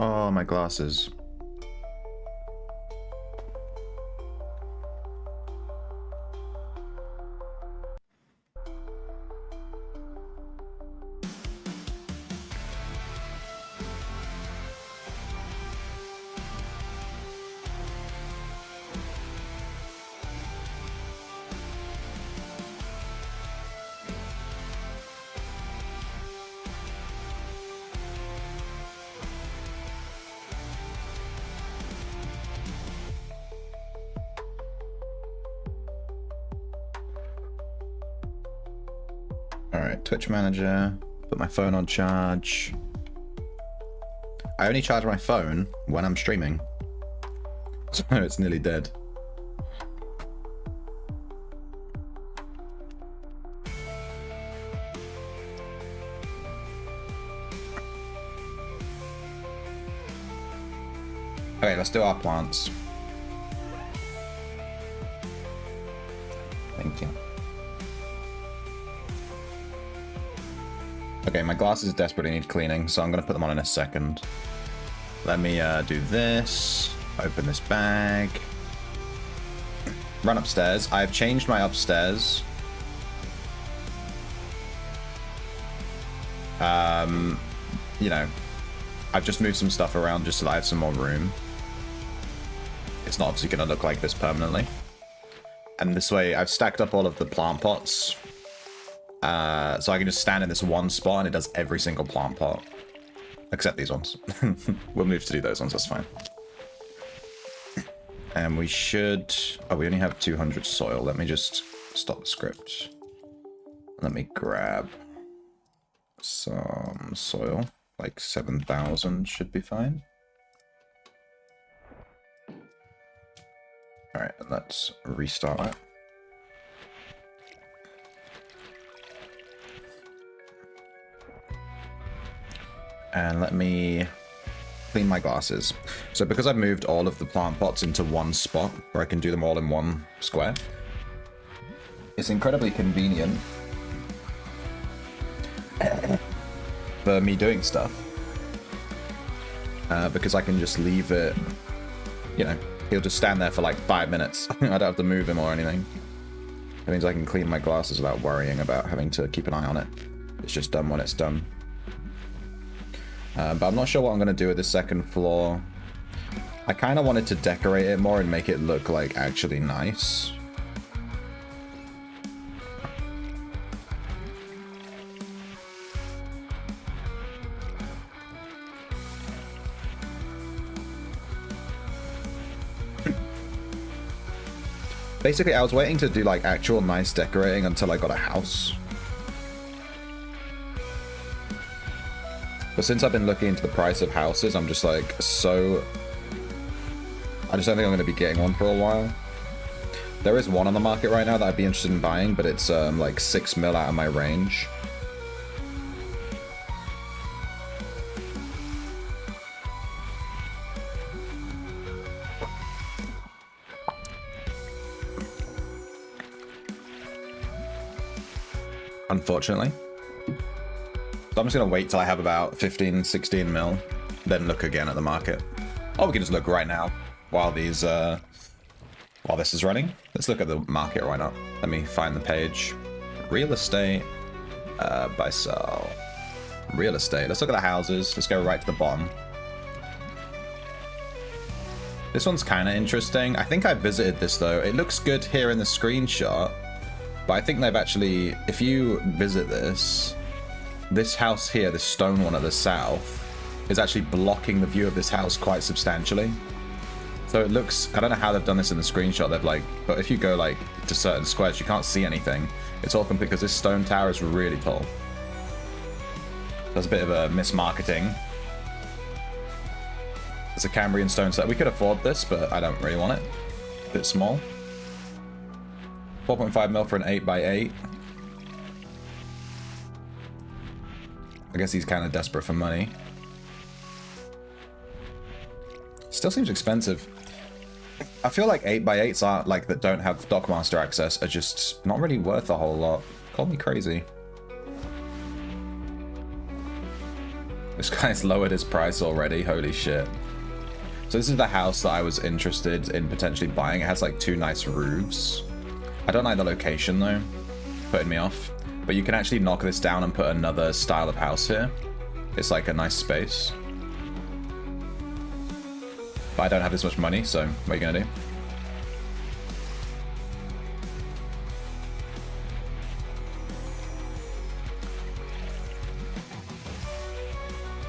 Oh, my glasses. Alright, Twitch Manager. Put my phone on charge. I only charge my phone when I'm streaming. So it's nearly dead. Okay, let's do our plants. Thank you. Okay, my glasses desperately need cleaning, so I'm going to put them on in a second. Let me do this. Open this bag. Run upstairs. I've changed my upstairs. You know, I've just moved some stuff around just so that I have some more room. It's not obviously going to look like this permanently. And this way, I've stacked up all of the plant pots. So I can just stand in this one spot and it does every single plant pot. Except these ones. We'll move to do those ones, that's fine. And we should... Oh, we only have 200 soil. Let me just stop the script. Let me grab some soil. Like 7,000 should be fine. Alright, let's restart it. And let me clean my glasses. So because I've moved all of the plant pots into one spot where I can do them all in one square, it's incredibly convenient for me doing stuff. Because I can just leave it, you know, he'll just stand there for like 5 minutes. I don't have to move him or anything. That means I can clean my glasses without worrying about having to keep an eye on it. It's just done when it's done. But I'm not sure what I'm going to do with the second floor. I kind of wanted to decorate it more and make it look like actually nice. Basically, I was waiting to do like actual nice decorating until I got a house. But since I've been looking into the price of houses, I'm just like, so... I just don't think I'm going to be getting one for a while. There is one on the market right now that I'd be interested in buying, but it's like 6 mil out of my range. Unfortunately. So I'm just going to wait till I have about 15, 16 mil, then look again at the market. Or we can just look right now while these, while this is running. Let's look at the market right now. Let me find the page. Real estate, buy, sell. Real estate. Let's look at the houses. Let's go right to the bottom. This one's kind of interesting. I think I visited this though. It looks good here in the screenshot, but I think they've actually, if you visit this house here, this stone one at the south, is actually blocking the view of this house quite substantially. So it looks, I don't know how they've done this in the screenshot. They've like, but if you go like to certain squares, you can't see anything. It's all complete because this stone tower is really tall. That's a bit of a mismarketing. It's a Cambrian stone set. We could afford this, but I don't really want it. A bit small. 4.5 mil for an 8x8. I guess he's kind of desperate for money. Still seems expensive. I feel like 8x8s aren't like that don't have Dockmaster access are just not really worth a whole lot. Call me crazy. This guy's lowered his price already. Holy shit. So this is the house that I was interested in potentially buying. It has like 2 nice roofs. I don't like the location though, putting me off. But you can actually knock this down and put another style of house here. It's like a nice space. But I don't have this much money, so what are you gonna do?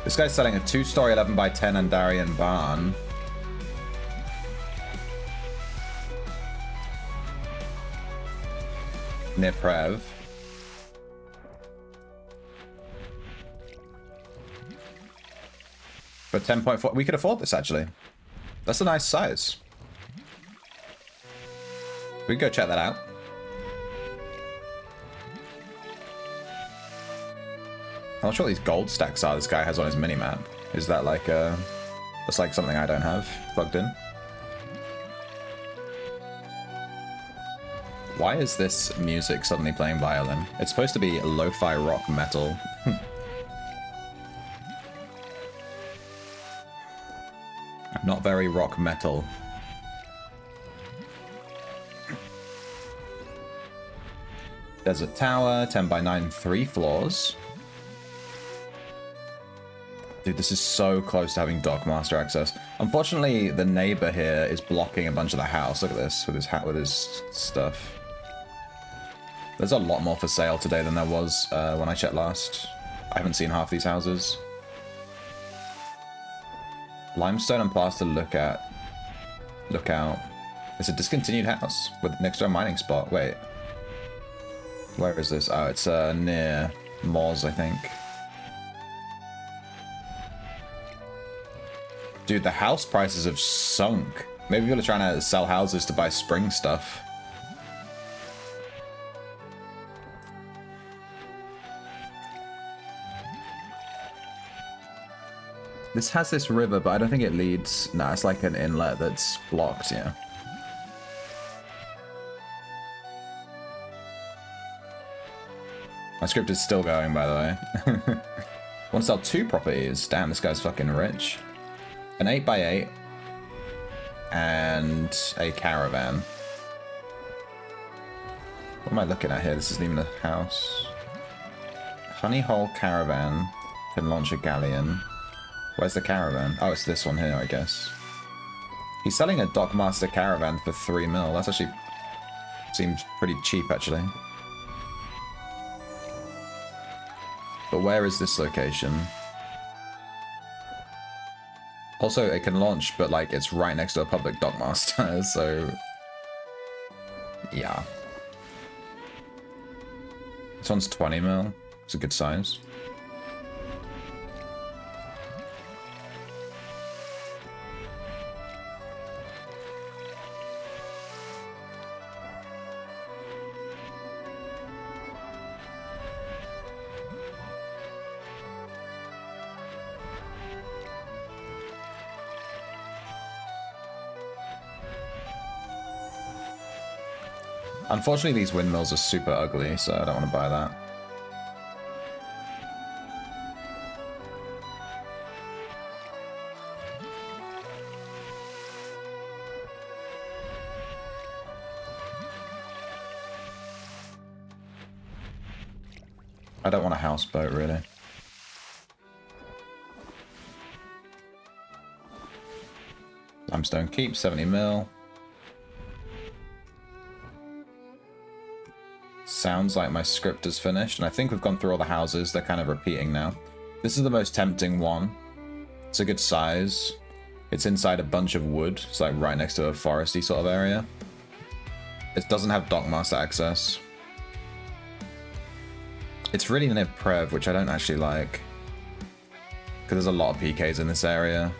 This guy's selling a 2-story 11 by 10 Andarian barn. Near Prev. For 10.4, we could afford this actually. That's a nice size. We can go check that out. I'm not sure what these gold stacks are this guy has on his minimap. Is that like that's like something I don't have plugged in? Why is this music suddenly playing violin? It's supposed to be lo-fi rock metal. Not very rock metal. There's a tower, 10 by 9, 3 floors. Dude, this is so close to having Dockmaster access. Unfortunately, the neighbor here is blocking a bunch of the house. Look at this, with his hat, with his stuff. There's a lot more for sale today than there was when I checked last. I haven't seen half these houses. Limestone and plaster look out. It's a discontinued house with next to a mining spot. Wait. Where is this? Oh, it's near Moors, I think. Dude, the house prices have sunk. Maybe people are trying to sell houses to buy spring stuff. This has this river, but I don't think it leads... Nah, it's like an inlet that's blocked, yeah. My script is still going, by the way. Want to sell 2 properties. Damn, this guy's fucking rich. An 8x8 and a caravan. What am I looking at here? This isn't even a house. Honey Hole Caravan can launch a galleon. Where's the caravan? Oh, it's this one here, I guess. He's selling a Dockmaster caravan for 3 mil. That's actually... seems pretty cheap, actually. But where is this location? Also, it can launch, but, like, it's right next to a public Dockmaster, so... yeah. This one's 20 mil. It's a good size. Unfortunately, these windmills are super ugly, so I don't want to buy that. I don't want a houseboat, really. Limestone Keep, 70 mil. Sounds like my script is finished, and I think we've gone through all the houses. They're kind of repeating now. This is the most tempting one. It's a good size. It's inside a bunch of wood. It's like right next to a foresty sort of area. It doesn't have Dockmaster access. It's really near Prev, which I don't actually like. Because there's a lot of PKs in this area.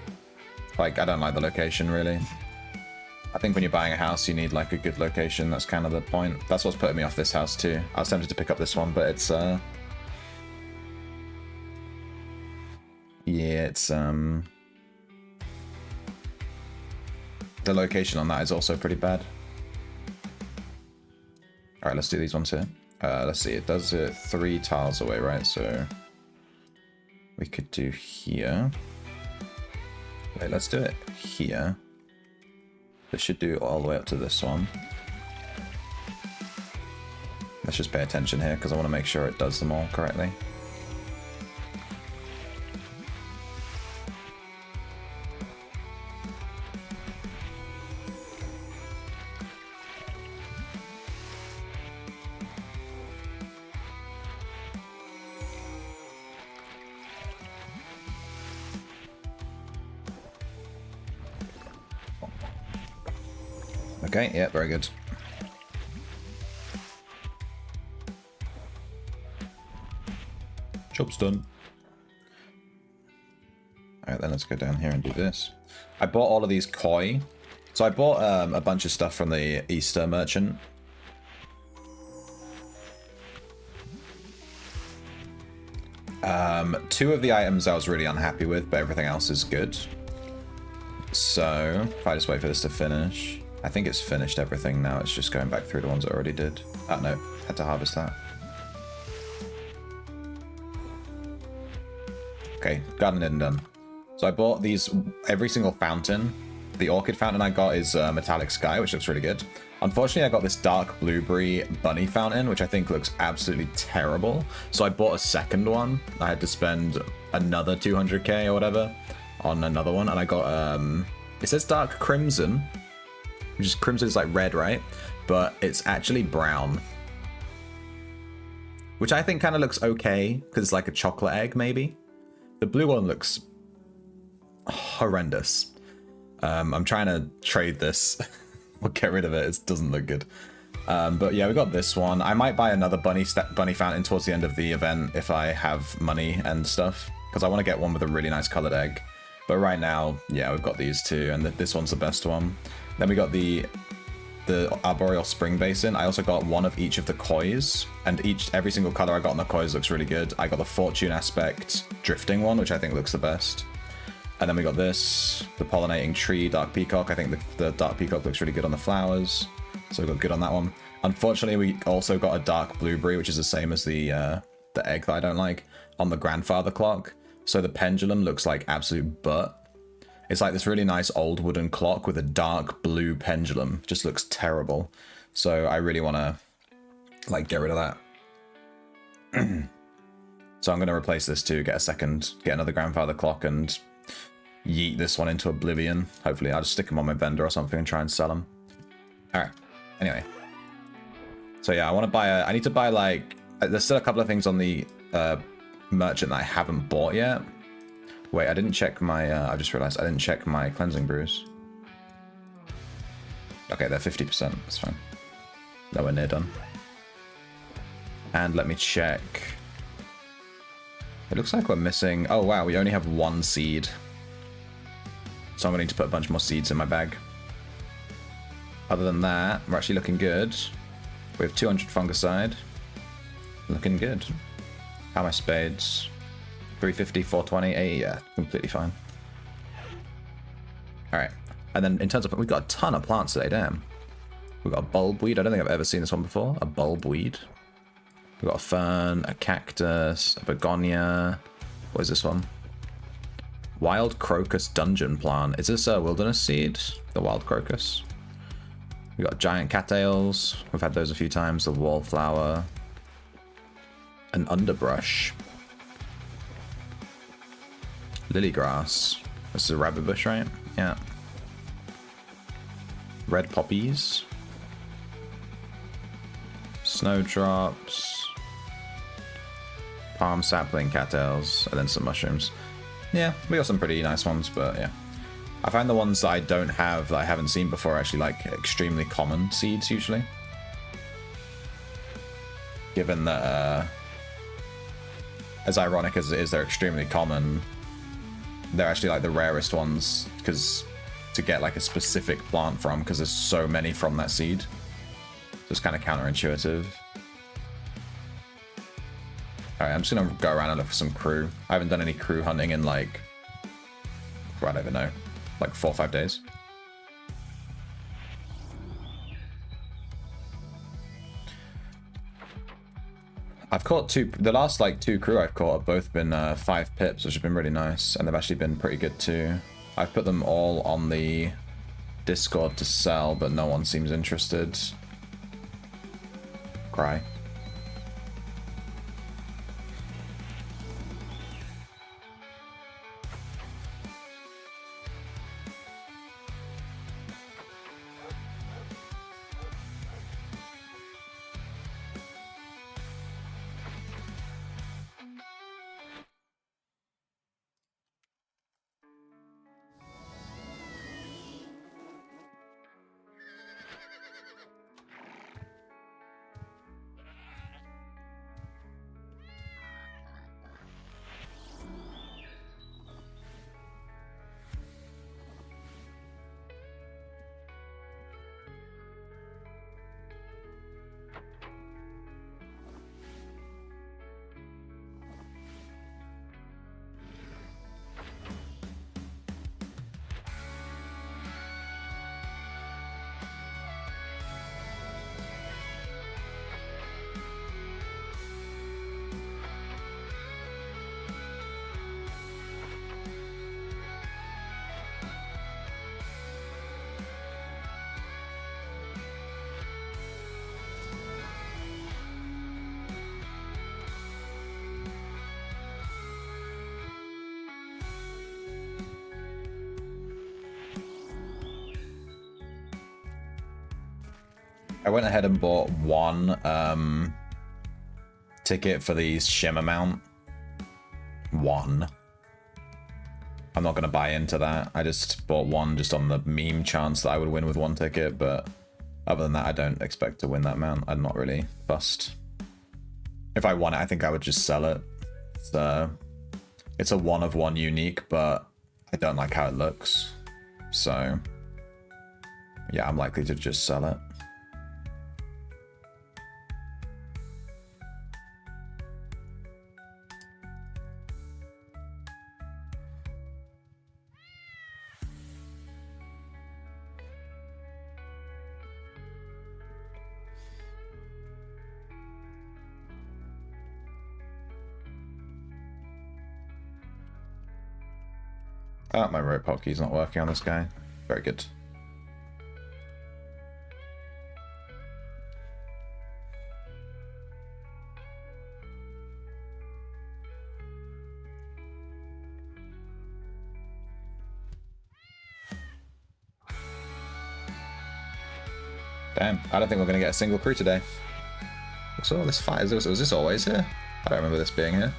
Like, I don't like the location, really. I think when you're buying a house, you need, like, a good location. That's kind of the point. That's what's putting me off this house, too. I was tempted to pick up this one, but it's, yeah, it's, the location on that is also pretty bad. Alright, let's do these ones here. Let's see, it does it 3 tiles away, right? So We could do here. Wait, let's do it here. This should do all the way up to this one. Let's just pay attention here because I want to make sure it does them all correctly. Okay, yeah, very good. Job's done. Alright, then let's go down here and do this. I bought all of these koi. So I bought a bunch of stuff from the Easter merchant. Two of the items I was really unhappy with, but everything else is good. So, if I just wait for this to finish. I think it's finished everything now, it's just going back through the ones I already did. Oh no, had to harvest that. Okay, garden and done. So I bought these, every single fountain. The orchid fountain I got is metallic sky, which looks really good. Unfortunately, I got this dark blueberry bunny fountain, which I think looks absolutely terrible. So I bought a second one. I had to spend another 200k or whatever on another one, and I got, it says dark crimson, which is crimson is like red, right? But it's actually brown, which I think kind of looks okay because it's like a chocolate egg, maybe. The blue one looks horrendous. I'm trying to trade this. We'll get rid of it. It doesn't look good. But yeah, we got this one. I might buy another bunny fountain towards the end of the event if I have money and stuff, because I want to get one with a really nice colored egg. But right now, yeah, we've got these two, and this one's the best one. Then we got the Arboreal Spring Basin. I also got one of each of the kois, and every single color I got on the kois looks really good. I got the Fortune Aspect Drifting one, which I think looks the best. And then we got this, the Pollinating Tree Dark Peacock. I think the Dark Peacock looks really good on the flowers, so we got good on that one. Unfortunately, we also got a Dark Blueberry, which is the same as the egg that I don't like, on the Grandfather Clock. So the pendulum looks like absolute butt. It's like this really nice old wooden clock with a dark blue pendulum. Just looks terrible. So I really want to like get rid of that. So I'm going to replace this to get another Grandfather Clock and yeet this one into oblivion. Hopefully I'll just stick them on my vendor or something and try and sell them. Alright, anyway. So yeah, I need to buy like, there's still a couple of things on the merchant that I haven't bought yet. Wait, I didn't check my, I just realized I didn't check my cleansing brews. Okay, they're 50%, that's fine. Nowhere near done. And let me check. It looks like we're missing, oh wow, we only have one seed. So I'm going to need to put a bunch more seeds in my bag. Other than that, we're actually looking good. We have 200 fungicide. Looking good. How are my spades? 350, 420, 80, yeah, completely fine. Alright, and then in terms of, we've got a ton of plants today, damn. We've got a bulbweed, I don't think I've ever seen this one before, a bulbweed. We've got a fern, a cactus, a begonia. What is this one? Wild crocus dungeon plant. Is this a wilderness seed? The wild crocus. We've got giant cattails, we've had those a few times, the wallflower. An underbrush. Lily grass. This is a rabbit bush, right? Yeah. Red poppies. Snowdrops. Palm sapling cattails. And then some mushrooms. Yeah, we got some pretty nice ones, but yeah. I find the ones that I don't have, that I haven't seen before, are actually like extremely common seeds usually. Given that, as ironic as it is, they're extremely common. They're actually like the rarest ones, because to get like a specific plant from, because there's so many from that seed. So it's kind of counterintuitive. Alright, I'm just gonna go around and look for some crew. I haven't done any crew hunting in like, I don't even know, like 4 or 5 days. I've caught two, the last like 2 crew I've caught have both been 5 pips, which have been really nice, and they've actually been pretty good too. I've put them all on the Discord to sell, but no one seems interested. Cry. I went ahead and bought 1 ticket for the shimmer mount. 1. I'm not going to buy into that. I just bought 1 just on the meme chance that I would win with 1 ticket, but other than that, I don't expect to win that mount. I'm not really fussed. If I won it, I think I would just sell it. It's a 1 of 1 unique, but I don't like how it looks. So, yeah, I'm likely to just sell it. Oh, my rope hotkey's not working on this guy. Very good. Damn, I don't think we're going to get a single crew today. What's all this fire? Was this always here? I don't remember this being here.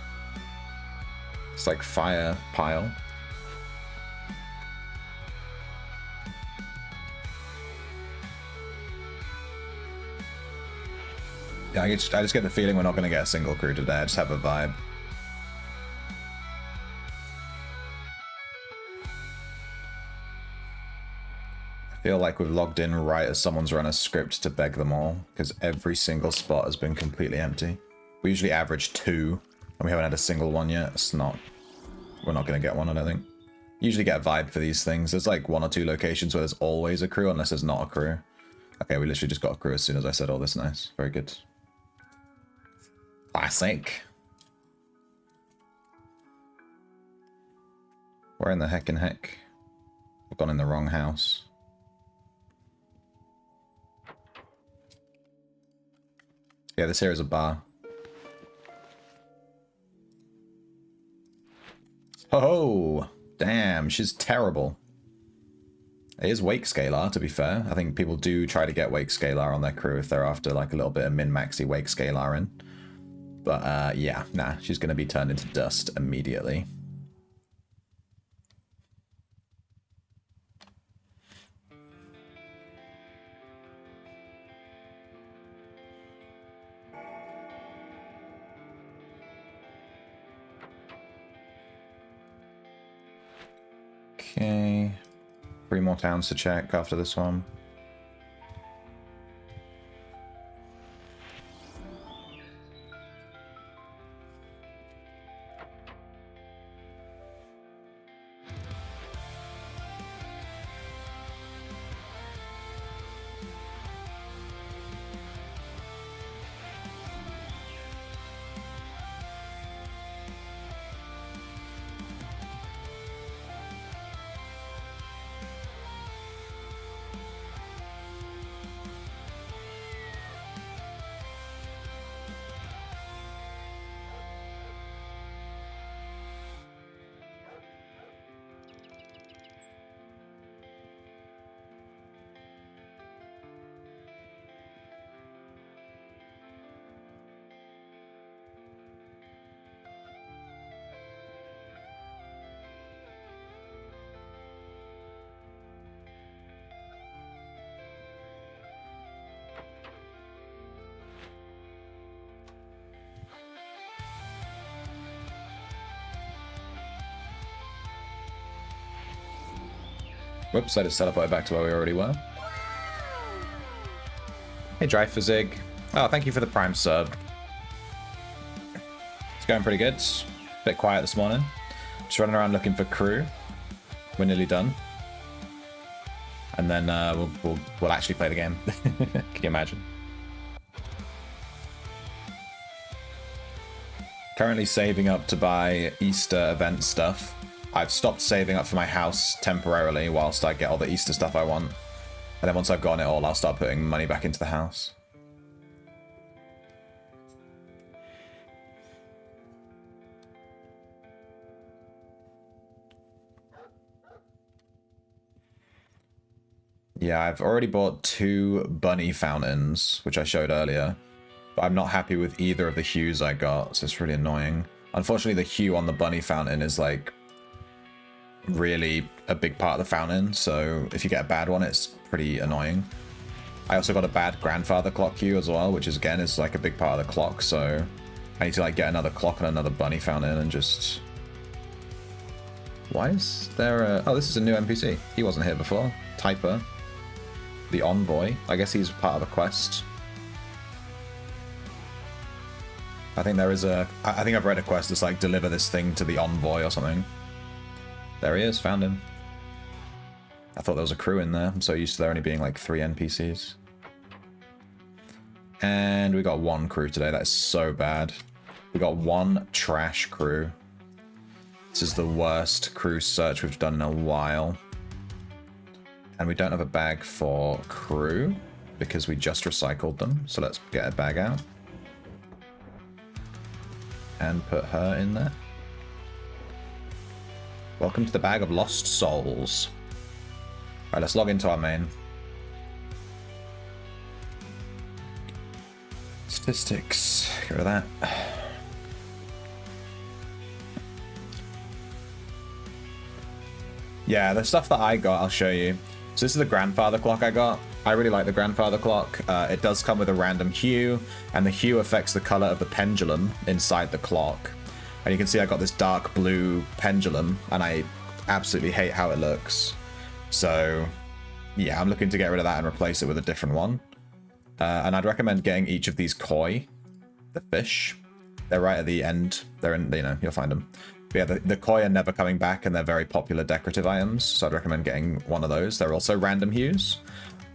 It's like fire pile. Yeah, I just get the feeling we're not going to get a single crew today. I just have a vibe. I feel like we've logged in right as someone's run a script to beg them all, because every single spot has been completely empty. We usually average 2, and we haven't had a single one yet. It's not... We're not going to get one, I don't think. Usually get a vibe for these things. There's like 1 or 2 locations where there's always a crew, unless there's not a crew. Okay, we literally just got a crew as soon as I said all this. Nice. Very good. Classic. Where in the heck? We've gone in the wrong house. Yeah, this here is a bar. Oh, damn, she's terrible. It is Wake Scalar, to be fair. I think people do try to get Wake Scalar on their crew if they're after like a little bit of min-maxy Wake Scalar in. But yeah, nah, she's going to be turned into dust immediately. Okay, 3 more towns to check after this one. Whoops, I just teleported back to where we already were. Hey, Dry Physig. Oh, thank you for the Prime sub. It's going pretty good. Bit quiet this morning. Just running around looking for crew. We're nearly done. And then we'll actually play the game. Can you imagine? Currently saving up to buy Easter event stuff. I've stopped saving up for my house temporarily whilst I get all the Easter stuff I want. And then once I've gotten it all, I'll start putting money back into the house. Yeah, I've already bought 2 bunny fountains, which I showed earlier. But I'm not happy with either of the hues I got, so it's really annoying. Unfortunately, the hue on the bunny fountain is like really a big part of the fountain, so if you get a bad one, it's pretty annoying. I also got a bad grandfather clock hue as well, which is again is like a big part of the clock, so I need to like get another clock and another bunny fountain and just... Why is there a... Oh, this is a new NPC. He wasn't here before. Typer. The Envoy. I guess he's part of a quest. I think there is a... I think I've read a quest that's like, deliver this thing to the Envoy or something. There he is, found him. I thought there was a crew in there. I'm so used to there only being like 3 NPCs. And we got 1 crew today. That is so bad. We got 1 trash crew. This is the worst crew search we've done in a while. And we don't have a bag for crew because we just recycled them. So let's get a bag out. And put her in there. Welcome to the bag of lost souls. Alright, let's log into our main. Statistics. Get rid of that. Yeah, the stuff that I got, I'll show you. So this is the grandfather clock I got. I really like the grandfather clock. It does come with a random hue, and the hue affects the color of the pendulum inside the clock. And you can see I got this dark blue pendulum, and I absolutely hate how it looks. So yeah, I'm looking to get rid of that and replace it with a different one. And I'd recommend getting each of these koi, the fish. They're right at the end. They're in, you know, you'll find them. But yeah, the koi are never coming back, and they're very popular decorative items. So I'd recommend getting one of those. They're also random hues.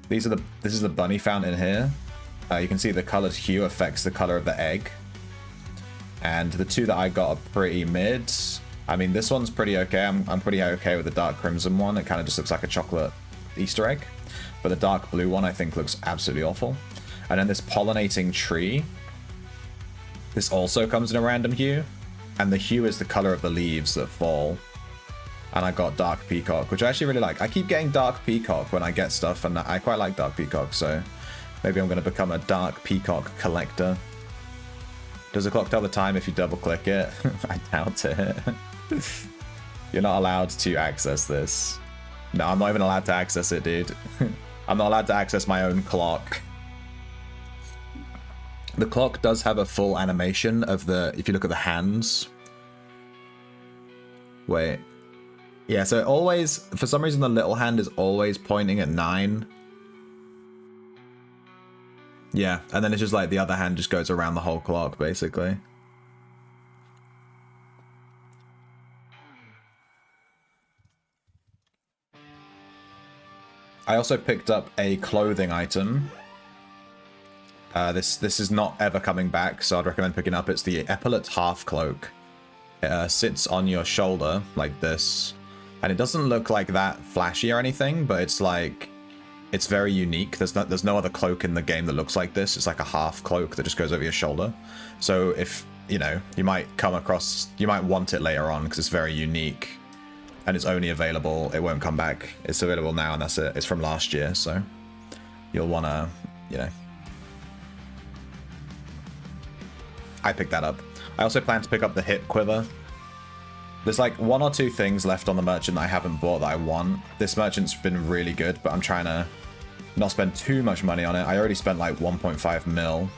This is the bunny fountain here. You can see the colored hue affects the color of the egg. And the 2 that I got are pretty mid. I mean, this one's pretty okay. I'm pretty okay with the dark crimson one. It kind of just looks like a chocolate Easter egg. But the dark blue one I think looks absolutely awful. And then this pollinating tree. This also comes in a random hue. And the hue is the color of the leaves that fall. And I got dark peacock, which I actually really like. I keep getting dark peacock when I get stuff, and I quite like dark peacock, so maybe I'm going to become a dark peacock collector. Does the clock tell the time if you double click it? I doubt it. You're not allowed to access this. No, I'm not even allowed to access it, dude. I'm not allowed to access my own clock. The clock does have a full animation of the, if you look at the hands. Wait. Yeah, so it always, for some reason, the little hand is always pointing at 9. Yeah, and then it's just like the other hand just goes around the whole clock, basically. I also picked up a clothing item. This is not ever coming back, so I'd recommend picking up. It's the epaulette half cloak. It sits on your shoulder like this. And it doesn't look like that flashy or anything, but it's like, it's very unique. There's no other cloak in the game that looks like this. It's like a half cloak that just goes over your shoulder. So if, you know, you might come across, you might want it later on because it's very unique. And it's only available, it won't come back. It's available now, and that's it. It's from last year, so you'll want to, you know. I picked that up. I also plan to pick up the hip quiver. There's like 1 or 2 things left on the merchant that I haven't bought that I want. This merchant's been really good, but I'm trying to not spend too much money on it. I already spent like 1.5 mil.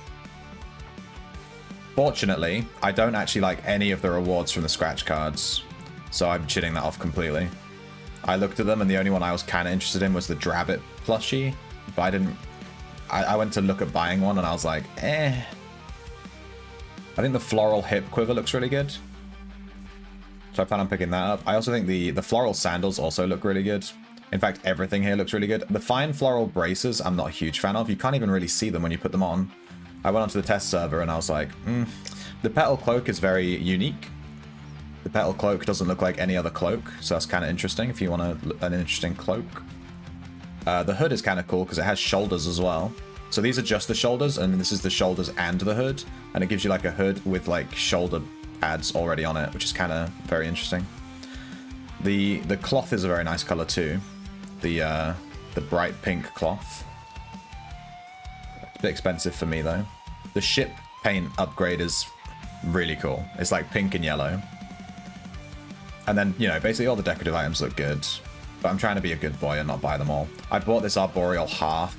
Fortunately, I don't actually like any of the rewards from the scratch cards, so I'm shitting that off completely. I looked at them and the only one I was kind of interested in was the Drabbit plushie, but I didn't. I went to look at buying one and I was like, eh. I think the floral hip quiver looks really good, so I plan on picking that up. I also think the floral sandals also look really good. In fact, everything here looks really good. The fine floral braces, I'm not a huge fan of. You can't even really see them when you put them on. I went onto the test server and I was like, The petal cloak is very unique. The petal cloak doesn't look like any other cloak, so that's kind of interesting if you want an interesting cloak. The hood is kind of cool because it has shoulders as well. So these are just the shoulders, and this is the shoulders and the hood, and it gives you like a hood with like shoulder pads already on it, which is kind of very interesting. The cloth is a very nice color too. The bright pink cloth. It's a bit expensive for me though. The ship paint upgrade is really cool. It's like pink and yellow. And then, you know, basically all the decorative items look good. But I'm trying to be a good boy and not buy them all. I bought this arboreal half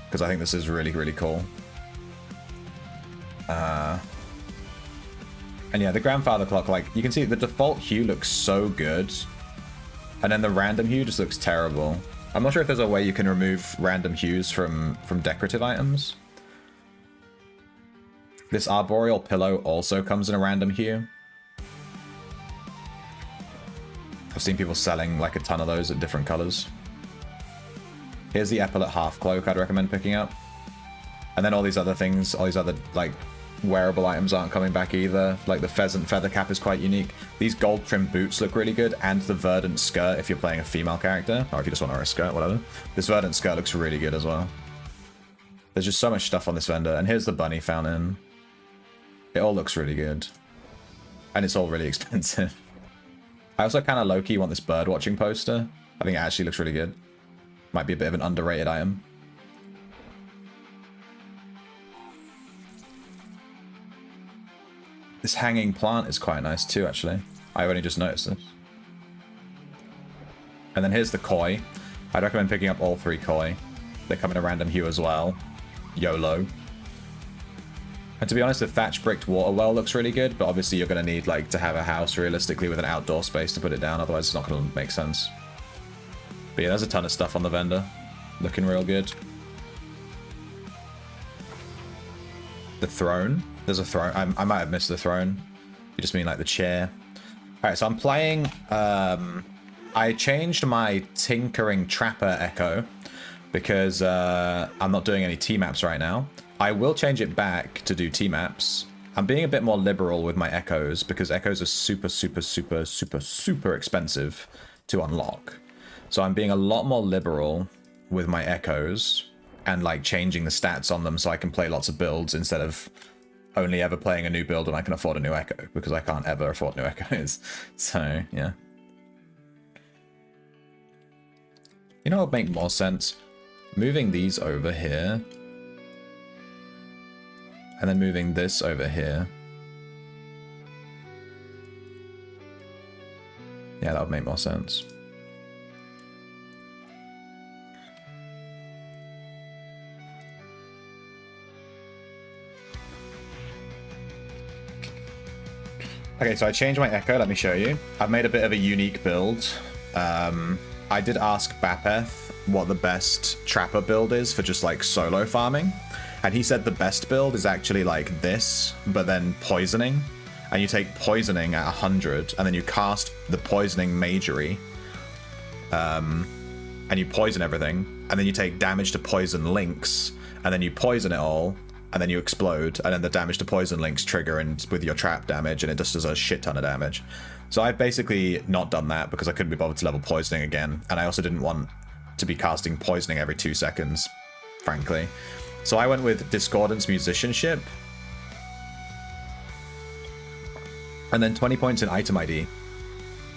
because I think this is really, really cool. And yeah, the grandfather clock, like, you can see the default hue looks so good. And then the random hue just looks terrible. I'm not sure if there's a way you can remove random hues from decorative items. This arboreal pillow also comes in a random hue. I've seen people selling like a ton of those at different colors. Here's the epaulet half cloak I'd recommend picking up. And then all these other things, all these other like wearable items aren't coming back either. Like the pheasant feather cap is quite unique. These gold trim boots look really good, and the verdant skirt if you're playing a female character, or if you just want to wear a skirt, whatever. This verdant skirt looks really good as well. There's just so much stuff on this vendor. And here's the bunny fountain. It all looks really good. And it's all really expensive. I also kind of low-key want this bird watching poster. I think it actually looks really good. Might be a bit of an underrated item. This hanging plant is quite nice too, actually. I only just noticed this. And then here's the koi. I'd recommend picking up all 3 koi. They come in a random hue as well. YOLO. And to be honest, the thatch bricked water well looks really good, but obviously you're going to need like to have a house realistically with an outdoor space to put it down, otherwise it's not going to make sense. But yeah, there's a ton of stuff on the vendor. Looking real good. The throne. There's a throne. I might have missed the throne. You just mean like the chair. Alright, so I'm playing... I changed my Tinkering Trapper Echo because I'm not doing any T-maps right now. I will change it back to do T-maps. I'm being a bit more liberal with my echoes because echoes are super, super, super, super, super expensive to unlock. So I'm being a lot more liberal with my echoes and like changing the stats on them so I can play lots of builds instead of only ever playing a new build when I can afford a new echo, because I can't ever afford new echoes. So, yeah. You know what would make more sense? Moving these over here. And then moving this over here. Yeah, that would make more sense. Okay, so I changed my echo, let me show you. I've made a bit of a unique build. I did ask Bapeth what the best trapper build is for just like solo farming. And he said the best build is actually like this, but then poisoning. And you take poisoning at 100, and then you cast the poisoning magery. And you poison everything. And then you take damage to poison links, and then you poison it all. And then you explode, and then the damage to poison links trigger and with your trap damage, and it just does a shit ton of damage. So I've basically not done that because I couldn't be bothered to level poisoning again, and I also didn't want to be casting poisoning every 2 seconds, frankly. So I went with Discordance Musicianship, and then 20 points in item ID.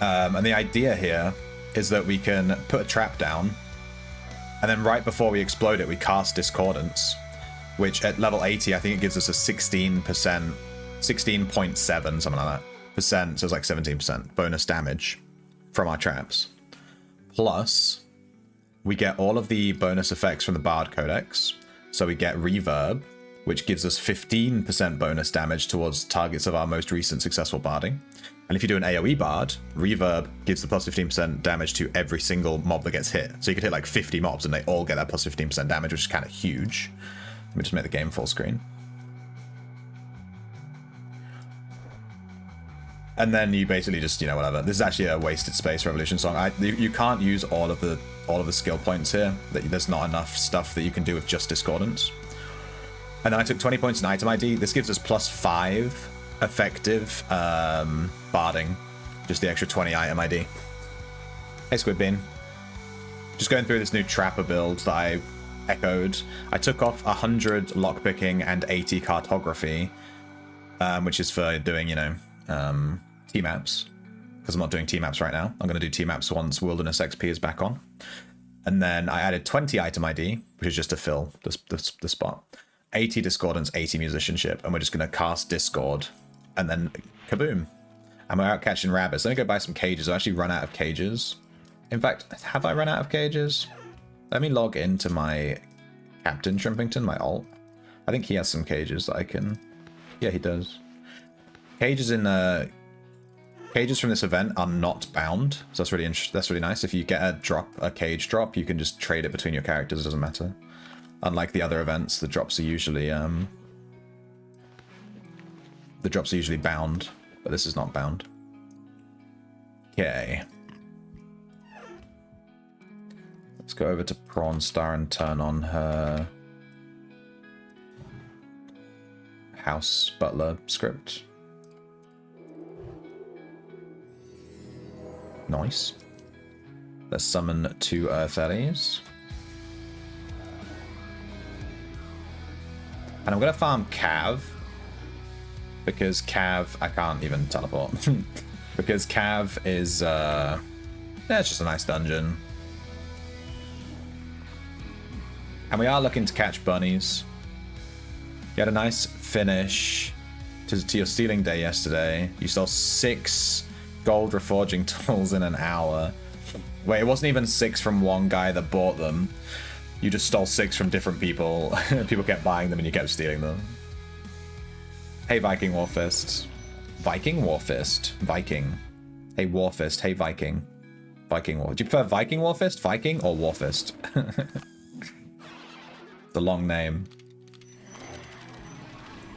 And the idea here is that we can put a trap down, and then right before we explode it, we cast Discordance, which at level 80, I think it gives us a 16%, 16.7, something like that, percent, so it's like 17% bonus damage from our traps. Plus, we get all of the bonus effects from the Bard Codex. So we get Reverb, which gives us 15% bonus damage towards targets of our most recent successful barding. And if you do an AoE bard, reverb gives the plus 15% damage to every single mob that gets hit. So you could hit like 50 mobs and they all get that plus 15% damage, which is kind of huge. Let me just make the game full screen. And then you basically just, you know, whatever. This is actually a wasted space revolution song. You can't use all of the skill points here. There's not enough stuff that you can do with just Discordance. And then I took 20 points in item ID. This gives us plus 5 effective barding. Just the extra 20 item ID. Hey, Squidbean. Just going through this new Trapper build that I echoed. I took off 100 lockpicking and 80 cartography, which is for doing, you know, T-maps. Because I'm not doing T-maps right now. I'm going to do T-maps once Wilderness XP is back on. And then I added 20 item ID, which is just to fill the spot. 80 Discordance, 80 Musicianship, and we're just going to cast Discord, and then kaboom. And we're out catching rabbits. Let me go buy some cages. I actually run out of cages. In fact, have I run out of cages? Let me log into my Captain Shrimpington, my alt. I think he has some cages that I can... Yeah, he does. Cages in cages from this event are not bound, so that's really nice. If you get a cage drop, you can just trade it between your characters. It doesn't matter. Unlike the other events, the drops are usually bound, but this is not bound. Okay. Let's go over to Prawn Star and turn on her House Butler script. Nice. Let's summon 2 Earth Ellies. And I'm going to farm Cav, because Cav, I can't even teleport, because Cav is, yeah, it's just a nice dungeon. And we are looking to catch bunnies. You had a nice finish to your stealing day yesterday. You stole 6 gold reforging tools in an hour. Wait, it wasn't even 6 from one guy that bought them. You just stole 6 from different people. People kept buying them and you kept stealing them. Hey, Viking Warfist. Viking Warfist? Viking. Hey, Warfist. Hey, Viking. Viking War. Do you prefer Viking Warfist, Viking, or Warfist? It's a long name.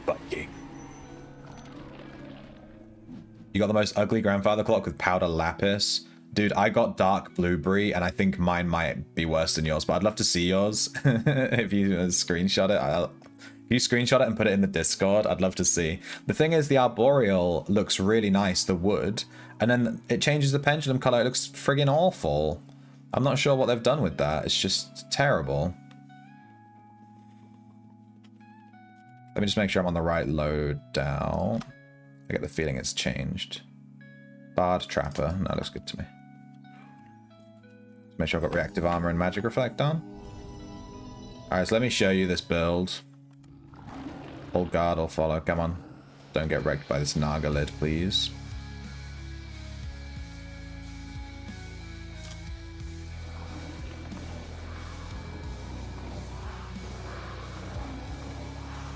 Viking. You got the most ugly grandfather clock with powder lapis. Dude, I got dark blueberry, and I think mine might be worse than yours, but I'd love to see yours. If you screenshot it, if you screenshot it and put it in the Discord, I'd love to see. The thing is, the arboreal looks really nice, the wood, and then it changes the pendulum color. It looks friggin' awful. I'm not sure what they've done with that. It's just terrible. Let me just make sure I'm on the right loadout. I get the feeling it's changed. Bard Trapper. No, that looks good to me. Make sure I've got reactive armor and magic reflect on. Alright, so let me show you this build. Hold guard or follow. Come on. Don't get wrecked by this Naga lid, please.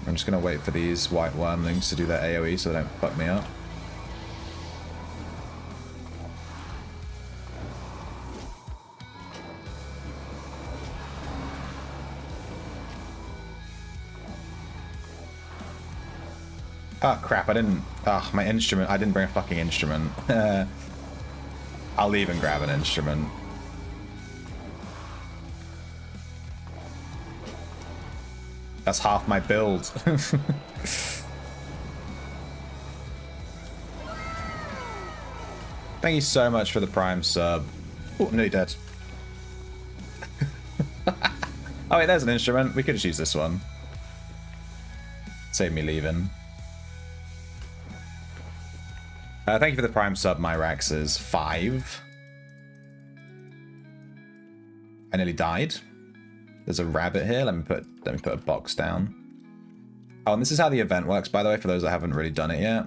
I'm just going to wait for these white wormlings to do their AoE so they don't fuck me up. Oh crap, I didn't... Oh, my instrument. I didn't bring a fucking instrument. I'll leave and grab an instrument. That's half my build. Thank you so much for the Prime sub. Oh, I'm nearly dead. Oh wait, there's an instrument. We could just use this one. Save me leaving. Thank you for the Prime sub, Myrax's 5. I nearly died. There's a rabbit here. Let me put a box down. Oh, and this is how the event works, by the way, for those that haven't really done it yet.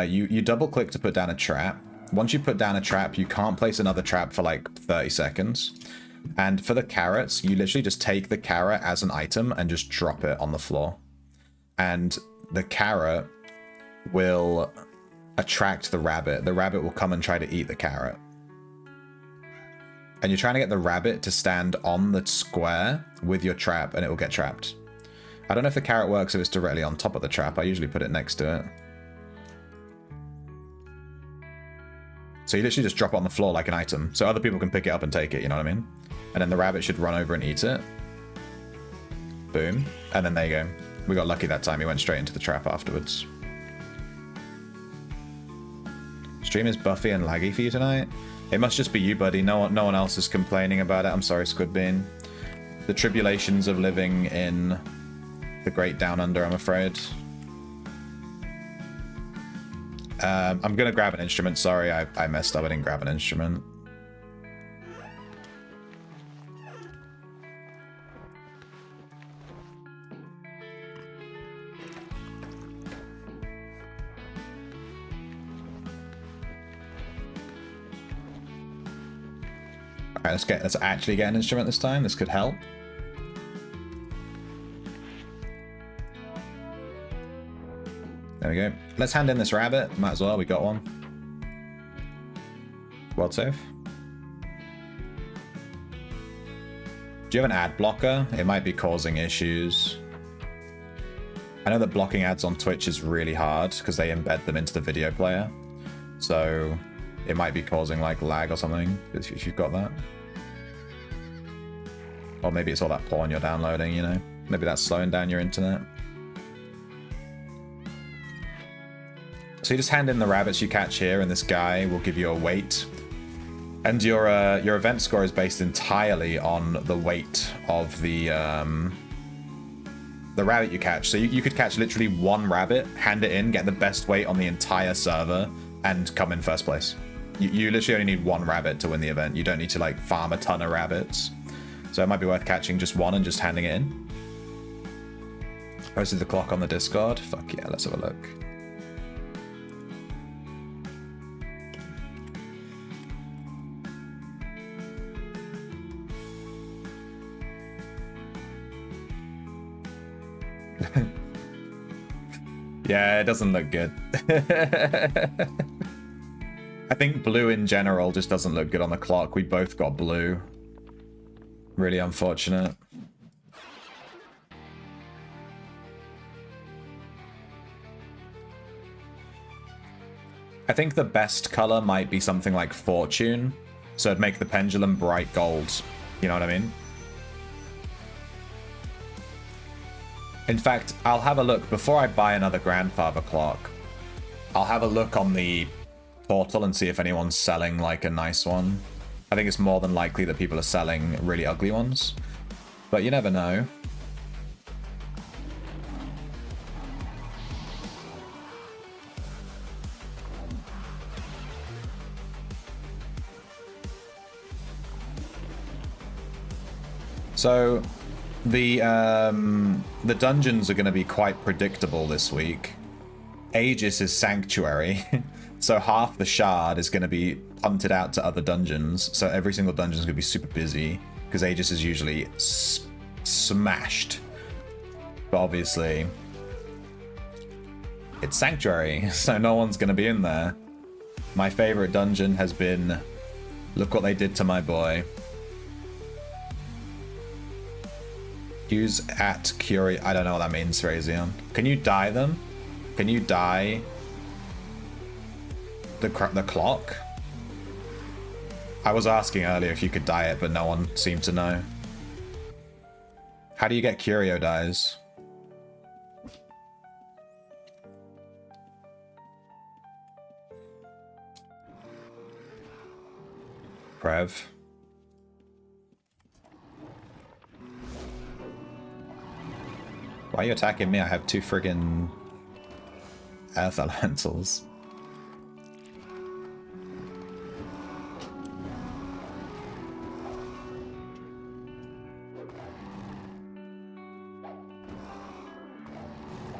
You double click to put down a trap. Once you put down a trap, you can't place another trap for like 30 seconds. And for the carrots, you literally just take the carrot as an item and just drop it on the floor. and the carrot will attract the rabbit. The rabbit will come and try to eat the carrot. And you're trying to get the rabbit to stand on the square with your trap, and it will get trapped. I don't know if the carrot works if it's directly on top of the trap. I usually put it next to it. So you literally just drop it on the floor like an item, so other people can pick it up and take it, you know what I mean? And then the rabbit should run over and eat it. Boom. And then there you go. We got lucky that time. He went straight into the trap afterwards. Stream is buffy and laggy for you tonight? It must just be you, buddy. No one else is complaining about it. I'm sorry, Squidbean. The tribulations of living in the Great Down Under, I'm afraid. I'm gonna grab an instrument. Sorry, I messed up. I didn't grab an instrument. Alright, let's actually get an instrument this time. This could help. There we go. Let's hand in this rabbit. Might as well, we got one. World save. Do you have an ad blocker? It might be causing issues. I know that blocking ads on Twitch is really hard because they embed them into the video player. So it might be causing like lag or something if you've got that. Or maybe it's all that porn you're downloading, you know? Maybe that's slowing down your internet. So you just hand in the rabbits you catch here, and this guy will give you a weight. And your event score is based entirely on the weight of the rabbit you catch. So you could catch literally one rabbit, hand it in, get the best weight on the entire server, and come in first place. You literally only need one rabbit to win the event. You don't need to like farm a ton of rabbits. So it might be worth catching just one and just handing it in. Posted the clock on the Discord. Fuck yeah, let's have a look. Yeah, it doesn't look good. I think blue in general just doesn't look good on the clock. We both got blue. Really unfortunate. I think the best color might be something like Fortune. So it'd make the pendulum bright gold. You know what I mean? In fact, I'll have a look before I buy another grandfather clock. I'll have a look on the portal and see if anyone's selling like a nice one. I think it's more than likely that people are selling really ugly ones, but you never know. So the dungeons are going to be quite predictable this week. Aegis is Sanctuary, so half the shard is going to be punted out to other dungeons, so every single dungeon is going to be super busy, because Aegis is usually smashed. But obviously, it's Sanctuary, so no one's going to be in there. My favorite dungeon has been... Look what they did to my boy. Use at Curie. I don't know what that means, Razion. Can you dye them? Can you dye the clock? I was asking earlier if you could dye it, but no one seemed to know. How do you get curio dyes? Prev. Why are you attacking me? I have 2 friggin' earth elementals.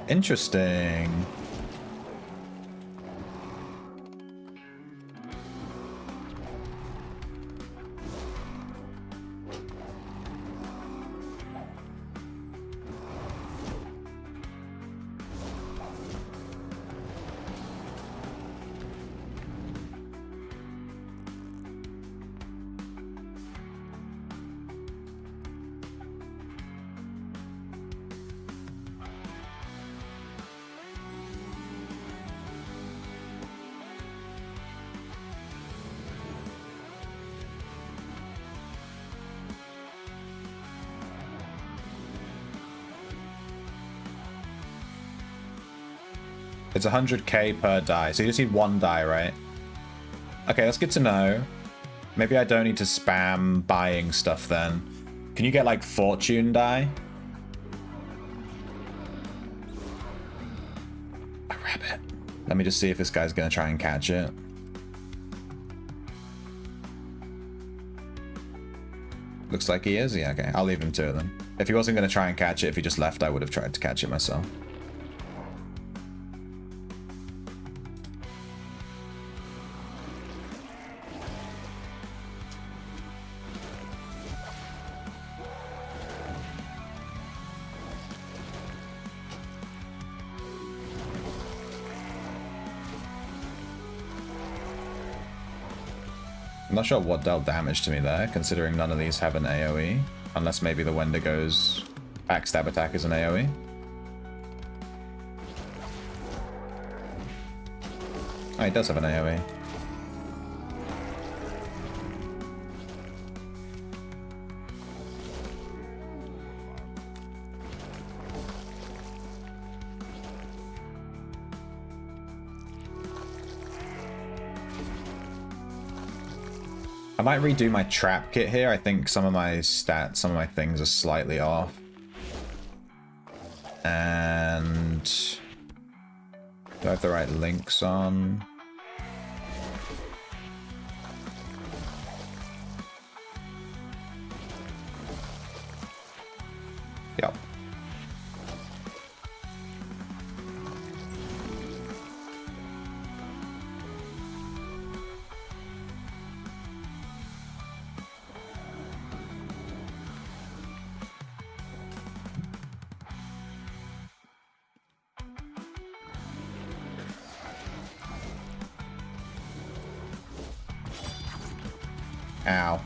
Interesting. It's 100k per die, so you just need one die, right? Okay, that's good to know. Maybe I don't need to spam buying stuff then. Can you get, like, fortune die? A rabbit. Let me just see if this guy's gonna try and catch it. Looks like he is. Yeah, okay. I'll leave him to it then. If he wasn't gonna try and catch it, if he just left, I would have tried to catch it myself. I'm not sure what dealt damage to me there, considering none of these have an AoE. Unless maybe the Wendigo's backstab attack is an AoE. Oh, he does have an AoE. I might redo my trap kit here. I think some of my stats, some of my things are slightly off. And do I have the right links on? Yep. Ow.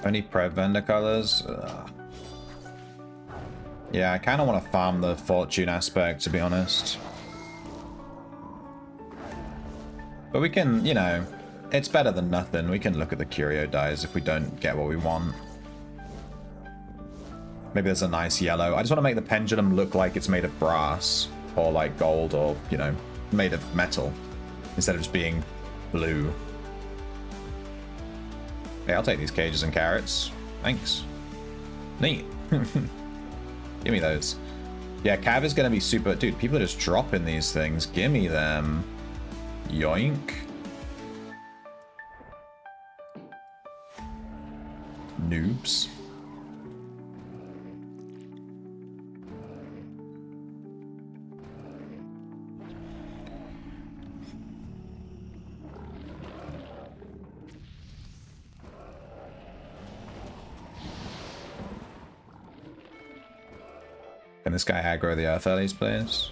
Only Prev vendor colors? Yeah, I kind of want to farm the fortune aspect, to be honest. But we can, you know, it's better than nothing. We can look at the curio dies if we don't get what we want. Maybe there's a nice yellow. I just want to make the pendulum look like it's made of brass or like gold or, you know, made of metal instead of just being blue. Hey, I'll take these cages and carrots. Thanks. Neat. Give me those. Yeah, Cav is going to be super... Dude, people are just dropping these things. Give me them. Yoink. Noobs. Can this guy aggro the Earth Ellies, please?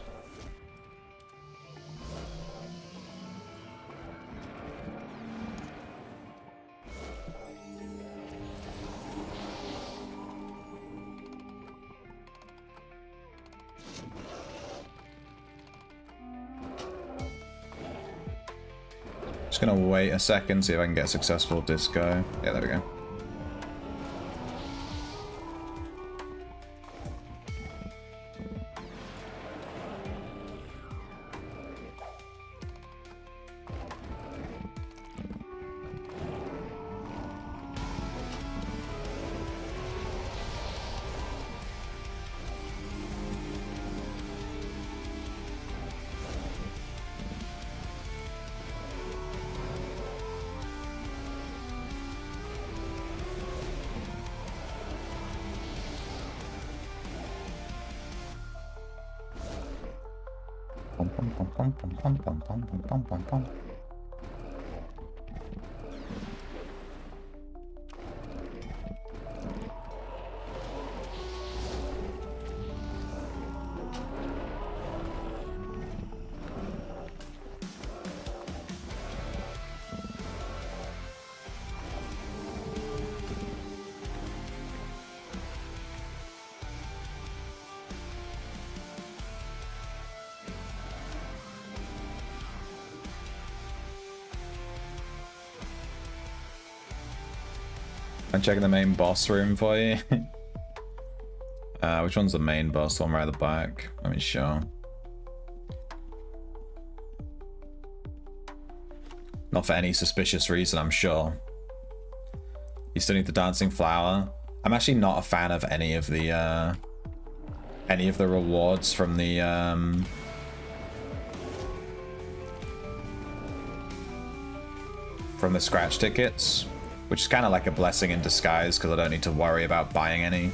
Just gonna wait a second, see if I can get a successful disco. Yeah, there we go. I'm checking the main boss room for you. Which one's the main boss? The one right at the back. Let me show. Not for any suspicious reason, I'm sure. You still need the dancing flower. I'm actually not a fan of any of the rewards from the scratch tickets, which is kind of like a blessing in disguise because I don't need to worry about buying any.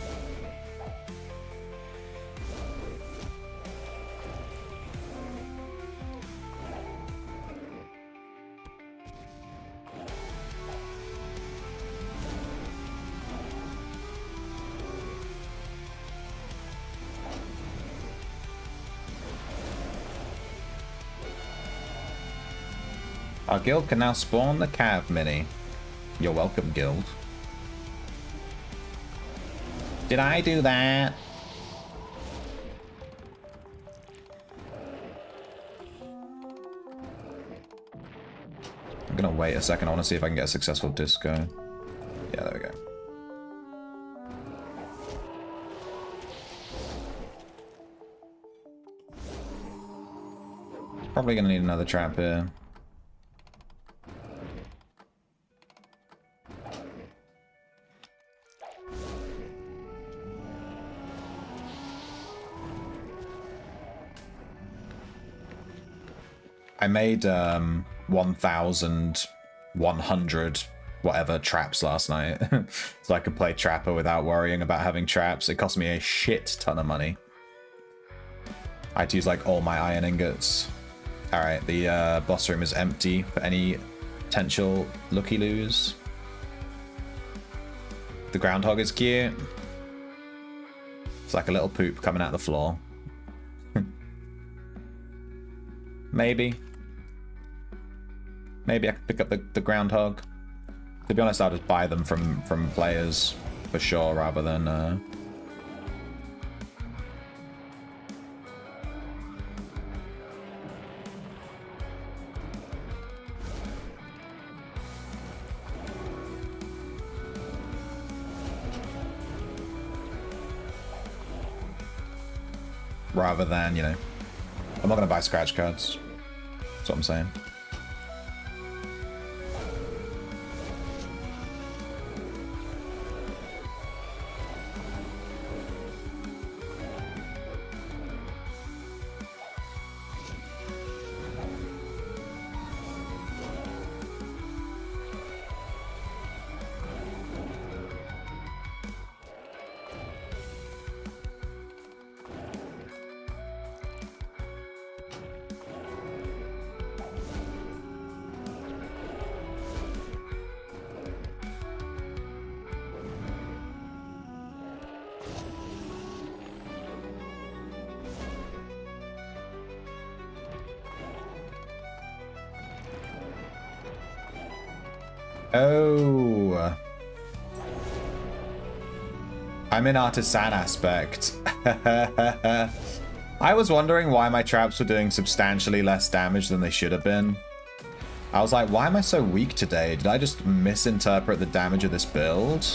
Our guild can now spawn the Cav Mini. You're welcome, guild. Did I do that? I'm gonna wait a second. I want to see if I can get a successful disco. Yeah, there we go. Probably gonna need another trap here. I made 1,100 whatever traps last night, so I could play Trapper without worrying about having traps. It cost me a shit ton of money. I had to use like all my iron ingots. All right, the boss room is empty for any potential looky-loos. The groundhog is cute. It's like a little poop coming out of the floor. Maybe I could pick up the groundhog. To be honest, I'll just buy them from players for sure, rather than you know, I'm not gonna buy scratch cards. That's what I'm saying. Oh, I'm in Artisan aspect. I was wondering why my traps were doing substantially less damage than they should have been. I was like, why am I so weak today? Did I just misinterpret the damage of this build?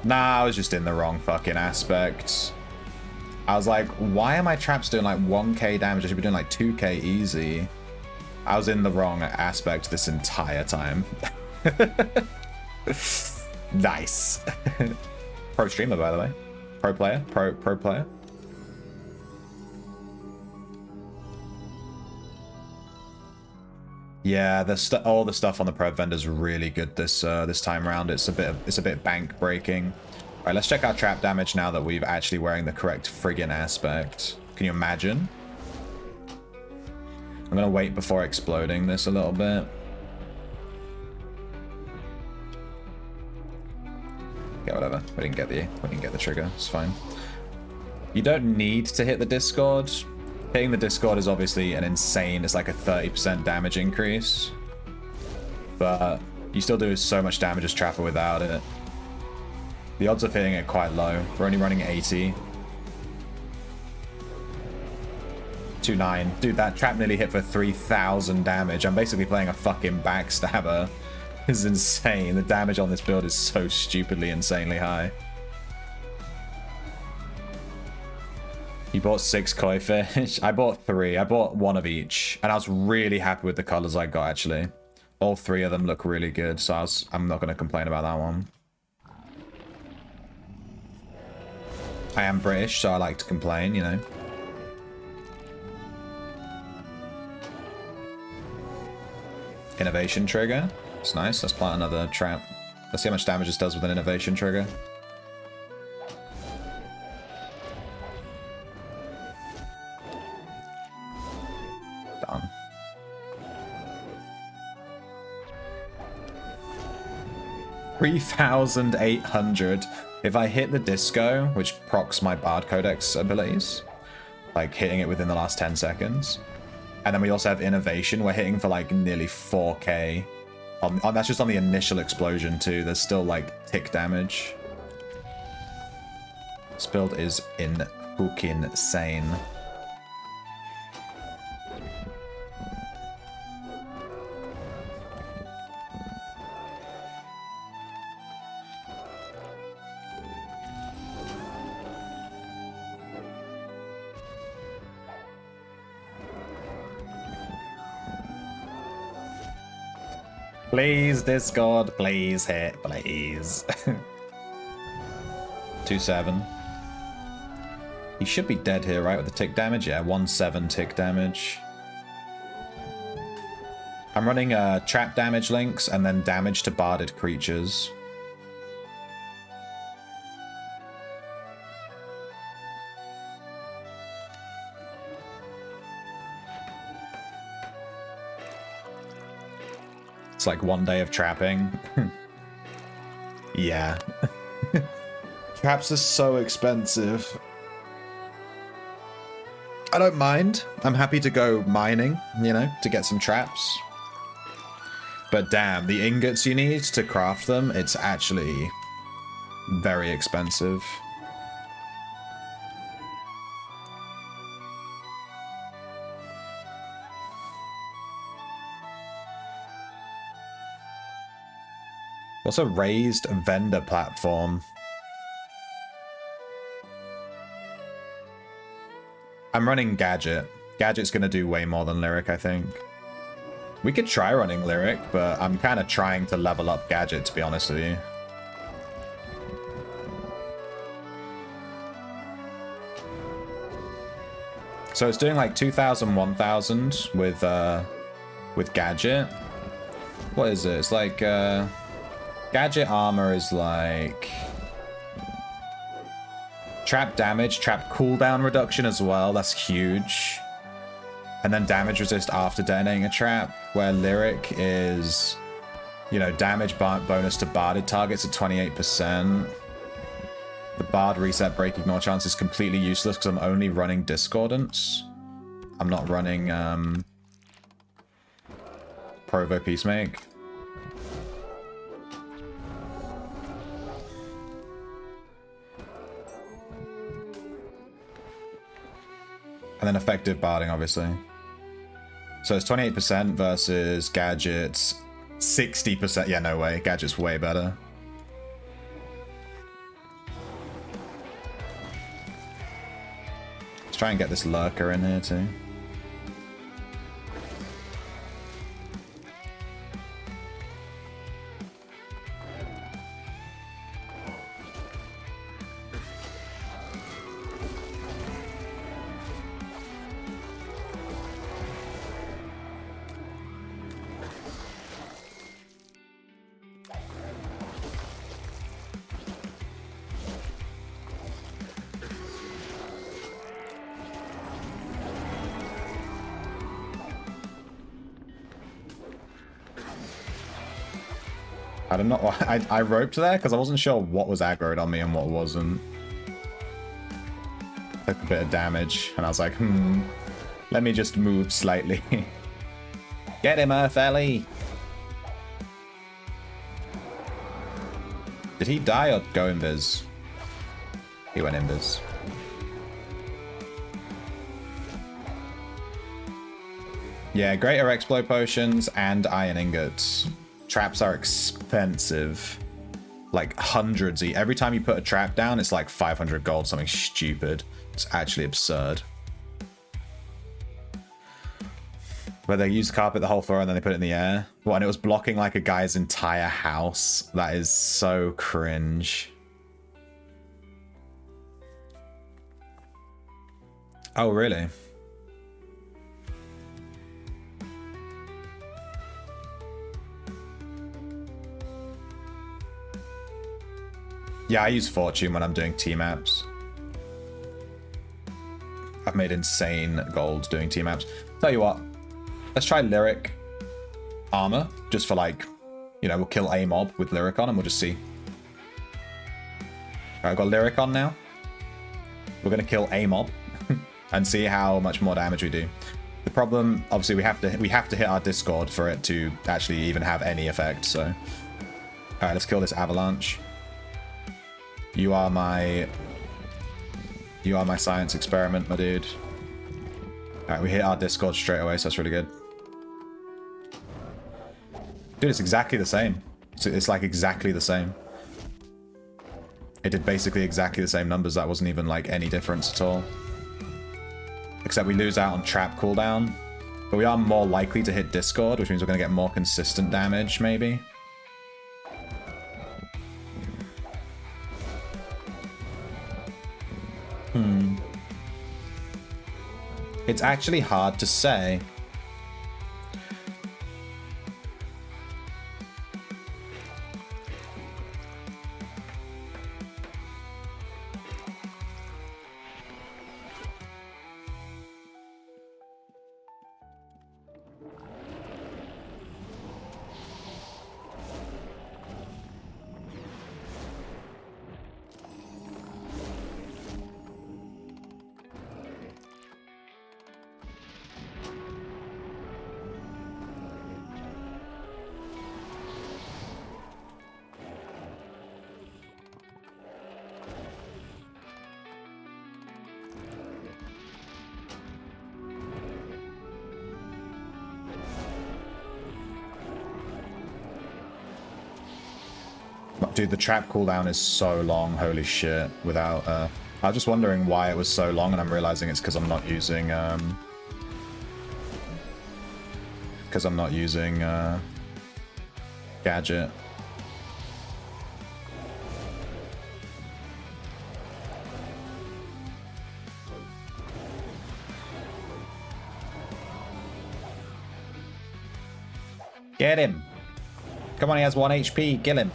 Nah, I was just in the wrong fucking aspect. I was like, why are my traps doing like 1k damage? I should be doing like 2k easy. I was in the wrong aspect this entire time. Nice. Pro streamer, by the way. Pro player. Pro player. Yeah, all the stuff on the prep vendor is really good this time around. It's a bit bank breaking. All right, let's check our trap damage now that we've actually wearing the correct friggin' aspect. Can you imagine? I'm gonna wait before exploding this a little bit. Yeah, whatever. We didn't get the trigger. It's fine. You don't need to hit the Discord. Hitting the Discord is obviously an insane. It's like a 30% damage increase, but you still do so much damage as Trapper without it. The odds of hitting it quite low. We're only running 80. 2-9. Dude, that trap nearly hit for 3,000 damage. I'm basically playing a fucking backstabber. is insane. The damage on this build is so stupidly, insanely high. You bought 6 koi fish. I bought 3. I bought 1 of each. And I was really happy with the colors I got, actually. All 3 of them look really good, so I'm not going to complain about that one. I am British, so I like to complain, you know. Innovation trigger. It's nice. Let's plant another trap. Let's see how much damage this does with an innovation trigger. Done. $3,800. If I hit the disco, which procs my Bard Codex abilities, like hitting it within the last 10 seconds. And then we also have innovation. We're hitting for like nearly 4k. That's just on the initial explosion too. There's still like tick damage. This build is insane. Please, Discord, please hit, please. 2-7. He should be dead here, right, with the tick damage? Yeah, 1-7 tick damage. I'm running trap damage links and then damage to barded creatures. It's like 1 day of trapping. Yeah. Traps are so expensive. I don't mind. I'm happy to go mining, you know, to get some traps. But damn, the ingots you need to craft them, it's actually very expensive. What's a raised vendor platform? I'm running Gadget. Gadget's going to do way more than Lyric, I think. We could try running Lyric, but I'm kind of trying to level up Gadget, to be honest with you. So it's doing like 2,000, 1,000 with Gadget. What is it? It's like... Gadget armor is like trap damage, trap cooldown reduction as well. That's huge. And then damage resist after detonating a trap, where Lyric is, you know, damage bonus to barded targets at 28%. The bard reset break ignore chance is completely useless because I'm only running Discordance. I'm not running Provo Peacemake. And then effective barding, obviously. So it's 28% versus Gadget's 60%. Yeah, no way. Gadget's way better. Let's try and get this lurker in here too. I don't know. I roped there because I wasn't sure what was aggroed on me and what wasn't. Took a bit of damage, and I was like, let me just move slightly. Get him, Earth Ellie! Did he die or go invis? He went invis. Yeah, greater exploit potions and iron ingots. traps are expensive. Like hundreds. Every time you put a trap down, it's like 500 gold, something stupid. It's actually absurd. Where they use carpet the whole floor and then they put it in the air. Well, and it was blocking like a guy's entire house. That is so cringe. Oh, really? Yeah, I use Fortune when I'm doing team maps. I've made insane gold doing team maps. Tell you what, let's try Lyric armor, just for like, you know, we'll kill a mob with Lyric on and we'll just see. Alright, I've got Lyric on now. We're gonna kill a mob and see how much more damage we do. The problem, obviously, we have to hit our Discord for it to actually even have any effect, so. Alright, let's kill this Avalanche. You are my science experiment, my dude. Alright, we hit our Discord straight away, so that's really good. Dude, it's exactly the same. It's like exactly the same. It did basically exactly the same numbers. That wasn't even like any difference at all. Except we lose out on trap cooldown. But we are more likely to hit Discord, which means we're going to get more consistent damage, maybe. It's actually hard to say. Dude, the trap cooldown is so long, holy shit, without, I was just wondering why it was so long, and I'm realizing it's because I'm not using, gadget. Get him! Come on, he has 1 HP, kill him.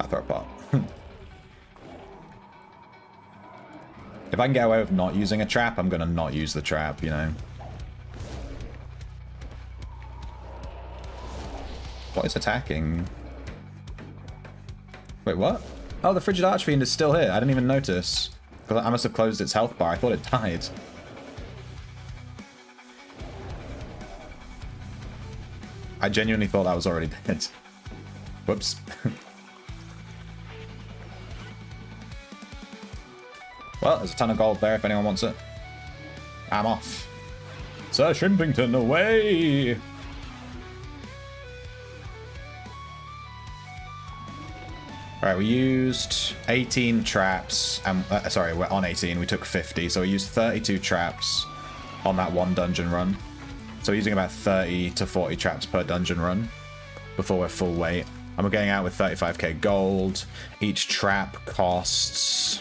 I'll throw a pot. If I can get away with not using a trap, I'm gonna not use the trap, you know. What is attacking? Wait, what? Oh, the Frigid Archfiend is still here. I didn't even notice. I must have closed its health bar. I thought it died. I genuinely thought that was already dead. Whoops. Well, there's a ton of gold there if anyone wants it. I'm off. Sir Shrimpington, away! Alright, we used 18 traps. Sorry, we're on 18. We took 50, so we used 32 traps on that one dungeon run. So we're using about 30 to 40 traps per dungeon run before we're full weight. And we're getting out with 35k gold. Each trap costs...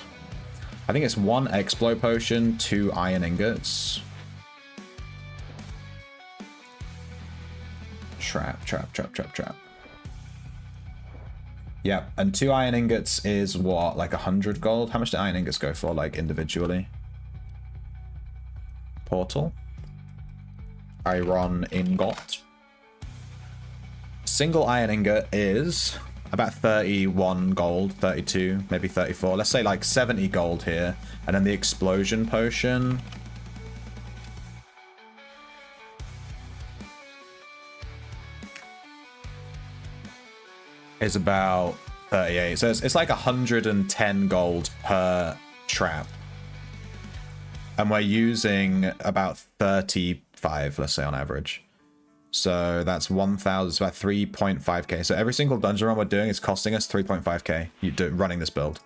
I think it's 1 Explo Potion, 2 Iron Ingots. Trap. Yep, and 2 Iron Ingots is what, like 100 gold? How much do Iron Ingots go for, like, individually? Portal. Iron Ingot. Single Iron Ingot is... about 31 gold, 32, maybe 34. Let's say like 70 gold here. And then the explosion potion. Is about 38. So it's like 110 gold per trap. And we're using about 35, let's say, on average. So that's 1,000, it's about 3.5k. So every single dungeon run we're doing is costing us 3.5k running this build.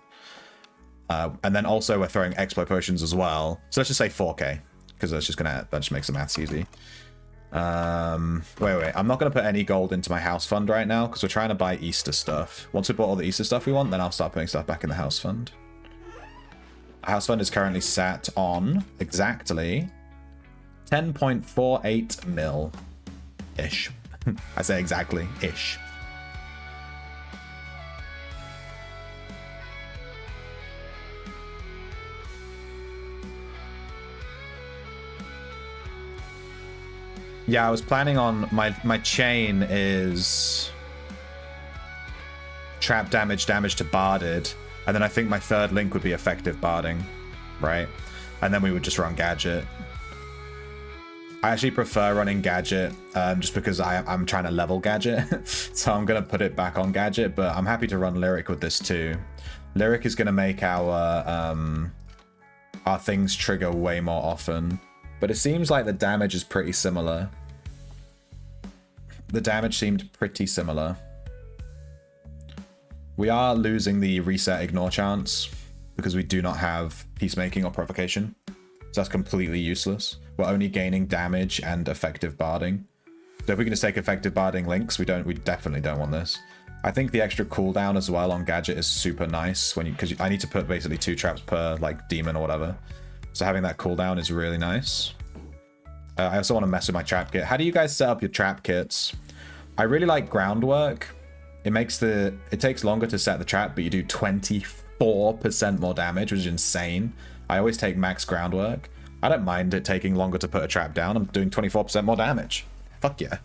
And then also we're throwing explo potions as well. So let's just say 4k, because that just makes the maths easy. Wait. I'm not going to put any gold into my house fund right now, because we're trying to buy Easter stuff. Once we bought all the Easter stuff we want, then I'll start putting stuff back in the house fund. House fund is currently sat on exactly 10.48 mil-ish. I say exactly-ish. Yeah, I was planning on my chain is trap damage to barded, and then I think my third link would be effective barding, right? And then we would just run gadget. I actually prefer running gadget just because I'm trying to level gadget, so I'm gonna put it back on gadget. But I'm happy to run lyric with this too. Lyric is gonna make our things trigger way more often. But it seems like the damage is pretty similar. The damage seemed pretty similar. We are losing the reset ignore chance because we do not have peacemaking or provocation. So that's completely useless. We're only gaining damage and effective barding. So if we can just take effective barding links, we definitely don't want this. I think the extra cooldown as well on gadget is super nice because I need to put basically 2 traps per like demon or whatever. So having that cooldown is really nice. I also want to mess with my trap kit. How do you guys set up your trap kits? I really like groundwork. It takes longer to set the trap, but you do 24% more damage, which is insane. I always take max groundwork. I don't mind it taking longer to put a trap down. I'm doing 24% more damage. Fuck yeah.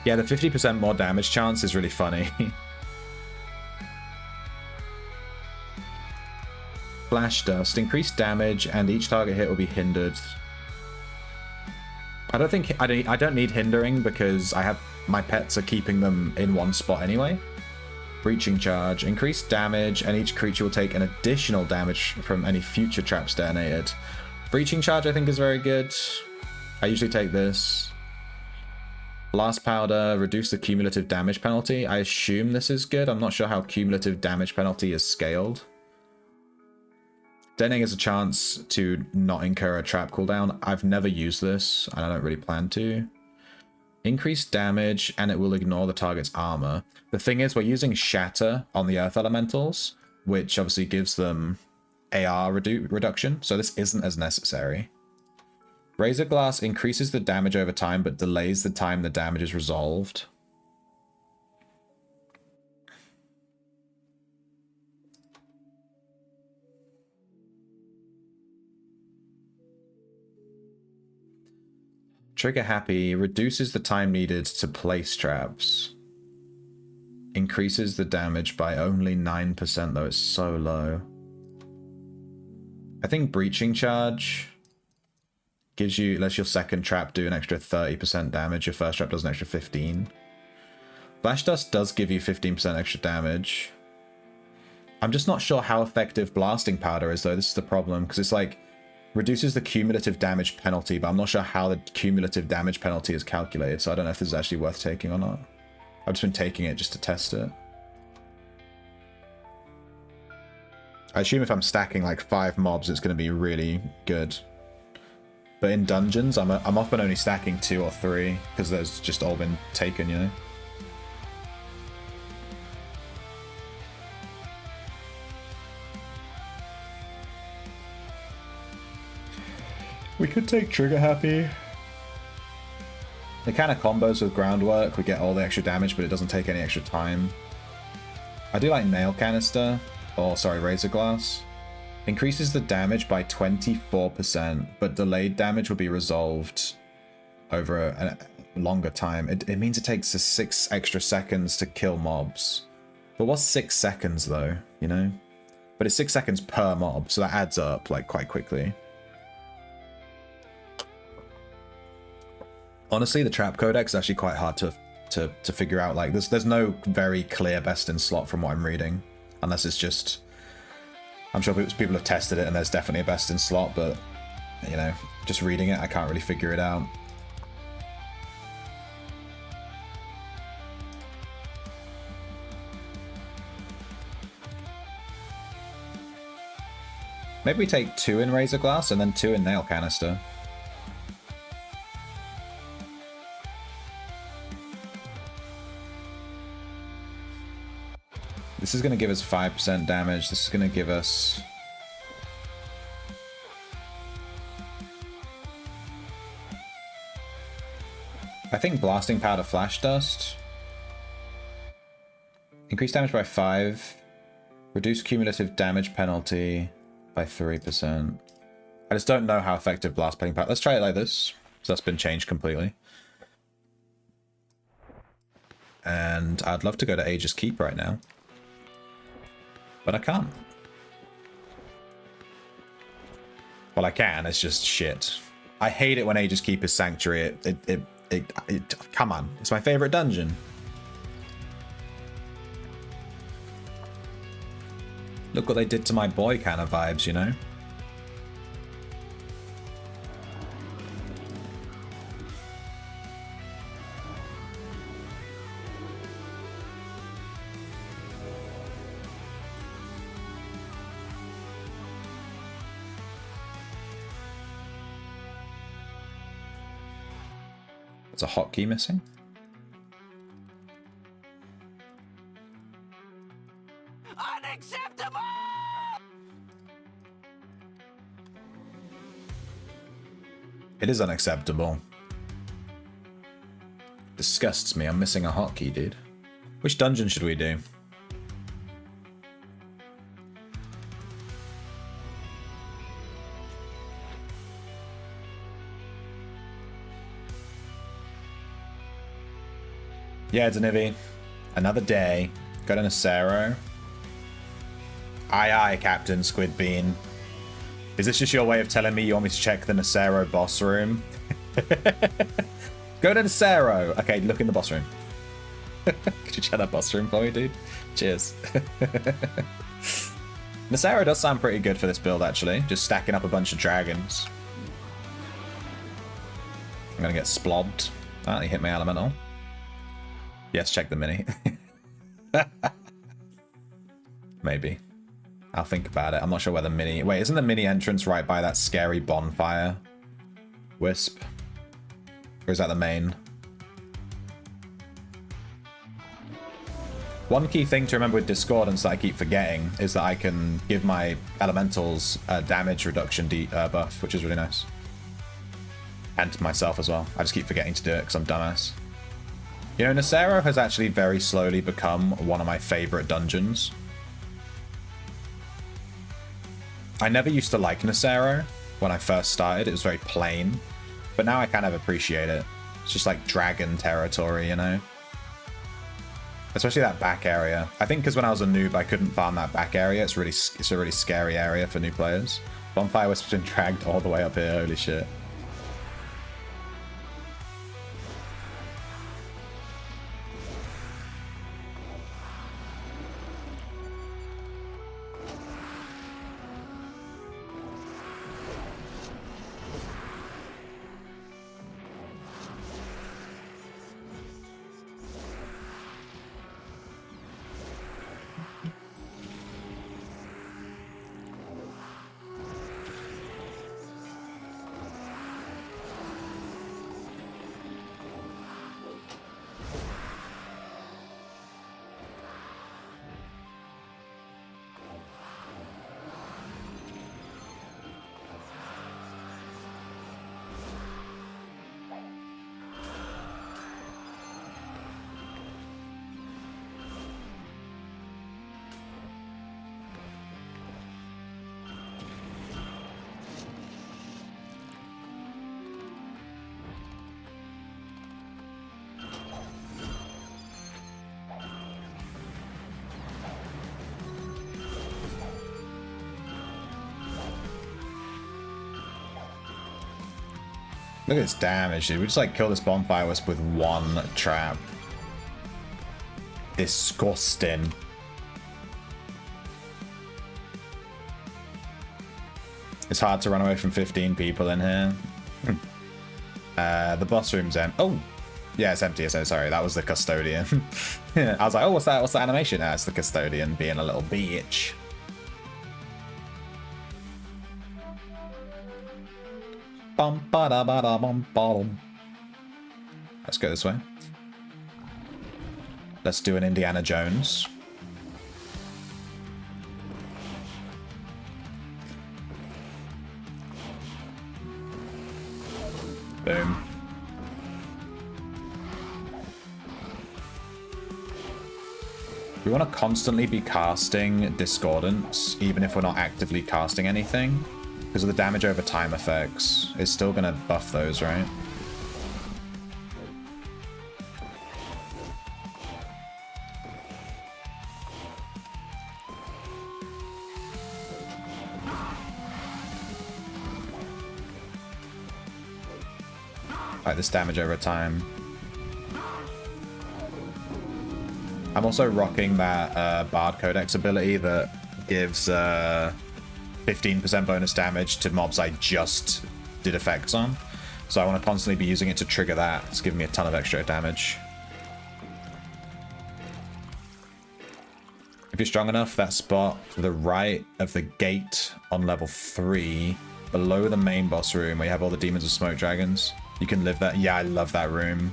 Yeah, the 50% more damage chance is really funny. Flash Dust. Increased damage and each target hit will be hindered. I don't need hindering because my pets are keeping them in one spot anyway. Breaching Charge. Increased damage and each creature will take an additional damage from any future traps detonated. Breaching Charge I think is very good. I usually take this. Blast Powder, reduce the cumulative damage penalty. I assume this is good. I'm not sure how cumulative damage penalty is scaled. Detonating is a chance to not incur a trap cooldown. I've never used this, and I don't really plan to. Increased damage, and it will ignore the target's armor. The thing is, we're using Shatter on the Earth Elementals, which obviously gives them AR reduction, so this isn't as necessary. Razor Glass increases the damage over time, but delays the time the damage is resolved. Trigger Happy reduces the time needed to place traps. Increases the damage by only 9%, though it's so low. I think Breaching Charge gives you, lets your second trap do an extra 30% damage. Your first trap does an extra 15. Flash Dust does give you 15% extra damage. I'm just not sure how effective Blasting Powder is, though. This is the problem, because it's like, reduces the cumulative damage penalty, but I'm not sure how the cumulative damage penalty is calculated, so I don't know if this is actually worth taking or not. I've just been taking it just to test it. I assume if I'm stacking like 5 mobs, it's going to be really good. But in dungeons, I'm often only stacking 2 or 3 because those just all been taken, you know? We could take Trigger Happy. The kind of combos with Groundwork, we get all the extra damage, but it doesn't take any extra time. I do like Nail Canister, or sorry, Razor Glass. Increases the damage by 24%, but delayed damage will be resolved over a longer time. It means it takes us 6 extra seconds to kill mobs. But what's 6 seconds though, you know? But it's 6 seconds per mob, so that adds up like quite quickly. Honestly, the trap codex is actually quite hard to figure out. Like, there's no very clear best in slot from what I'm reading, unless it's just. I'm sure people have tested it and there's definitely a best in slot, but you know, just reading it, I can't really figure it out. Maybe we take 2 in Razor Glass and then 2 in Nail Canister. This is going to give us 5% damage. This is going to give us... I think Blasting Powder Flash Dust. Increase damage by 5. Reduce cumulative damage penalty by 3%. I just don't know how effective Blast Pelling Powder... Let's try it like this. So that's been changed completely. And I'd love to go to Aegis Keep right now. But I can't. Well, I can, it's just shit. I hate it when Aegis Keep is Sanctuary. Come on, it's my favorite dungeon. Look what they did to my boy kind of vibes, you know? There's a hotkey missing. Unacceptable! It is unacceptable. Disgusts me. I'm missing a hotkey, dude. Which dungeon should we do? Yeah, Danivi. Another day. Go to Nacero. Aye, aye, Captain Squid Bean. Is this just your way of telling me you want me to check the Nacero boss room? Go to Nacero. Okay, look in the boss room. Could you check that boss room for me, dude? Cheers. Nacero does sound pretty good for this build, actually. Just stacking up a bunch of dragons. I'm gonna get splobbed. Oh, he hit my elemental. Yes, check the mini. Maybe. I'll think about it. I'm not sure where the mini... Wait, isn't the mini entrance right by that scary bonfire? Wisp? Or is that the main? One key thing to remember with Discordance that I keep forgetting is that I can give my elementals a damage reduction buff, which is really nice. And myself as well. I just keep forgetting to do it because I'm dumbass. You know, Nacero has actually very slowly become one of my favorite dungeons. I never used to like Nacero when I first started. It was very plain. But now I kind of appreciate it. It's just like dragon territory, you know? Especially that back area. I think because when I was a noob, I couldn't farm that back area. It's a really scary area for new players. Bonfire Wisp's been dragged all the way up here. Holy shit. Look at this damage, dude. We just like kill this bonfire wisp with one trap. Disgusting. It's hard to run away from 15 people in here. The boss room's empty. Oh, yeah, it's empty. So sorry, that was the custodian. I was like, oh, what's that? What's the animation? Ah, it's the custodian being a little bitch. Let's go this way. Let's do an Indiana Jones. Boom. We want to constantly be casting Discordance, even if we're not actively casting anything. Because of the damage over time effects. It's still going to buff those, right? Like this damage over time. I'm also rocking that Bard Codex ability that gives 15% bonus damage to mobs I just did effects on. So I want to constantly be using it to trigger that. It's giving me a ton of extra damage. If you're strong enough, that spot to the right of the gate on level 3, below the main boss room where you have all the demons of smoke dragons, you can live that. Yeah, I love that room.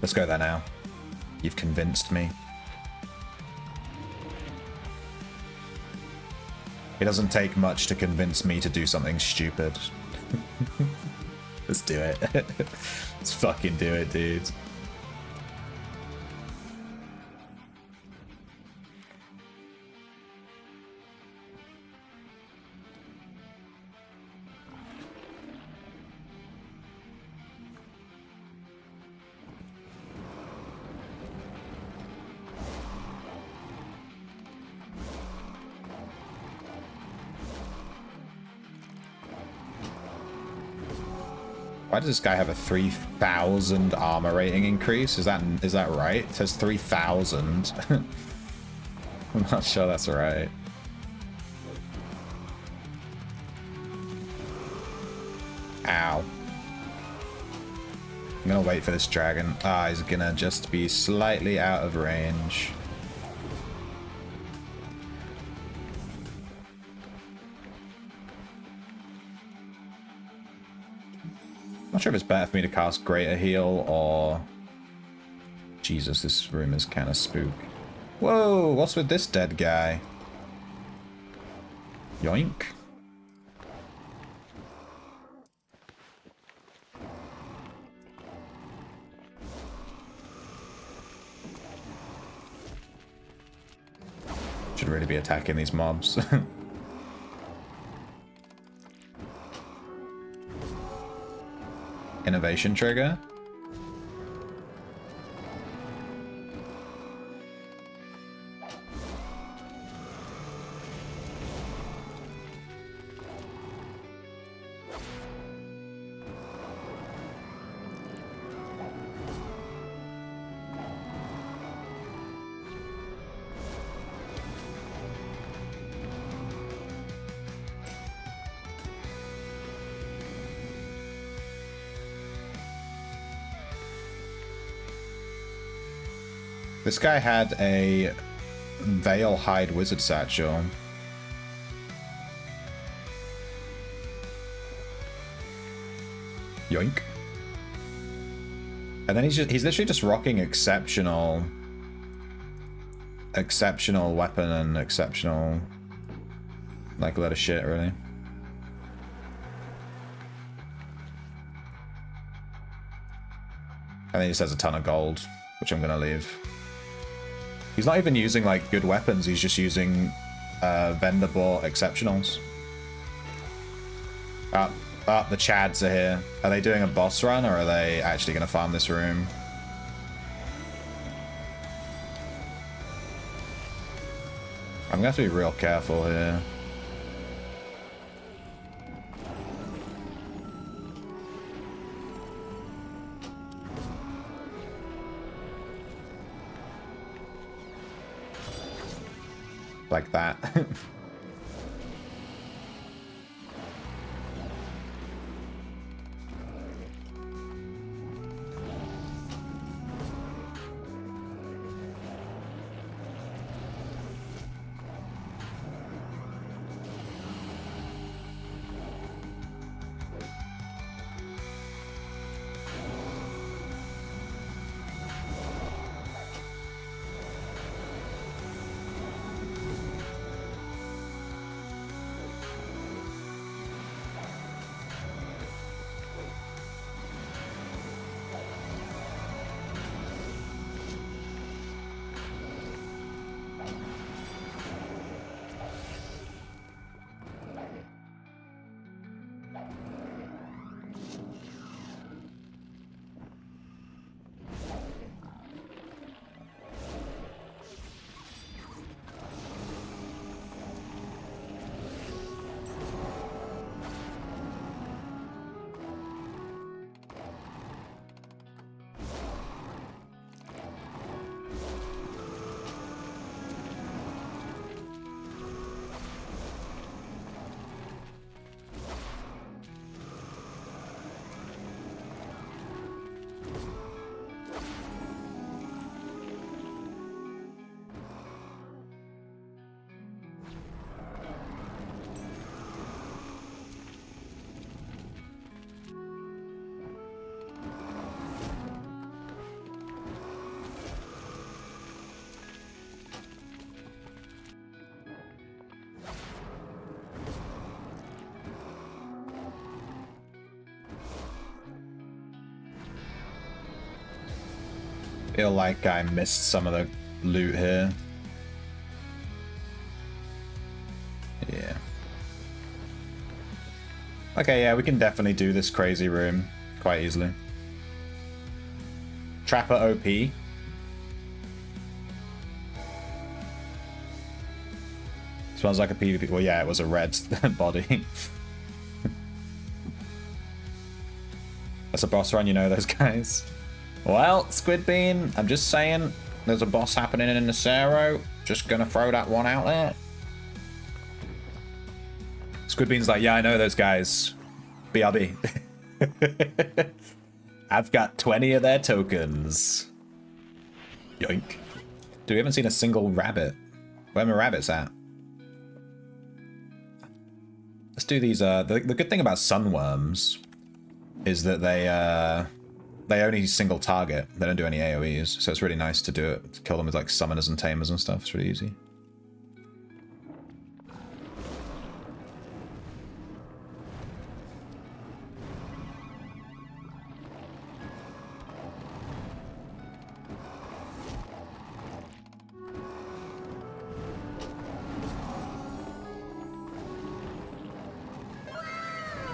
Let's go there now. You've convinced me. It doesn't take much to convince me to do something stupid. Let's do it. Let's fucking do it, dude. Why does this guy have a 3,000 armor rating increase? Is that right? It says 3,000. I'm not sure that's right. Ow. I'm gonna wait for this dragon. Ah, he's gonna just be slightly out of range. Not sure if it's better for me to cast Greater Heal or... Jesus, this room is kind of spook. Whoa, what's with this dead guy? Yoink. Should really be attacking these mobs. Innovation trigger. This guy had a Veil Hide Wizard Satchel. Yoink. And then he's literally just rocking exceptional weapon and exceptional, like, a lot of shit, really. And then he just has a ton of gold, which I'm gonna leave. He's not even using, like, good weapons. He's just using vendor bought exceptionals. The Chads are here. Are they doing a boss run, or are they actually going to farm this room? I'm going to have to be real careful here. like that. Feel like I missed some of the loot here. Yeah. Okay, yeah, we can definitely do this crazy room quite easily. Trapper OP. Smells like a PvP. Well, yeah, it was a red body. That's a boss run, you know those guys. Well, Squid Bean, I'm just saying, there's a boss happening in Nacero. Just gonna throw that one out there. Squid Bean's like, yeah, I know those guys. BRB. I've got 20 of their tokens. Yoink. Dude, we haven't seen a single rabbit. Where are my rabbits at? Let's do these, the good thing about sunworms is that they only single target. They don't do any AoEs, so it's really nice to do it, to kill them with like summoners and tamers and stuff. It's really easy.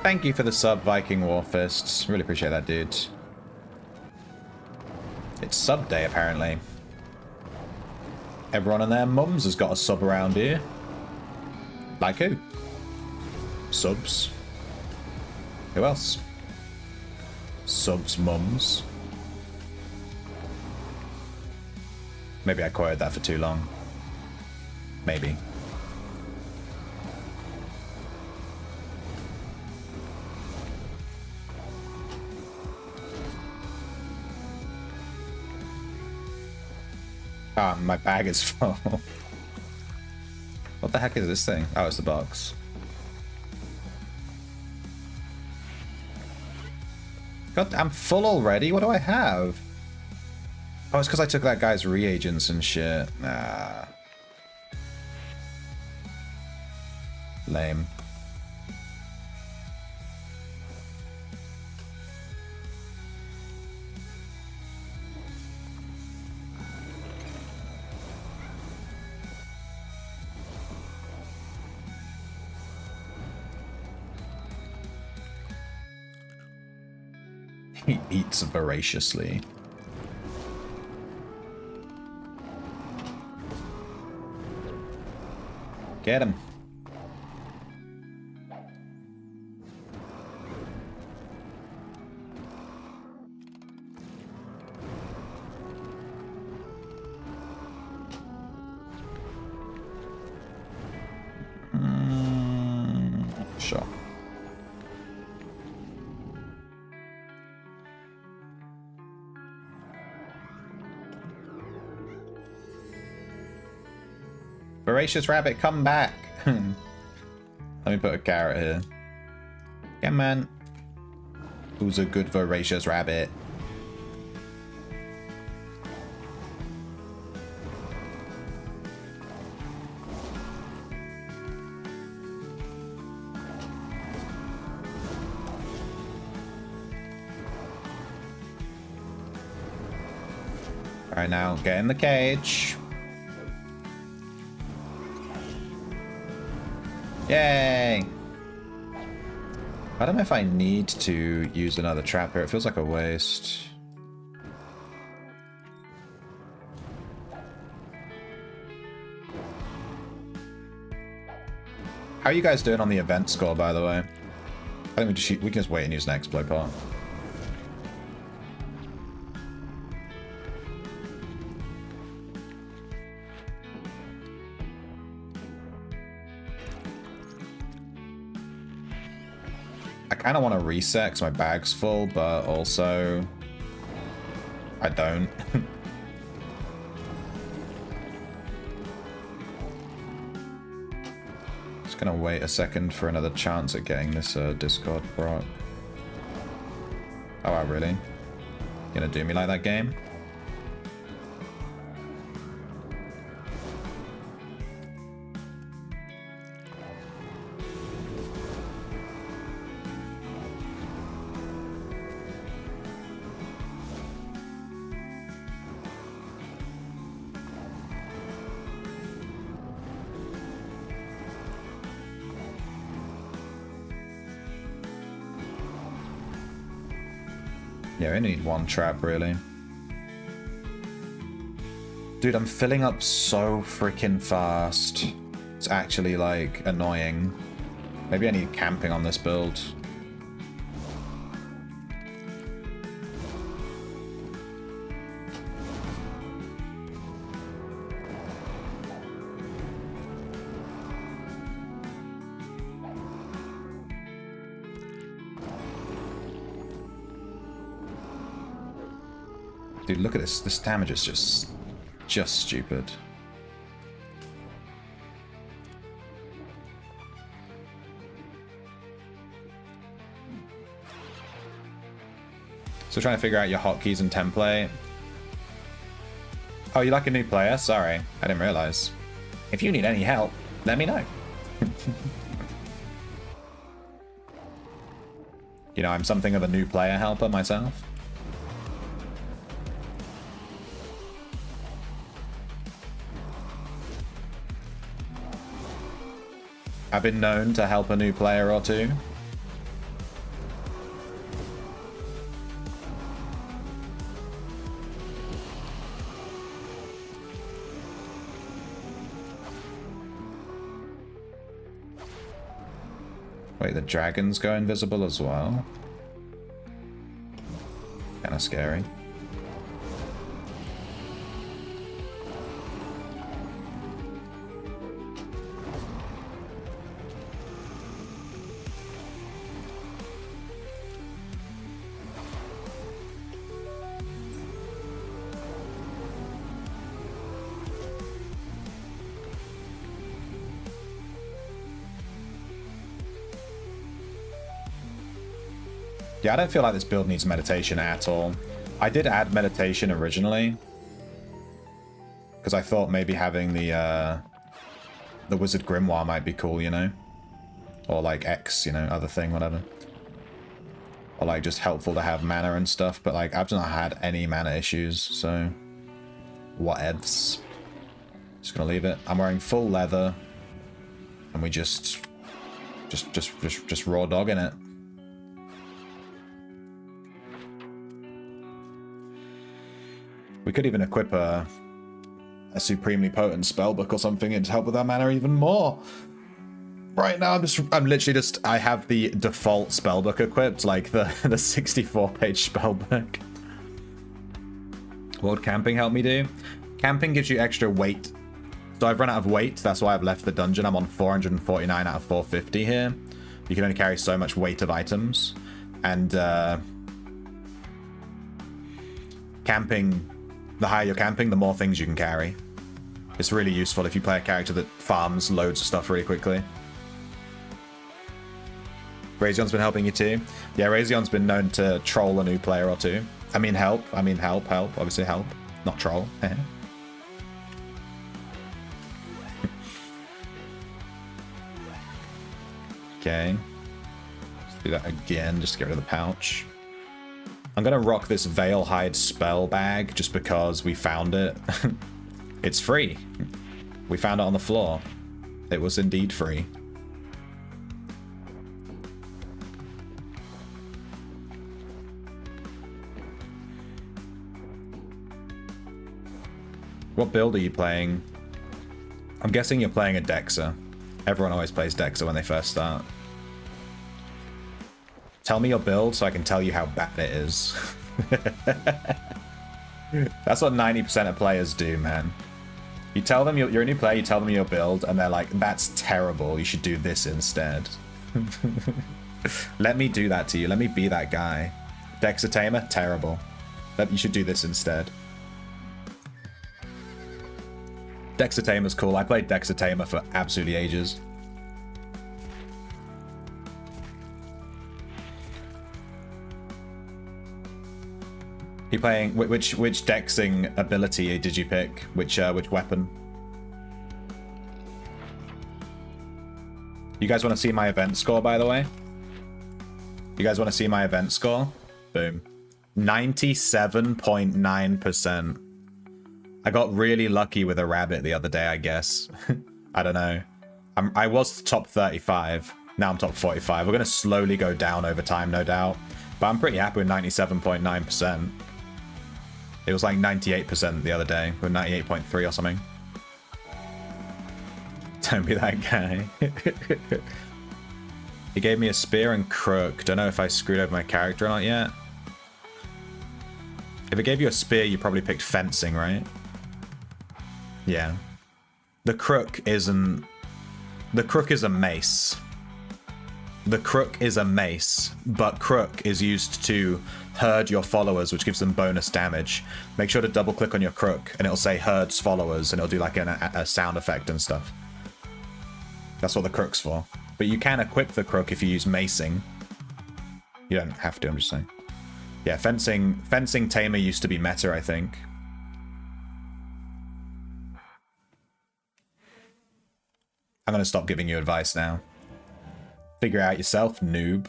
Thank you for the sub, Viking Warfists. Really appreciate that, dude. It's sub day, apparently. Everyone and their mums has got a sub around here. Like who? Subs. Who else? Subs mums. Maybe I quoted that for too long. Maybe. Ah, my bag is full. What the heck is this thing? Oh, it's the box. God, I'm full already? What do I have? Oh, it's because I took that guy's reagents and shit. Nah. Lame. He eats voraciously. Get him. Sure. Voracious rabbit, come back! Let me put a carrot here. Yeah, man. Who's a good voracious rabbit? Alright, now get in the cage. Yay! I don't know if I need to use another trap here. It feels like a waste. How are you guys doing on the event score, by the way? I think we can just wait and use an exploit part. I kind of want to reset because my bag's full, but also I don't. Just gonna wait a second for another chance at getting this Discord proc. Oh, wow, really? You gonna do me like that, game? Yeah, we only need one trap, really. Dude, I'm filling up so freaking fast. It's actually, like, annoying. Maybe I need camping on this build. Dude, look at this. This damage is just stupid. So trying to figure out your hotkeys and template. Oh, you like a new player? Sorry, I didn't realize. If you need any help, let me know. You know, I'm something of a new player helper myself. I've been known to help a new player or two. Wait, the dragons go invisible as well? Kinda scary. Yeah, I don't feel like this build needs meditation at all. I did add meditation originally because I thought maybe having the Wizard Grimoire might be cool, you know? Or like X, you know, other thing, whatever. Or like just helpful to have mana and stuff, but like I've not had any mana issues, so whatevs. Just gonna leave it. I'm wearing full leather and we just raw dogging it. We could even equip a supremely potent spellbook or something to help with our mana even more. Right now, I'm literally just, I have the default spellbook equipped, like the 64-page spellbook. What would camping help me do? Camping gives you extra weight. So I've run out of weight, that's why I've left the dungeon. I'm on 449 out of 450 here. You can only carry so much weight of items. And camping, the higher you're camping, the more things you can carry. It's really useful if you play a character that farms loads of stuff really quickly. Razion's been helping you too? Yeah, Razion's been known to troll a new player or two. I mean help. I mean help. Obviously help. Not troll. Okay. Let's do that again, just to get rid of the pouch. I'm gonna rock this Veil Hide spell bag just because we found it. It's free. We found it on the floor. It was indeed free. What build are you playing? I'm guessing you're playing a Dexa. Everyone always plays Dexa when they first start. Tell me your build so I can tell you how bad it is. That's what 90% of players do, man. You tell them you're a new player, you tell them your build, and they're like, that's terrible, you should do this instead. Let me do that to you. Let me be that guy. Dexa Tamer, terrible. You should do this instead. Dexa Tamer's cool. I played Dexa Tamer for absolutely ages. You playing which dexing ability did you pick? Which weapon? You guys want to see my event score, by the way? You guys want to see my event score? Boom. 97.9%. I got really lucky with a rabbit the other day, I guess. I don't know. I was top 35. Now I'm top 45. We're going to slowly go down over time, no doubt. But I'm pretty happy with 97.9%. It was like 98% the other day, with 98.3 or something. Don't be that guy. He gave me a spear and crook. Don't know if I screwed over my character or not yet. If it gave you a spear, you probably picked fencing, right? Yeah. The crook isn't... The crook is a mace. The crook is a mace, but crook is used to herd your followers, which gives them bonus damage. Make sure to double click on your crook, and it'll say herds followers, and it'll do like a sound effect and stuff. That's what the crook's for. But you can equip the crook if you use macing. You don't have to, I'm just saying. Yeah, fencing tamer used to be meta, I think. I'm gonna stop giving you advice now. Figure it out yourself, noob.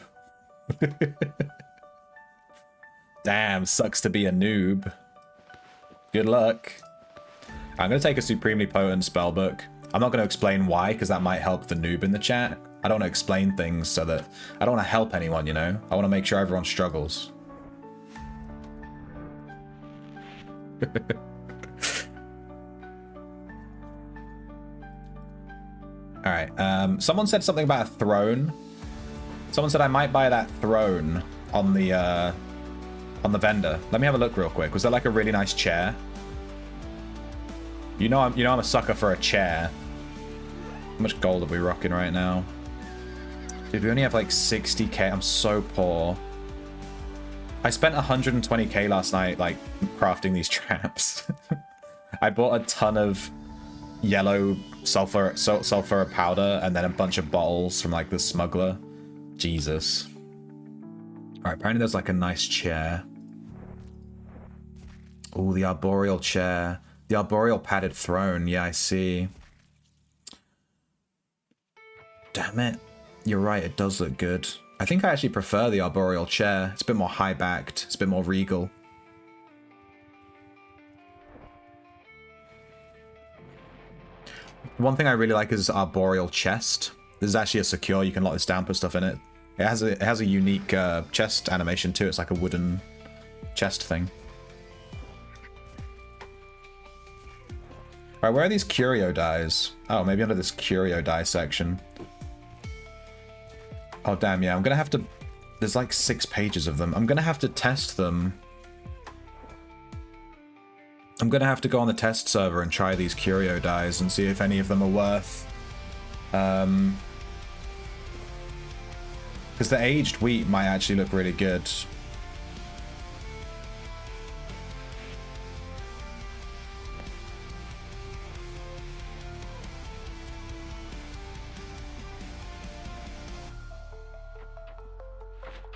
Damn, sucks to be a noob. Good luck. I'm gonna take a supremely potent spellbook. I'm not gonna explain why, because that might help the noob in the chat. I don't want to explain things so that... I don't want to help anyone, you know? I want to make sure everyone struggles. Alright, someone said something about a throne. Someone said I might buy that throne on the vendor. Let me have a look real quick. Was there like a really nice chair? You know I'm a sucker for a chair. How much gold are we rocking right now? Dude, we only have like 60k. I'm so poor. I spent 120k last night, like, crafting these traps. I bought a ton of yellow sulfur powder and then a bunch of bottles from, like, the smuggler. Jesus. Alright, apparently there's, like, a nice chair. Oh, the arboreal chair. The arboreal padded throne. Yeah, I see. Damn it. You're right, it does look good. I think I actually prefer the arboreal chair. It's a bit more high-backed. It's a bit more regal. One thing I really like is arboreal chest. This is actually a secure. You can lock this down, put stuff in it. It has a unique chest animation too. It's like a wooden chest thing. Alright, where are these curio dies? Oh, maybe under this curio die section. Oh, damn, yeah. I'm going to have to... There's like 6 pages of them. I'm going to have to test them. I'm going to have to go on the test server and try these curio dies and see if any of them are worth... Because the aged wheat might actually look really good.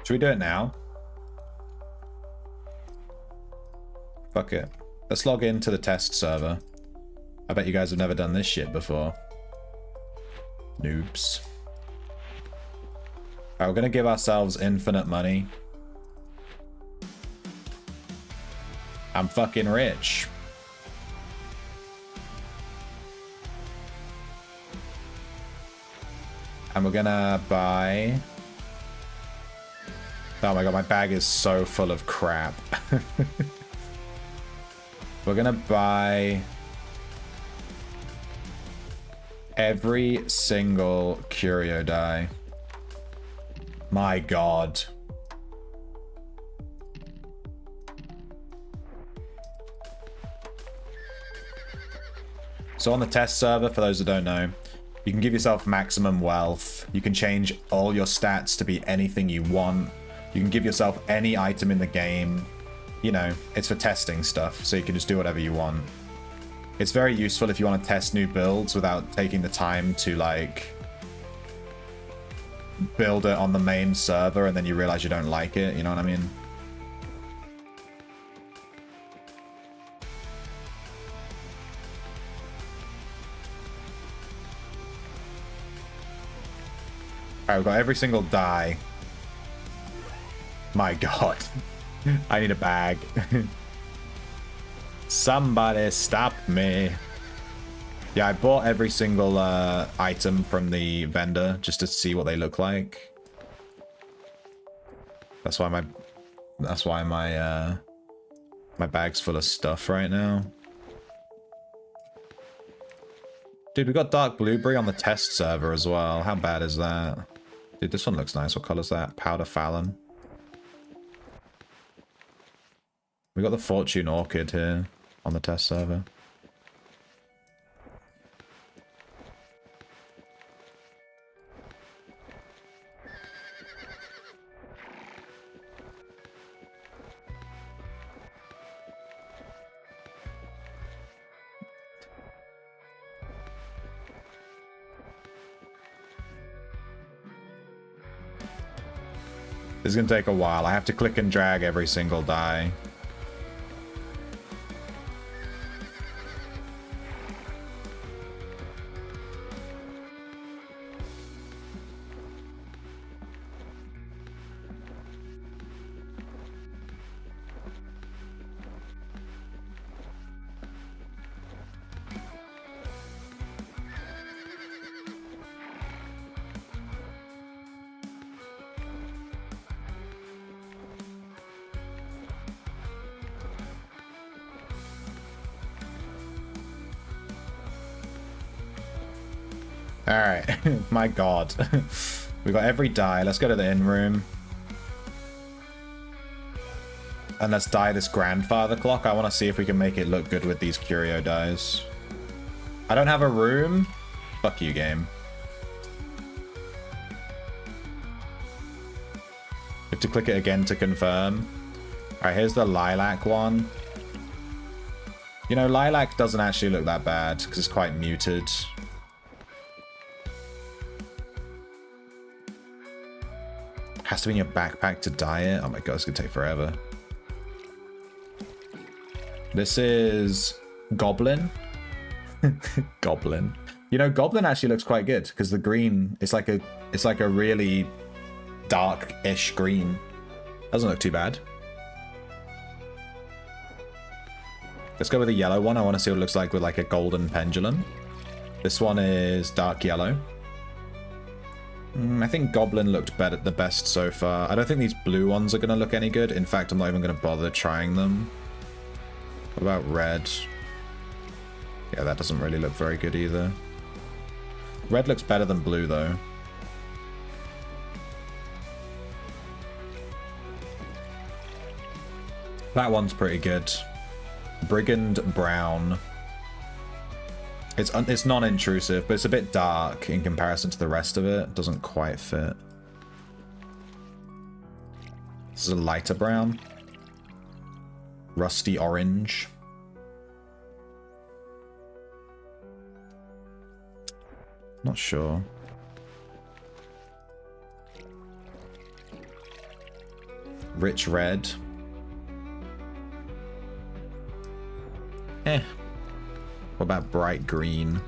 Should we do it now? Fuck it. Let's log into the test server. I bet you guys have never done this shit before. Noobs. Alright, we're gonna give ourselves infinite money. I'm fucking rich. And we're gonna buy... Oh my god, my bag is so full of crap. We're gonna buy every single curio die. My god. So on the test server, for those that don't know, you can give yourself maximum wealth. You can change all your stats to be anything you want. You can give yourself any item in the game. You know, it's for testing stuff, so you can just do whatever you want. It's very useful if you want to test new builds without taking the time to, like, build it on the main server and then you realize you don't like it, you know what I mean? Alright, we've got every single die. My god. I need a bag. Somebody stop me. Yeah, I bought every single item from the vendor just to see what they look like. That's why my my bag's full of stuff right now. Dude, we got dark blueberry on the test server as well. How bad is that? Dude, this one looks nice. What color's that? Powder Fallon. We got the Fortune Orchid here on the test server. This is going to take a while. I have to click and drag every single die. Alright, my god. We got every die. Let's go to the inn room. And let's dye this grandfather clock. I want to see if we can make it look good with these curio dyes. I don't have a room. Fuck you, game. You have to click it again to confirm. Alright, here's the lilac one. You know, lilac doesn't actually look that bad because it's quite muted. Has to be in your backpack to dye it. Oh my god, it's gonna take forever. This is Goblin. Goblin. You know, Goblin actually looks quite good because the green is like a really dark-ish green. Doesn't look too bad. Let's go with the yellow one. I want to see what it looks like with like a golden pendulum. This one is dark yellow. I think Goblin looked the best so far. I don't think these blue ones are going to look any good. In fact, I'm not even going to bother trying them. What about red? Yeah, that doesn't really look very good either. Red looks better than blue, though. That one's pretty good. Brigand Brown. It's non-intrusive, but it's a bit dark in comparison to the rest of it. It doesn't quite fit. This is a lighter brown. Rusty orange. Not sure. Rich red. Eh. What about bright green?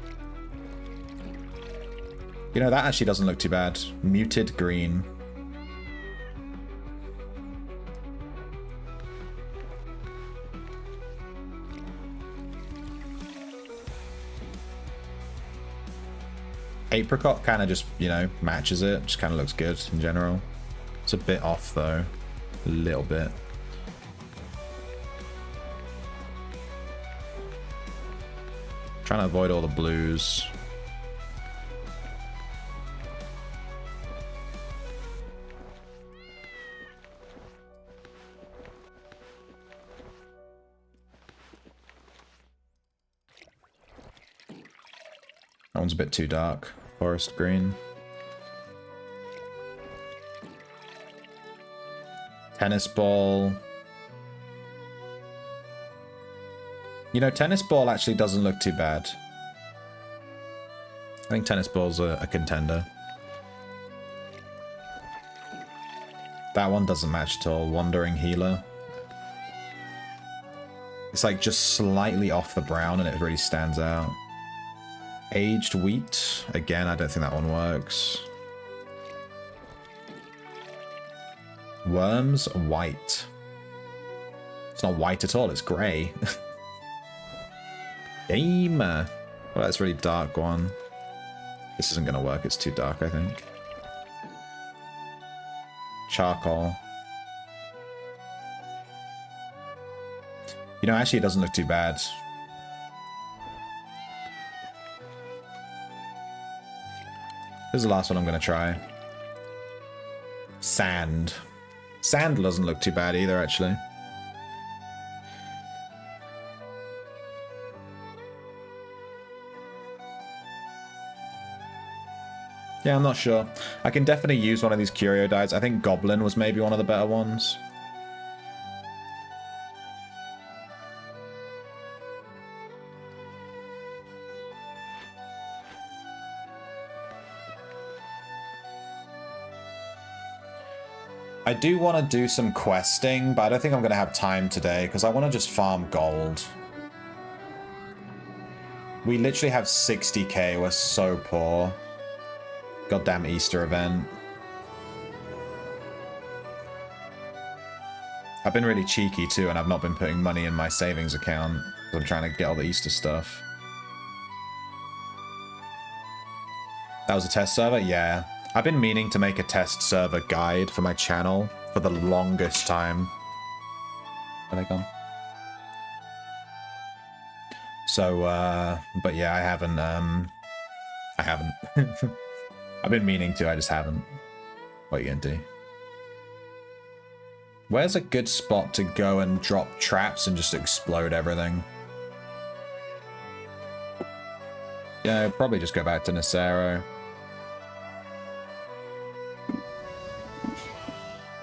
You know, that actually doesn't look too bad. Muted green. Apricot kind of just, you know, matches it. Just kind of looks good in general. It's a bit off, though. A little bit. Trying to avoid all the blues. That one's a bit too dark. Forest green. Tennis ball. You know, tennis ball actually doesn't look too bad. I think tennis ball's a contender. That one doesn't match at all. Wandering healer. It's like just slightly off the brown and it really stands out. Aged wheat. Again, I don't think that one works. Worms white. It's not white at all, it's grey. Game. Well, that's a really dark one. This isn't going to work, it's too dark, I think. Charcoal. You know, actually it doesn't look too bad. This is the last one I'm going to try. Sand. Sand doesn't look too bad either, actually. Yeah, I'm not sure. I can definitely use one of these curio dyes. I think Goblin was maybe one of the better ones. I do want to do some questing, but I don't think I'm going to have time today because I want to just farm gold. We literally have 60k. We're so poor. Goddamn Easter event. I've been really cheeky too, and I've not been putting money in my savings account because I'm trying to get all the Easter stuff. That was a test server? Yeah. I've been meaning to make a test server guide for my channel for the longest time. Where are they gone? So, but yeah, I haven't, I've been meaning to, I just haven't. What are you gonna do? Where's a good spot to go and drop traps and just explode everything? Yeah, probably just go back to Nacero.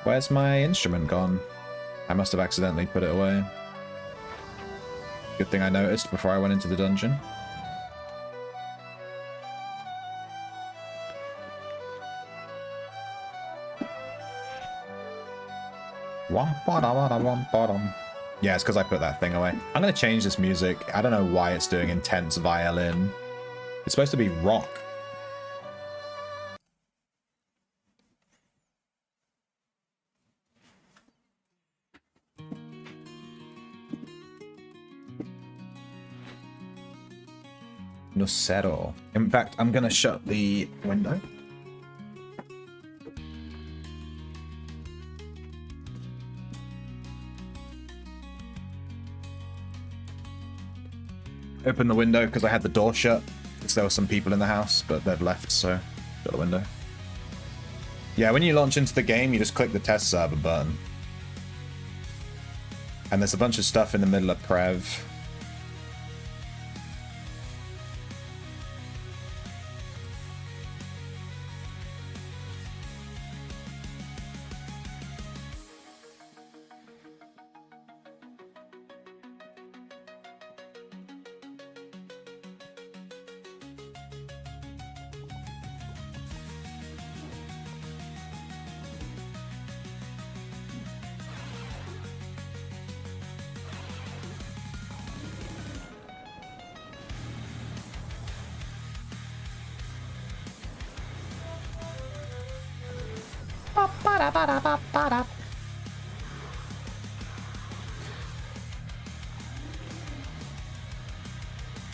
Where's my instrument gone? I must have accidentally put it away. Good thing I noticed before I went into the dungeon. Yeah, it's because I put that thing away. I'm going to change this music. I don't know why it's doing intense violin. It's supposed to be rock. Nocero. In fact, I'm going to shut the window. Open the window because I had the door shut. Because there were some people in the house, but they've left, so shut the window. Yeah, when you launch into the game, you just click the test server button. And there's a bunch of stuff in the middle of Prev.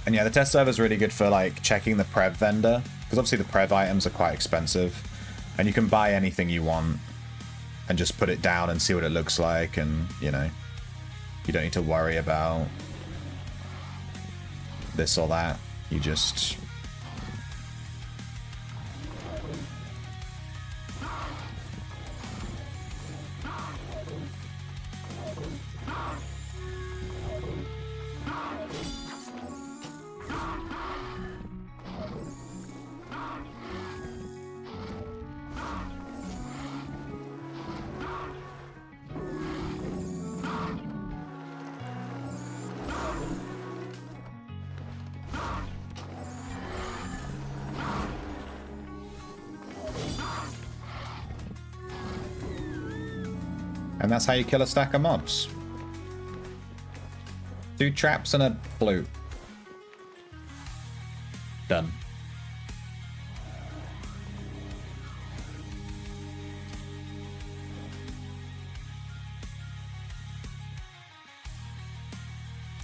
And yeah, the test server is really good for like checking the Prev vendor, because obviously the Prev items are quite expensive, and you can buy anything you want and just put it down and see what it looks like, and you know, you don't need to worry about this or that. You just... And that's how you kill a stack of mobs. 2 traps and a flute. Done.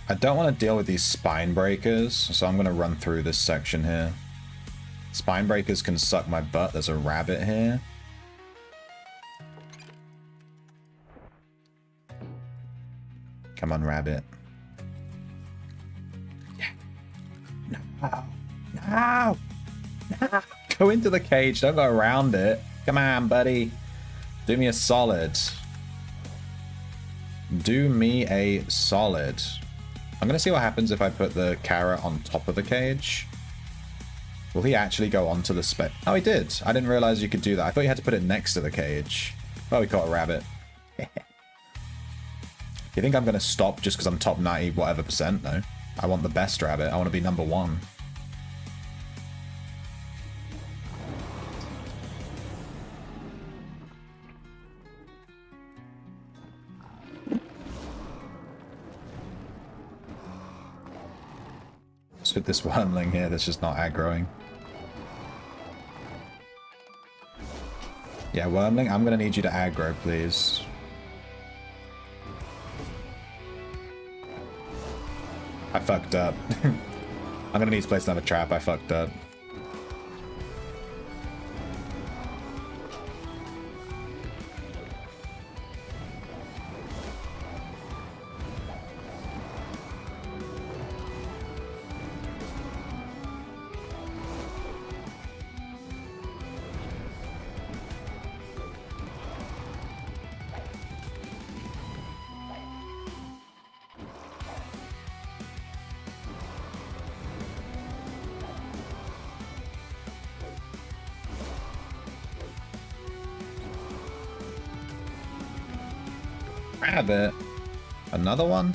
I don't want to deal with these spine breakers, so I'm going to run through this section here. Spine breakers can suck my butt. There's a rabbit here. Come on, rabbit. Yeah. No. No. No. Go into the cage. Don't go around it. Come on, buddy. Do me a solid. Do me a solid. I'm going to see what happens if I put the carrot on top of the cage. Will he actually go onto the spec? Oh, he did. I didn't realize you could do that. I thought you had to put it next to the cage. Oh, we caught a rabbit. You think I'm going to stop just because I'm top 90 whatever %? No. I want the best rabbit. I want to be number 1. What's with this wormling here that's just not aggroing? Yeah, wormling, I'm going to need you to aggro, please. I fucked up. I'm gonna need to place another trap. I fucked up. Rabbit. Another one?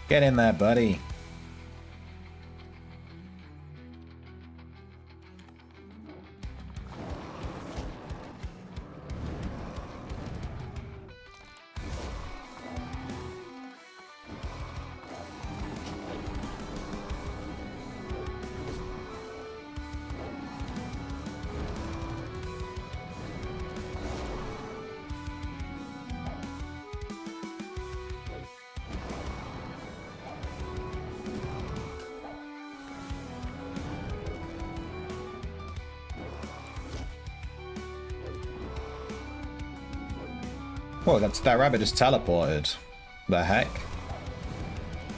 Get in there, buddy. Whoa, that rabbit just teleported. The heck?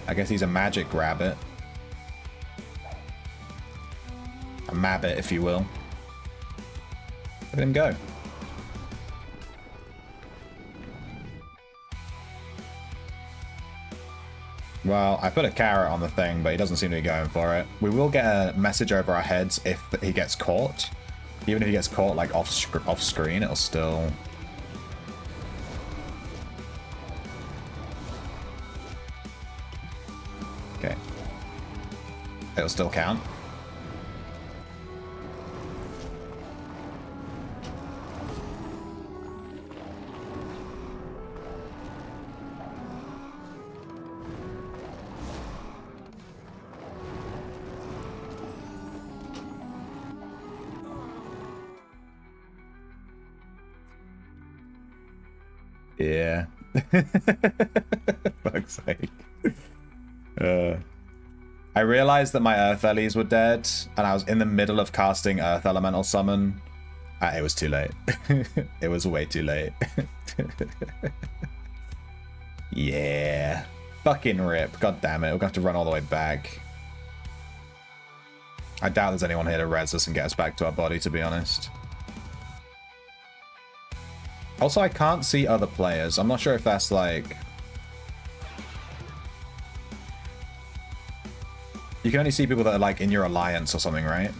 I guess he's a magic rabbit. A mabbit, if you will. Look at him go. Well, I put a carrot on the thing, but he doesn't seem to be going for it. We will get a message over our heads if he gets caught. Even if he gets caught like off screen, it'll still... Okay. It'll still count. Yeah. Fuck's sake. I realized that my Earth Ellies were dead, and I was in the middle of casting Earth Elemental Summon. It was too late. It was way too late. Yeah. Fucking rip. God damn it. We're going to have to run all the way back. I doubt there's anyone here to res us and get us back to our body, to be honest. Also, I can't see other players. I'm not sure if that's like... You can only see people that are like in your alliance or something, right?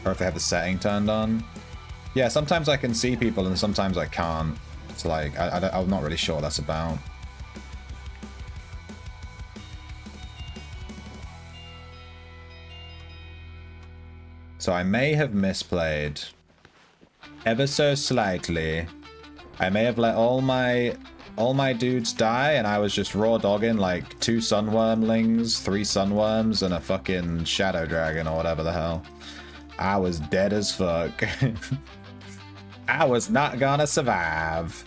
Or if they have the setting turned on. Yeah, sometimes I can see people and sometimes I can't. It's like, I'm not really sure what that's about. So I may have misplayed ever so slightly. I may have let all my dudes die and I was just raw dogging like 2 sunwormlings, 3 sunworms, and a fucking shadow dragon or whatever the hell. I was dead as fuck. I was not gonna survive.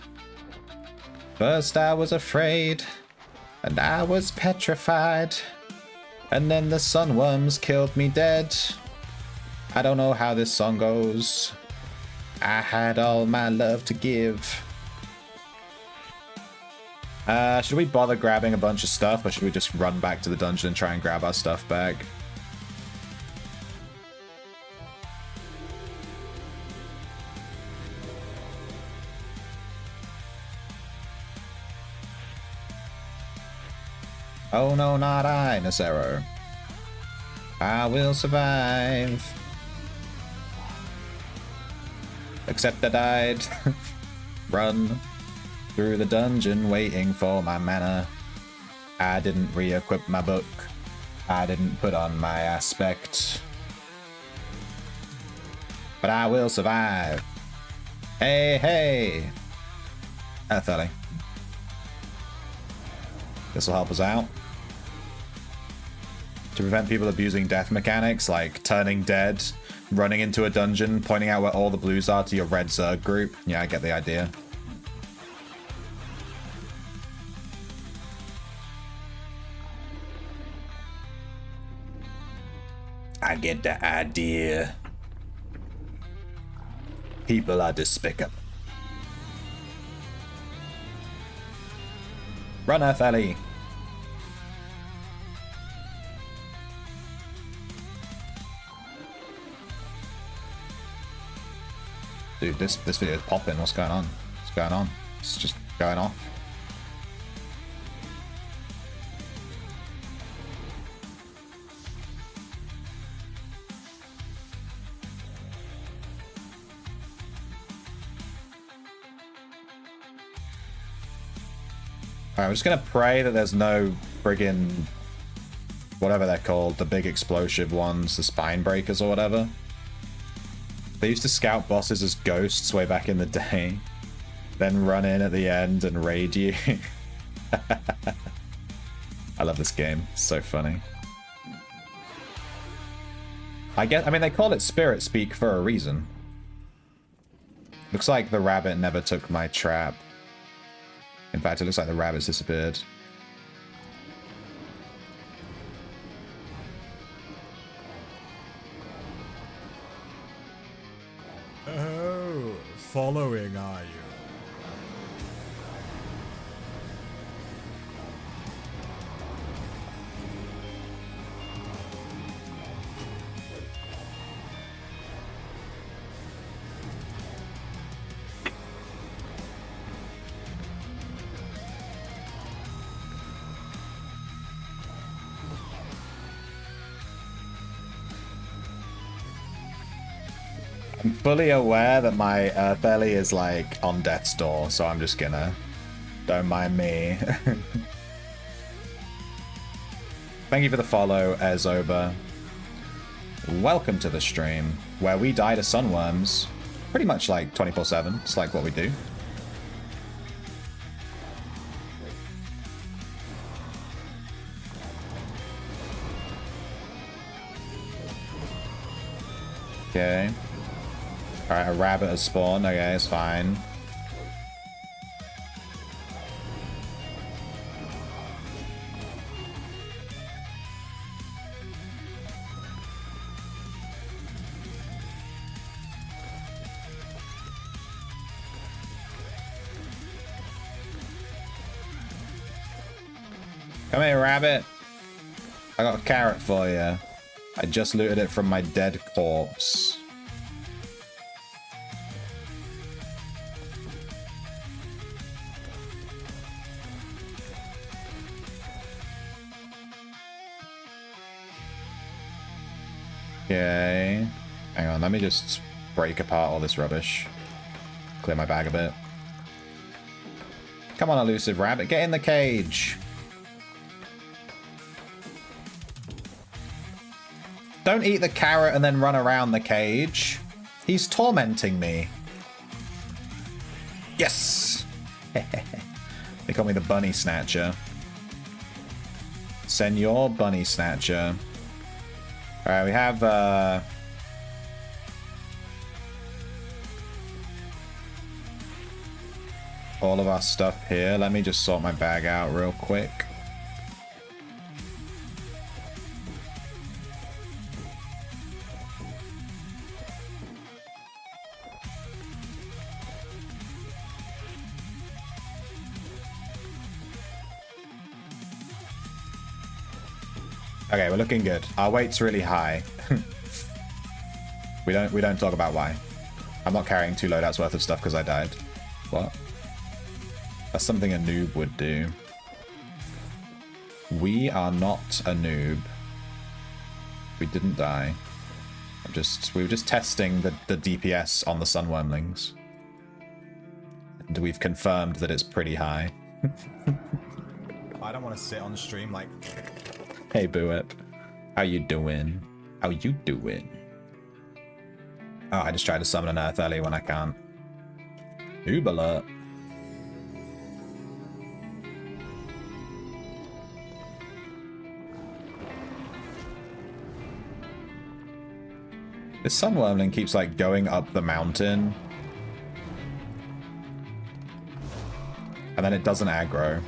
First I was afraid, and I was petrified, and then the sunworms killed me dead. I don't know how this song goes. I had all my love to give. Should we bother grabbing a bunch of stuff, or should we just run back to the dungeon and try and grab our stuff back? Oh no, not I, Nacero. I will survive. Except I died. Run through the dungeon waiting for my mana. I didn't re-equip my book. I didn't put on my aspect. But I will survive. Hey, hey. Earth Ellie. This will help us out. To prevent people abusing death mechanics, like turning dead, running into a dungeon, pointing out where all the blues are to your red Zerg group. Yeah, I get the idea. I get the idea. People are despicable. Run, Earth Ellie. Dude, this video is popping. What's going on? What's going on? It's just going off. Alright, I'm just gonna pray that there's no friggin' whatever they're called, the big explosive ones, the spine breakers or whatever. They used to scout bosses as ghosts way back in the day, then run in at the end and raid you. I love this game. It's so funny. I mean, they call it Spirit Speak for a reason. Looks like the rabbit never took my trap. In fact, it looks like the rabbit's disappeared. Oh, following, are you? I'm fully aware that my belly is like on death's door, so I'm just gonna... Don't mind me. Thank you for the follow, Ezoba. Welcome to the stream, where we die to sunworms pretty much like 24/7. It's like what we do. Okay. Alright, a rabbit has spawned. Okay, it's fine. Come here, rabbit. I got a carrot for you. I just looted it from my dead corpse. Okay. Hang on, let me just break apart all this rubbish. Clear my bag a bit. Come on, elusive rabbit, get in the cage. Don't eat the carrot and then run around the cage. He's tormenting me. Yes! They call me the Bunny Snatcher. Senor Bunny Snatcher. Alright, we have, all of our stuff here. Let me just sort my bag out real quick. Okay, we're looking good. Our weight's really high. we don't talk about why. I'm not carrying 2 loadouts worth of stuff because I died. What? That's something a noob would do. We are not a noob. We didn't die. We were just testing the DPS on the sunwormlings. And we've confirmed that it's pretty high. I don't want to sit on stream like... Hey, Booip. How you doing? How you doing? Oh, I just tried to summon an Earth early when I can't. Noob alert. This sunwormling keeps, like, going up the mountain. And then it doesn't aggro.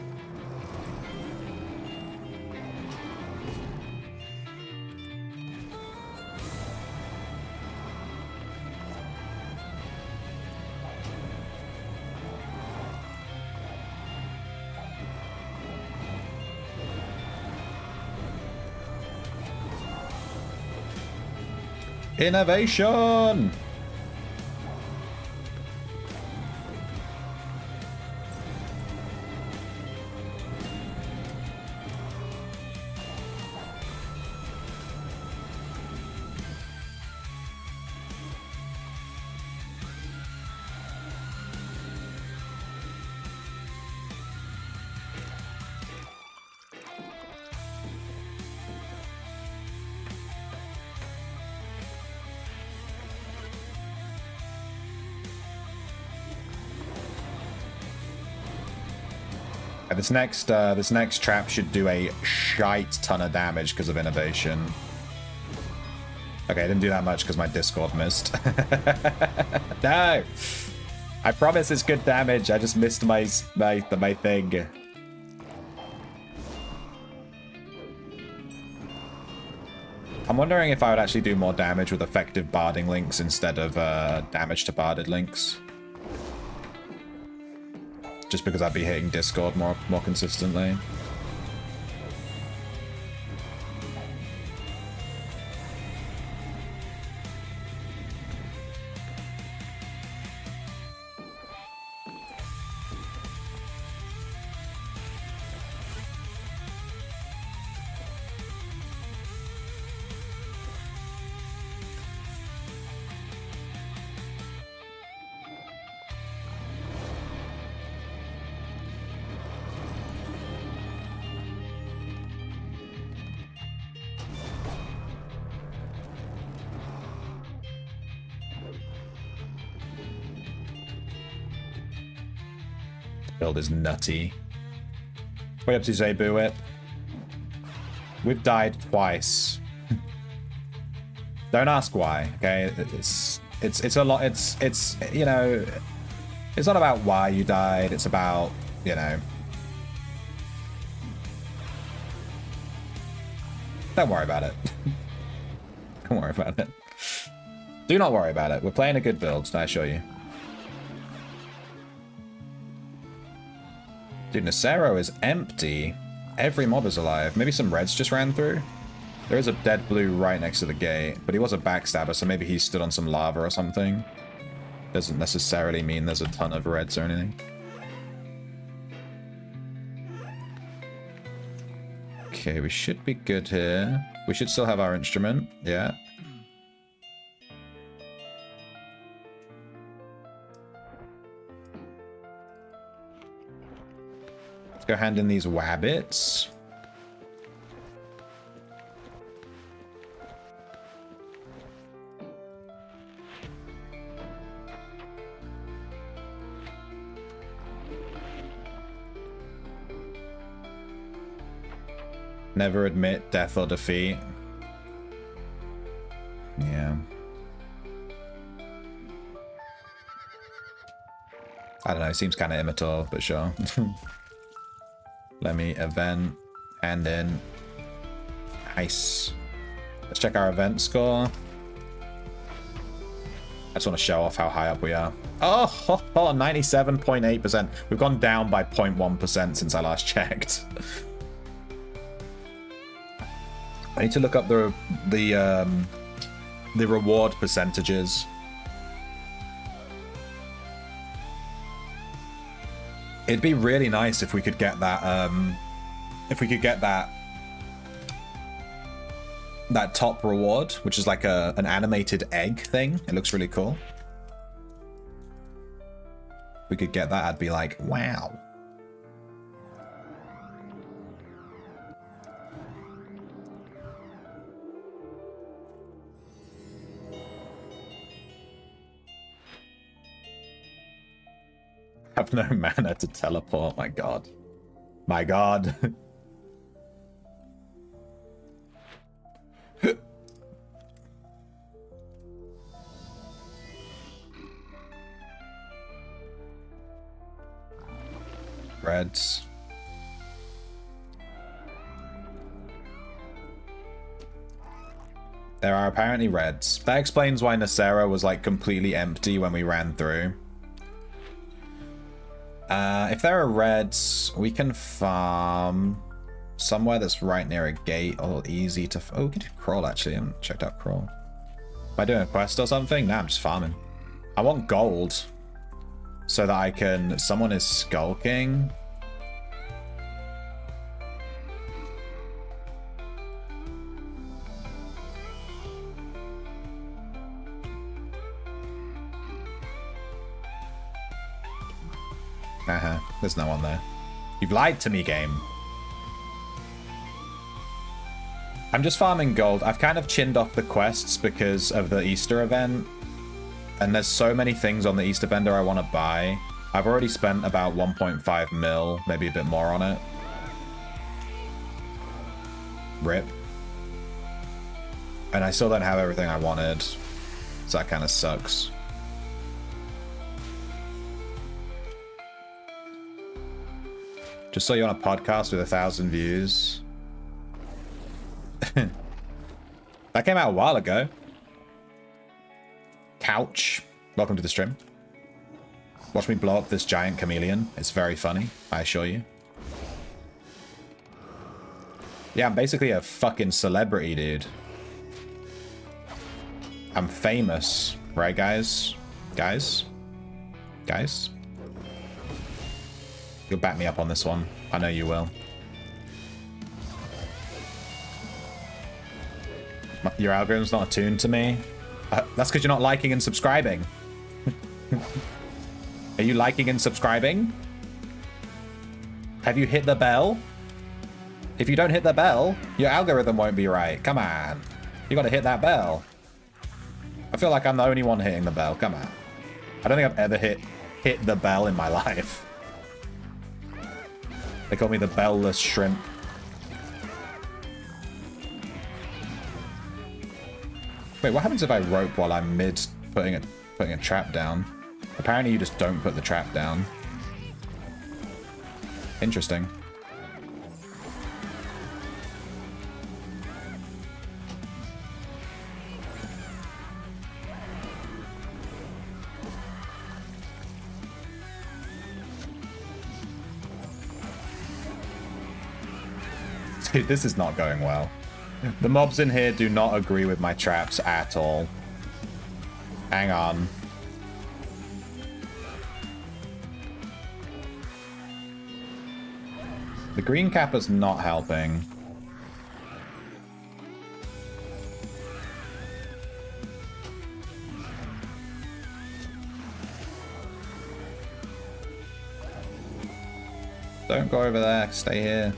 Innovation! This next trap should do a shite ton of damage because of innovation. Okay, I didn't do that much because my Discord missed. No! I promise it's good damage. I just missed my thing. I'm wondering if I would actually do more damage with effective barding links instead of damage to barded links. Just because I'd be hitting Discord more consistently. Build is nutty. What up to say, Boo It? We've died twice. Don't ask why, okay? It's a lot. It's you know, it's not about why you died. It's about, you know. Don't worry about it. Don't worry about it. Do not worry about it. We're playing a good build, I assure you. Dude, Nacero is empty. Every mob is alive. Maybe some reds just ran through. There is a dead blue right next to the gate, but he was a backstabber, so maybe he stood on some lava or something. Doesn't necessarily mean there's a ton of reds or anything. Okay, we should be good here. We should still have our instrument. Yeah. Let's go hand in these wabbits. Never admit death or defeat. Yeah. I don't know, seems kind of immature, but sure. Let me event, and then nice. Let's check our event score. I just want to show off how high up we are. Oh, 97.8%. We've gone down by 0.1% since I last checked. I need to look up the reward percentages. It'd be really nice if we could get that that top reward, which is like an animated egg thing. It looks really cool. If we could get that, I'd be like, wow. Have no mana to teleport. My god. My god. Reds. There are apparently reds. That explains why Nacero was like completely empty when we ran through. If there are reds, we can farm somewhere that's right near a gate or easy to... Oh, we can do crawl, actually. I haven't checked out crawl. Am I doing a quest or something? Nah, I'm just farming. I want gold so that I can... Someone is skulking. There's no one there. You've lied to me, game. I'm just farming gold. I've kind of chinned off the quests because of the Easter event. And there's so many things on the Easter vendor I want to buy. I've already spent about 1.5 mil, maybe a bit more on it. Rip. And I still don't have everything I wanted. So that kind of sucks. Just saw you on a podcast with 1,000 views. That came out a while ago. Couch. Welcome to the stream. Watch me blow up this giant chameleon. It's very funny, I assure you. Yeah, I'm basically a fucking celebrity, dude. I'm famous, right, guys? Guys? Guys? You'll back me up on this one. I know you will. Your algorithm's not attuned to me. That's because you're not liking and subscribing. Are you liking and subscribing? Have you hit the bell? If you don't hit the bell, your algorithm won't be right. Come on. You gotta hit that bell. I feel like I'm the only one hitting the bell. Come on. I don't think I've ever hit the bell in my life. They call me the bell-less shrimp. Wait, what happens if I rope while I'm mid putting a trap down? Apparently you just don't put the trap down. Interesting. Dude, this is not going well. The mobs in here do not agree with my traps at all. Hang on. The green kappa's not helping. Don't go over there, stay here.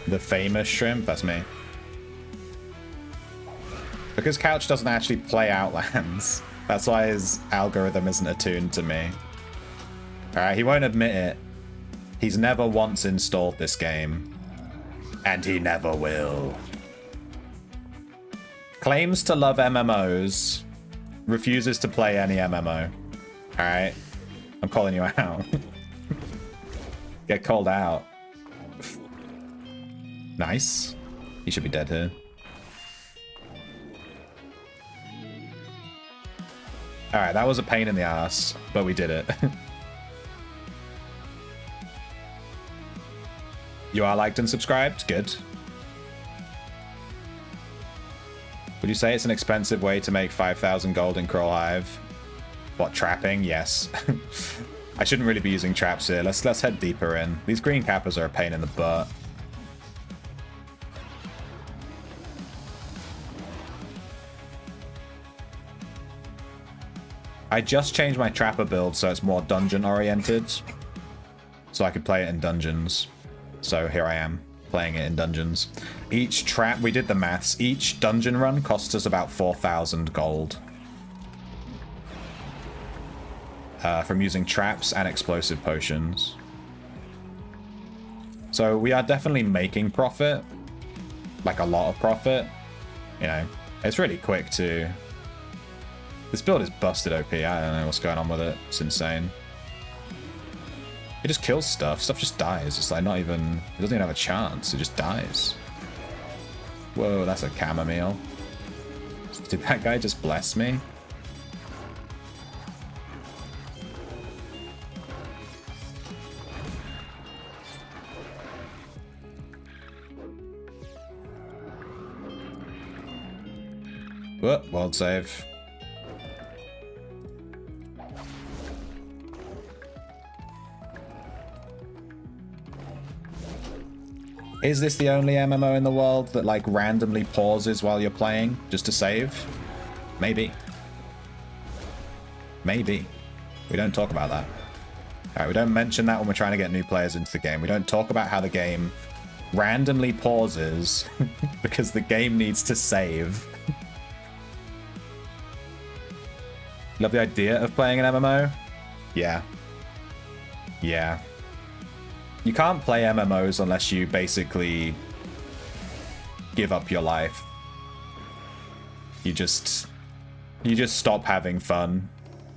The famous shrimp, that's me. Because Couch doesn't actually play Outlands. That's why his algorithm isn't attuned to me. Alright, he won't admit it. He's never once installed this game. And he never will. Claims to love MMOs. Refuses to play any MMO. Alright. I'm calling you out. Get called out. Nice. He should be dead here. Alright, that was a pain in the ass, but we did it. You are liked and subscribed? Good. Would you say it's an expensive way to make 5,000 gold in Crawl Hive? What, trapping? Yes. I shouldn't really be using traps here. Let's head deeper in. These green kappas are a pain in the butt. I just changed my trapper build so it's more dungeon oriented. So I could play it in dungeons. So here I am, playing it in dungeons. Each trap, we did the maths, each dungeon run costs us about 4,000 gold. From using traps and explosive potions. So we are definitely making profit. Like a lot of profit. You know, it's really quick too. This build is busted OP. I don't know what's going on with it. It's insane. It just kills stuff. Stuff just dies. It's like not even... It doesn't even have a chance. It just dies. Whoa, that's a chamomile. Did that guy just bless me? Whoop, world save. Is this the only MMO in the world that like randomly pauses while you're playing just to save? Maybe. Maybe. We don't talk about that. Alright, we don't mention that when we're trying to get new players into the game. We don't talk about how the game randomly pauses because the game needs to save. Love the idea of playing an MMO? Yeah. Yeah. You can't play MMOs unless you basically give up your life. You just stop having fun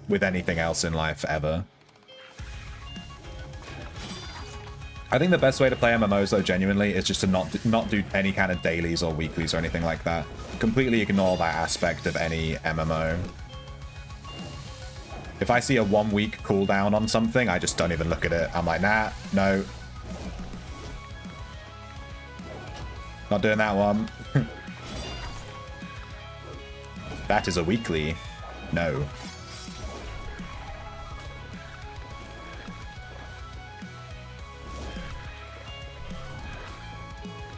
with anything else in life ever. I think the best way to play MMOs though, genuinely, is just to not do any kind of dailies or weeklies or anything like that. Completely ignore that aspect of any MMO. If I see a 1 week cooldown on something, I just don't even look at it. I'm like, nah, no. Not doing that one. That is a weekly. No.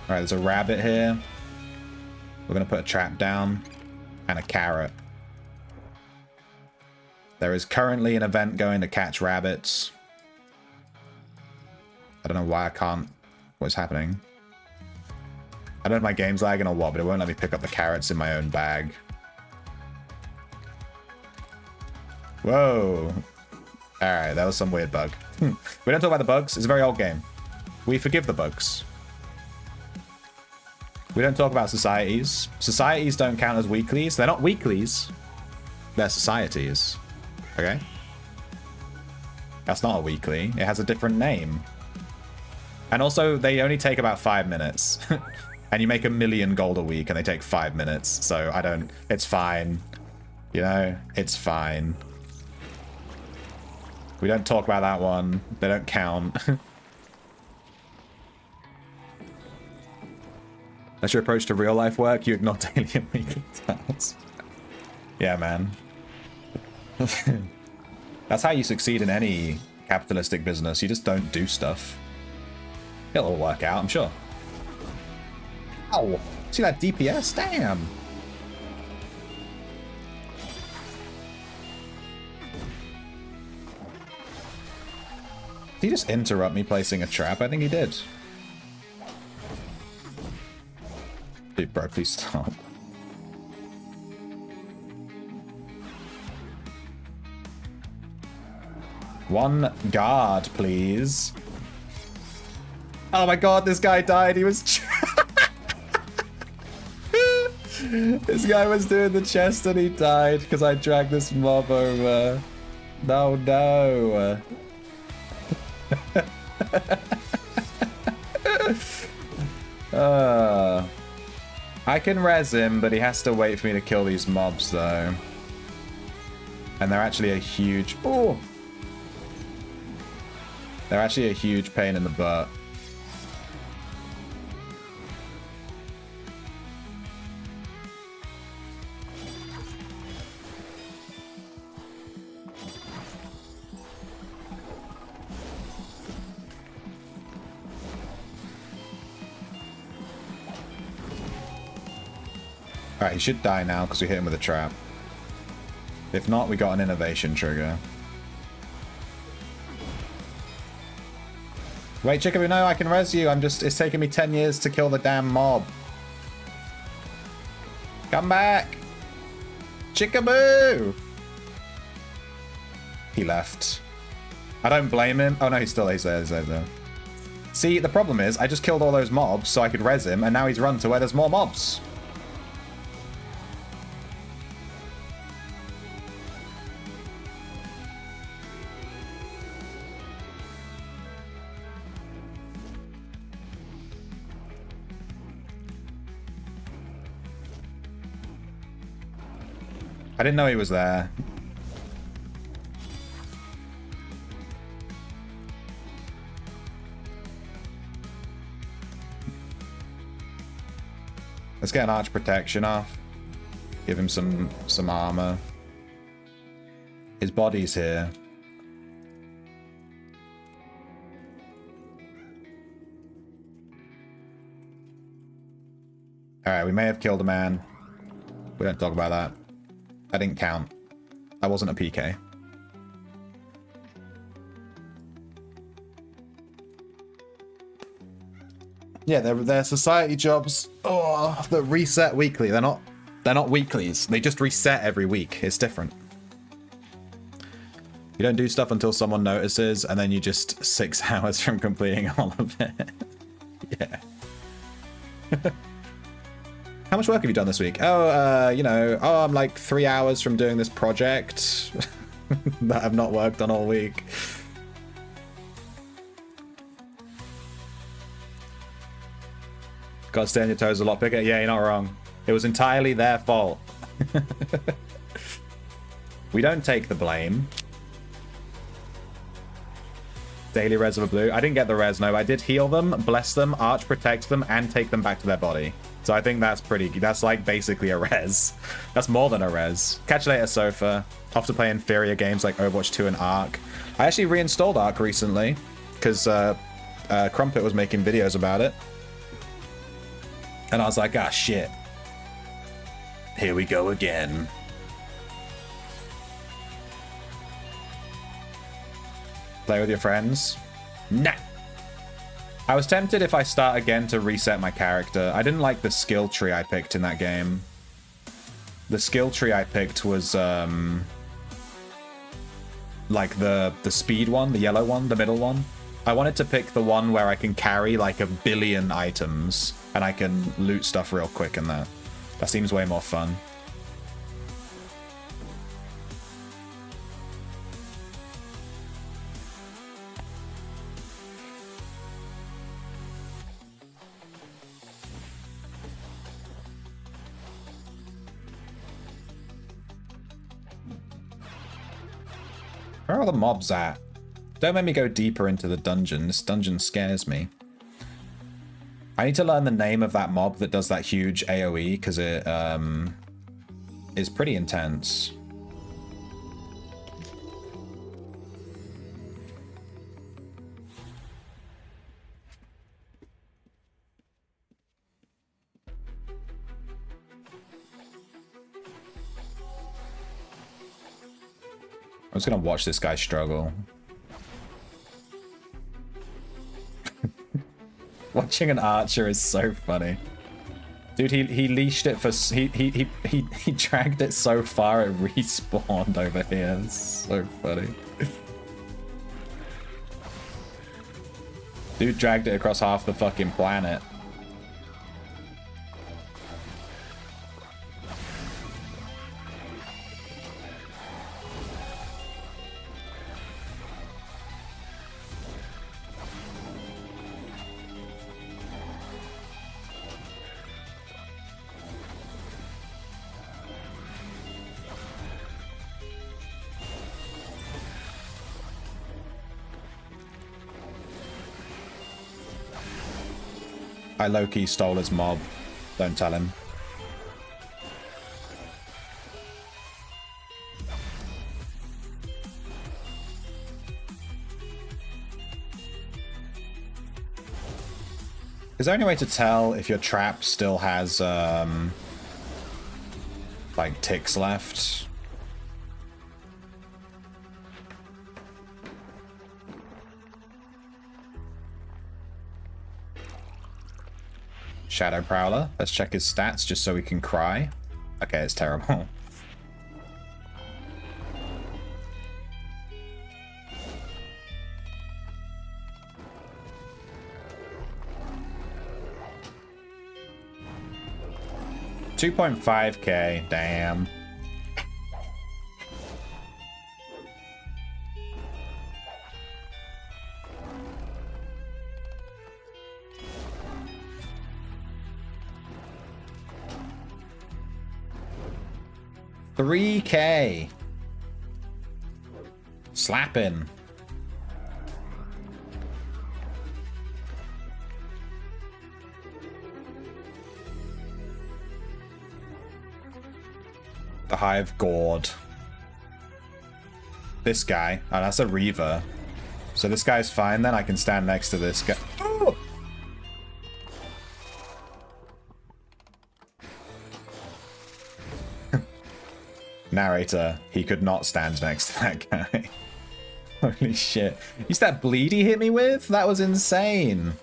Alright, there's a rabbit here. We're going to put a trap down. And a carrot. There is currently an event going to catch rabbits. I don't know why I can't... What's happening? I don't know if my game's lagging or what, but it won't let me pick up the carrots in my own bag. Whoa. Alright, that was some weird bug. We don't talk about the bugs. It's a very old game. We forgive the bugs. We don't talk about societies. Societies don't count as weeklies. They're not weeklies. They're societies. Okay? That's not a weekly. It has a different name. And also, they only take about 5 minutes. And you make 1 million gold a week, and they take 5 minutes. So I don't... It's fine. You know? It's fine. We don't talk about that one. They don't count. That's your approach to real life work. You ignore daily and weekly tasks. Yeah, man. That's how you succeed in any capitalistic business. You just don't do stuff. It'll work out, I'm sure. Ow! See that DPS? Damn! Did he just interrupt me placing a trap? I think he did. Dude, bro, please stop. One guard, please. Oh my god, this guy died. He was... This guy was doing the chest and he died because I dragged this mob over. No, no. I can res him, but he has to wait for me to kill these mobs, though. And they're actually a huge... Oh! They're actually a huge pain in the butt. Alright, he should die now because we hit him with a trap. If not, we got an innovation trigger. Wait, Chickaboo, no, I can res you. It's taking me 10 years to kill the damn mob. Come back! Chickaboo! He left. I don't blame him. Oh no, he's there, he's there. See, the problem is, I just killed all those mobs so I could res him, and now he's run to where there's more mobs. I didn't know he was there. Let's get an arch protection off. Give him some armor. His body's here. Alright, we may have killed a man. We don't talk about that. I didn't count. I wasn't a PK. Yeah, they're society jobs. Oh, that reset weekly. They're not weeklies. They just reset every week. It's different. You don't do stuff until someone notices, and then you just 6 hours from completing all of it. Yeah. How much work have you done this week? Oh, you know, I'm like 3 hours from doing this project that I've not worked on all week. Gotta stay on your toes a lot, Picker. Yeah, you're not wrong. It was entirely their fault. We don't take the blame. Daily res of a blue. I didn't get the res, no. I did heal them, bless them, arch protect them, and take them back to their body. So I think that's pretty... That's like basically a res. That's more than a res. Catch you later, Sofa. Off to play inferior games like Overwatch 2 and Ark. I actually reinstalled Ark recently because Crumpet was making videos about it. And I was like, ah, shit. Here we go again. Play with your friends? Nah. I was tempted if I start again to reset my character. I didn't like the skill tree I picked in that game. The skill tree I picked was like the speed one, the yellow one, the middle one. I wanted to pick the one where I can carry like 1 billion items and I can loot stuff real quick in that. That seems way more fun. Where are all the mobs at? Don't make me go deeper into the dungeon. This dungeon scares me. I need to learn the name of that mob that does that huge AoE, because it is pretty intense. I'm just gonna watch this guy struggle. Watching an archer is so funny. Dude, he leashed it for... He dragged it so far it respawned over here. It's so funny. Dude dragged it across half the fucking planet. I low-key stole his mob. Don't tell him. Is there any way to tell if your trap still has, like, ticks left? Shadow Prowler. Let's check his stats just so we can cry. Okay, it's terrible. $2.5K, damn. $3K. Slapping. The Hive Gourd. This guy. Oh, that's a Reaver. So this guy's fine then? I can stand next to this guy. Oh! Narrator, he could not stand next to that guy. Holy shit. Used that bleed he hit me with? That was insane.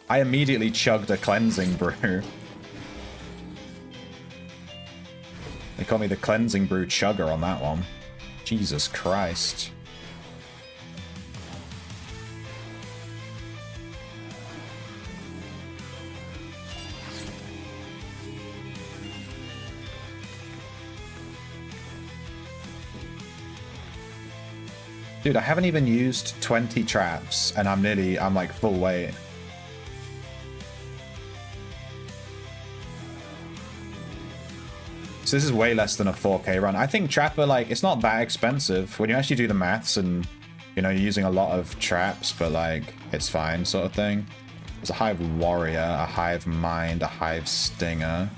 I immediately chugged a cleansing brew. They call me the cleansing brew chugger on that one. Jesus Christ. Dude, I haven't even used 20 traps, and I'm like full weight. So this is way less than a 4K run. I think Trapper, like, it's not that expensive when you actually do the maths and, you know, you're using a lot of traps, but, like, it's fine sort of thing. There's a Hive Warrior, a Hive Mind, a Hive Stinger.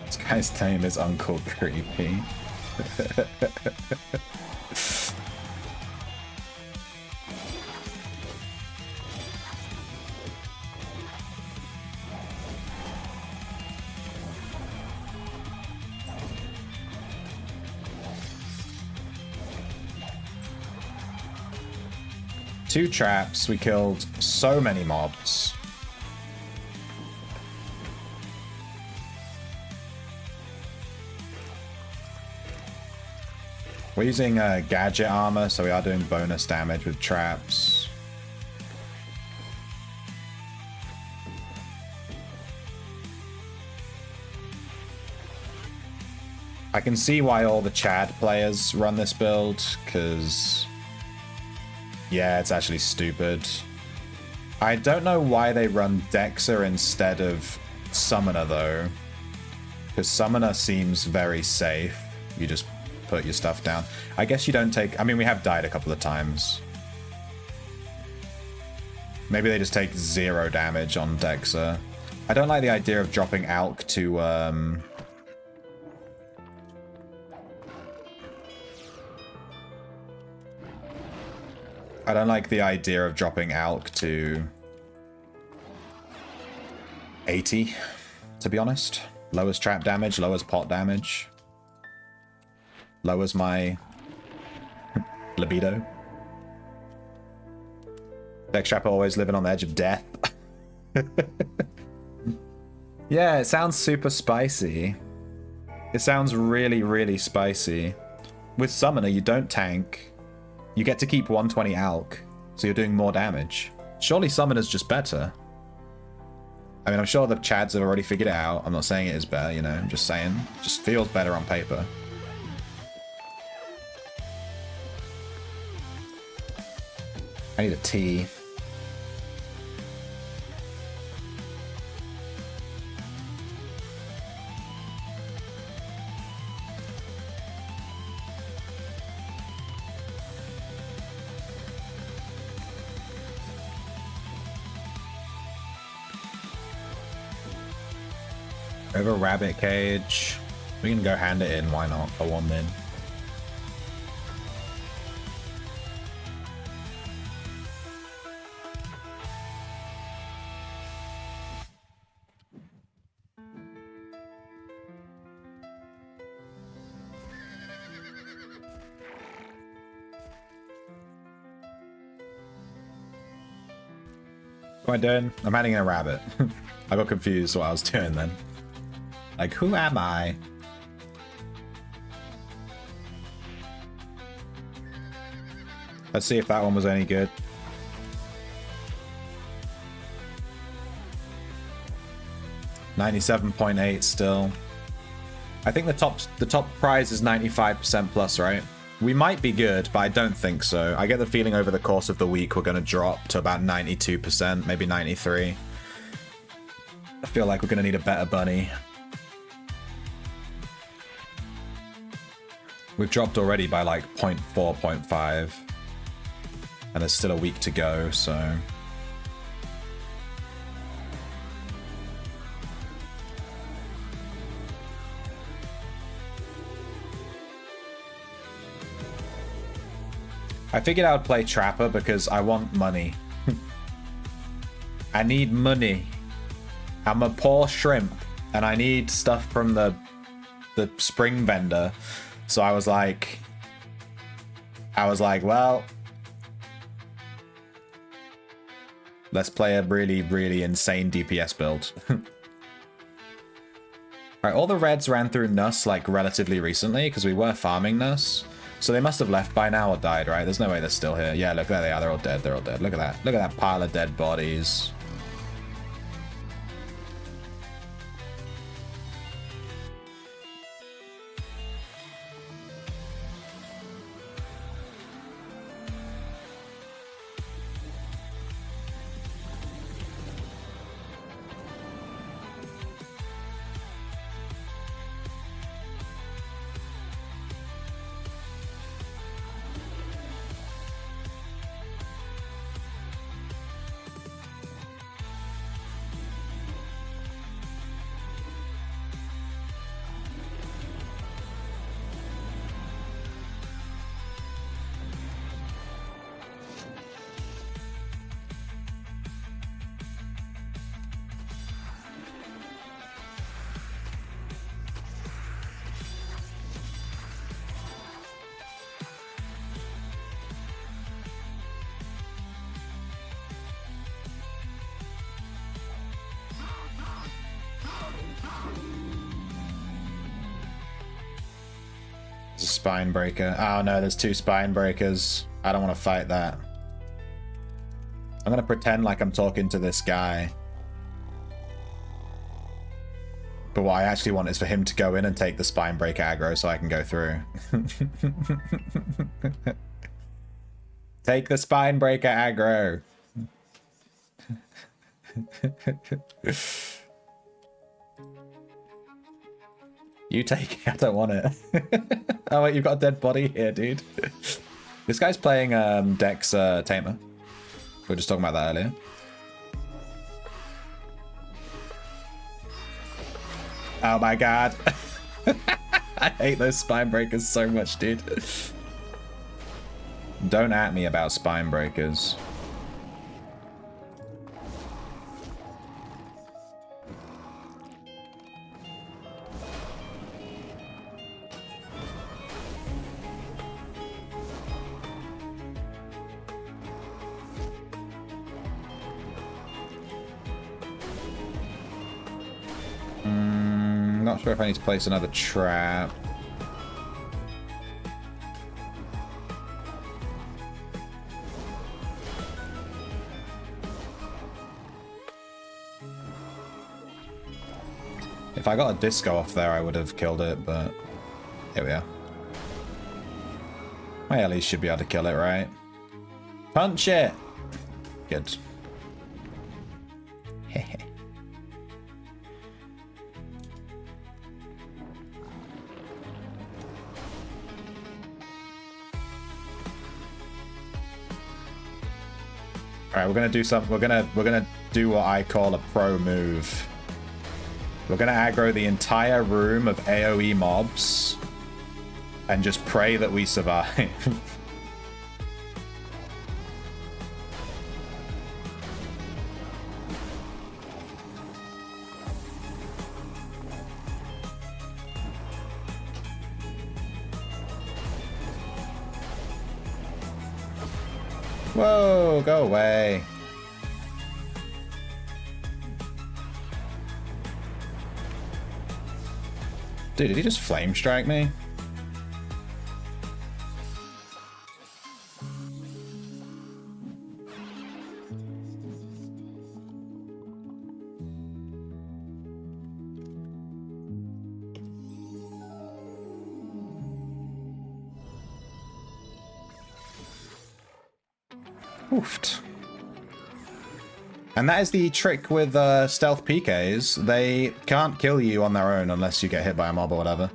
This guy's name is Uncle Creepy. 2 traps. We killed so many mobs. We're using gadget armor, so we are doing bonus damage with traps. I can see why all the Chad players run this build, because... yeah, it's actually stupid. I don't know why they run Dexter instead of Summoner, though. Because Summoner seems very safe. You just put your stuff down. I guess you don't take... I mean, we have died a couple of times. Maybe they just take 0 damage on Dexter. I don't like the idea of dropping Alk to... I don't like the idea of dropping Alk to 80, to be honest. Lowers trap damage, lowers pot damage. Lowers my libido. Dex Trapper always living on the edge of death. Yeah, it sounds super spicy. It sounds really, really spicy. With Summoner, you don't tank. You get to keep 120 Alk, so you're doing more damage. Surely Summoner's just better. I mean, I'm sure the Chads have already figured it out. I'm not saying it is better, you know. I'm just saying. It just feels better on paper. I need a tea. We have a rabbit cage. We can go hand it in, why not? For 1 min. What am I doing? I'm handing in a rabbit. I got confused what I was doing then. Like, who am I? Let's see if that one was any good. $97.8 still. I think the top prize is 95% plus, right? We might be good, but I don't think so. I get the feeling over the course of the week we're going to drop to about 92%, maybe 93%. I feel like we're going to need a better bunny. We've dropped already by like 0.4, 0.5. And there's still a week to go, so... I figured I would play Trapper because I want money. I need money. I'm a poor shrimp, and I need stuff from the spring vendor. So I was like, well, let's play a really, really insane DPS build. Right, all the reds ran through Nuss like relatively recently because we were farming Nuss. So they must have left by now or died, right? There's no way they're still here. Yeah, look, there they are. They're all dead. They're all dead. Look at that. Look at that pile of dead bodies. spine breaker. Oh no, there's 2 spine breakers. I don't want to fight that. I'm gonna pretend like I'm talking to this guy. But what I actually want is for him to go in and take the spine breaker aggro so I can go through. Take the spine breaker aggro. You take it. I don't want it. Oh wait, you've got a dead body here, dude. This guy's playing Dex Tamer. We were just talking about that earlier. Oh my god. I hate those spine breakers so much, dude. Don't at me about spine breakers. Not sure if I need to place another trap. If I got a disco off there, I would have killed it, but here we are. I at least should be able to kill it, right? Punch it! Good. Hehe. All right, we're gonna do some. We're gonna do what I call a pro move. We're gonna aggro the entire room of AoE mobs, and just pray that we survive. Whoa, go away. Dude, did he just flame strike me? Oofed. And that is the trick with stealth PKs. They can't kill you on their own unless you get hit by a mob or whatever.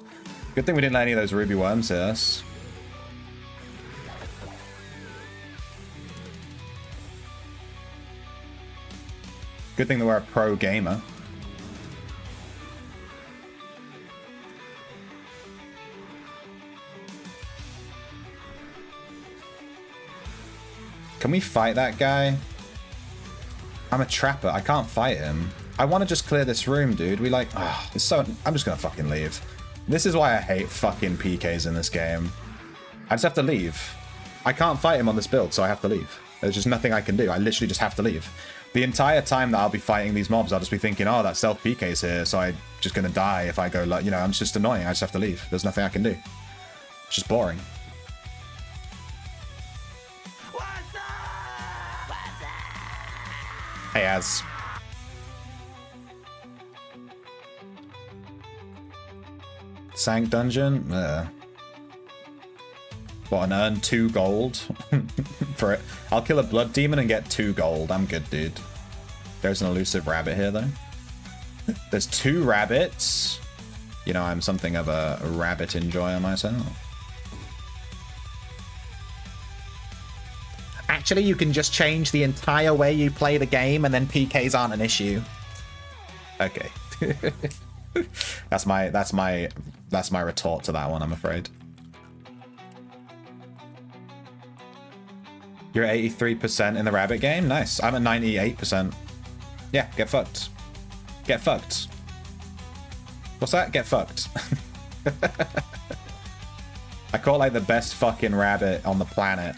Good thing we didn't let any of those ruby worms hit us. Good thing that we're a pro gamer. Can we fight that guy? I'm a trapper. I can't fight him. I want to just clear this room, dude. We like... Oh, it's so... I'm just going to fucking leave. This is why I hate fucking PKs in this game. I just have to leave. I can't fight him on this build, so I have to leave. There's just nothing I can do. I literally just have to leave. The entire time that I'll be fighting these mobs, I'll just be thinking, oh, that stealth PK's here, so I'm just going to die if I go... Like, you know, I'm just annoying. I just have to leave. There's nothing I can do. It's just boring. Hey, Az. Sank dungeon? What, and earn 2 gold for it? I'll kill a blood demon and get 2 gold. I'm good, dude. There's an elusive rabbit here, though. There's 2 rabbits. You know, I'm something of a rabbit enjoyer myself. Actually, you can just change the entire way you play the game, and then PKs aren't an issue. Okay. that's my retort to that one, I'm afraid. You're at 83% in the rabbit game? Nice. I'm at 98%. Yeah, get fucked. Get fucked. What's that? Get fucked. I caught like the best fucking rabbit on the planet.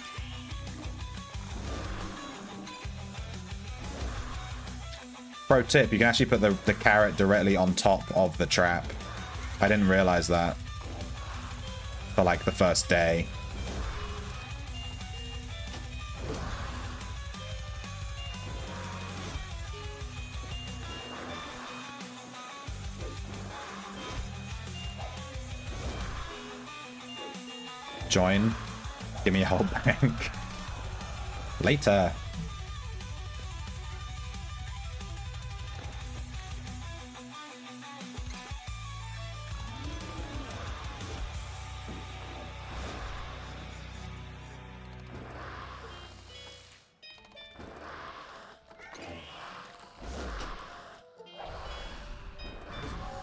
Pro tip, you can actually put the carrot directly on top of the trap. I didn't realize that. for like the first day. Join. Give me a whole bank. Later.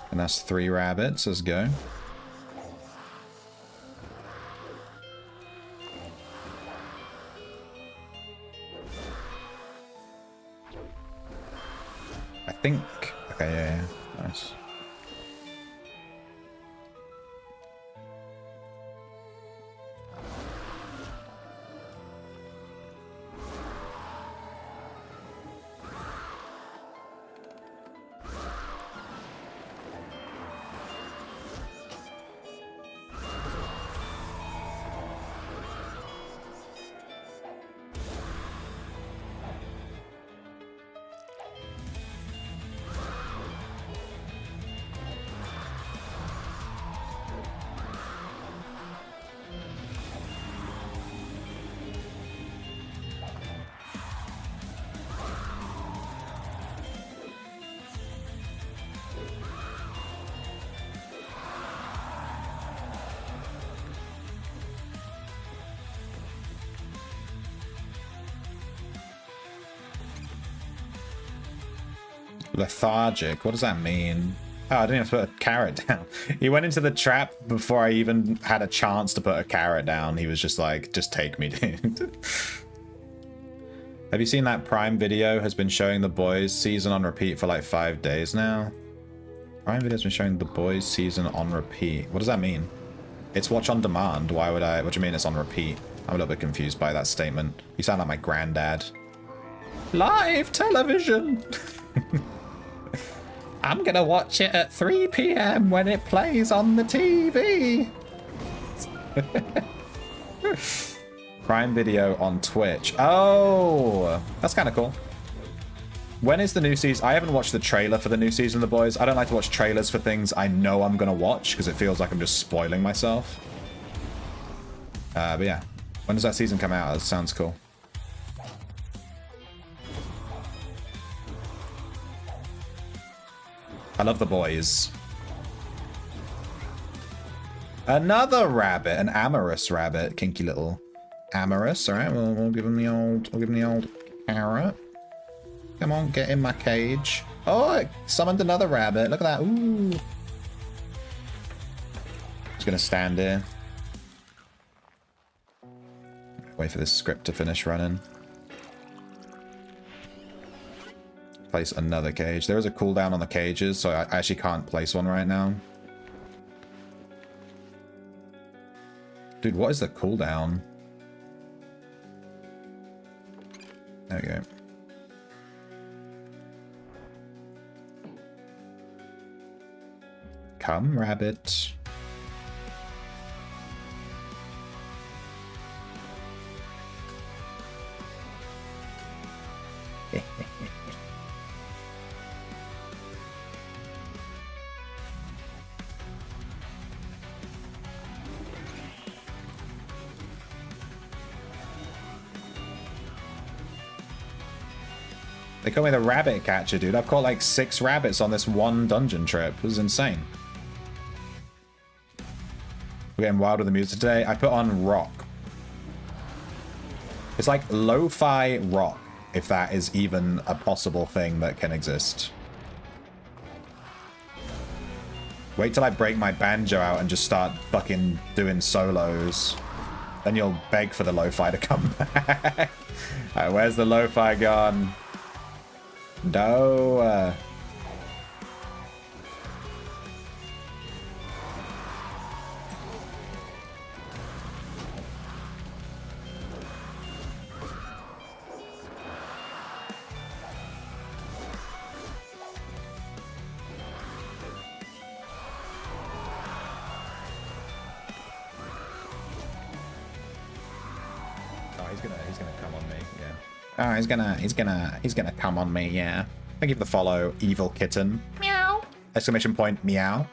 And that's 3 rabbits. Let's go. I think. Okay, yeah. Nice. Lethargic. What does that mean? Oh, I didn't have to put a carrot down. He went into the trap before I even had a chance to put a carrot down. He was just like, just take me, dude. Have you seen that Prime Video has been showing The Boys season on repeat for like 5 days now? Prime Video's been showing The Boys season on repeat. What does that mean? It's watch on demand. Why would I? What do you mean it's on repeat? I'm a little bit confused by that statement. You sound like my granddad. Live television! I'm gonna watch it at 3 PM when it plays on the TV. Prime Video on Twitch. Oh, that's kind of cool. When is the new season? I haven't watched the trailer for the new season of The Boys. I don't like to watch trailers for things I know I'm gonna watch because it feels like I'm just spoiling myself. But yeah, when does that season come out? That sounds cool. I love The Boys. Another rabbit, an amorous rabbit, kinky little amorous. All right, we'll give him the old carrot. Come on, get in my cage. Oh, it summoned another rabbit. Look at that. Ooh. Just gonna stand here. Wait for this script to finish running. Place another cage. There is a cooldown on the cages, so I actually can't place one right now. Dude, what is the cooldown? There we go. Come, rabbit. They call me the rabbit catcher, dude. I've caught like 6 rabbits on this one dungeon trip. It was insane. We're getting wild with the music today. I put on rock. It's like lo-fi rock, if that is even a possible thing that can exist. Wait till I break my banjo out and just start fucking doing solos. Then you'll beg for the lo-fi to come back. Alright, where's the lo-fi gone? No. Oh, he's gonna come on me, yeah. Thank you for the follow, evil kitten. Meow. Exclamation point, meow.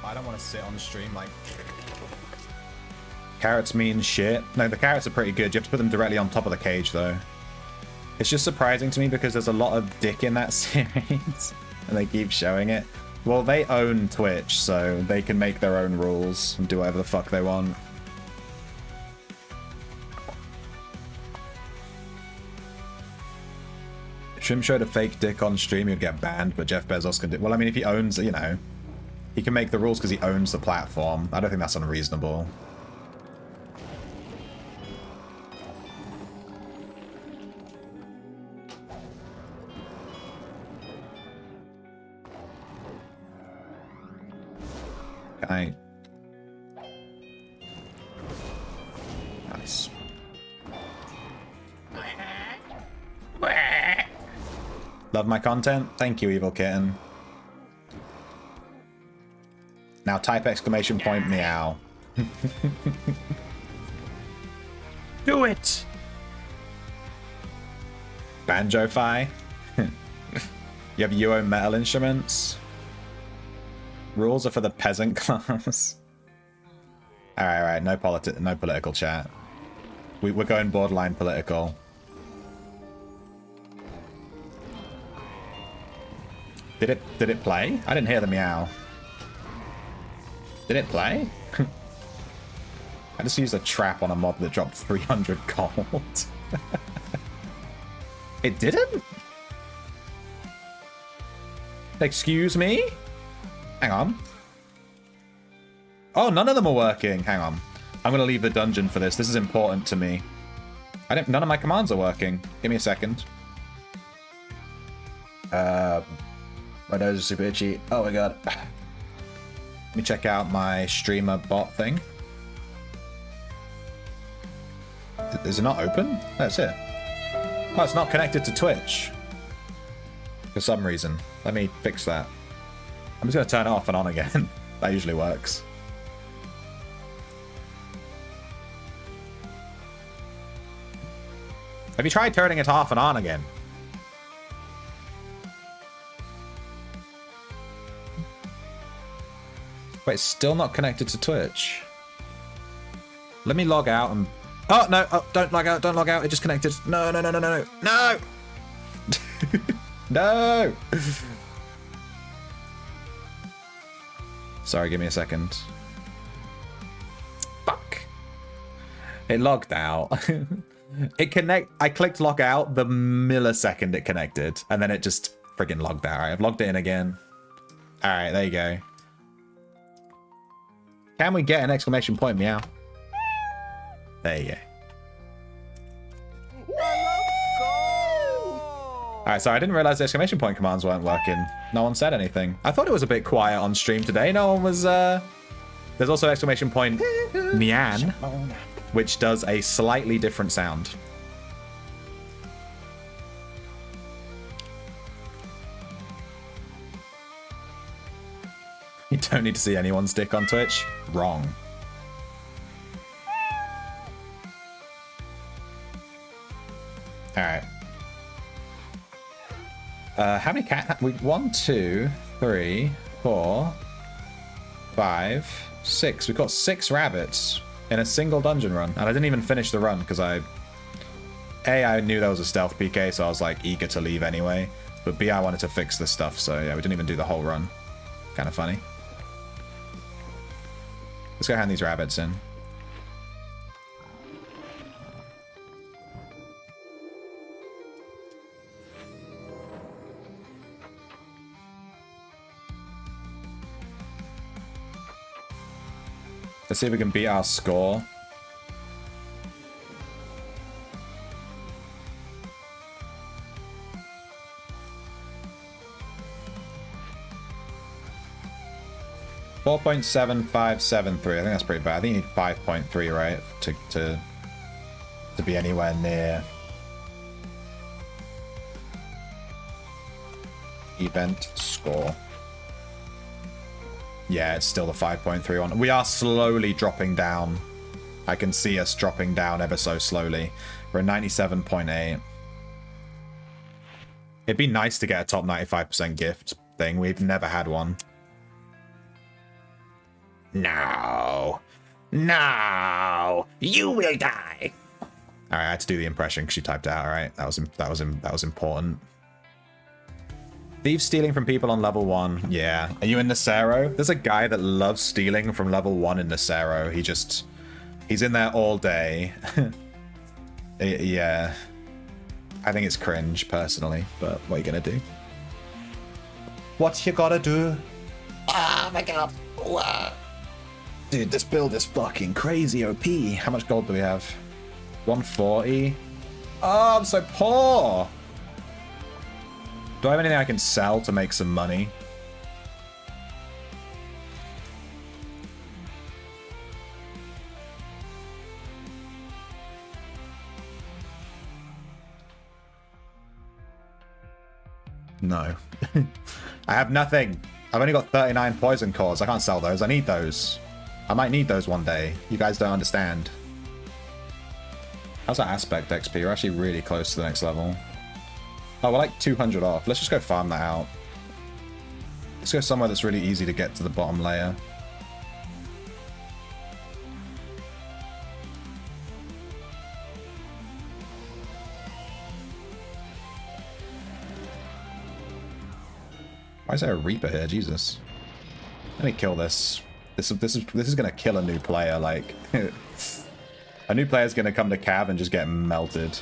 I don't want to sit on the stream like... Carrots mean shit. No, the carrots are pretty good. You have to put them directly on top of the cage, though. It's just surprising to me because there's a lot of dick in that series. And they keep showing it. Well, they own Twitch, so they can make their own rules and do whatever the fuck they want. If Shrimp showed a fake dick on stream, he'd get banned, but Jeff Bezos can do... Well, I mean, if he owns, you know... He can make the rules because he owns the platform. I don't think that's unreasonable. Nice. Love my content? Thank you, evil kitten. Now type exclamation point meow. Do it! Banjo-fi? You have UO metal instruments? Rules are for the peasant class. Alright, no political chat. We're going borderline political. Did it play? I didn't hear the meow. Did it play? I just used a trap on a mob that dropped 300 gold. It didn't? Excuse me? Hang on. Oh, none of them are working. Hang on. I'm going to leave the dungeon for this. This is important to me. None of my commands are working. Give me a second. My nose is super itchy. Oh my god. Let me check out my streamer bot thing. Is it not open? That's it. Oh, it's not connected to Twitch. For some reason. Let me fix that. I'm just going to turn it off and on again. That usually works. Have you tried turning it off and on again? Wait, it's still not connected to Twitch. Let me log out and... Oh, no. Oh, don't log out. Don't log out. It just connected. No, no, no, no, no, no. No! No! Sorry, give me a second. Fuck. It logged out. I clicked log out the millisecond it connected, and then it just friggin' logged out. All right, I've logged it in again. All right, there you go. Can we get an exclamation point meow? There you go. Alright, sorry, I didn't realize the exclamation point commands weren't working. No one said anything. I thought it was a bit quiet on stream today. No one was, There's also exclamation point Nyan, which does a slightly different sound. You don't need to see anyone's dick on Twitch? Wrong. Alright. How many cat? 1, 2, 3, 4, 5, 6. We've got 6 rabbits in a single dungeon run. And I didn't even finish the run because I knew there was a stealth PK, so I was like eager to leave anyway. But B, I wanted to fix this stuff, so yeah, we didn't even do the whole run. Kind of funny. Let's go hand these rabbits in. Let's see if we can beat our score. .7573. I think that's pretty bad. I think you need 5.3, right, to be anywhere near event score. Yeah, it's still the 5.31. We are slowly dropping down. I can see us dropping down ever so slowly. We're at 97.8. It'd be nice to get a top 95% gift thing. We've never had one. No. No. You will die. All right, I had to do the impression because she typed out. All right, that was important. Thieves stealing from people on level 1. Yeah. Are you in Nacero? There's a guy that loves stealing from level 1 in Nacero. He's in there all day. Yeah. I think it's cringe, personally, but what are you gonna do? What you gotta do? Oh my god. Wow. Dude, this build is fucking crazy OP. How much gold do we have? 140? Oh, I'm so poor! Do I have anything I can sell to make some money? No. I have nothing. I've only got 39 poison cores. I can't sell those. I need those. I might need those one day. You guys don't understand. How's that aspect XP? We're actually really close to the next level. Oh, we're like 200 off. Let's just go farm that out. Let's go somewhere that's really easy to get to the bottom layer. Why is there a Reaper here? Jesus. Let me kill this. This is gonna kill a new player. Like, a new player's gonna come to Cav and just get melted.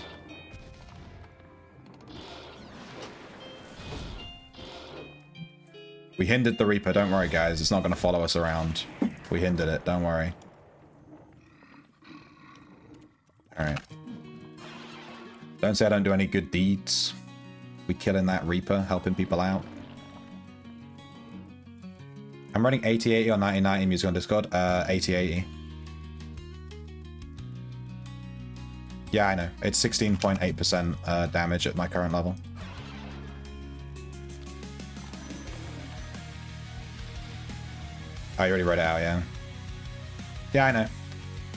We hindered the Reaper. Don't worry, guys. It's not gonna follow us around. We hindered it. Don't worry. All right. Don't say I don't do any good deeds. We killing that Reaper, helping people out. I'm running 8080 or 9090 music on Discord. 8080. Yeah, I know. It's 16.8% damage at my current level. Oh, you already wrote it out, yeah. Yeah, I know.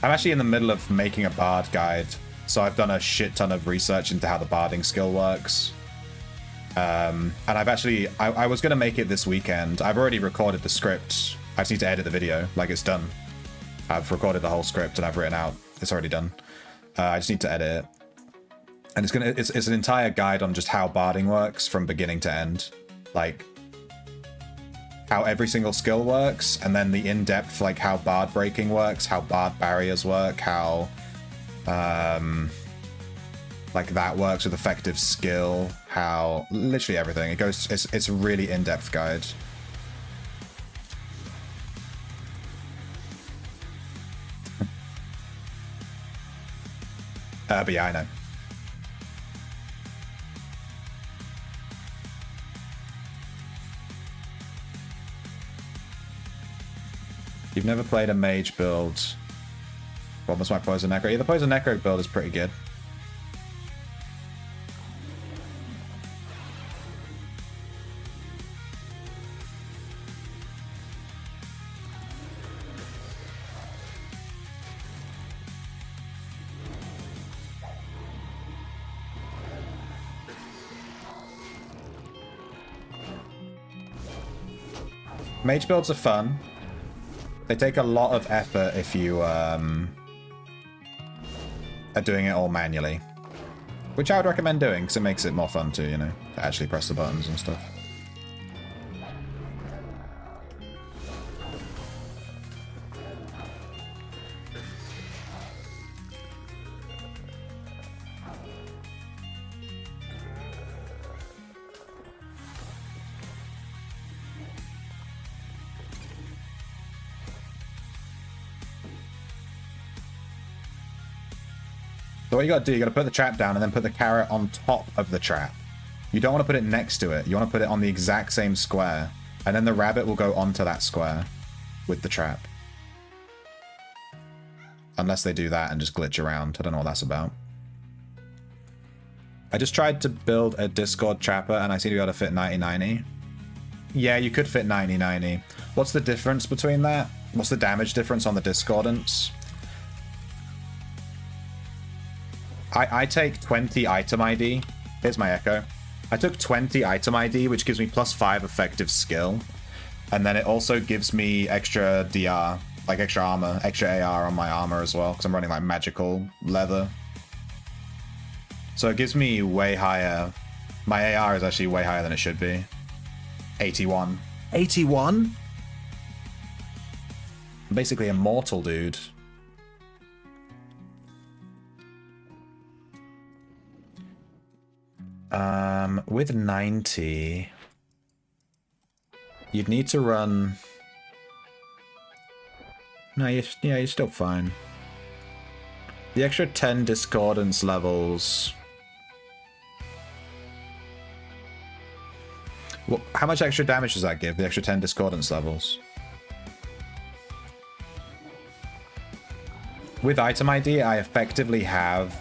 I'm actually in the middle of making a bard guide, so I've done a shit ton of research into how the barding skill works. And I've actually, I was going to make it this weekend. I've already recorded the script. I just need to edit the video, like it's done. I've recorded the whole script and I've written out, it's already done. I just need to edit it. And it's an entire guide on just how barding works from beginning to end. Like, how every single skill works, and then the in-depth, like how bard breaking works, how bard barriers work, how, like that works with effective skill, how literally everything. It goes, it's a really in-depth guide. But yeah, I know. You've never played a mage build. What was my Poison Necro? Yeah, the Poison Necro build is pretty good. Mage builds are fun. They take a lot of effort if you are doing it all manually. Which I would recommend doing, because it makes it more fun too, you know, to actually press the buttons and stuff. So what you gotta do, you gotta put the trap down and then put the carrot on top of the trap. You don't want to put it next to it. You want to put it on the exact same square. And then the rabbit will go onto that square with the trap. Unless they do that and just glitch around. I don't know what that's about. I just tried to build a Discord trapper and I seem to be able to fit 9090. Yeah, you could fit 90-90. What's the difference between that? What's the damage difference on the Discordance? I take 20 item ID. Here's my echo. I took 20 item ID, which gives me +5 effective skill. And then it also gives me extra DR, like extra armor, extra AR on my armor as well, because I'm running like magical leather. So it gives me way higher. My AR is actually way higher than it should be. 81. 81? I'm basically immortal, dude. With 90, you'd need to run... No, you're still fine. The extra 10 Discordance levels... Well, how much extra damage does that give, the extra 10 Discordance levels? With item ID, I effectively have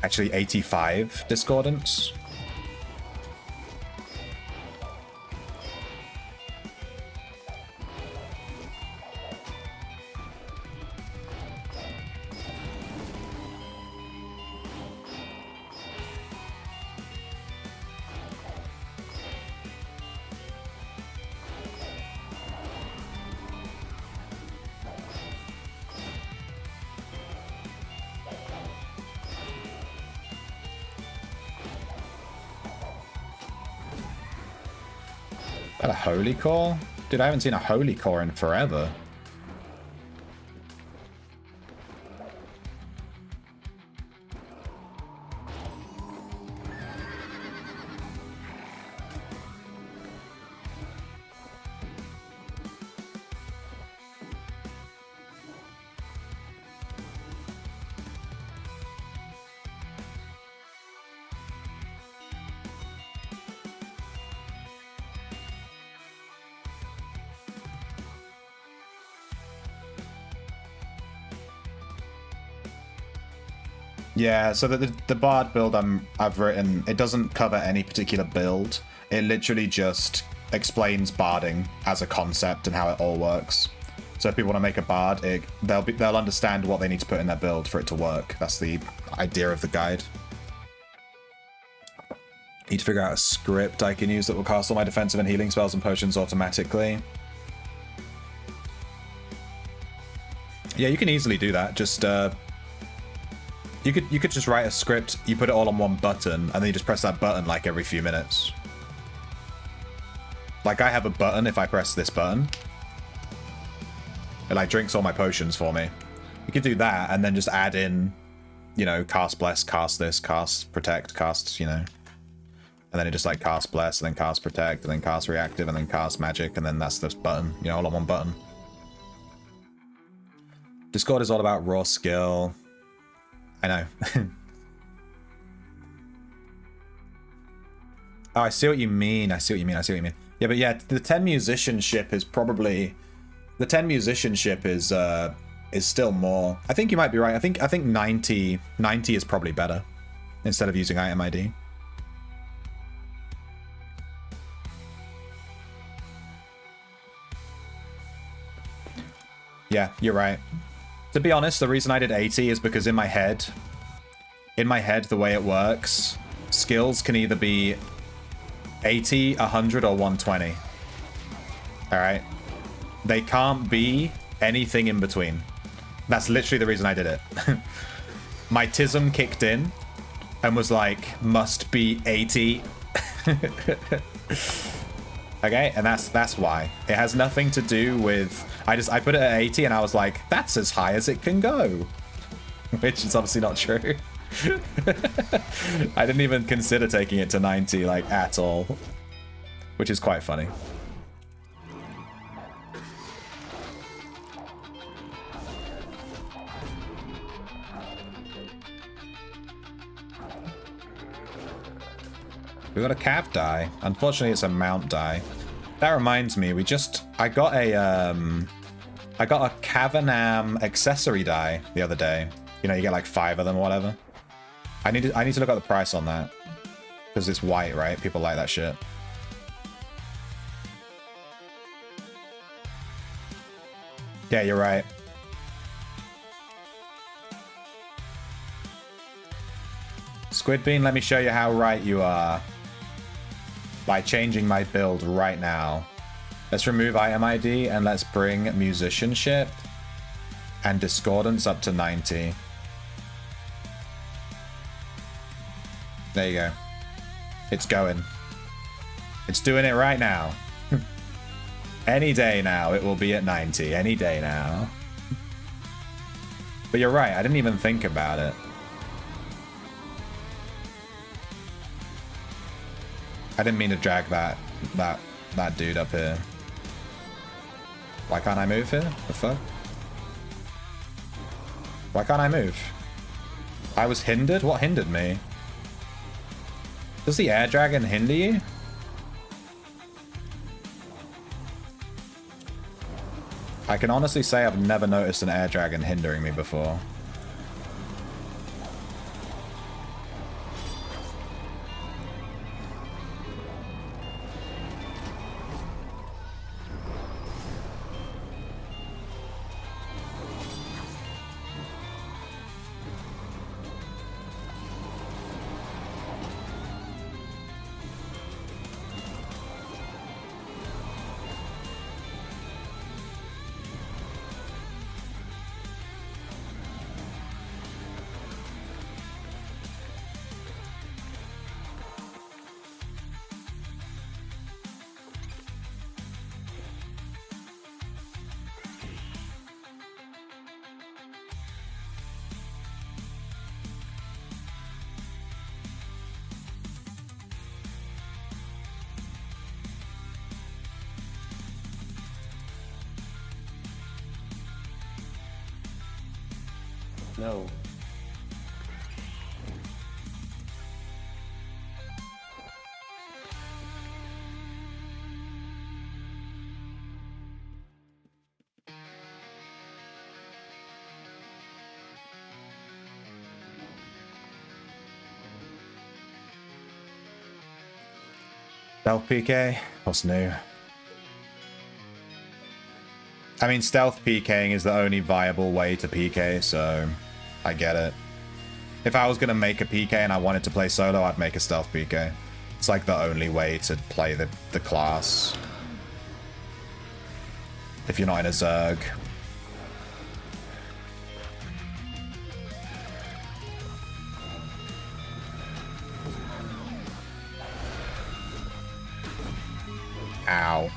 actually 85 Discordance. Is that a holy core? Dude, I haven't seen a holy core in forever. Yeah, so the Bard build I've written, it doesn't cover any particular build. It literally just explains barding as a concept and how it all works. So if people want to make a Bard, they'll understand what they need to put in their build for it to work. That's the idea of the guide. Need to figure out a script I can use that will cast all my defensive and healing spells and potions automatically. Yeah, you can easily do that. Just you could just write a script, you put it all on one button, and then you just press that button like every few minutes. Like I have a button, if I press this button, it like drinks all my potions for me. You could do that and then just add in, you know, cast bless, cast this, cast protect, cast, you know. And then it just like cast bless, and then cast protect, and then cast reactive, and then cast magic, and then that's this button, you know, all on one button. Discord is all about raw skill. I know. Oh, I see what you mean. I see what you mean. Yeah, but yeah, the 10 musicianship is probably... The 10 musicianship is still more. I think you might be right. I think 90 is probably better instead of using item ID. Yeah, you're right. To be honest, the reason I did 80 is because in my head, the way it works, skills can either be 80, 100, or 120. Alright? They can't be anything in between. That's literally the reason I did it. My tism kicked in and was like, must be 80. Okay, and that's why. It has nothing to do with... I put it at 80 and I was like, that's as high as it can go. Which is obviously not true. I didn't even consider taking it to 90, like, at all. Which is quite funny. We got a cav die. Unfortunately, it's a mount die. That reminds me, I got a Cavanam accessory die the other day. You know, you get like 5 of them or whatever. I need to look at the price on that. Because it's white, right? People like that shit. Yeah, you're right. Squidbean, let me show you how right you are by changing my build right now. Let's remove item ID and let's bring musicianship and discordance up to 90. There you go. It's going. It's doing it right now. Any day now, it will be at 90. Any day now. But you're right, I didn't even think about it. I didn't mean to drag that dude up here. Why can't I move here? The fuck? Why can't I move? I was hindered? What hindered me? Does the air dragon hinder you? I can honestly say I've never noticed an air dragon hindering me before. No. Stealth PK? What's new? I mean, stealth PKing is the only viable way to PK, so I get it. If I was going to make a PK and I wanted to play solo, I'd make a stealth PK. It's like the only way to play the class. If you're not in a Zerg. Ow.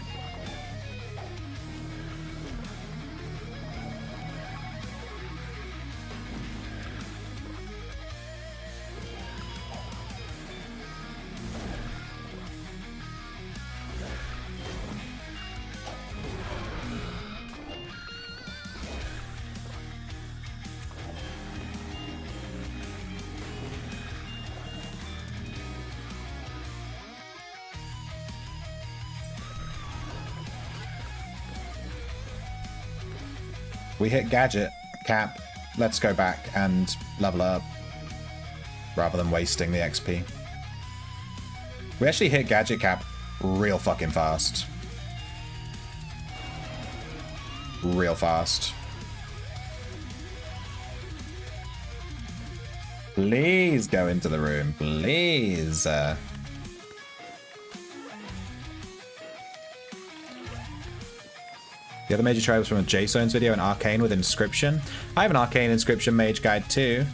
We hit gadget cap. Let's go back and level up rather than wasting the XP. We actually hit gadget cap real fucking fast. Real fast. Please go into the room, please. The other major tribes from a J-Zones video, an Arcane with Inscription. I have an Arcane Inscription Mage Guide too.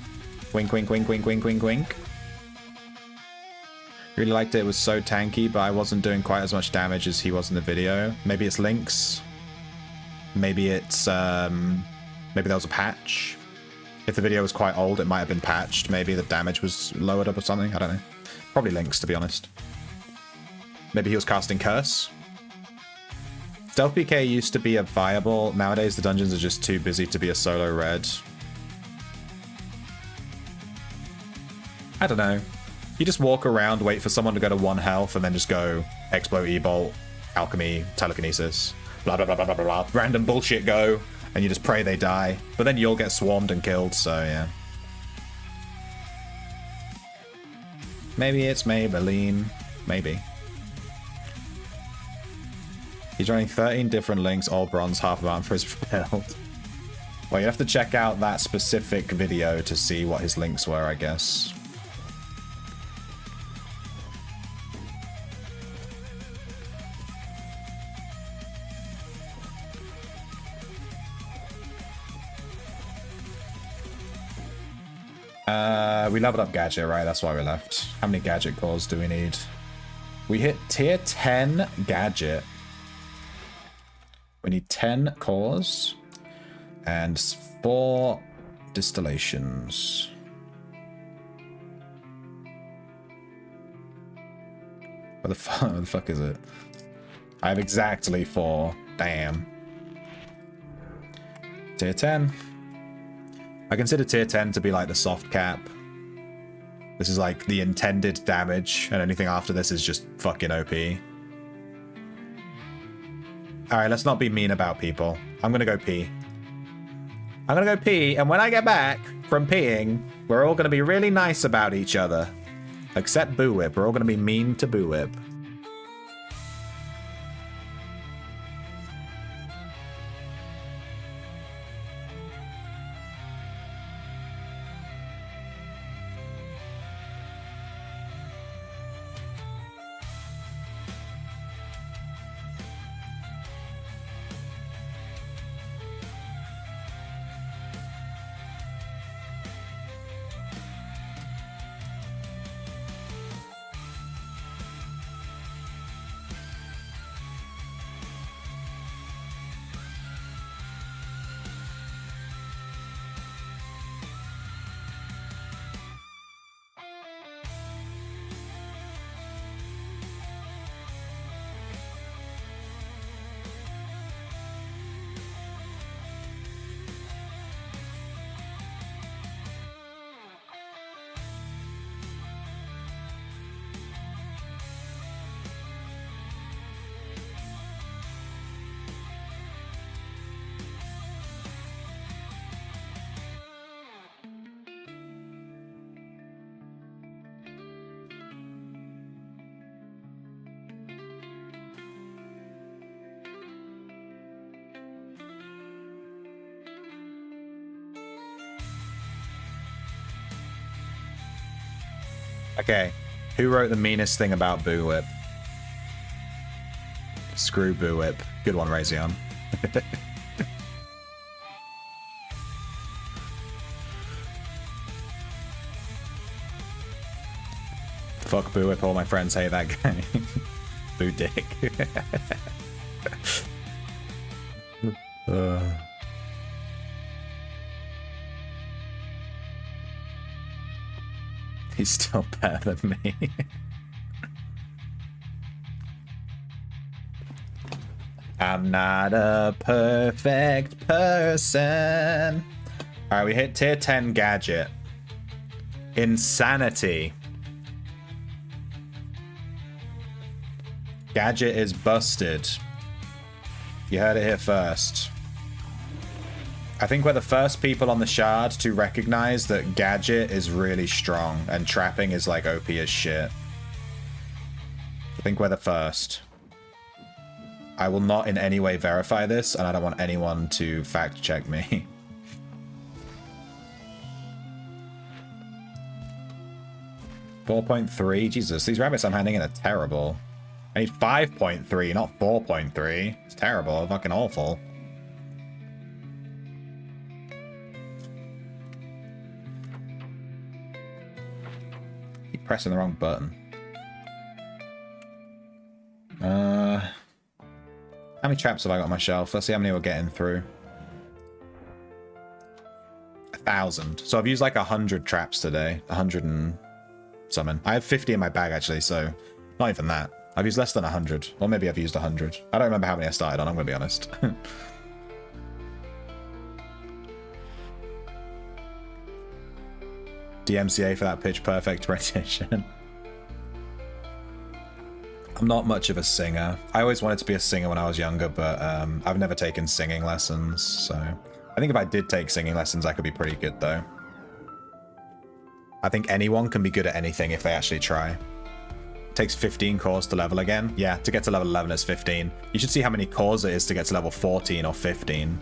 Wink, wink, wink, wink, wink, wink, wink. Really liked it. It was so tanky, but I wasn't doing quite as much damage as he was in the video. Maybe it's links. Maybe it's, maybe there was a patch. If the video was quite old, it might have been patched. Maybe the damage was lowered up or something. I don't know. Probably links, to be honest. Maybe he was casting Curse. Stealth PK used to be a viable. Nowadays, the dungeons are just too busy to be a solo red. I don't know. You just walk around, wait for someone to go to 1 health, and then just go Expo, E-Bolt, Alchemy, Telekinesis, blah, blah, blah, blah, blah, blah. Random bullshit go, and you just pray they die. But then you'll get swarmed and killed, so yeah. Maybe it's Maybelline. Maybe. He's running 13 different links, all bronze, half amount for his build. Well, you have to check out that specific video to see what his links were, I guess. We leveled up Gadget, right? That's why we left. How many Gadget cores do we need? We hit tier 10 Gadget. We need 10 cores and 4 distillations. Where the fuck is it? I have exactly 4. Damn. Tier 10. I consider tier 10 to be like the soft cap. This is like the intended damage, and anything after this is just fucking OP. Alright, let's not be mean about people. I'm gonna go pee. I'm gonna go pee, and when I get back from peeing, we're all gonna be really nice about each other. Except Boo Whip. We're all gonna be mean to Boo Whip. Okay, who wrote the meanest thing about Boo Whip? Screw Boo Whip. Good one, Razion. Fuck Boo Whip, all my friends hate that guy. Boo Dick. He's still better than me. I'm not a perfect person. Alright, we hit tier 10 Gadget. Insanity. Gadget is busted. You heard it here first. I think we're the first people on the shard to recognize that Gadget is really strong and trapping is like OP as shit. I think we're the first. I will not in any way verify this, and I don't want anyone to fact check me. .3, Jesus, these rabbits I'm handing in are terrible. I need 5.3, not 4.3. It's terrible, fucking awful. Keep pressing the wrong button. How many traps have I got on my shelf? Let's see how many we're getting through. 1,000. So I've used like 100 traps today. 100 and something. I have 50 in my bag actually, so not even that. I've used less than 100. Or maybe I've used 100. I don't remember how many I started on, I'm gonna be honest. DMCA for that pitch perfect rendition. I'm not much of a singer. I always wanted to be a singer when I was younger, but I've never taken singing lessons, so... I think if I did take singing lessons, I could be pretty good, though. I think anyone can be good at anything if they actually try. Takes 15 cores to level again. Yeah, to get to level 11 it's 15. You should see how many cores it is to get to level 14 or 15.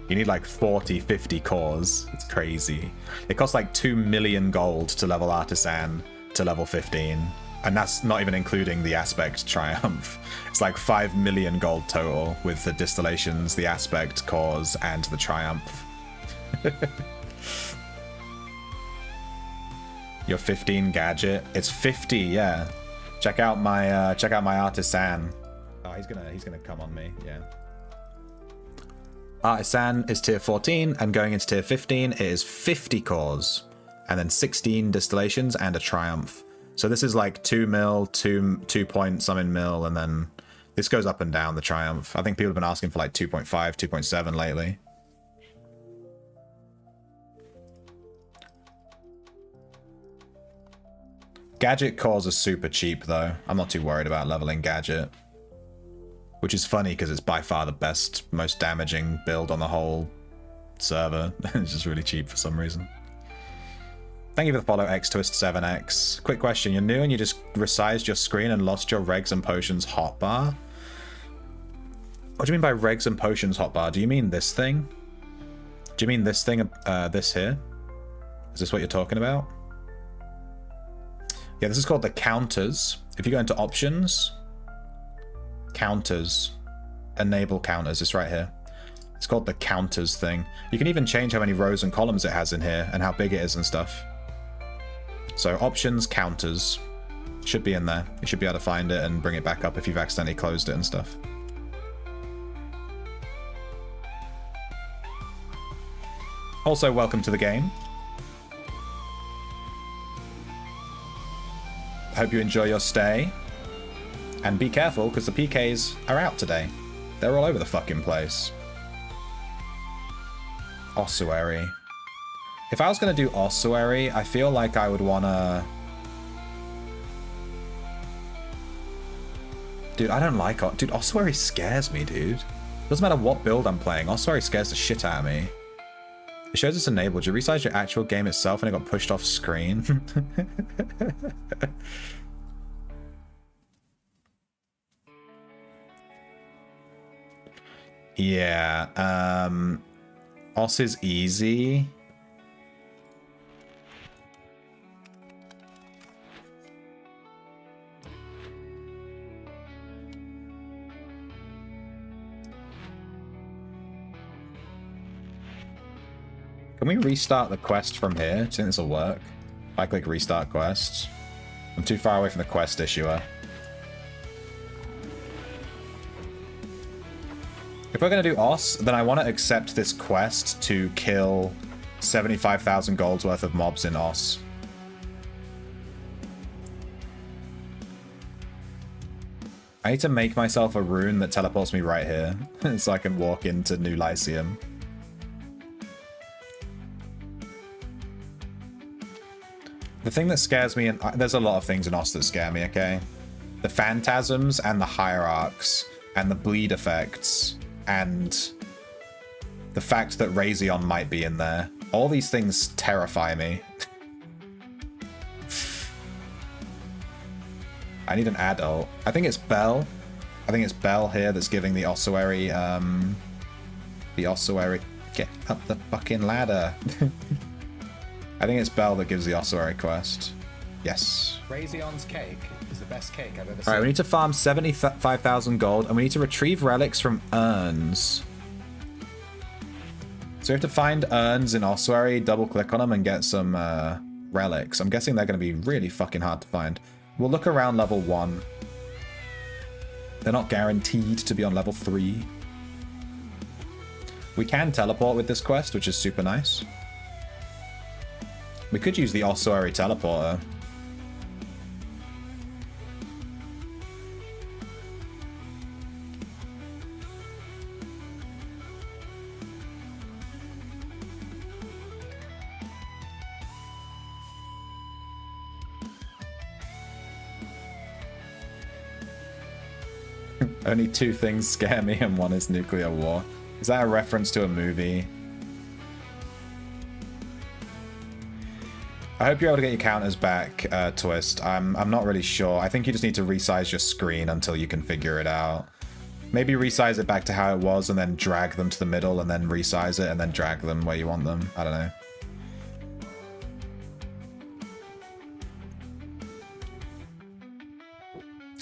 You need like 40, 50 cores. It's crazy. It costs like 2 million gold to level Artisan to level 15. And that's not even including the Aspect Triumph. It's like 5 million gold total with the distillations, the Aspect cores, and the Triumph. Your 15 gadget. It's 50, yeah. Check out my Artisan. Oh, he's gonna come on me, yeah. Artisan is tier 14, and going into tier 15, it is 50 cores, and then 16 distillations and a Triumph. So this is like 2 mil, 2 point something mil, and then this goes up and down, the Triumph. I think people have been asking for like 2.5, 2.7 lately. Gadget cores are super cheap though. I'm not too worried about leveling Gadget. Which is funny because it's by far the best, most damaging build on the whole server. It's just really cheap for some reason. Thank you for the follow, XTwist7X. Quick question, you're new and you just resized your screen and lost your regs and potions hotbar? What do you mean by regs and potions hotbar? Do you mean this thing? Do you mean this thing, this here? Is this what you're talking about? Yeah, this is called the counters. If you go into options, counters, enable counters, it's right here. It's called the counters thing. You can even change how many rows and columns it has in here and how big it is and stuff. So options, counters, should be in there. You should be able to find it and bring it back up if you've accidentally closed it and stuff. Also, welcome to the game. Hope you enjoy your stay. And be careful, because the PKs are out today. They're all over the fucking place. Ossuary. If I was going to do Ossuary, I feel like I would want to... Dude, I don't like... Dude, Ossuary scares me, dude. Doesn't matter what build I'm playing. Ossuary scares the shit out of me. It shows it's enabled. You resize your actual game itself and it got pushed off screen. Yeah, Os is easy. Can we restart the quest from here? Do you think this will work? If I click restart quests. I'm too far away from the quest issuer. If we're going to do Os, then I want to accept this quest to kill 75,000 gold's worth of mobs in Os. I need to make myself a rune that teleports me right here, so I can walk into New Lyceum. The thing that scares me, and there's a lot of things in Os that scare me, okay? The phantasms and the hierarchs and the bleed effects and the fact that Razion might be in there. All these things terrify me. I need an adult. I think it's Belle. I think it's Belle here that's giving the ossuary, Get up the fucking ladder. I think it's Belle that gives the ossuary quest. Yes. Razion's cake is the best cake I've ever seen. Alright, we need to farm 75,000 gold, and we need to retrieve relics from urns. So we have to find urns in ossuary, double click on them, and get some relics. I'm guessing they're going to be really fucking hard to find. We'll look around level 1. They're not guaranteed to be on level 3. We can teleport with this quest, which is super nice. We could use the ossuary teleporter. Only 2 things scare me, and one is nuclear war. Is that a reference to a movie? I hope you're able to get your counters back, Twist. I'm not really sure. I think you just need to resize your screen until you can figure it out. Maybe resize it back to how it was and then drag them to the middle and then resize it and then drag them where you want them. I don't know.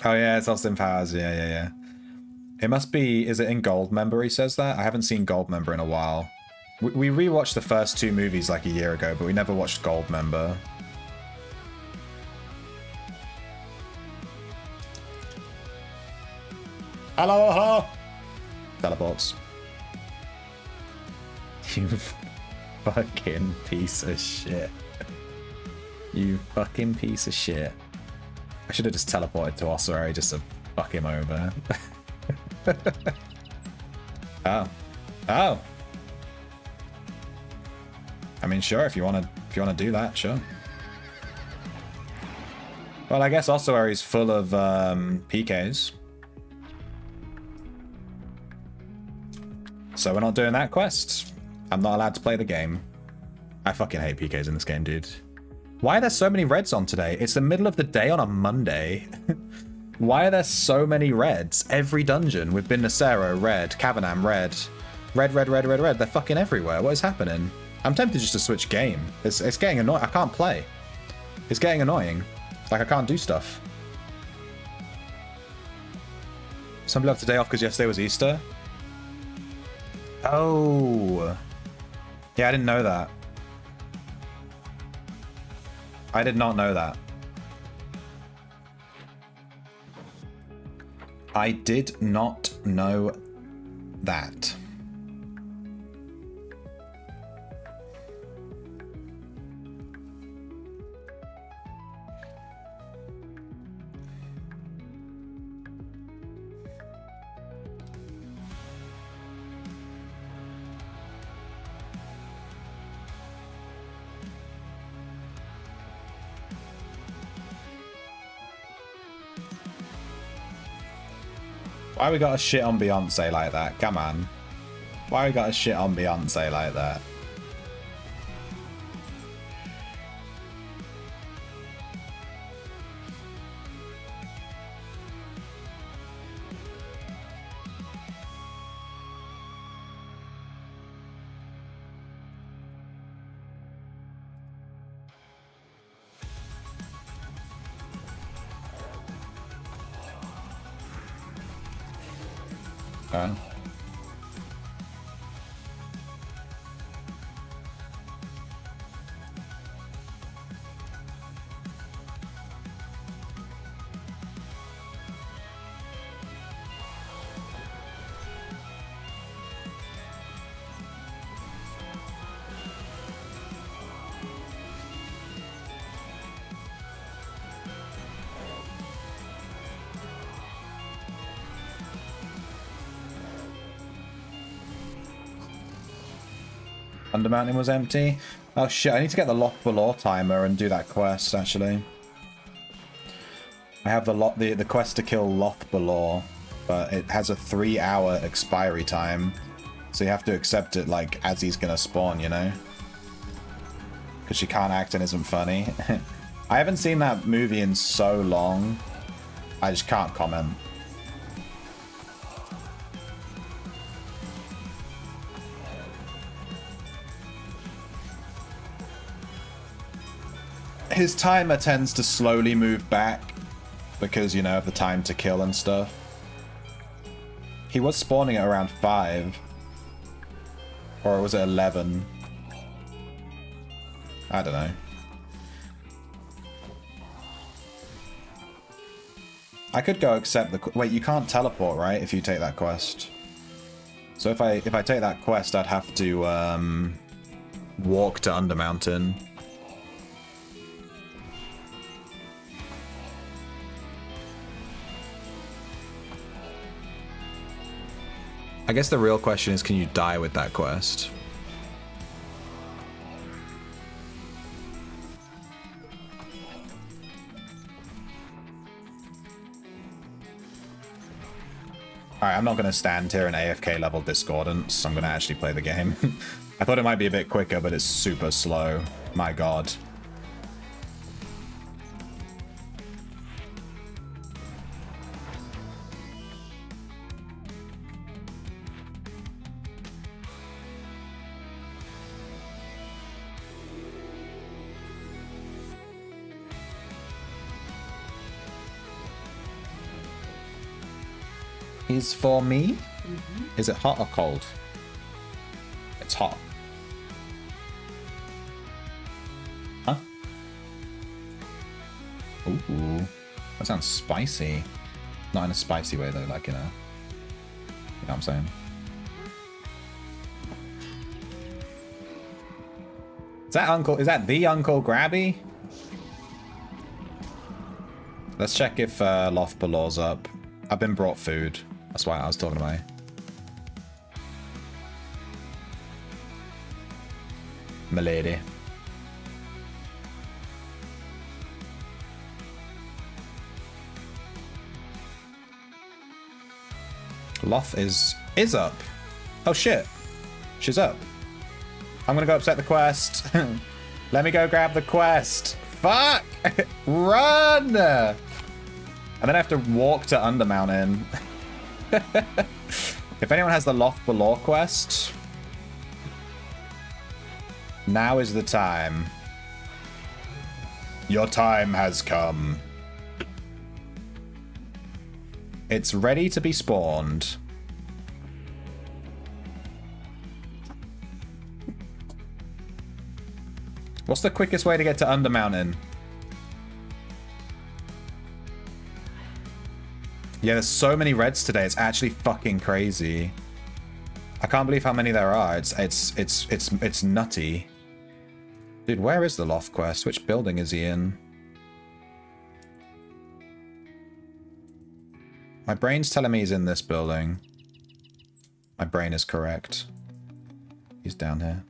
Oh yeah, it's Austin Powers. Yeah. It must be, is it in Goldmember he says that? I haven't seen Goldmember in a while. We rewatched the first two movies like a year ago, but we never watched Goldmember. Aloha! Teleports. You fucking piece of shit. You fucking piece of shit. I should have just teleported to Ossuary just to fuck him over. Oh. I mean, sure, if you wanna do that, sure. Well, I guess Ossuary's full of PKs. So we're not doing that quest. I'm not allowed to play the game. I fucking hate PKs in this game, dude. Why are there so many reds on today? It's the middle of the day on a Monday. Why are there so many reds? Every dungeon. We've been Nacero, red. Kavanam, red. Red. They're fucking everywhere. What is happening? I'm tempted just to switch game. It's getting annoying. I can't play. It's getting annoying. It's like I can't do stuff. Somebody have today off because yesterday was Easter? Oh. Yeah, I didn't know that. I did not know that. I did not know that. Why we gotta shit on Beyonce like that? Come on. Why we gotta shit on Beyonce like that? Under Mountain was empty. Oh shit, I need to get the Loth Balor timer and do that quest, actually. I have the quest to kill Loth Balor, but it has a 3-hour expiry time. So you have to accept it, like, as he's gonna spawn, you know? Because she can't act and isn't funny. I haven't seen that movie in so long. I just can't comment. His timer tends to slowly move back because, you know, of the time to kill and stuff. He was spawning at around 5. Or was it 11? I don't know. I could go accept the... Wait, you can't teleport, right? If you take that quest. So if I take that quest, I'd have to walk to Undermountain. I guess the real question is, can you die with that quest? Alright, I'm not going to stand here in AFK level Discordance. I'm going to actually play the game. I thought it might be a bit quicker, but it's super slow. My god. is for me. Is it hot or cold? It's hot. Huh? Ooh, that sounds spicy. Not in a spicy way though, like, you know what I'm saying? Is that the Uncle Grabby? Let's check if Loft Belaw's up. I've been brought food. That's why I was talking to my... Milady. Loth is up. Oh shit. She's up. I'm gonna go upset the quest. Let me go grab the quest. Fuck! Run! And then I have to walk to Undermountain. If anyone has the Loft Below quest, now is the time. Your time has come. It's ready to be spawned. What's the quickest way to get to Undermountain? Yeah, there's so many reds today. It's actually fucking crazy. I can't believe how many there are. It's nutty. Dude, where is the Loft quest? Which building is he in? My brain's telling me he's in this building. My brain is correct. He's down here.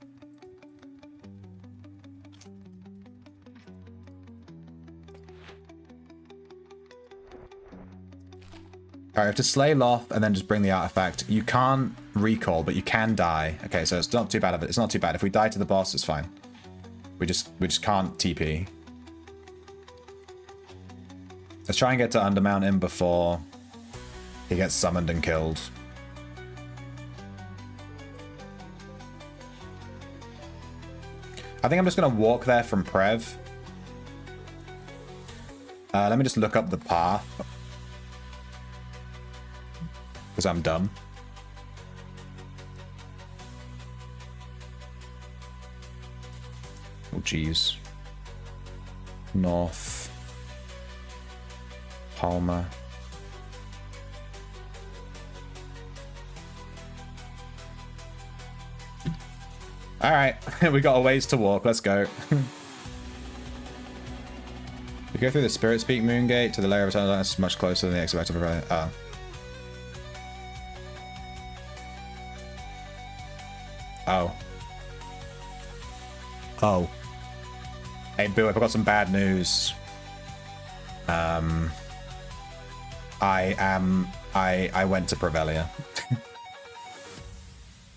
Alright, I have to slay Loth and then just bring the artifact. You can't recall, but you can die. Okay, so it's not too bad of it. It's not too bad. If we die to the boss, it's fine. We just can't TP. Let's try and get to Undermountain before he gets summoned and killed. I think I'm just gonna walk there from Prev. Let me just look up the path. Because I'm dumb. Oh, jeez. North. Palmer. Alright, we got a ways to walk. Let's go. We go through the Spirit Speak Moongate to the layer of Eternal Darkness much closer than the expected. Oh. Oh. Oh. Hey, Boo, I've got some bad news. I went to Prevelia.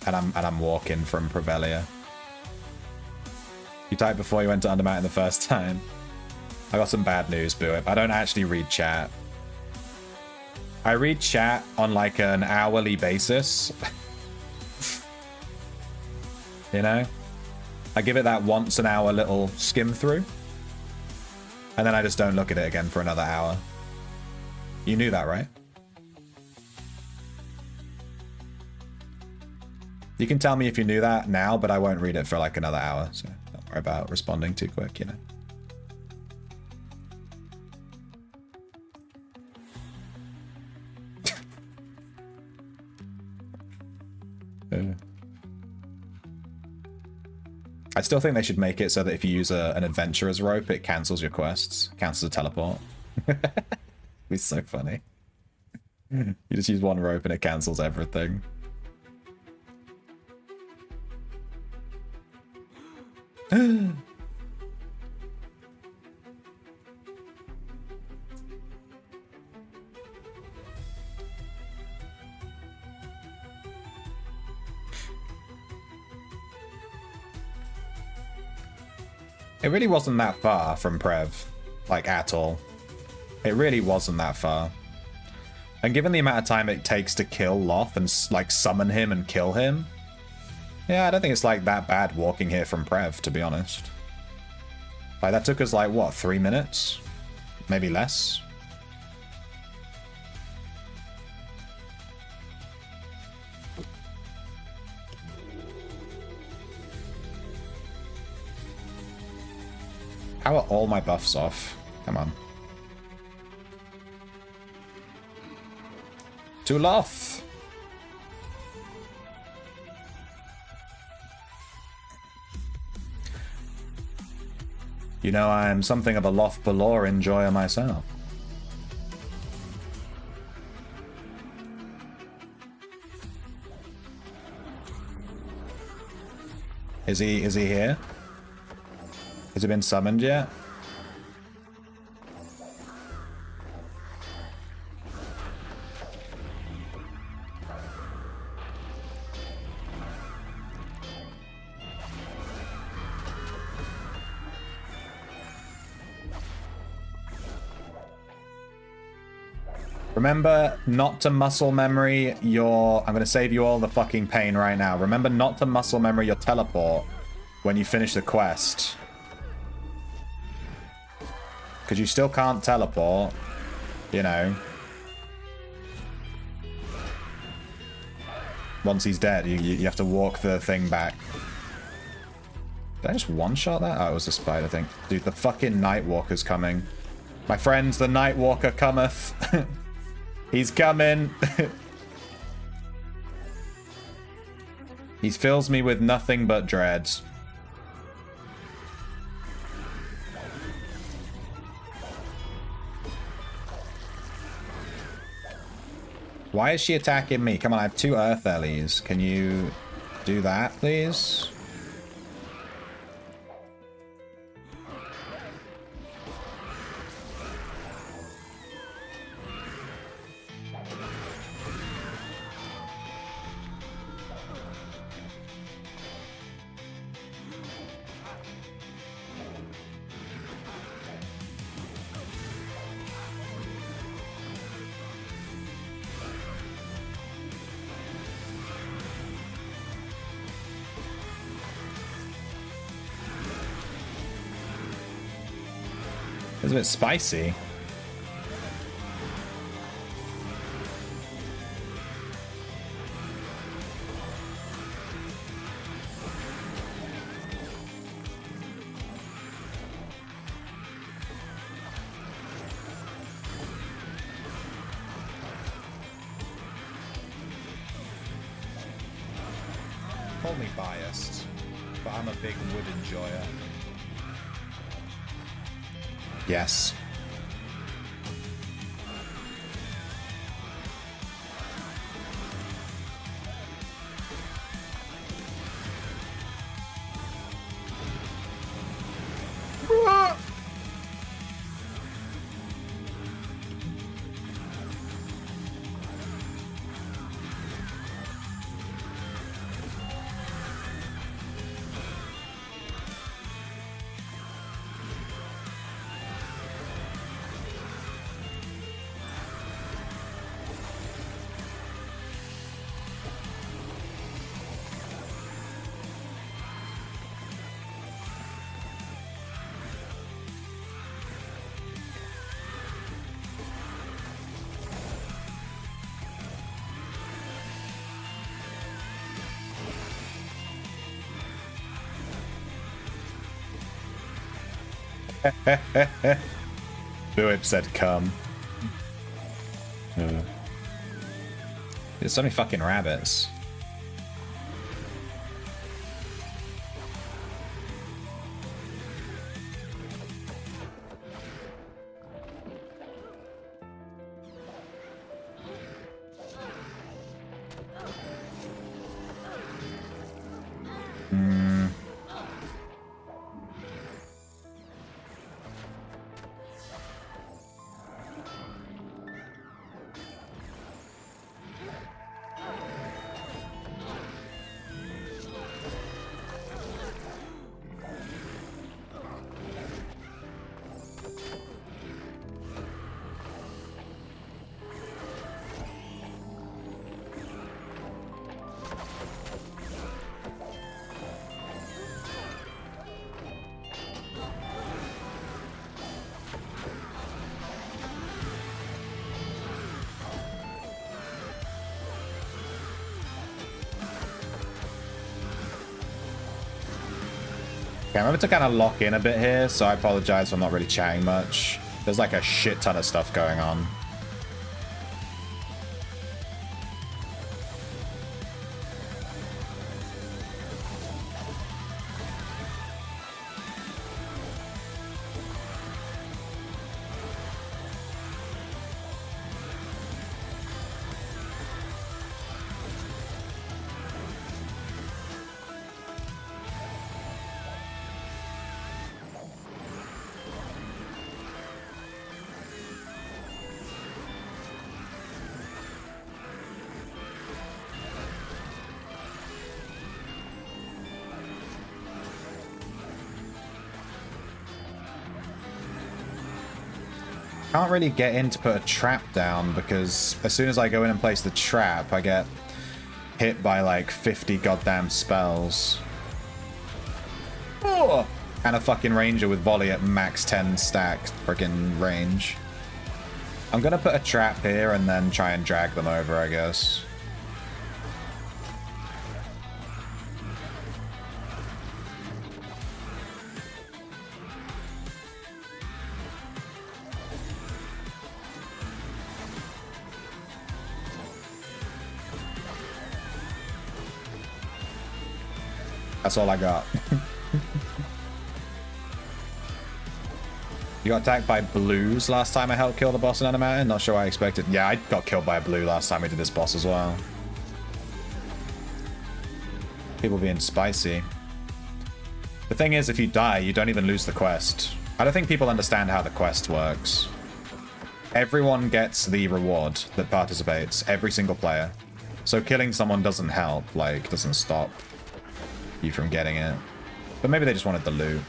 and I'm walking from Prevelia. You typed before you went to Undermountain the first time. I got some bad news, Boo. I don't actually read chat. I read chat on like an hourly basis. You know? I give it that once an hour little skim through. And then I just don't look at it again for another hour. You knew that, right? You can tell me if you knew that now, but I won't read it for like another hour. So don't worry about responding too quick, you know? I still think they should make it so that if you use an adventurer's rope, it cancels your quests. Cancels a teleport. It's so funny. You just use one rope and it cancels everything. It really wasn't that far from Prev, like at all. It really wasn't that far. And given the amount of time it takes to kill Loth and like summon him and kill him, yeah, I don't think it's like that bad walking here from Prev, to be honest. Like that took us like what, 3 minutes? Maybe less? How are all my buffs off? Come on. To Loth! You know, I'm something of a Loth Balor enjoyer myself. Is he here? Has he been summoned yet? Remember not to muscle memory your... I'm going to save you all the fucking pain right now. Remember not to muscle memory your teleport when you finish the quest. Because you still can't teleport, you know. Once he's dead, you have to walk the thing back. Did I just one-shot that? Oh, it was a spider thing. Dude, the fucking Nightwalker's coming. My friends, the Nightwalker cometh. He's coming. He fills me with nothing but dread. Why is she attacking me? Come on, I have 2 Earth Ellies. Can you do that, please? It's a bit spicy. Call me biased, but I'm a big wood enjoyer. Yes. Buip said come. There's so many fucking rabbits. Okay, I'm having to kind of lock in a bit here, so I apologize for not really chatting much. There's like a shit ton of stuff going on. Can't really get in to put a trap down because as soon as I go in and place the trap, I get hit by like 50 goddamn spells. Oh! And a fucking ranger with volley at max 10 stacked freaking range. I'm gonna put a trap here and then try and drag them over, I guess. That's all I got. You got attacked by blues last time I helped kill the boss in Mountain? Not sure what I expected. Yeah, I got killed by a blue last time we did this boss as well. People being spicy. The thing is, if you die, you don't even lose the quest. I don't think people understand how the quest works. Everyone gets the reward that participates, every single player. So killing someone doesn't help, like, doesn't stop you from getting it. But maybe they just wanted the loot.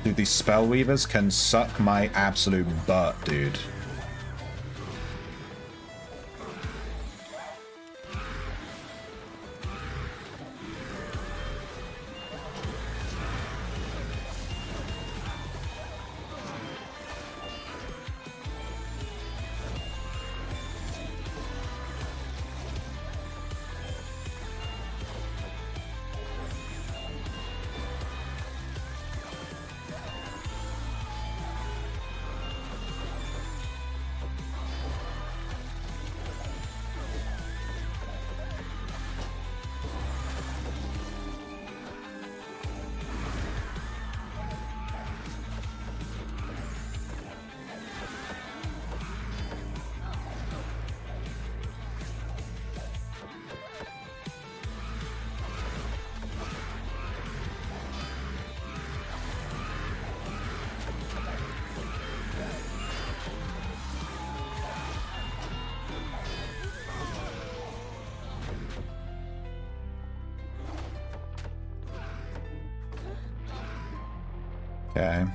Dude, these spell weavers can suck my absolute butt, dude. Okay.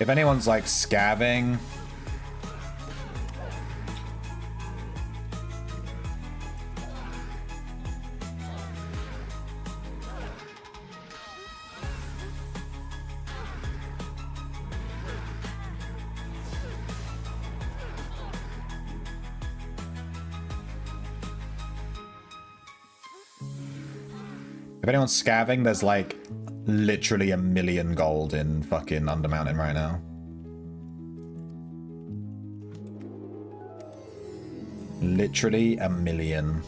If anyone's like scavving... If anyone's scavving, there's like literally 1 million gold in fucking Undermountain right now. Literally 1 million.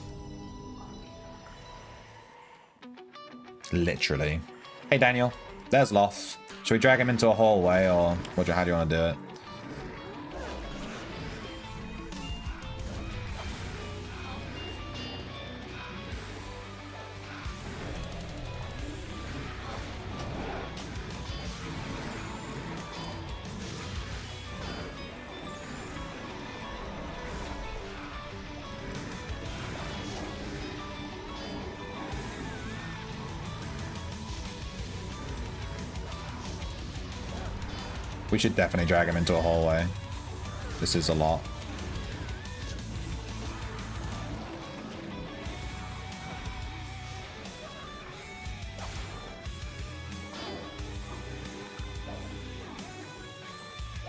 Literally. Hey Daniel, there's Loth. Should we drag him into a hallway or how do you want to do it? We should definitely drag him into a hallway. This is a lot.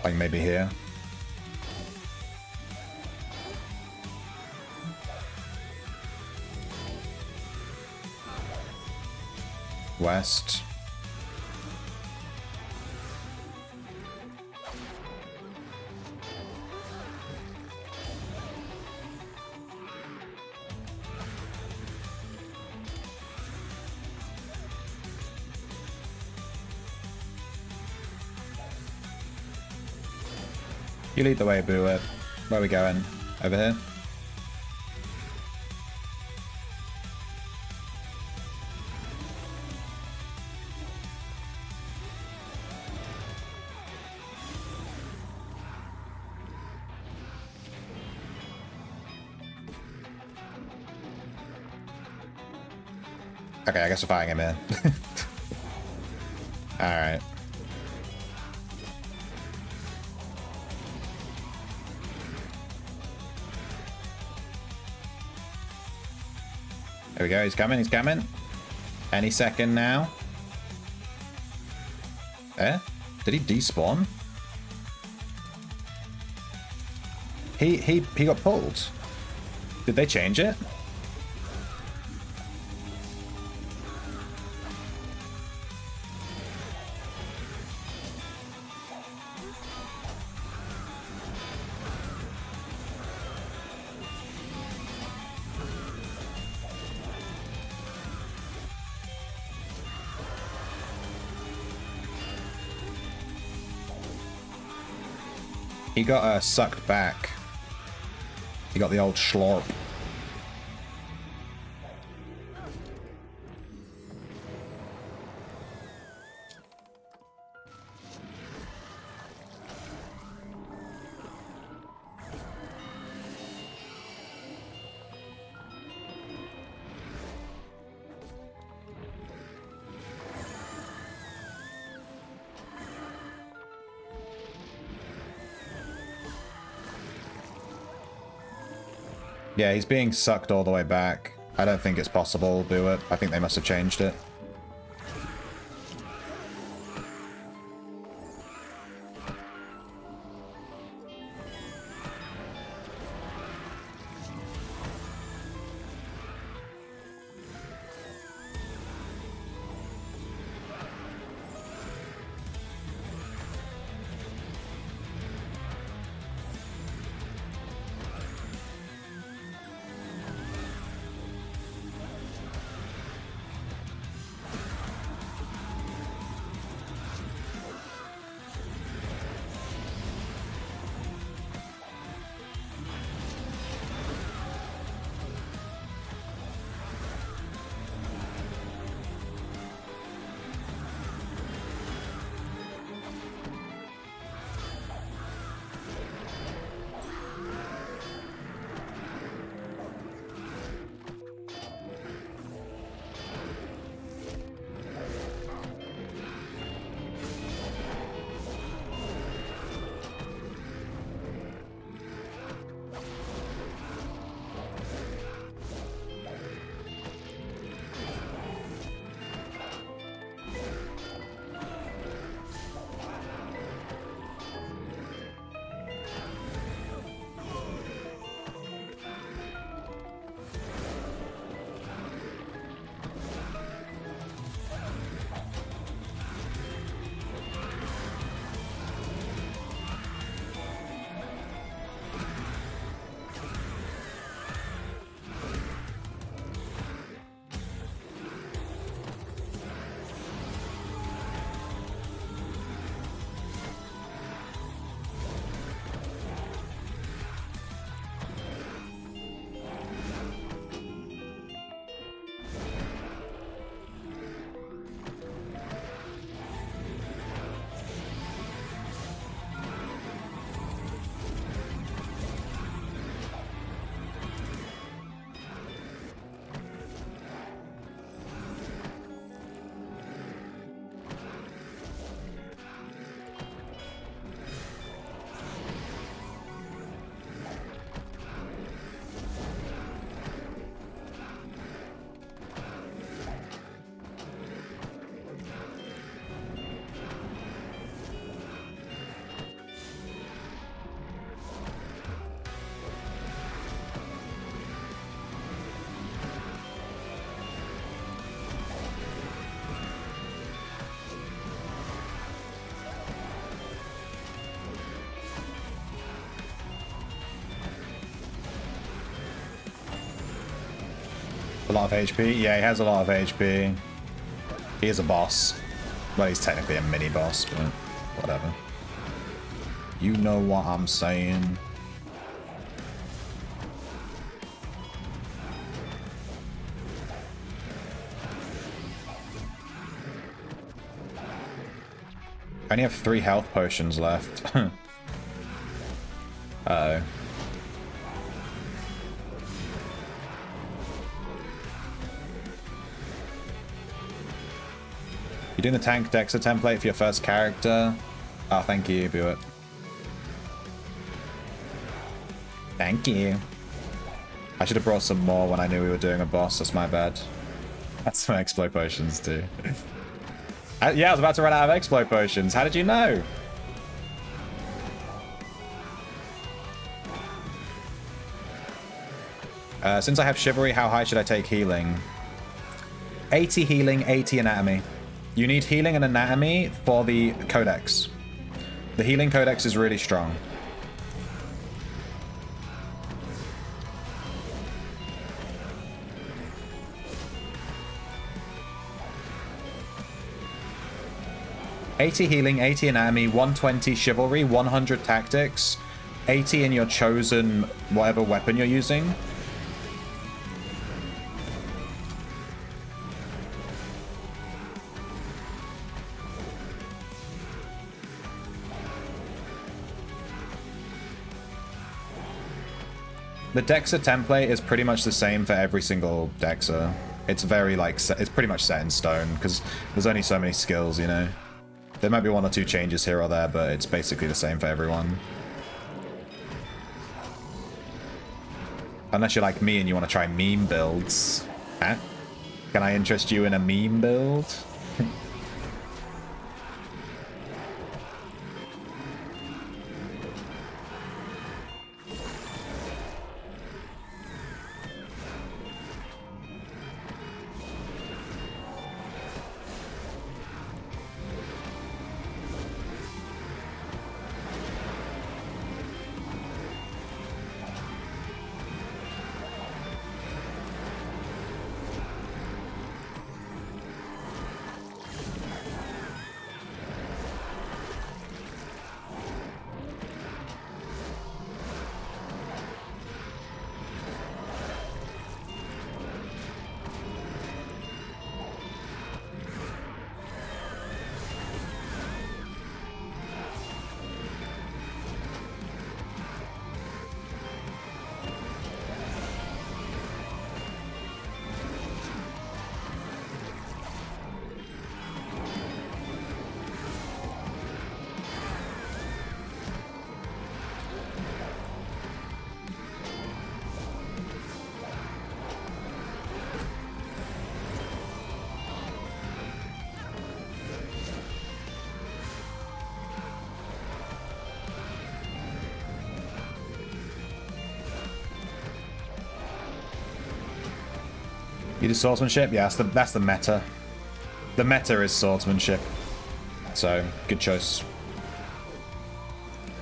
Like maybe here. West. You lead the way, Boo. Where are we going? Over here? Okay, I guess we're fighting him here. Alright. There we go, he's coming, he's coming. Any second now. Eh? Did he despawn? He got pulled. Did they change it? He got sucked back. He got the old schlorp. Yeah, he's being sucked all the way back. I don't think it's possible to do it. I think they must have changed it. lot of HP. Yeah, he has a lot of HP. He is a boss. Well, he's technically a mini boss, but whatever. You know what I'm saying. I only have 3 health potions left. Uh-oh. You doing the tank Dexa template for your first character? Oh, thank you, Buick. Thank you. I should have brought some more when I knew we were doing a boss. That's my bad. That's some Explo potions too. Yeah, I was about to run out of Explo potions. How did you know? Since I have Chivalry, how high should I take healing? 80 healing, 80 anatomy. You need healing and anatomy for the codex. The healing codex is really strong. $80 healing, 80 anatomy, 120 chivalry, 100 tactics, 80 in your chosen whatever weapon you're using. The Dexa template is pretty much the same for every single Dexa. It's very like, it's pretty much set in stone because there's only so many skills, you know. There might be 1 or 2 changes here or there, but it's basically the same for everyone. Unless you're like me and you want to try meme builds. Huh? Can I interest you in a meme build? You do swordsmanship? Yeah, that's the meta. The meta is swordsmanship. So, good choice.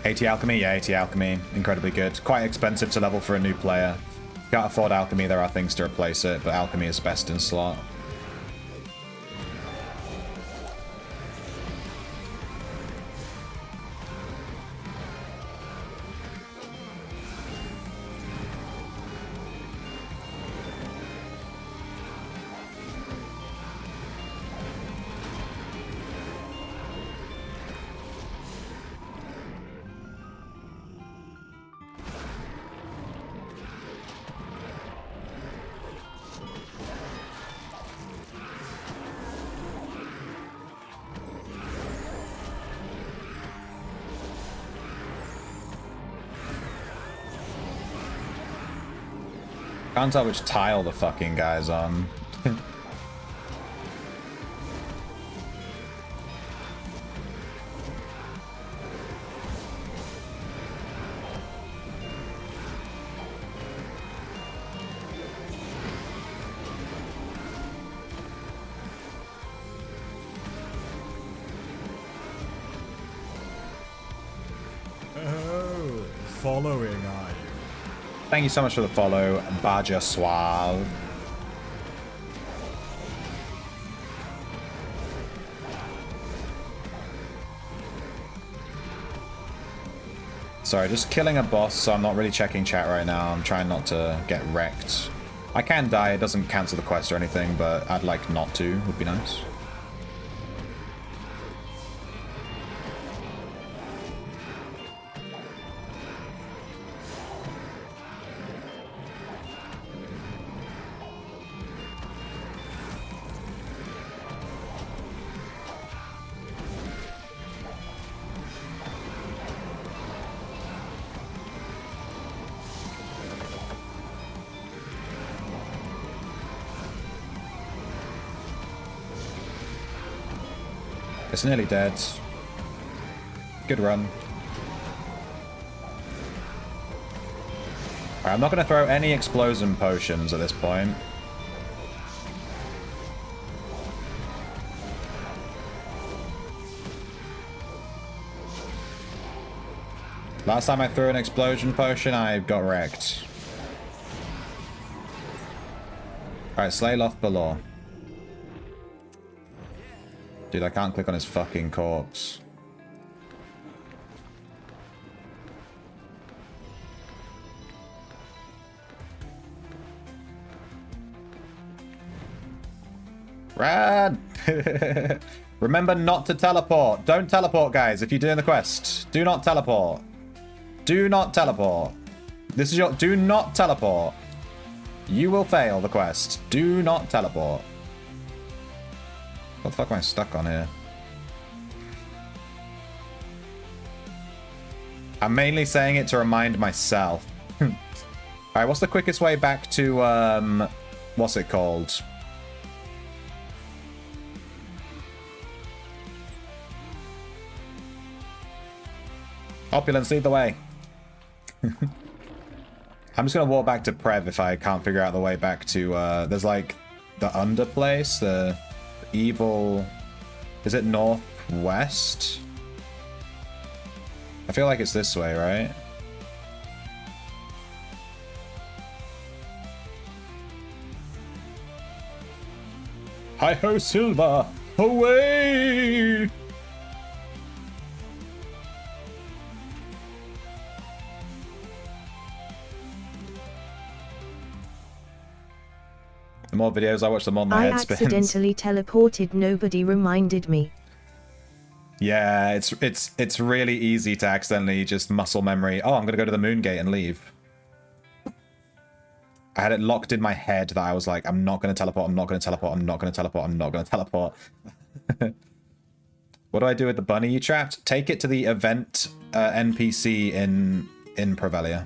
80 alchemy? Yeah, 80 alchemy. Incredibly good. Quite expensive to level for a new player. If you can't afford alchemy, there are things to replace it, but alchemy is best in slot. Can't tell which tile the fucking guy's on. Oh, following, are you? Thank you so much for the follow, Badger Suave. Sorry, just killing a boss, so I'm not really checking chat right now. I'm trying not to get wrecked. I can die, it doesn't cancel the quest or anything, but I'd like not to, would be nice. It's nearly dead. Good run. Alright, I'm not going to throw any explosion potions at this point. Last time I threw an explosion potion, I got wrecked. Alright, slay Loth Balor. Dude, I can't click on his fucking corpse. Rad! Remember not to teleport. Don't teleport, guys, if you're doing the quest. Do not teleport. Do not teleport. This is your... Do not teleport. You will fail the quest. Do not teleport. What the fuck am I stuck on here? I'm mainly saying it to remind myself. Alright, what's the quickest way back to, what's it called? Opulence, lead the way. I'm just gonna walk back to Prev if I can't figure out the way back to, there's like the under place, the evil... Is it northwest? I feel like it's this way, right? Hi-ho, Silva! Away! The more videos I watch, the more my head spins. I accidentally teleported, nobody reminded me. Yeah, it's really easy to accidentally just muscle memory. Oh, I'm gonna go to the moon gate and leave. I had it locked in my head that I was like, I'm not gonna teleport, I'm not gonna teleport, I'm not gonna teleport, I'm not gonna teleport. What do I do with the bunny you trapped? Take it to the event NPC in Provelia.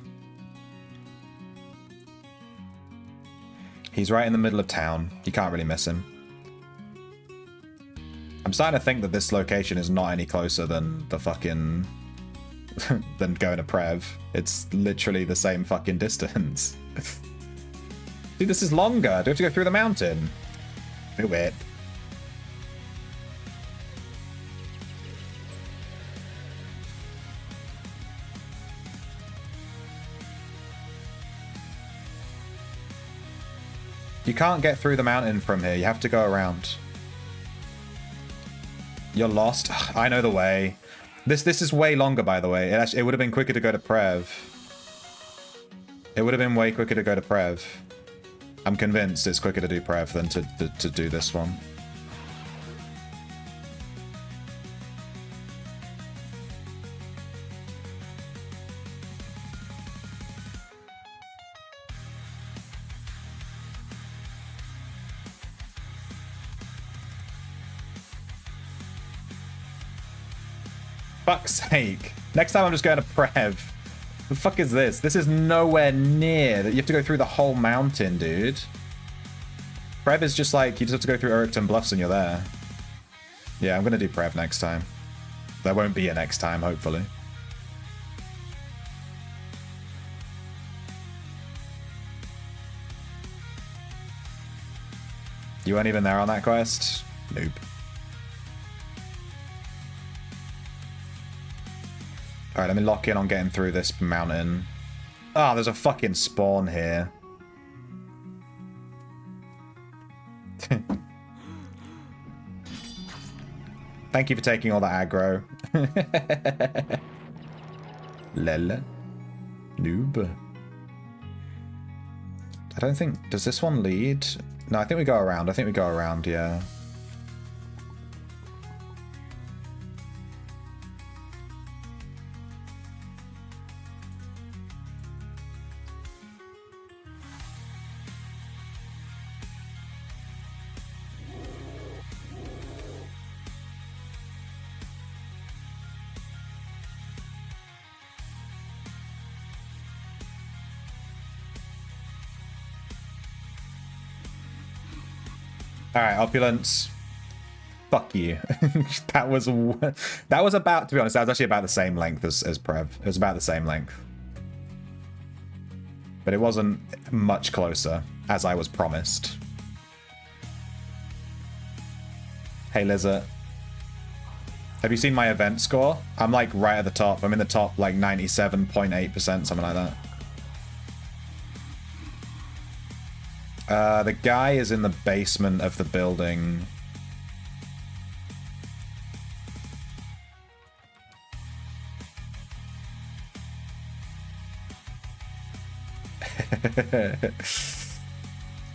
He's right in the middle of town. You can't really miss him. I'm starting to think that this location is not any closer than the fucking... than going to Prev. It's literally the same fucking distance. Dude, this is longer. Do we have to go through the mountain? Do it. You can't get through the mountain from here. You have to go around. You're lost. I know the way. This is way longer, by the way. It would have been quicker to go to Prev. It would have been way quicker to go to Prev. I'm convinced it's quicker to do Prev than to do this one. Fuck's sake. Next time I'm just going to Prev. The fuck is this? This is nowhere near. You have to go through the whole mountain, dude. Prev is just like, you just have to go through Urukton Bluffs and you're there. Yeah, I'm going to do Prev next time. There won't be a next time, hopefully. You weren't even there on that quest? Nope. Alright, let me lock in on getting through this mountain. Ah, oh, there's a fucking spawn here. Thank you for taking all the aggro. Lele. Noob. I don't think... Does this one lead? No, I think we go around. I think we go around, yeah. Alright, opulence. Fuck you. that was about, to be honest, that was actually about the same length as Prev. It was about the same length. But it wasn't much closer, as I was promised. Hey, Lizard. Have you seen my event score? I'm like right at the top. I'm in the top like 97.8%, something like that. The guy is in the basement of the building.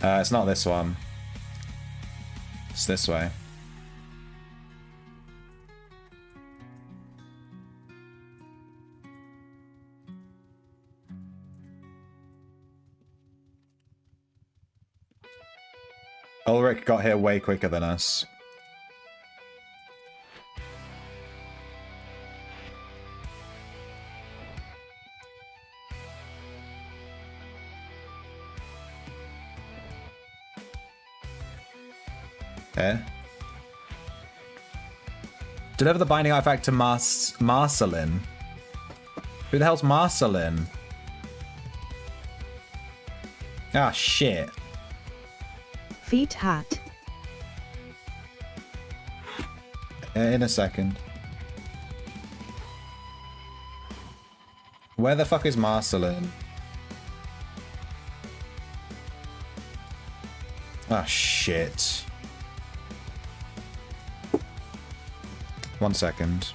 It's not this one. It's this way. Ulrich got here way quicker than us. Eh? Deliver the binding artifact to Marcelin. Who the hell's Marcelin? Ah, shit. Feet hat. In a second. Where the fuck is Marcelin? Ah, shit. 1 second.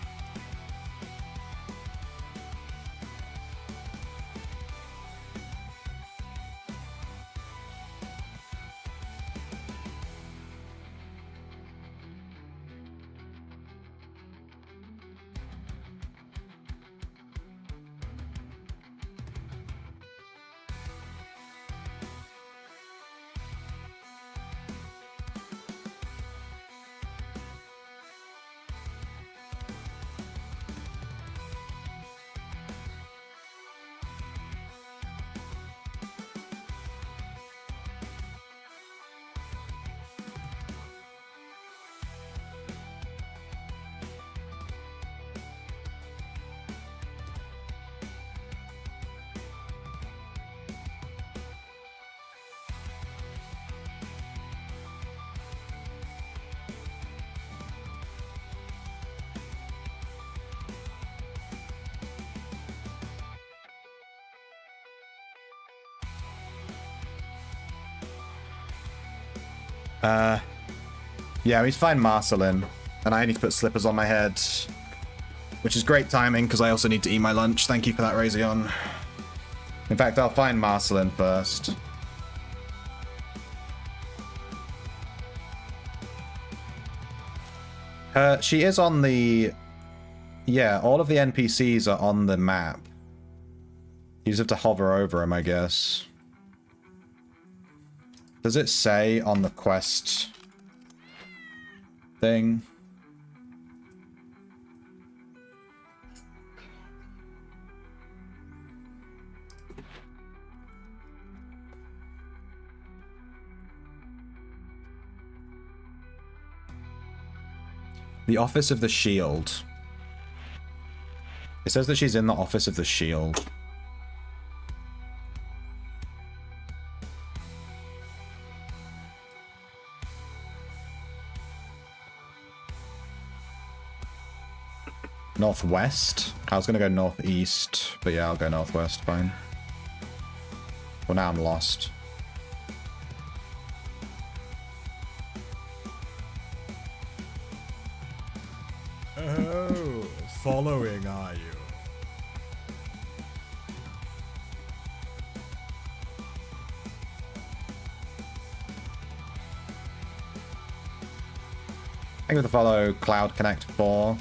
Yeah, we need to find Marcelin, and I need to put slippers on my head, which is great timing because I also need to eat my lunch. Thank you for that, Razion. In fact, I'll find Marcelin first. She is on the... Yeah, all of the NPCs are on the map. You just have to hover over them, I guess. Does it say on the quest thing? The Office of the Shield. It says that she's in the Office of the Shield. Northwest? I was going to go northeast, but yeah, I'll go northwest, fine. Well, now I'm lost. Oh, following, are you? Thank you for the follow, Cloud Connect 4.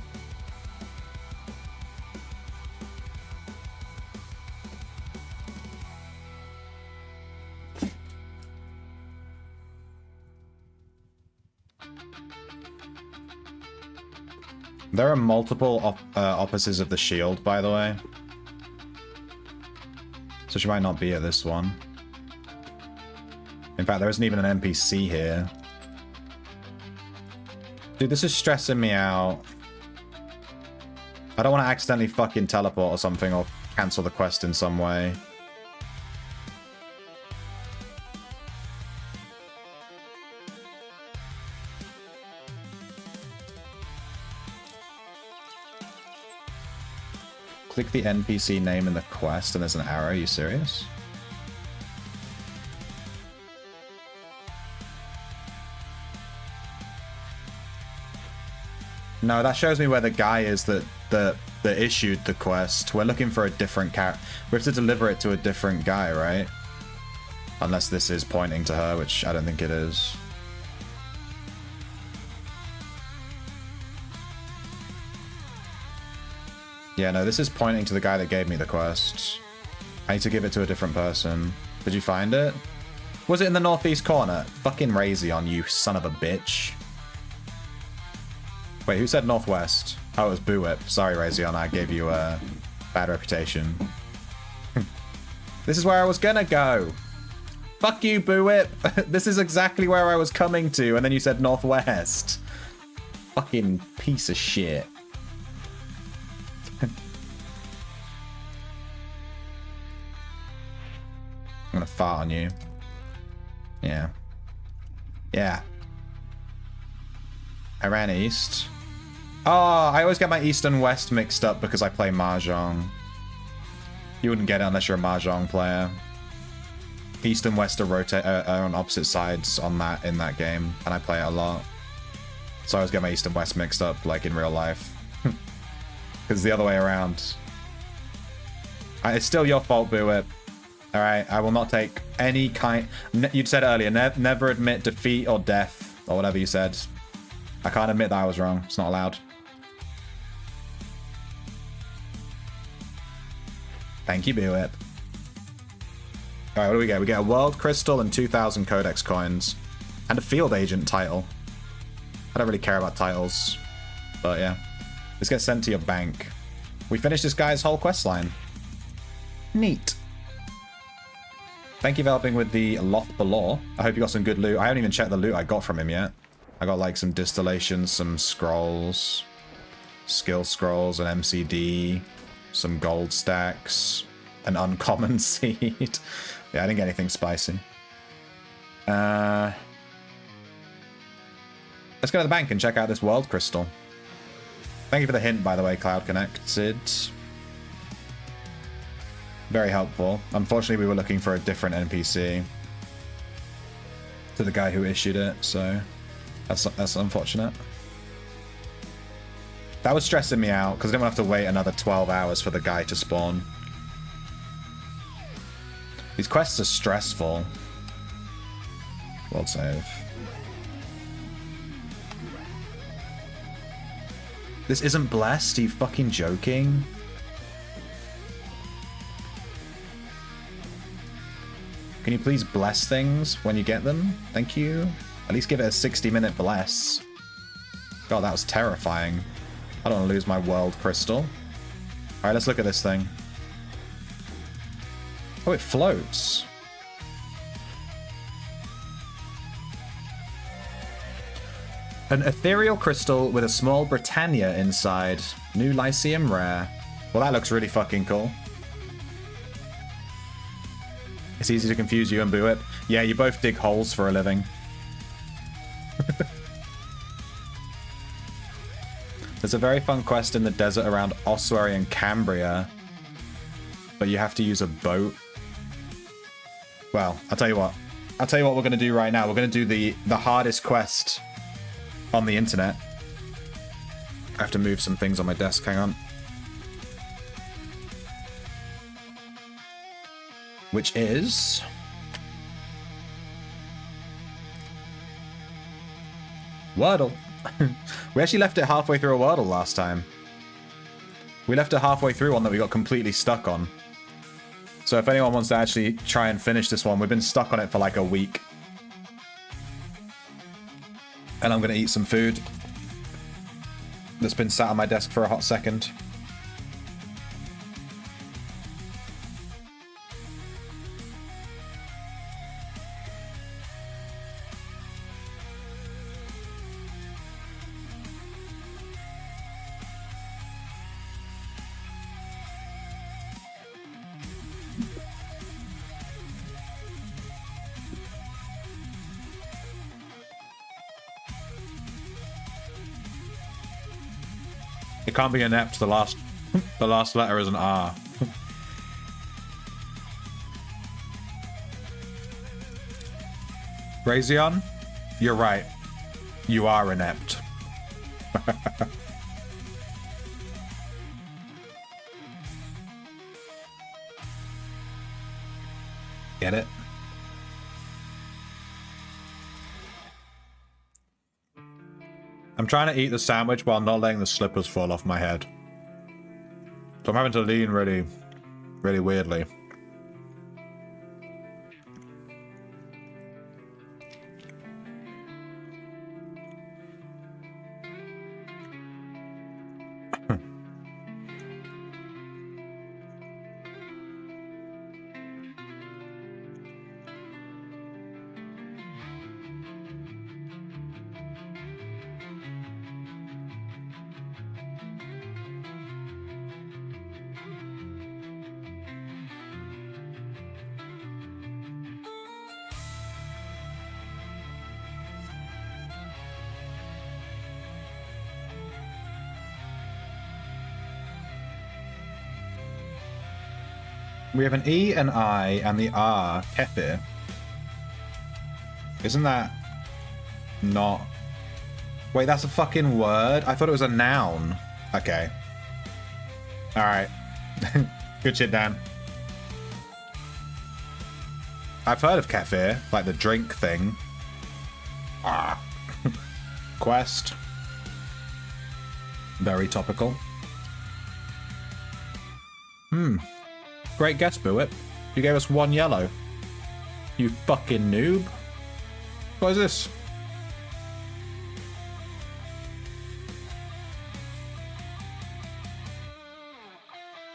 There are multiple offices of the shield, by the way. So she might not be at this one. In fact, there isn't even an NPC here. Dude, this is stressing me out. I don't want to accidentally fucking teleport or something or cancel the quest in some way. Click the NPC name in the quest and there's an arrow. Are you serious? No, that shows me where the guy is that issued the quest. We're looking for a different character. We have to deliver it to a different guy, right? Unless this is pointing to her, which I don't think it is. Yeah, no, this is pointing to the guy that gave me the quest. I need to give it to a different person. Did you find it? Was it in the northeast corner? Fucking Razion, you son of a bitch. Wait, who said northwest? Oh, it was Boo Whip. Sorry, Razion, I gave you a bad reputation. This is where I was gonna go. Fuck you, Boo Whip. This is exactly where I was coming to, and then you said northwest. Fucking piece of shit. I'm gonna fart on you. Yeah. Yeah. I ran east. Oh, I always get my east and west mixed up because I play Mahjong. You wouldn't get it unless you're a Mahjong player. East and west are on opposite sides in that game, and I play it a lot. So I always get my east and west mixed up, like in real life. Because the other way around. It's still your fault, Boo Whip. Alright, I will not take any kind... You said earlier, never admit defeat or death, or whatever you said. I can't admit that I was wrong. It's not allowed. Thank you, Boo Whip. Alright, what do we get? We get a World Crystal and 2,000 Codex coins. And a Field Agent title. I don't really care about titles. But yeah. This gets sent to your bank. We finished this guy's whole quest line. Neat. Thank you for helping with the Loth Below. I hope you got some good loot. I haven't even checked the loot I got from him yet. I got like some distillations, some scrolls, skill scrolls, an MCD, some gold stacks, an uncommon seed. Yeah, I didn't get anything spicy. Let's go to the bank and check out this world crystal. Thank you for the hint, by the way, Cloud Connected. Very helpful. Unfortunately, we were looking for a different NPC to the guy who issued it, so that's unfortunate. That was stressing me out because I didn't want to have to wait another 12 hours for the guy to spawn. These quests are stressful. World save. This isn't blessed? Are you fucking joking? Can you please bless things when you get them? Thank you. At least give it a 60-minute bless. God, that was terrifying. I don't want to lose my world crystal. Alright, let's look at this thing. Oh, it floats. An ethereal crystal with a small Britannia inside. New Lyceum rare. Well, that looks really fucking cool. It's easy to confuse you and Boo Whip. Yeah, you both dig holes for a living. There's a very fun quest in the desert around Ossuary and Cambria, but you have to use a boat. Well, I'll tell you what. I'll tell you what we're going to do right now. We're going to do the hardest quest on the internet. I have to move some things on my desk. Hang on. Which is... Wordle. We actually left it halfway through a Wordle last time. We left it halfway through one that we got completely stuck on. So if anyone wants to actually try and finish this one, we've been stuck on it for like a week. And I'm going to eat some food that's been sat on my desk for a hot second. It can't be inept. The last letter is an R. Brazion, you're right. You are inept. Get it? I'm trying to eat the sandwich while not letting the slippers fall off my head. So I'm having to lean really, really weirdly. We have an E, an I, and the R, kefir. Isn't that not... Wait, that's a fucking word? I thought it was a noun. Okay. Alright. Good shit, Dan. I've heard of kefir, like the drink thing. Ah. Quest. Very topical. Great guess, Buit. You gave us 1 yellow. You fucking noob. What is this?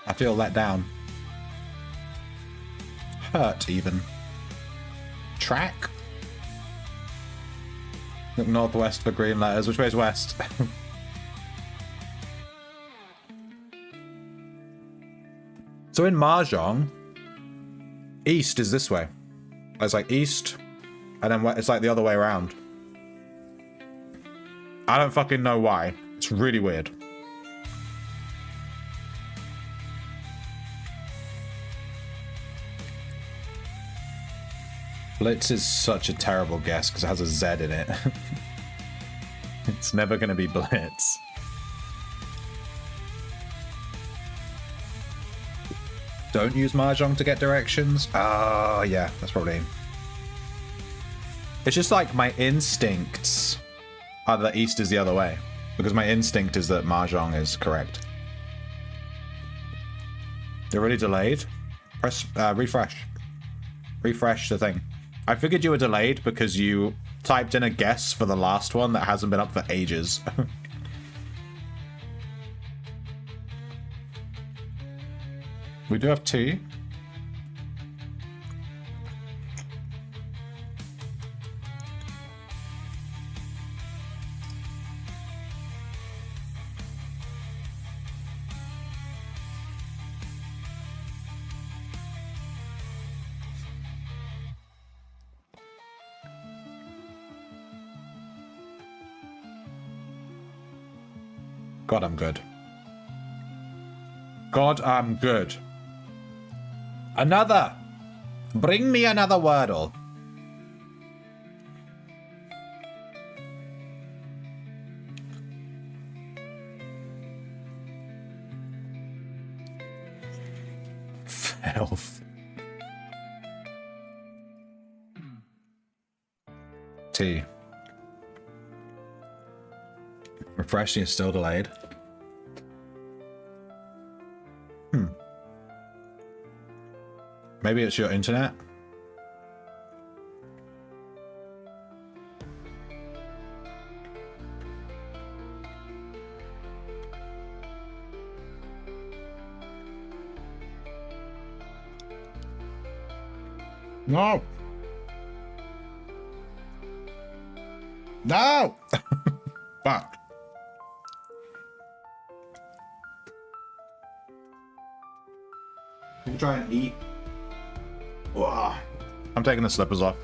I feel let down. Hurt, even. Track? Look northwest for green letters. Which way is west? So in Mahjong, east is this way. It's like east, and then it's like the other way around. I don't fucking know why. It's really weird. Blitz is such a terrible guess because it has a Z in it. It's never going to be Blitz. Don't use Mahjong to get directions? Oh, yeah, that's probably... It's just like my instincts are that east is the other way. Because my instinct is that Mahjong is correct. You're already delayed? Press, refresh. Refresh the thing. I figured you were delayed because you typed in a guess for the last one that hasn't been up for ages. We do have tea. God, I'm good. God, I'm good. Another! Bring me another Wordle. Filth. Tea. refreshed and you're still delayed. Maybe it's your internet? No! No! Fuck. You can try and eat. Whoa. I'm taking the slippers off.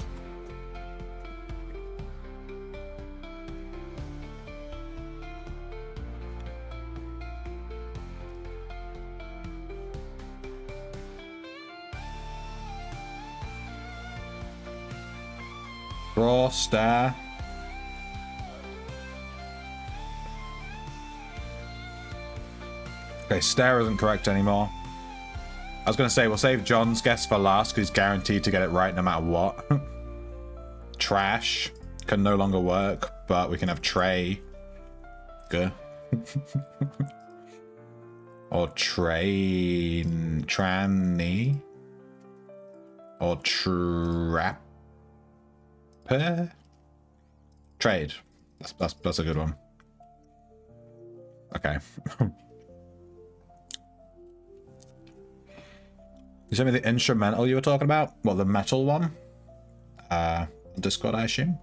Draw, stare. Okay, stare isn't correct anymore. I was going to say, we'll save John's guess for last because he's guaranteed to get it right no matter what. Trash can no longer work, but we can have Trey. Good. Or train. Tranny. Or trap. Trade. That's a good one. Okay. You sent me the instrumental you were talking about? What, the metal one? Discord, I assume?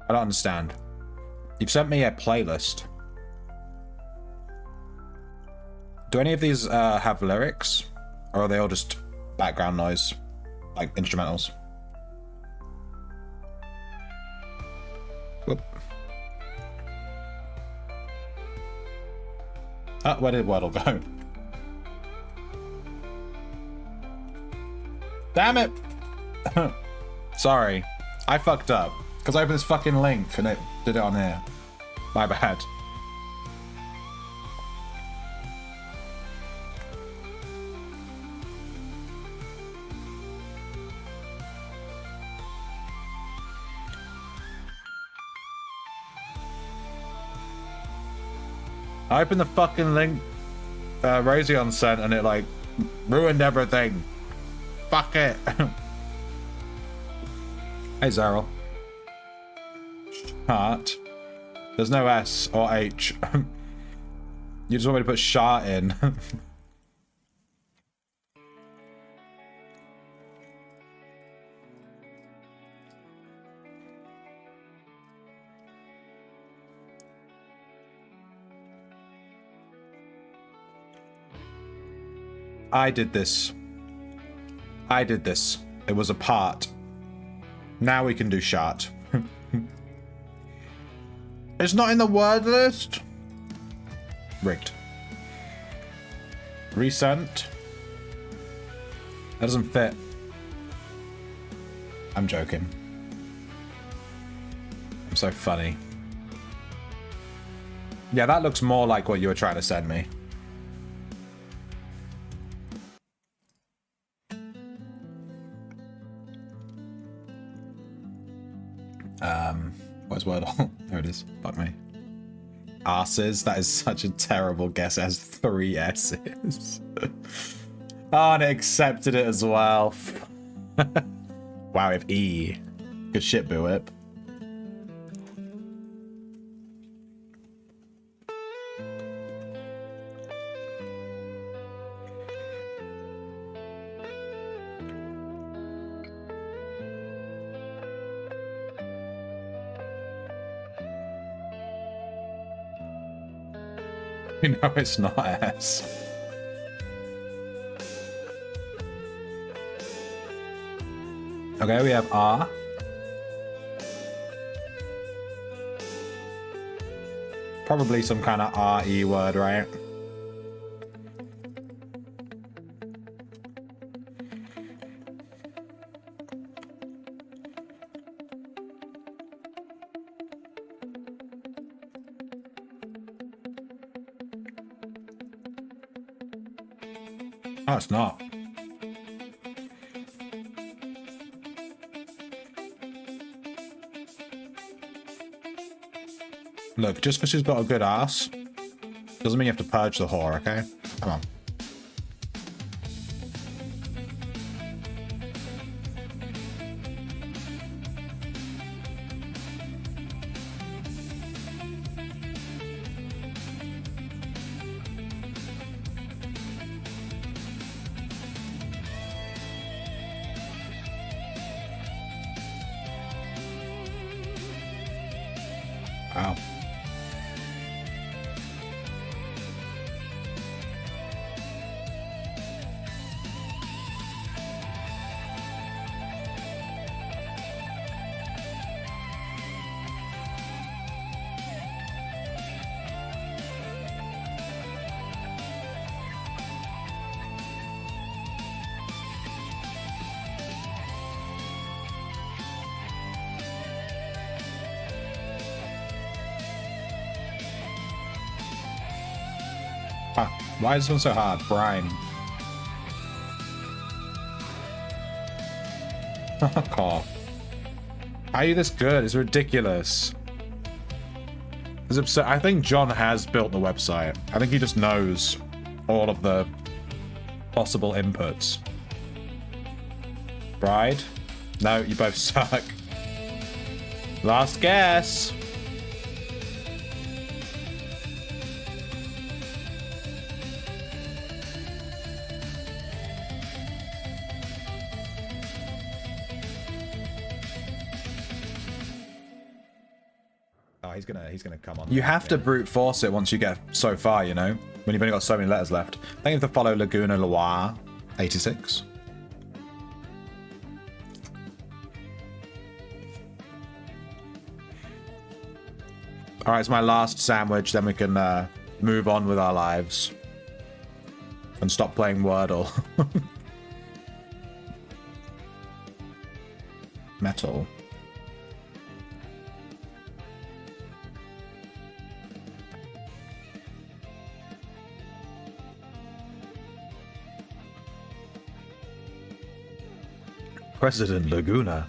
I don't understand. You've sent me a playlist. Do any of these have lyrics? Or are they all just background noise? Like instrumentals? Whoop. Ah, where did Wordle go? Damn it! Sorry. I fucked up. Because I opened this fucking link and it did it on here. My bad. I opened the fucking link Razion sent and it like ruined everything. Fuck it. Hey Zaryl. Shart. There's no S or H. You just want me to put shart in. I did this. I did this. It was a part. Now we can do shart. It's not in the word list. Rigged. Resent. That doesn't fit. I'm joking. I'm so funny. Yeah, that looks more like what you were trying to send me. Where's Wordle? There it is. Fuck me. Asses. That is such a terrible guess. It has 3 S's. Oh, and it accepted it as well. Wow, we have E. Good shit, Boo Whip. No, it's not S. Okay, we have R. Probably some kind of R-E word, right? Oh, it's not. Look, just because she's got a good ass doesn't mean you have to purge the whore, okay? Come on. Wow. Why is this one so hard? Brine. Cough. How are you this good? It's ridiculous. It's absurd. I think John has built the website. I think he just knows all of the possible inputs. Bride? No, you both suck. Last guess. He's gonna come on. You have to brute force it once you get so far, you know? When you've only got so many letters left. Thank you for follow Laguna Loire 86. Alright, it's my last sandwich, then we can move on with our lives. And stop playing Wordle. Metal. President Laguna.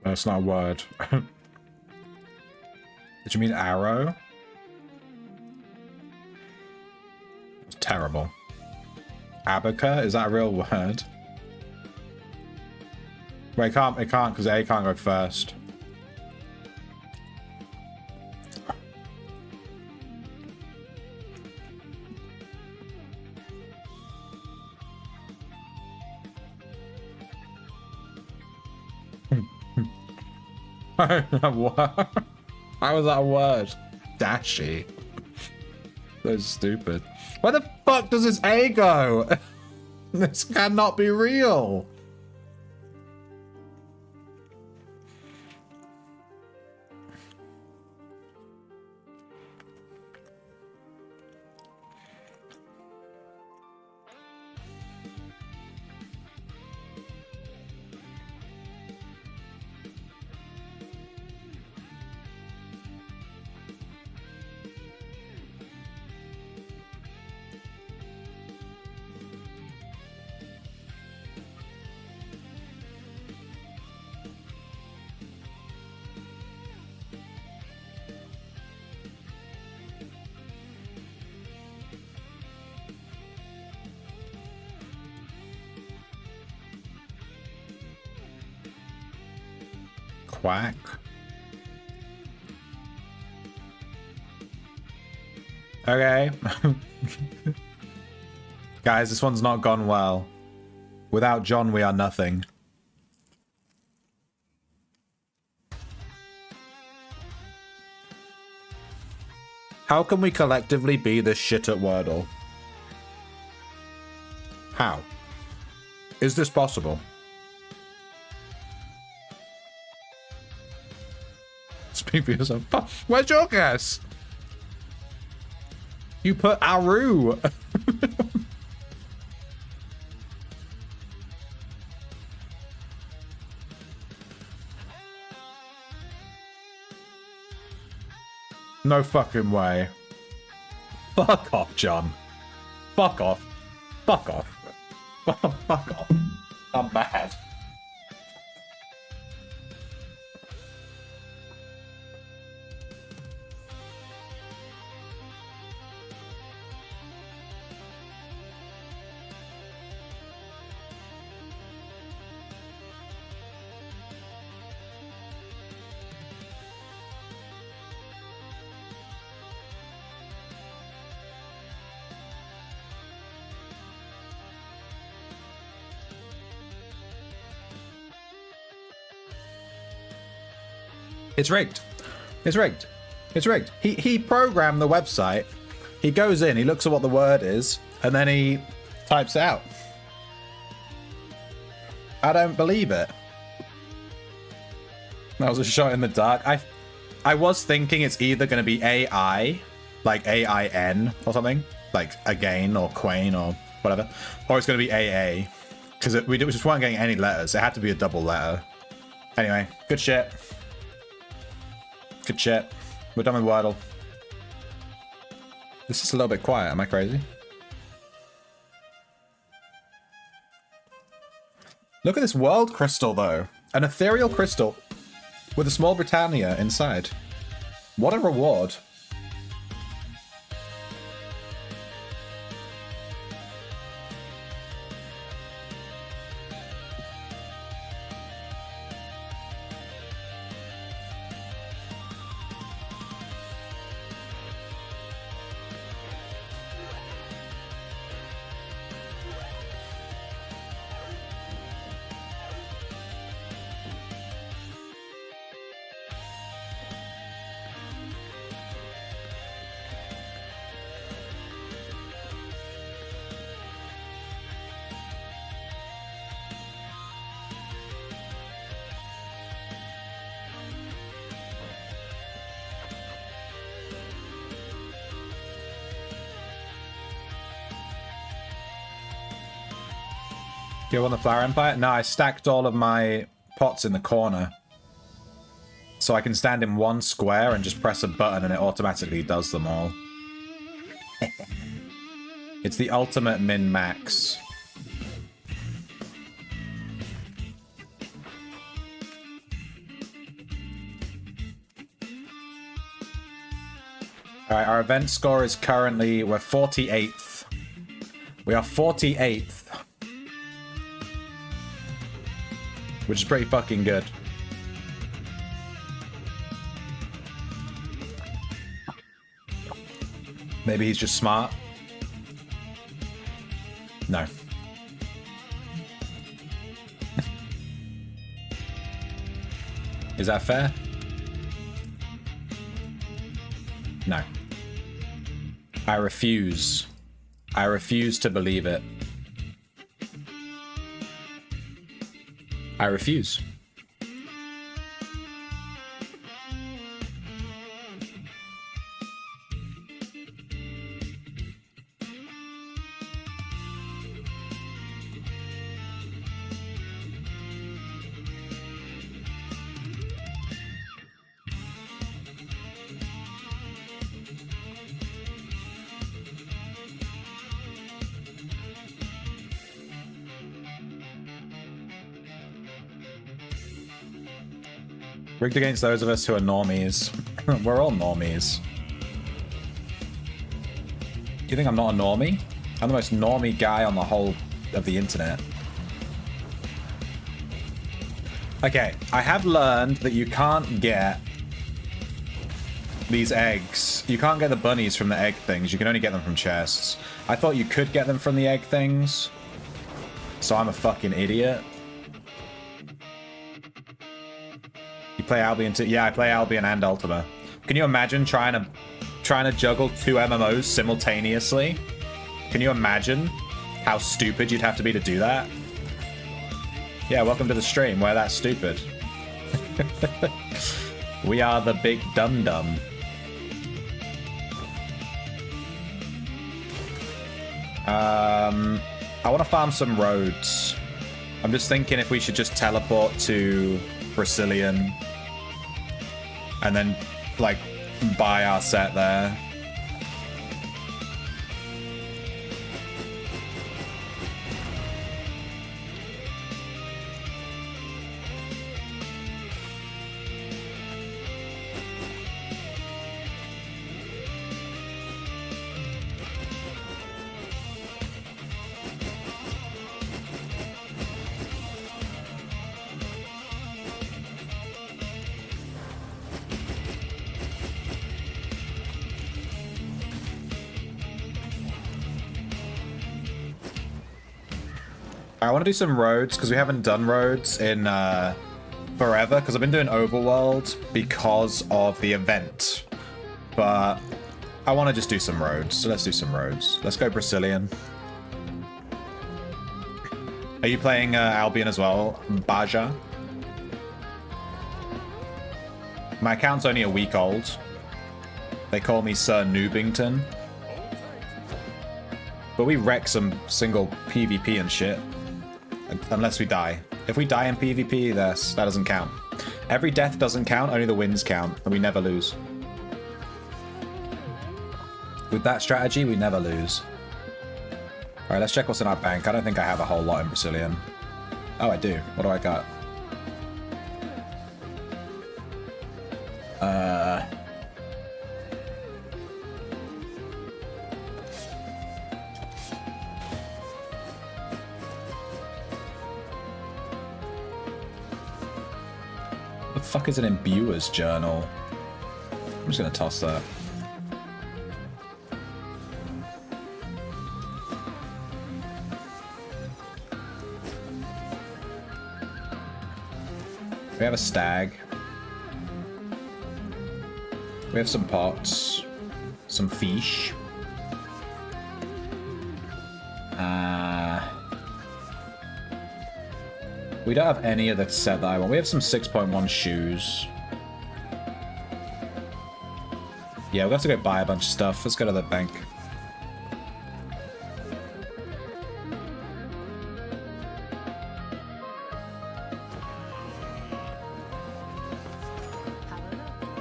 That's not a word. Did you mean arrow? It's terrible. Abaca? Is that a real word? Wait, it can't because A can't go first. How was that a word? Dashy. So stupid. Where the fuck does this A go? This cannot be real. Quack. Okay. Guys, this one's not gone well. Without John, we are nothing. How can we collectively be this shit at Wordle? How? Is this possible? Speak for yourself. Where's your guess? You put Aru. No fucking way. Fuck off, John. Fuck off. Fuck off. Fuck off. I'm bad. It's rigged. It's rigged. It's rigged. He programmed the website. He goes in, he looks at what the word is, and then he types it out. I don't believe it. That was a shot in the dark. I was thinking it's either going to be AI, like AIN or something, like again or Quain or whatever, or it's going to be AA, because we just weren't getting any letters. It had to be a double letter. Anyway, good shit. Good shit. We're done with Wordle. This is a little bit quiet. Am I crazy? Look at this world crystal, though. An ethereal crystal with a small Britannia inside. What a reward. You want the Flower Empire? No, I stacked all of my pots in the corner. So I can stand in one square and just press a button and it automatically does them all. It's the ultimate min-max. Alright, our event score is currently... We're 48th. We are 48th. Which is pretty fucking good. Maybe he's just smart. No. Is that fair? No. I refuse. I refuse to believe it. I refuse. Rigged against those of us who are normies. We're all normies. You think I'm not a normie? I'm the most normie guy on the whole of the internet. Okay, I have learned that you can't get these eggs. You can't get the bunnies from the egg things. You can only get them from chests. I thought you could get them from the egg things. So I'm a fucking idiot. You play Albion too? Yeah, I play Albion and Ultima. Can you imagine trying to juggle two MMOs simultaneously? Can you imagine how stupid you'd have to be to do that? Yeah, welcome to the stream. We're that stupid. We are the big dum-dum. I want to farm some roads. I'm just thinking if we should just teleport to Brazilian and then, like, buy our set there. I want to do some roads because we haven't done roads in forever because I've been doing overworld because of the event, but I want to just do some roads, so let's do some roads. Let's go Brazilian. Are you playing Albion as well, Baja? My account's only a week old. They call me Sir Noobington, but we wreck some single PvP and shit. Unless we die. If we die in PvP, that doesn't count. Every death doesn't count, only the wins count, and we never lose. With that strategy, we never lose. Alright, let's check what's in our bank. I don't think I have a whole lot in Brazilian. Oh, I do. What do I got? What the fuck is an imbuer's journal? I'm just gonna toss that. We have a stag. We have some pots. Some fish. We don't have any of the set that I want. We have some 6.1 shoes. Yeah, we'll have to go buy a bunch of stuff. Let's go to the bank.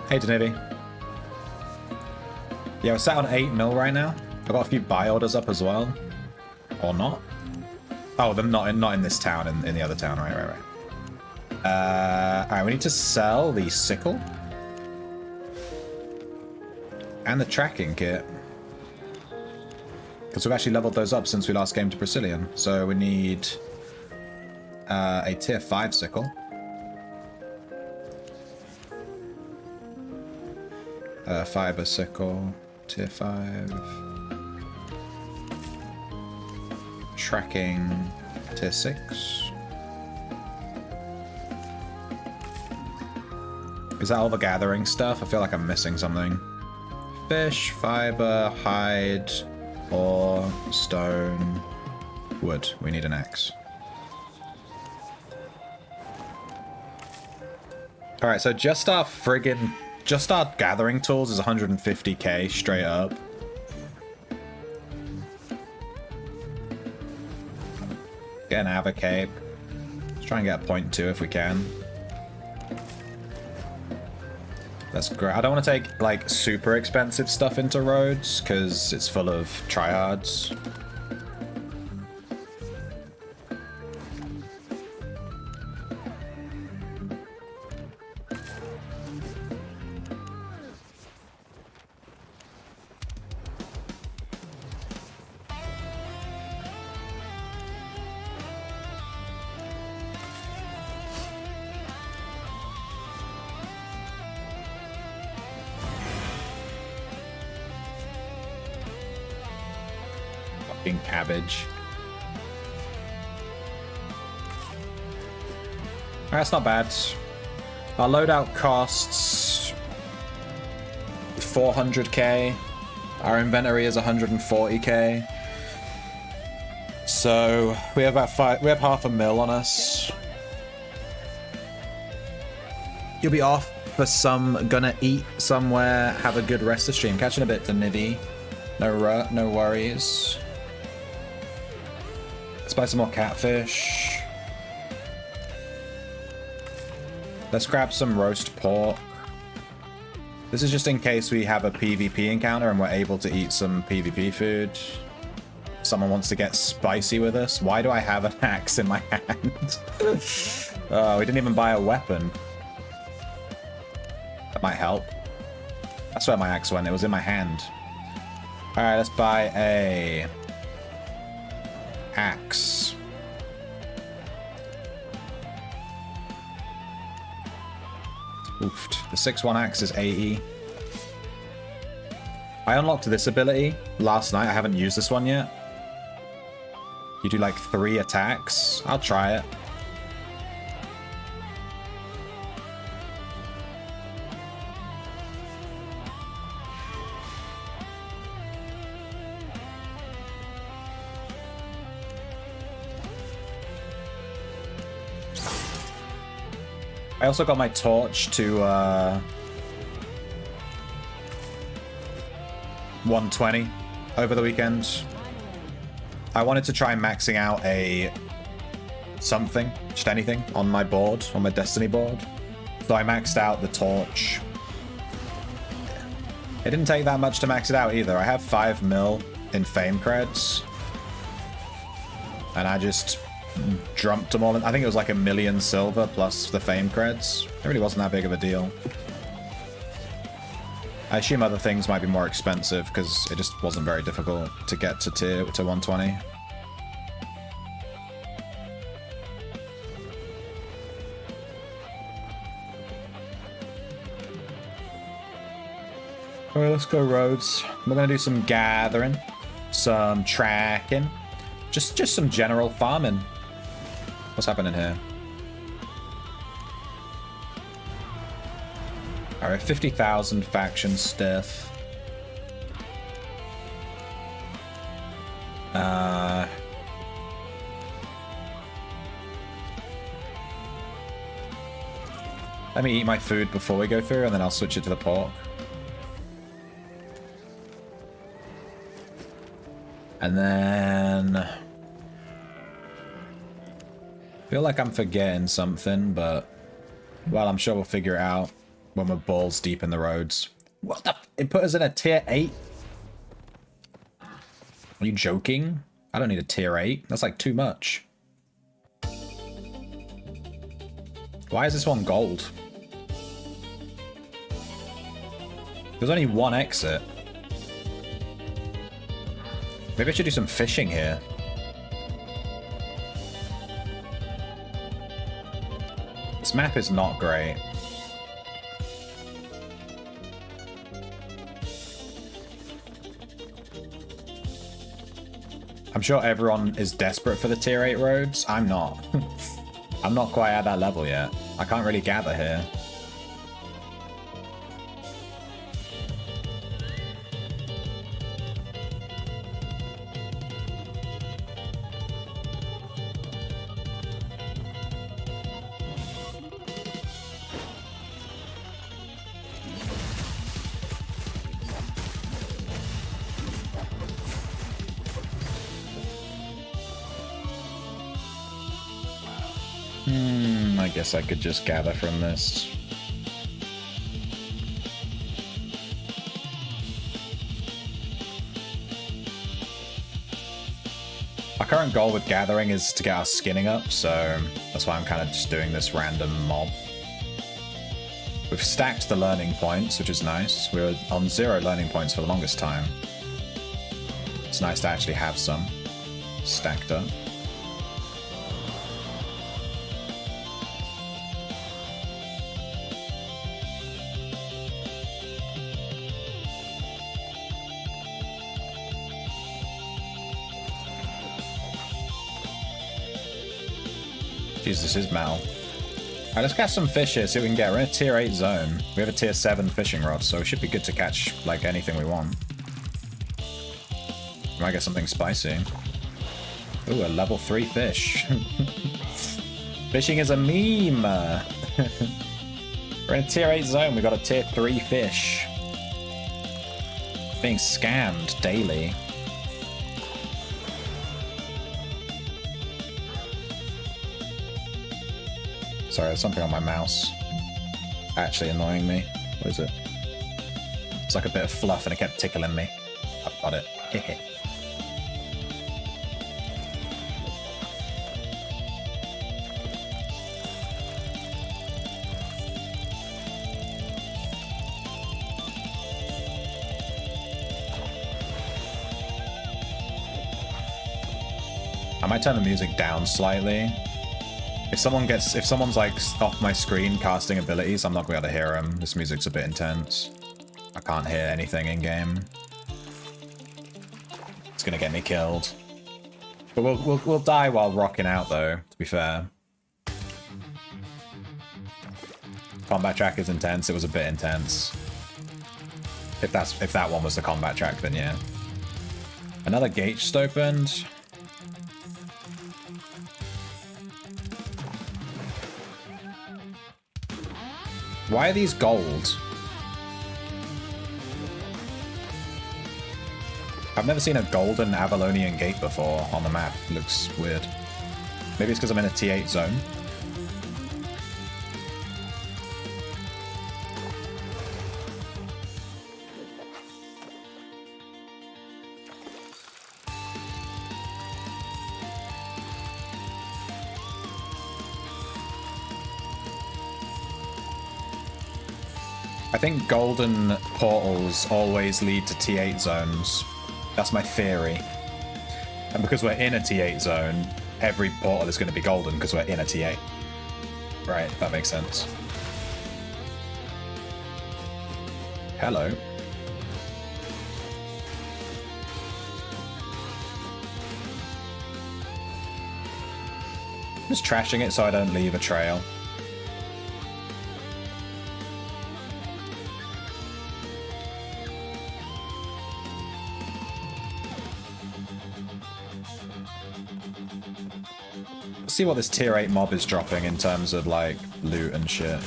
Hey, Danivi. Yeah, we're sat on 8 mil right now. I've got a few buy orders up as well. Or not. Oh, they're not in this town, in the other town. Right. Alright, we need to sell the sickle. And the tracking kit. Because we've actually leveled those up since we last came to Brazilian. So we need a tier 5 sickle. Fiber sickle, tier 5. Tracking, tier 6. Is that all the gathering stuff? I feel like I'm missing something. Fish, fiber, hide, ore, stone, wood. We need an axe. Alright, so just our gathering tools is 150k straight up. Get an Avocape. Let's try and get a 0.2 if we can. That's great. I don't want to take, like, super expensive stuff into roads, because it's full of tryhards. Cabbage. That's not bad. Our loadout costs 400k. Our inventory is 140k. So we have about we have half a mil on us. You'll be off for some, gonna eat somewhere, have a good rest of stream. Catching a bit to Nivy. No worries. Let's buy some more catfish. Let's grab some roast pork. This is just in case we have a PvP encounter and we're able to eat some PvP food. Someone wants to get spicy with us. Why do I have an axe in my hand? Oh, we didn't even buy a weapon. That might help. That's where my axe went. It was in my hand. Alright, let's buy a axe. Oofed. The 6-1 axe is 80. I unlocked this ability last night. I haven't used this one yet. You do like 3 attacks. I'll try it. I also got my torch to 120 over the weekend. I wanted to try maxing out a something, just anything, on my board, on my Destiny board. So I maxed out the torch. It didn't take that much to max it out either. I have 5 mil in fame creds. And I just dumped them all in. I think it was like 1 million silver plus the fame creds. It really wasn't that big of a deal. I assume other things might be more expensive because it just wasn't very difficult to get to 120. Alright, let's go roads. We're gonna do some gathering, some tracking, just some general farming. What's happening here? Alright, 50,000 faction stuff. Let me eat my food before we go through, and then I'll switch it to the pork. And then I feel like I'm forgetting something, but well, I'm sure we'll figure it out when we're balls deep in the roads. What the? It put us in a tier 8? Are you joking? I don't need a tier 8. That's like too much. Why is this one gold? There's only one exit. Maybe I should do some fishing here. This map is not great. I'm sure everyone is desperate for the tier 8 roads. I'm not. I'm not quite at that level yet. I can't really gather here. I guess I could just gather from this. Our current goal with gathering is to get our skinning up, so that's why I'm kind of just doing this random mob. We've stacked the learning points, which is nice. We were on 0 learning points for the longest time. It's nice to actually have some stacked up. Jesus, this is Mal. Alright, let's catch some fish here, see what we can get. We're in a tier 8 zone. We have a tier 7 fishing rod, so we should be good to catch, like, anything we want. We might get something spicy. Ooh, a level 3 fish. Fishing is a meme! We're in a tier 8 zone. We got a tier 3 fish. Being scammed daily. Sorry, there's something on my mouse. Actually annoying me. What is it? It's like a bit of fluff and it kept tickling me. I've got it. Hehe. I might turn the music down slightly. If someone's like off my screen casting abilities, I'm not going to be able to hear them. This music's a bit intense. I can't hear anything in game. It's gonna get me killed. But we'll die while rocking out though, to be fair. Combat track is intense. It was a bit intense. If that one was the combat track, then yeah. Another gate just opened. Why are these gold? I've never seen a golden Avalonian gate before on the map. It looks weird. Maybe it's because I'm in a T8 zone. I think golden portals always lead to T8 zones. That's my theory. And because we're in a T8 zone, every portal is going to be golden because we're in a T8. Right, that makes sense. Hello. Just trashing it so I don't leave a trail. See what this tier 8 mob is dropping in terms of like loot and shit.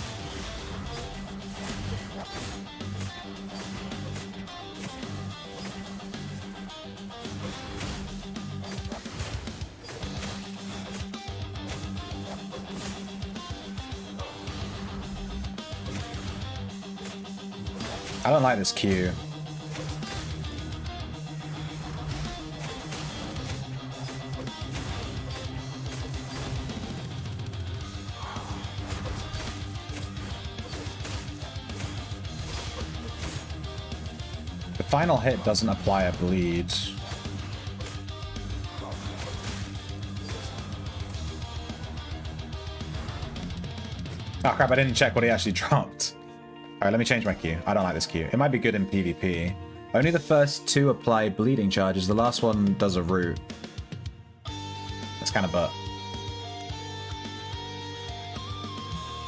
I don't like this queue. Final hit doesn't apply a bleed. Oh crap, I didn't check what he actually dropped. Alright, let me change my queue. I don't like this queue. It might be good in PvP. Only the first two apply bleeding charges. The last one does a root. That's kind of butt.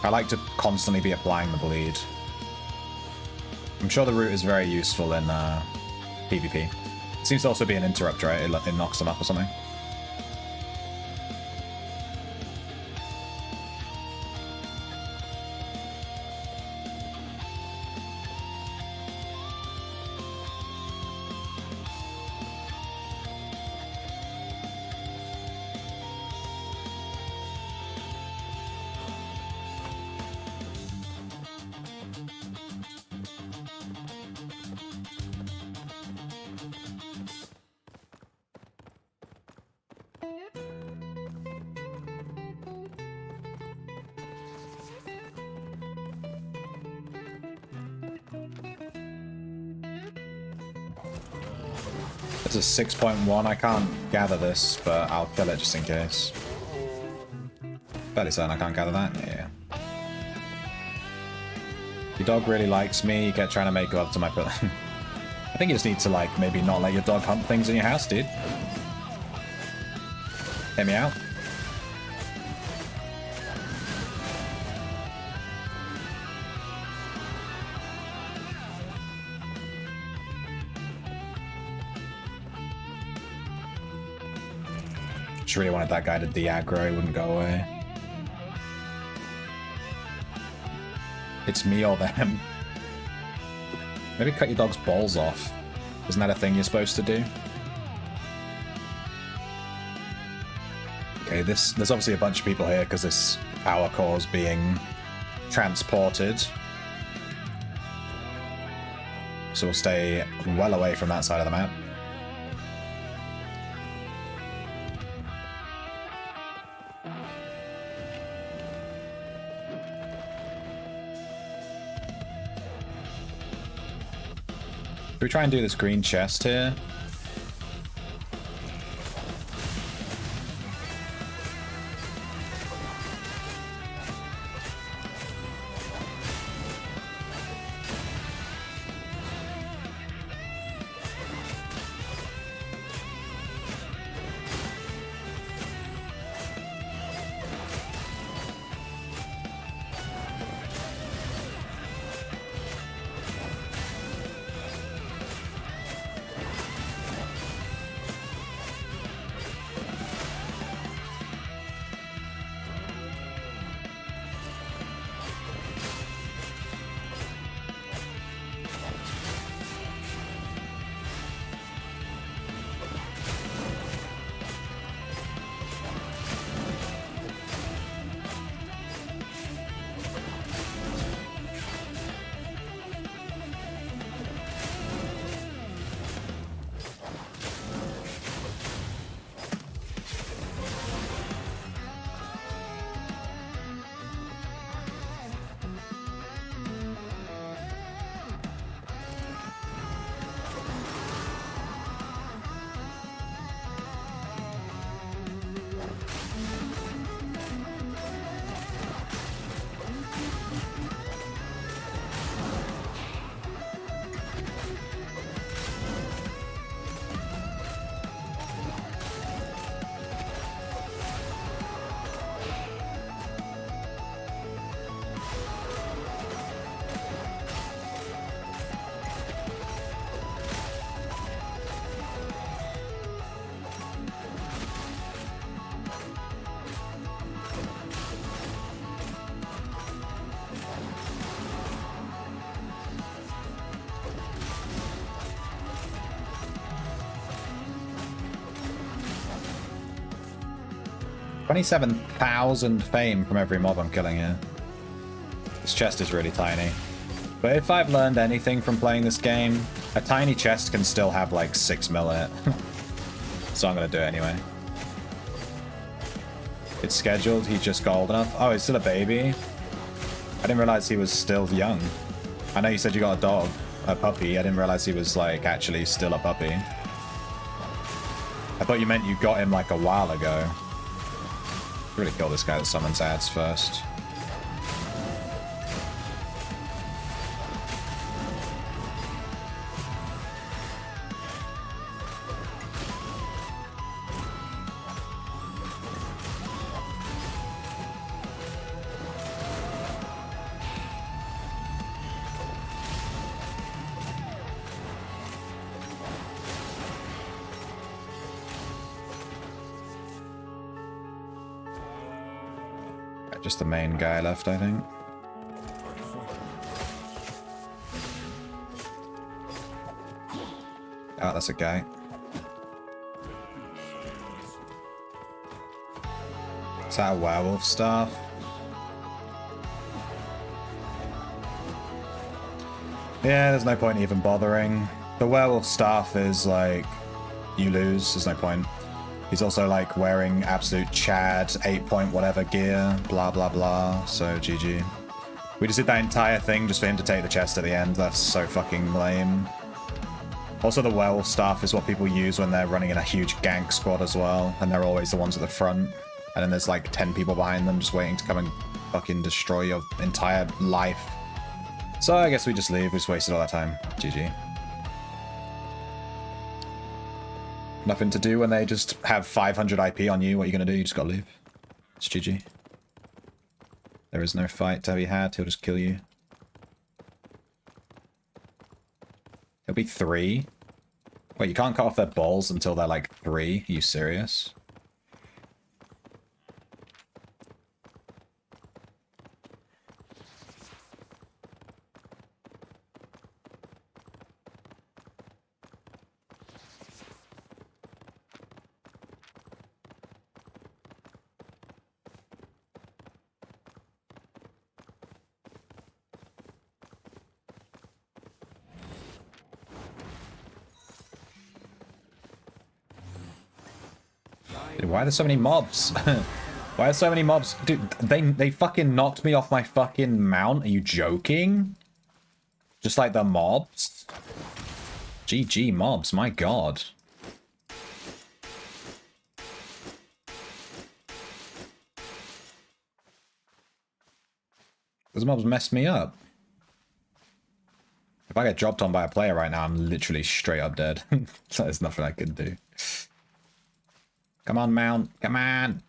I like to constantly be applying the bleed. I'm sure the root is very useful in PvP. It seems to also be an interrupt, right? It knocks them up or something. This is 6.1. I can't gather this, but I'll kill it just in case. Fairly certain I can't gather that. Yeah. Your dog really likes me. You kept trying to make love to my brother. I think you just need to, like, maybe not let your dog hunt things in your house, dude. Hear me out? Just really wanted that guy to de-aggro, he wouldn't go away. It's me or them. Maybe cut your dog's balls off. Isn't that a thing you're supposed to do? Okay, there's obviously a bunch of people here because this power core is being transported. So we'll stay well away from that side of the map. Should we try and do this green chest here? $27,000 fame from every mob I'm killing here. This chest is really tiny. But if I've learned anything from playing this game, a tiny chest can still have like 6 mil in it. So I'm gonna do it anyway. It's scheduled, he's just got old enough. Oh, he's still a baby? I didn't realize he was still young. I know you said you got a dog, a puppy. I didn't realize he was like actually still a puppy. I thought you meant you got him like a while ago. Really kill this guy that summons ads first. Just the main guy left, I think. Oh, that's a guy. Is that a werewolf staff? Yeah, there's no point even bothering. The werewolf staff is like, you lose, there's no point. He's also like wearing absolute Chad 8 point whatever gear, blah blah blah, so GG. We just did that entire thing just for him to take the chest at the end. That's so fucking lame. Also the werewolf staff is what people use when they're running in a huge gank squad as well, and they're always the ones at the front. And then there's like 10 people behind them just waiting to come and fucking destroy your entire life. So I guess we just leave, we just wasted all that time. GG. Nothing to do when they just have 500 IP on you. What are you going to do? You just got to leave. It's GG. There is no fight to be had. He'll just kill you. It'll be 3. Wait, you can't cut off their balls until they're like 3? Are you serious? Dude, why are there so many mobs? Why are so many mobs? Dude, they fucking knocked me off my fucking mount. Are you joking? Just like the mobs? GG mobs, my god. Those mobs messed me up. If I get dropped on by a player right now, I'm literally straight up dead. So there's nothing I can do. Come on, mount. Come on.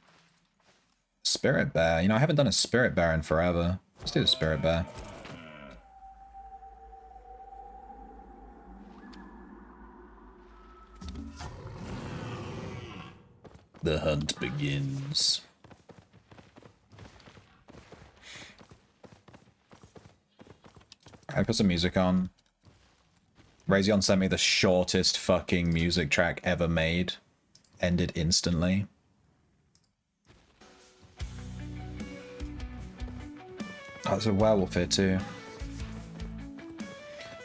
Spirit Bear. You know, I haven't done a Spirit Bear in forever. Let's do the Spirit Bear. The hunt begins. I put some music on. Razion sent me the shortest fucking music track ever made. Ended instantly. Oh, there's a werewolf here too.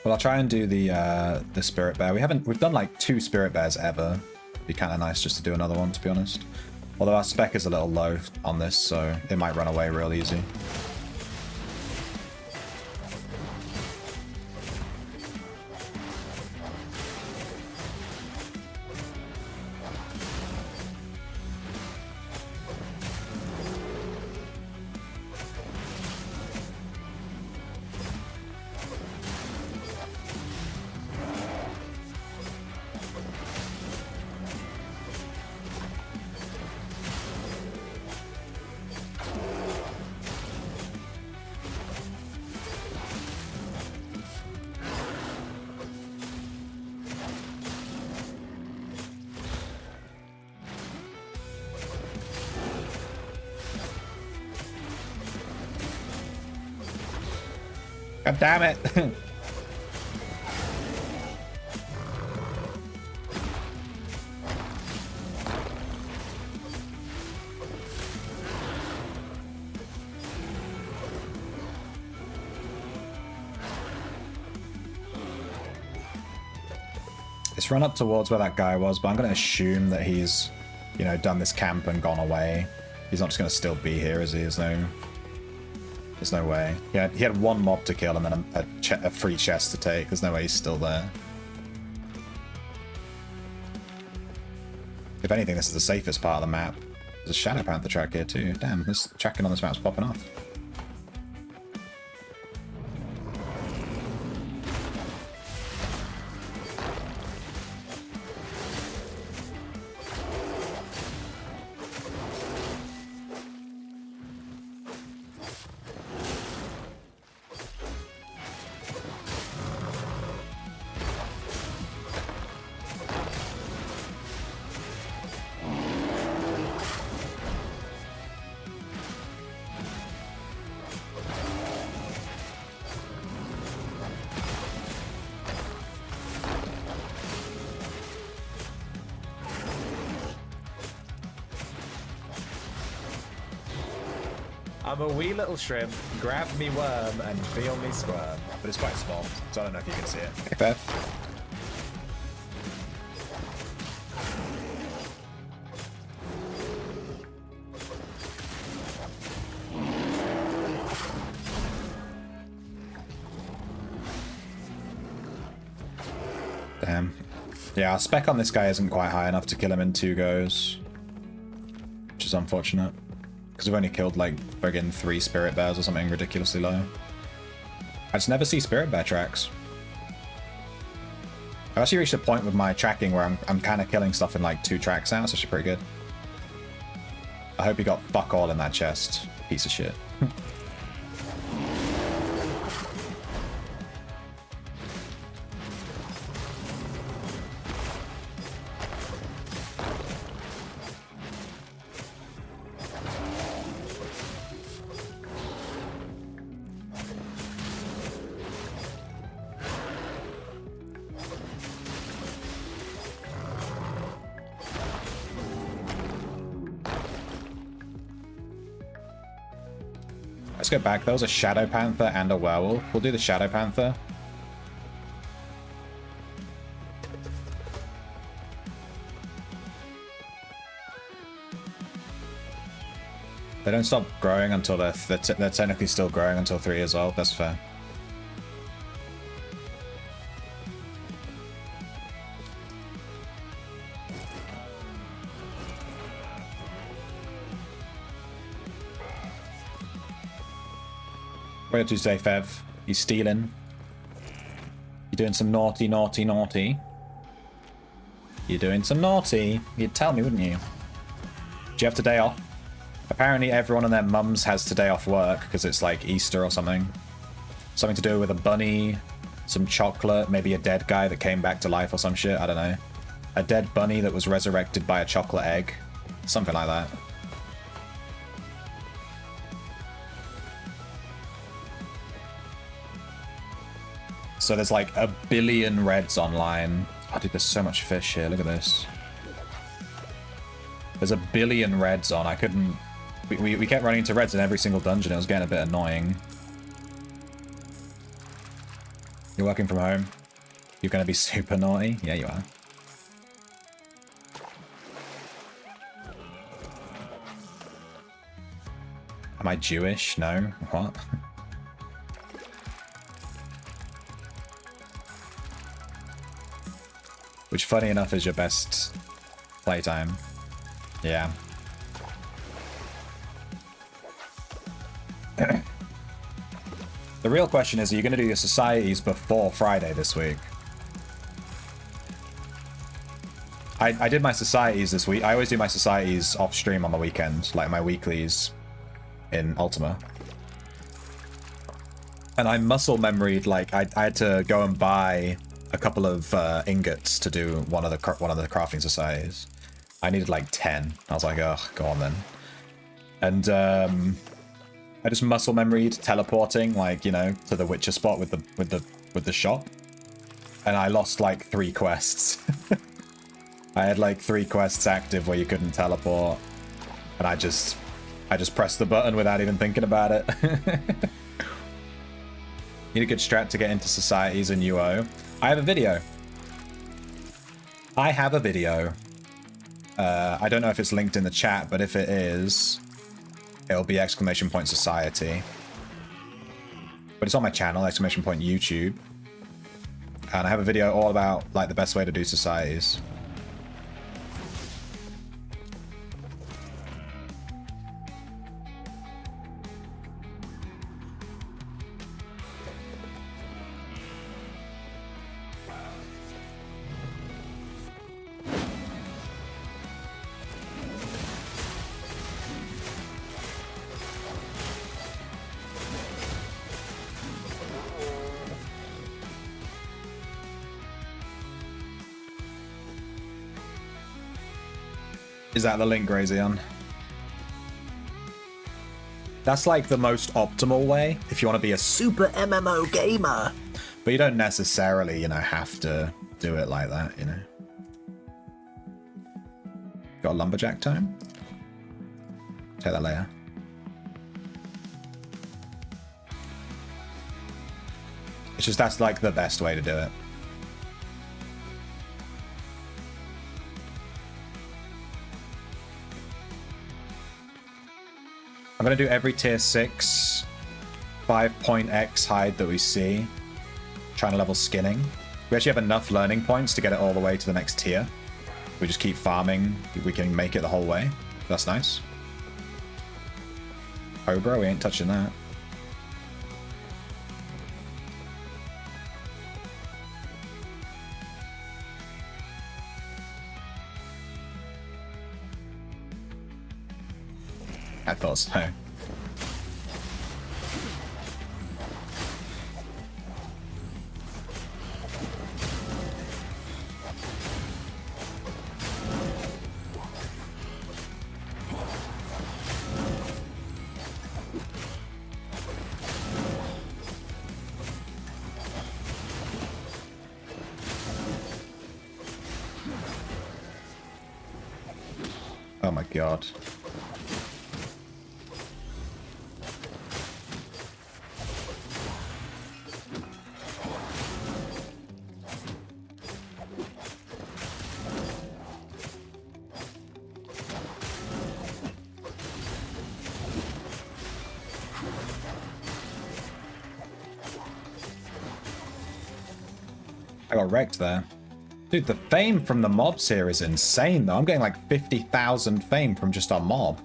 Well, I'll try and do the Spirit Bear. We've done like 2 Spirit Bears ever. It'd be kind of nice just to do another one, to be honest. Although our spec is a little low on this, so it might run away real easy. God damn it! It's run up towards where that guy was, but I'm going to assume that he's, you know, done this camp and gone away. He's not just going to still be here, is he? There's no way. Yeah, he had 1 mob to kill and then a free chest to take. There's no way he's still there. If anything, this is the safest part of the map. There's a Shadow Panther track here too. Damn, this tracking on this map's popping off. I'm a wee little shrimp, grab me worm and feel me squirm. But it's quite small, so I don't know if you can see it. Fair. Damn. Yeah, our spec on this guy isn't quite high enough to kill him in 2 goes. Which is unfortunate. Because we've only killed like friggin' 3 Spirit Bears or something ridiculously low. I just never see Spirit Bear tracks. I've actually reached a point with my tracking where I'm kind of killing stuff in like 2 tracks now. It's actually pretty good. I hope he got fuck all in that chest. Piece of shit. Let's go back. There was a Shadow Panther and a werewolf. We'll do the Shadow Panther. They don't stop growing until they're technically still growing until 3 years old. That's fair. Where did you say, Fev? You stealing? You doing some naughty, naughty, naughty? You're doing some naughty. You'd tell me, wouldn't you? Do you have today off? Apparently everyone and their mums has today off work because it's like Easter or something. Something to do with a bunny, some chocolate, maybe a dead guy that came back to life or some shit. I don't know. A dead bunny that was resurrected by a chocolate egg. Something like that. So there's like 1 billion reds online. Oh, dude, there's so much fish here. Look at this. There's 1 billion reds on. I couldn't... We kept running into reds in every single dungeon. It was getting a bit annoying. You're working from home? You're going to be super naughty? Yeah, you are. Am I Jewish? No. What? Which, funny enough, is your best playtime. Yeah. The real question is, are you going to do your societies before Friday this week? I did my societies this week. I always do my societies off stream on the weekend, like my weeklies in Ultima. And I muscle memoried, like, I had to go and buy a couple of ingots to do one of the crafting societies. I needed like 10. I was like, oh, go on then. And I just muscle memoried teleporting, like, you know, to the Witcher spot with the shop. And I lost like 3 quests. I had like 3 quests active where you couldn't teleport. And I just pressed the button without even thinking about it. Need a good strat to get into societies in UO. I have a video. I don't know if it's linked in the chat, but if it is, it'll be ! Society. But it's on my channel, ! YouTube. And I have a video all about like the best way to do societies. Is that the link, Grazion? That's like the most optimal way if you want to be a super MMO gamer. But you don't necessarily, you know, have to do it like that, you know. Got a lumberjack time? Take that later. It's just that's like the best way to do it. I'm going to do every tier 6 5-point X hide that we see. Trying to level skinning. We actually have enough learning points to get it all the way to the next tier. We just keep farming. We can make it the whole way. That's nice. Cobra, we ain't touching that. I thought so. Oh my god. got wrecked there. Dude, the fame from the mobs here is insane, though. I'm getting like 50,000 fame from just our mob.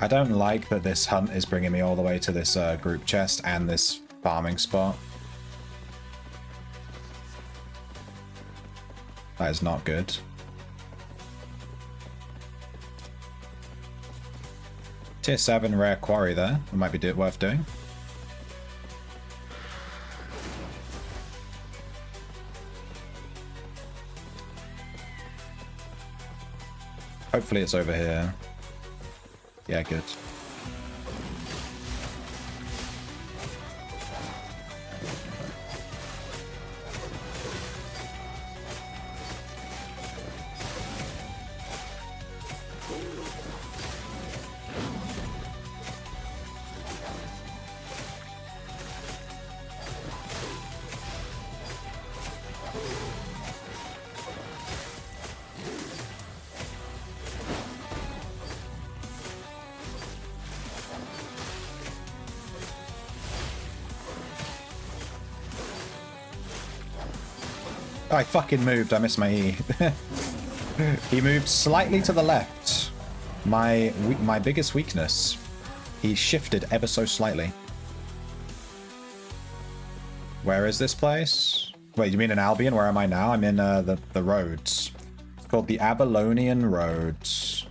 I don't like that this hunt is bringing me all the way to this group chest and this farming spot. That is not good. Tier 7 rare quarry there. It might be worth doing. Hopefully it's over here. Yeah, good. I fucking moved. I missed my E. He moved slightly to the left. My biggest weakness. He shifted ever so slightly. Where is this place? Wait, you mean in Albion? Where am I now? I'm in the roads. It's called the Abylonian Roads.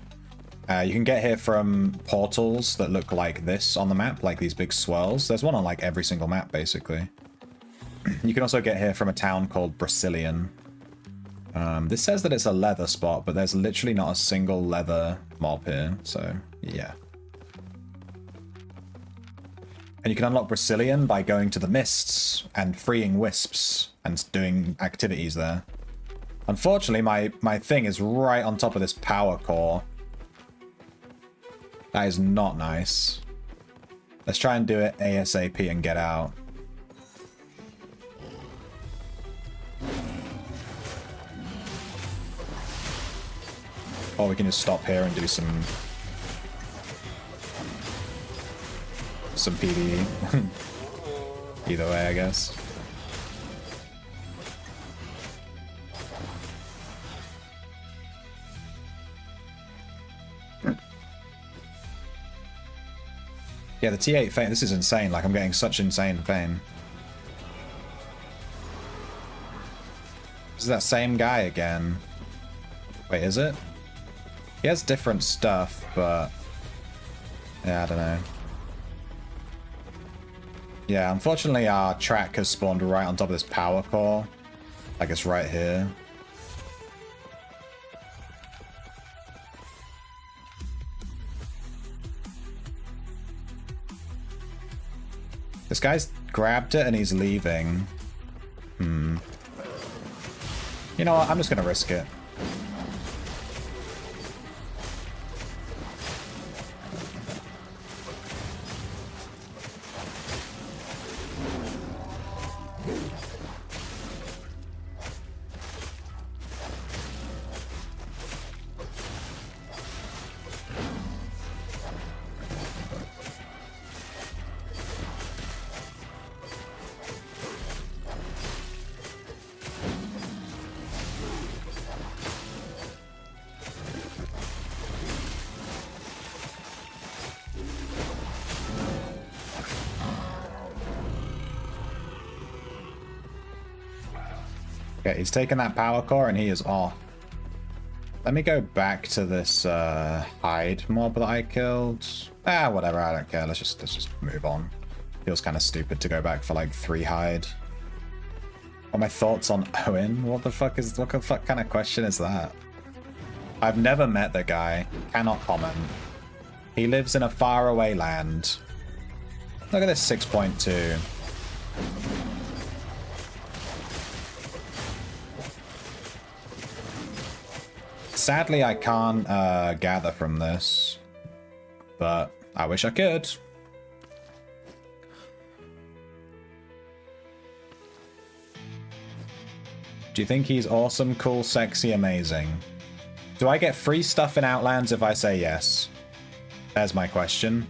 You can get here from portals that look like this on the map, like these big swirls. There's one on like every single map, basically. You can also get here from a town called Brazilian. This says that it's a leather spot, but there's literally not a single leather mob here, so yeah. And you can unlock Brazilian by going to the mists and freeing wisps and doing activities there. Unfortunately, my thing is right on top of this power core. That is not nice. Let's try and do it ASAP and get out. Or we can just stop here and do some PvE. Either way, I guess. Yeah, the T8 fame, this is insane. Like, I'm getting such insane fame. This is that same guy again. Wait, is it? He has different stuff, but... yeah, I don't know. Yeah, unfortunately our track has spawned right on top of this power core. Like, it's right here. This guy's grabbed it and he's leaving. You know what? I'm just gonna risk it. Okay, he's taken that power core and he is off. Let me go back to this hide mob that I killed. Ah, whatever, I don't care. Let's just move on. Feels kind of stupid to go back for like 3 hide. What are my thoughts on Owen? What the fuck kind of question is that? I've never met the guy. Cannot comment. He lives in a faraway land. Look at this 6.2. Sadly, I can't gather from this, but I wish I could. Do you think he's awesome, cool, sexy, amazing? Do I get free stuff in Outlands if I say yes? There's my question.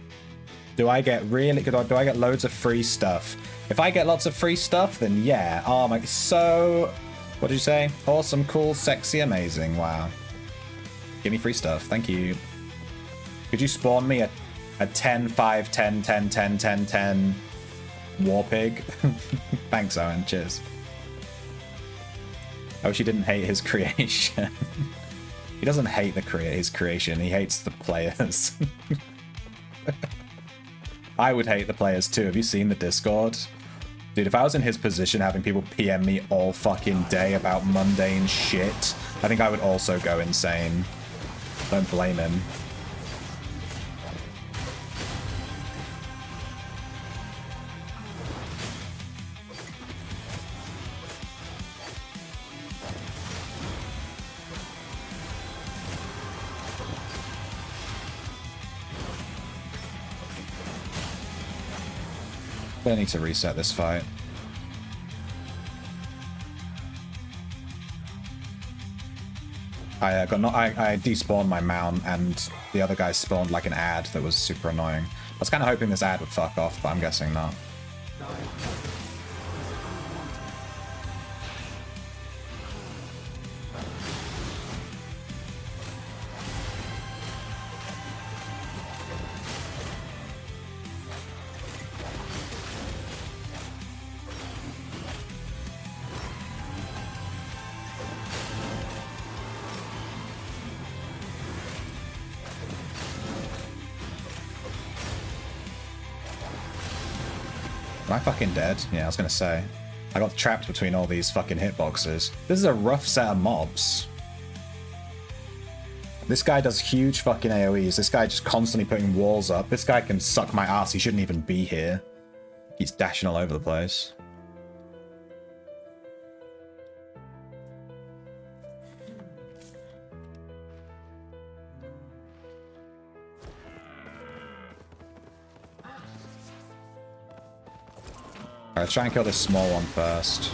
Do I get loads of free stuff? If I get lots of free stuff, then yeah. Oh my, so... What did you say? Awesome, cool, sexy, amazing. Wow. Give me free stuff. Thank you. Could you spawn me a 10, 5, 10, 10, 10, 10, 10 war pig? Thanks, Owen. Cheers. I wish he didn't hate his creation. He doesn't hate his creation. He hates the players. I would hate the players too. Have you seen the Discord? Dude, if I was in his position having people PM me all fucking day about mundane shit, I think I would also go insane. Don't blame him. I need to reset this fight. I despawned my mount, and the other guy spawned like an ad that was super annoying. I was kind of hoping this ad would fuck off, but I'm guessing not. Am I fucking dead? Yeah, I was gonna say. I got trapped between all these fucking hitboxes. This is a rough set of mobs. This guy does huge fucking AoEs. This guy just constantly putting walls up. This guy can suck my ass. He shouldn't even be here. He's dashing all over the place. Alright, try and kill this small one first.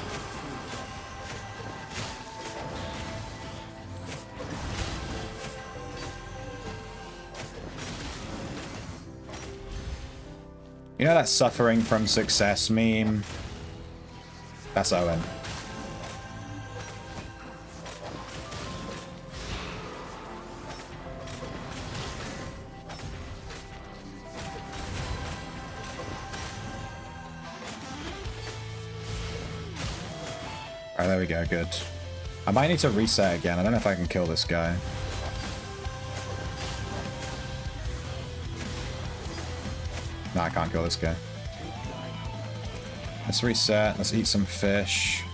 You know that suffering from success meme? That's Owen. Alright, there we go, good. I might need to reset again. I don't know if I can kill this guy. No, I can't kill this guy. Let's reset. Let's eat some fish.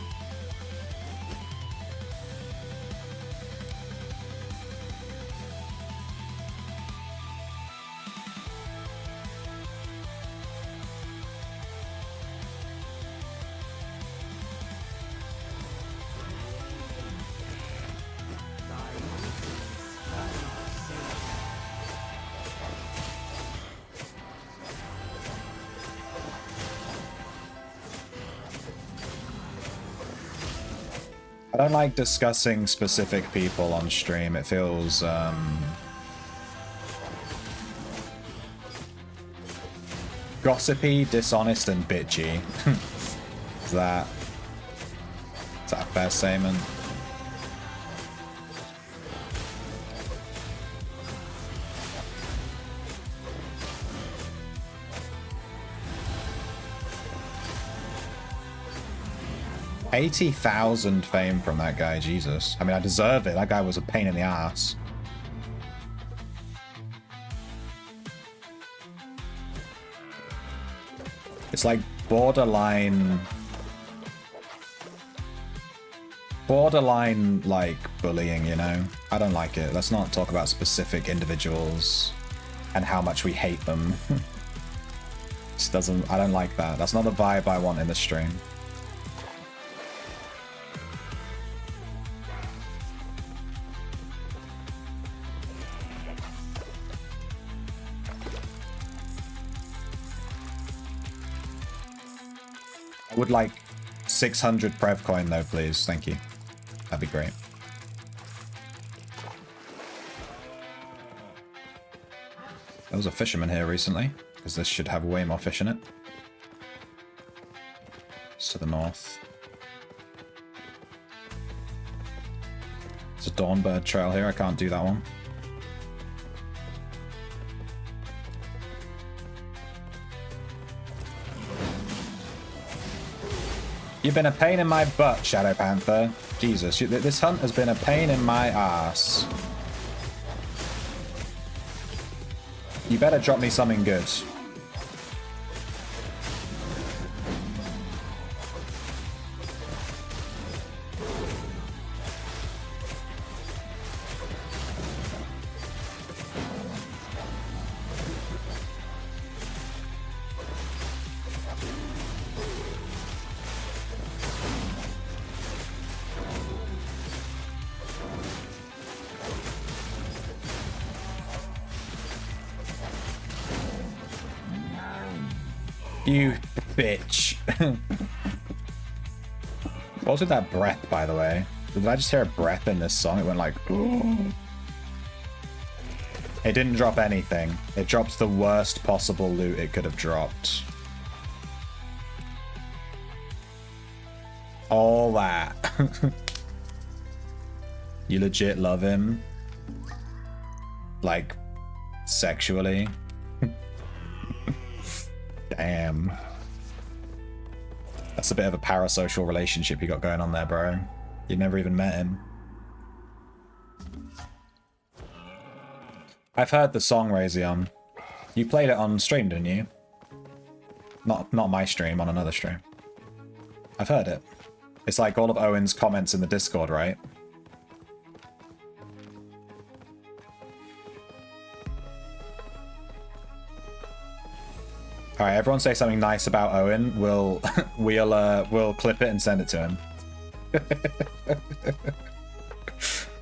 I don't like discussing specific people on stream. It feels, gossipy, dishonest, and bitchy. Is that a fair statement? $80,000 fame from that guy, Jesus. I mean, I deserve it. That guy was a pain in the ass. It's like borderline like bullying, you know? I don't like it. Let's not talk about specific individuals and how much we hate them. Just doesn't, I don't like that. That's not the vibe I want in the stream. I would like 600 Prev coin though, please. Thank you. That'd be great. There was a fisherman here recently, because this should have way more fish in it. It's to the north. There's a Dawnbird trail here, I can't do that one. You've been a pain in my butt, Shadow Panther. Jesus, this hunt has been a pain in my ass. You better drop me something good. You bitch. What was with that breath, by the way? Did I just hear a breath in this song? It went like... Ooh. It didn't drop anything. It dropped the worst possible loot it could have dropped. All that. You legit love him? Like, sexually? Damn. That's a bit of a parasocial relationship you got going on there, bro. You never even met him. I've heard the song, Razion. You played it on stream, didn't you? Not my stream, on another stream. I've heard it. It's like all of Owen's comments in the Discord, right? All right, everyone say something nice about Owen. We'll clip it and send it to him.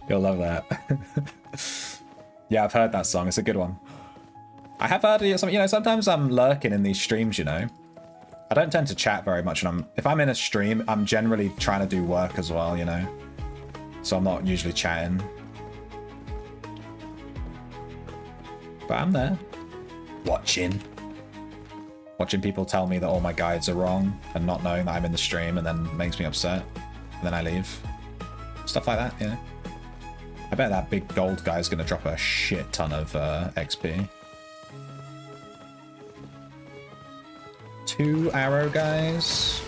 You'll love that. Yeah, I've heard that song. It's a good one. I have heard it. You know, sometimes I'm lurking in these streams. You know, I don't tend to chat very much, and if I'm in a stream, I'm generally trying to do work as well. You know, so I'm not usually chatting. But I'm there, watching people tell me that all my guides are wrong and not knowing that I'm in the stream, and then makes me upset, and then I leave. Stuff like that, you know. I bet that big gold guy's gonna drop a shit ton of XP. 2 arrow guys.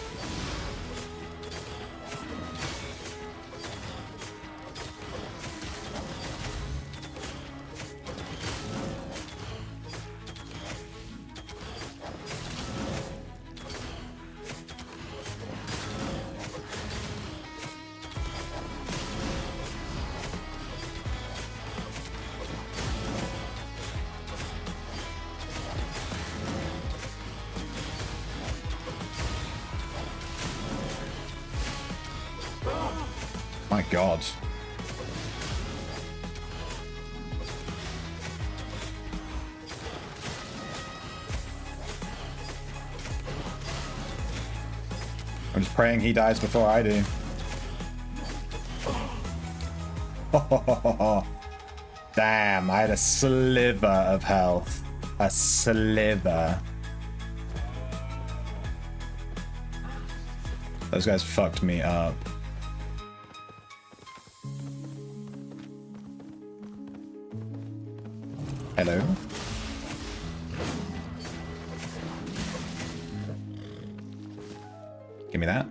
My God. I'm just praying he dies before I do. Damn, I had a sliver of health. A sliver. Those guys fucked me up. Hello? Give me that.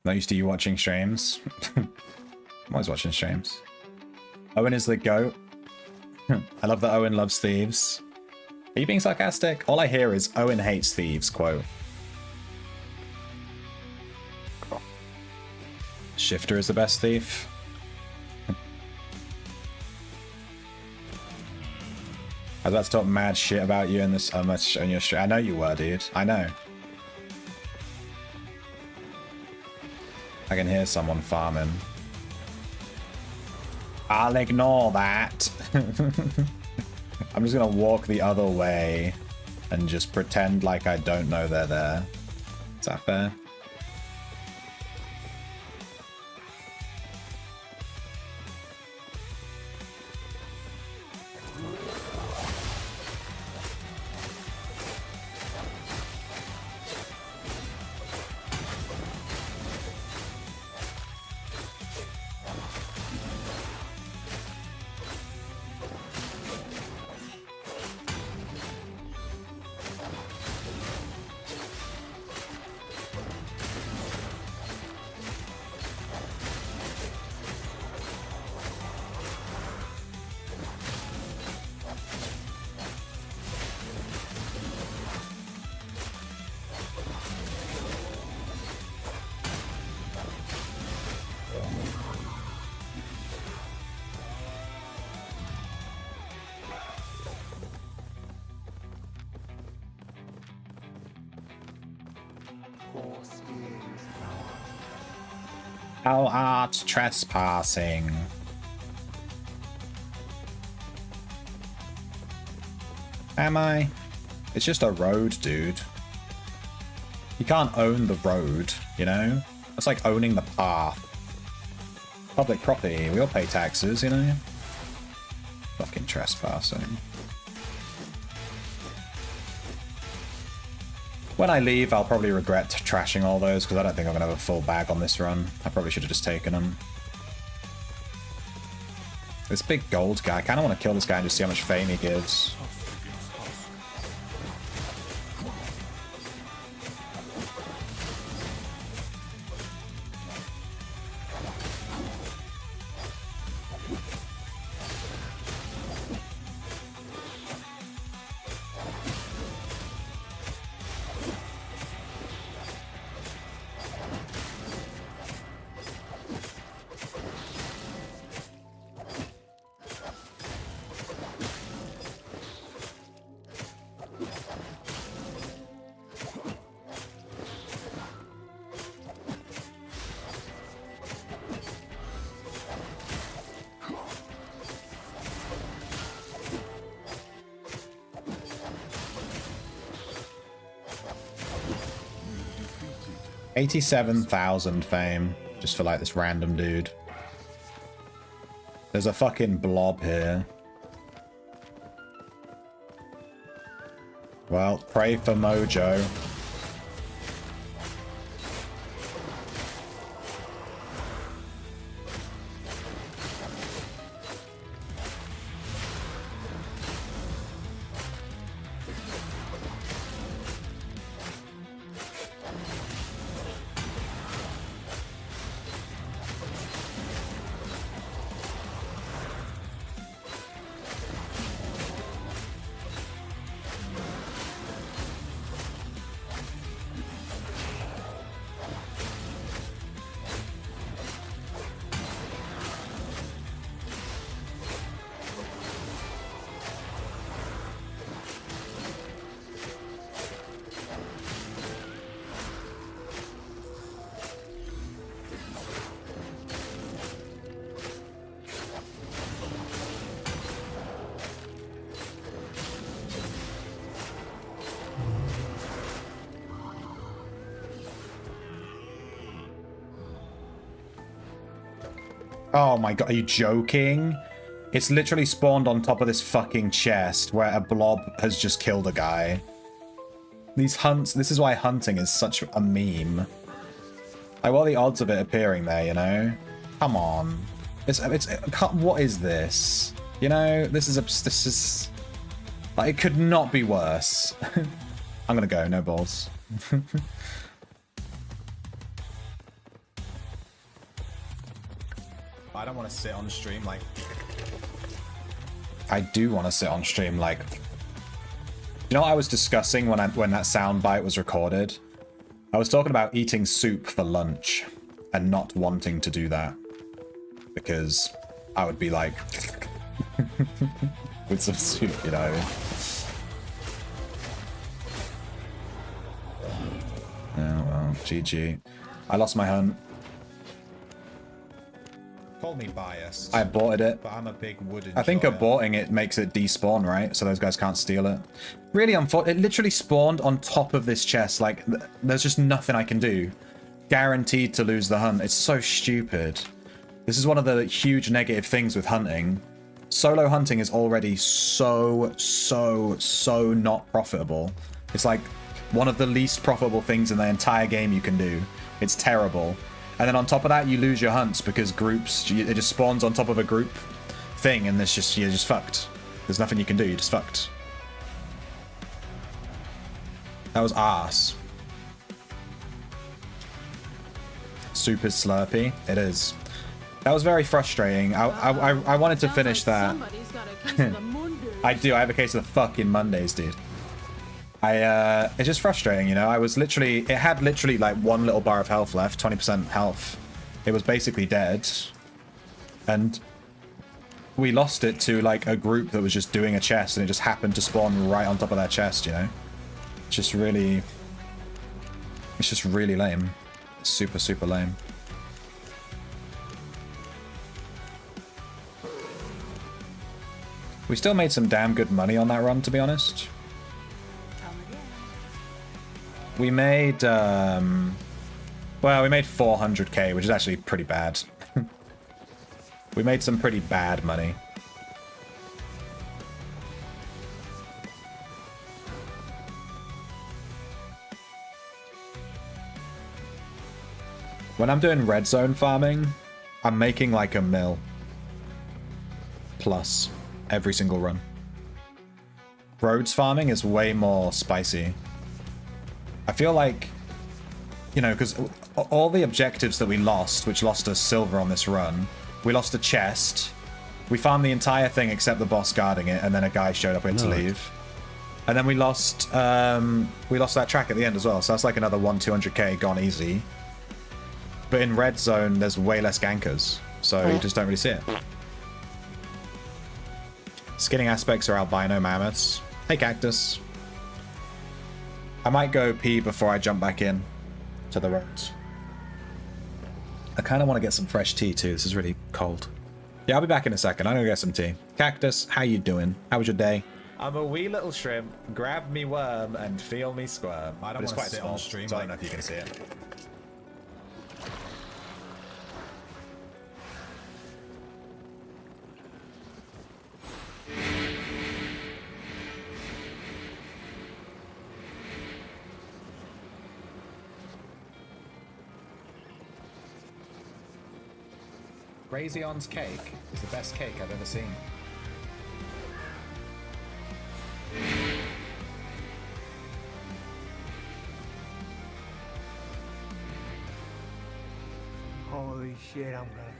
Not used to you watching streams. I'm always watching streams. Owen is the GOAT. I love that Owen loves thieves. Are you being sarcastic? All I hear is Owen hates thieves, quote. Shifter is the best thief. I was about to talk mad shit about you in this on your stream. I know you were, dude. I know. I can hear someone farming. I'll ignore that. I'm just gonna walk the other way and just pretend like I don't know they're there. Is that fair? Thou art trespassing. Am I? It's just a road, dude. You can't own the road, you know? It's like owning the path. Public property, we all pay taxes, you know? Fucking trespassing. When I leave, I'll probably regret trashing all those, because I don't think I'm going to have a full bag on this run. I probably should have just taken them. This big gold guy, I kind of want to kill this guy and just see how much fame he gives. 87,000 fame, just for like this random dude. There's a fucking blob here. Well, pray for Mojo. Oh my god, are you joking? It's literally spawned on top of this fucking chest where a blob has just killed a guy. These hunts, this is why hunting is such a meme. Like, what are the odds of it appearing there, you know? Come on. What is this? You know, this is, like, it could not be worse. I'm gonna go, no balls. I don't want to sit on stream like... I do want to sit on stream like... You know what I was discussing when that soundbite was recorded? I was talking about eating soup for lunch and not wanting to do that. Because I would be like... with some soup, you know? Oh well, GG. I lost my hunt. Call me biased. I aborted it. But I'm a big wooden. I think aborting it makes it despawn, right? So those guys can't steal it. Really unfortunate. It literally spawned on top of this chest. Like, there's just nothing I can do. Guaranteed to lose the hunt. It's so stupid. This is one of the huge negative things with hunting. Solo hunting is already so not profitable. It's like one of the least profitable things in the entire game you can do. It's terrible. And then on top of that, you lose your hunts because groups, it just spawns on top of a group thing and it's just, you're just fucked. There's nothing you can do, you're just fucked. That was arse. Soup is slurpy. It is. That was very frustrating. I wanted to finish that. I do, I have a case of the fucking Mondays, dude. It's just frustrating, you know. I was literally, it had literally like one little bar of health left, 20% health. It was basically dead. And we lost it to like a group that was just doing a chest and it just happened to spawn right on top of that chest, you know. Just really It's just really lame. Super, super lame. We still made some damn good money on that run, to be honest. We made, well, we made 400k, which is actually pretty bad. We made some pretty bad money. When I'm doing red zone farming, I'm making like a mil plus every single run. Roads farming is way more spicy. I feel like, you know, because all the objectives that we lost, which lost us silver on this run, we lost a chest. We farmed the entire thing except the boss guarding it, and then a guy showed up, we had to leave. And then we lost that track at the end as well, so that's like another 200k gone easy. But in red zone, there's way less gankers, so you just don't really see it. Skinning aspects are albino mammoths. Hey, Cactus. I might go pee before I jump back in to the roads. I kind of want to get some fresh tea too. This is really cold. Yeah, I'll be back in a second. I'm gonna get some tea. Cactus, how you doing? How was your day? I'm a wee little shrimp. Grab me worm and feel me squirm. I don't want to sit on stream. So I don't know if you can see it. Razion's cake is the best cake I've ever seen. Holy shit, I'm gonna come.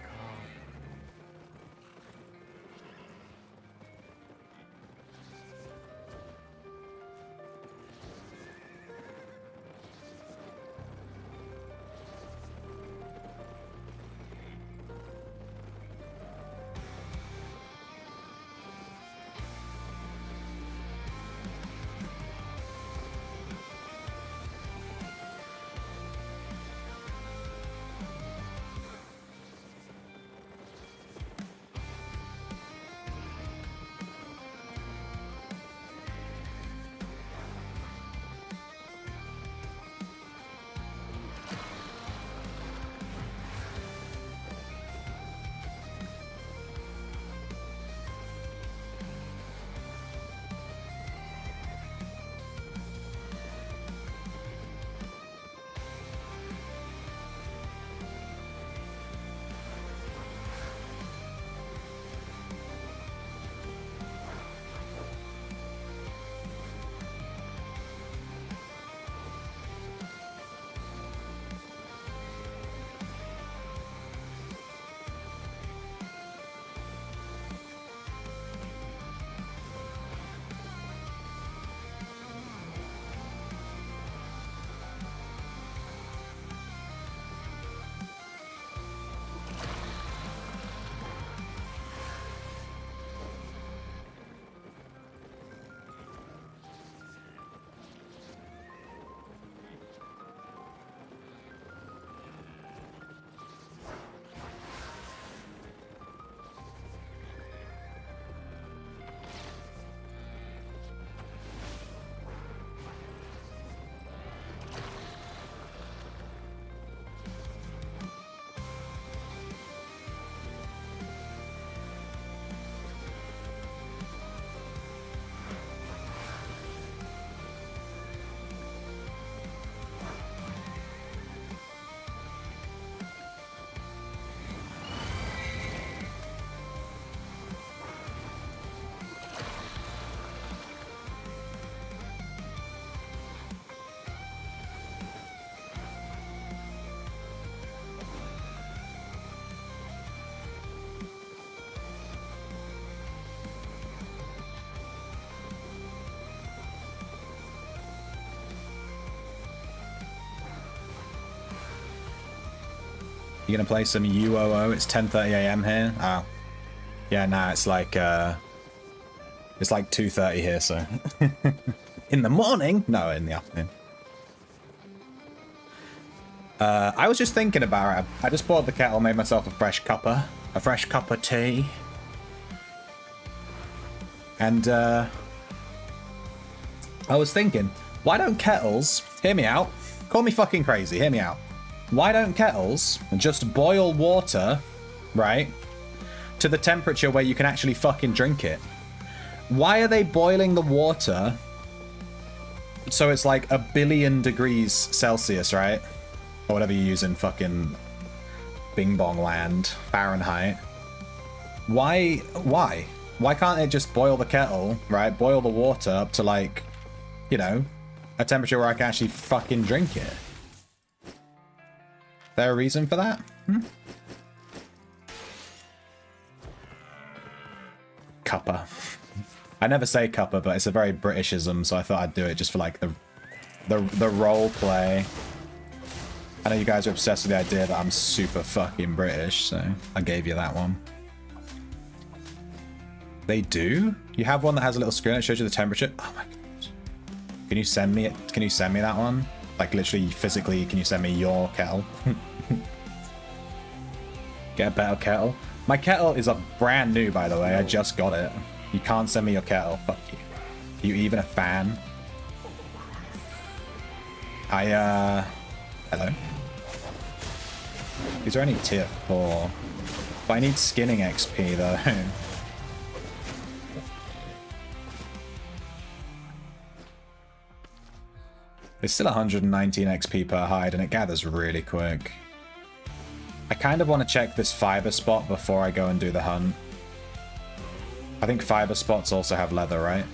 You gonna play some UOO? It's 10:30 a.m. here. Oh, yeah. Nah, it's like 2:30 here. So in the morning? No, in the afternoon. I was just thinking about it. I just bought the kettle, made myself a fresh cuppa. A fresh cup of tea. And, I was thinking, why don't kettles... Hear me out. Call me fucking crazy, hear me out. Why don't kettles just boil water, right, to the temperature where you can actually fucking drink it? Why are they boiling the water so it's like 1 billion degrees Celsius, right? Or whatever you use in fucking Bing Bong land, Fahrenheit. Why? Why can't it just boil the kettle, right? Boil the water up to like, you know, a temperature where I can actually fucking drink it? Is there a reason for that? Cuppa. I never say cuppa, but it's a very Britishism, so I thought I'd do it just for like the role play. I know you guys are obsessed with the idea that I'm super fucking British, so I gave you that one. They do? You have one that has a little screen that shows you the temperature? Oh my god. Can you send me it? Can you send me that one? Like literally, physically, can you send me your kettle? Get a better kettle. My kettle is a brand new, by the way. I just got it. You can't send me your kettle. Fuck you. Are you even a fan? Hello? These are only tier 4. But I need skinning XP, though. It's still 119 XP per hide, and it gathers really quick. I kind of want to check this fiber spot before I go and do the hunt. I think fiber spots also have leather, right?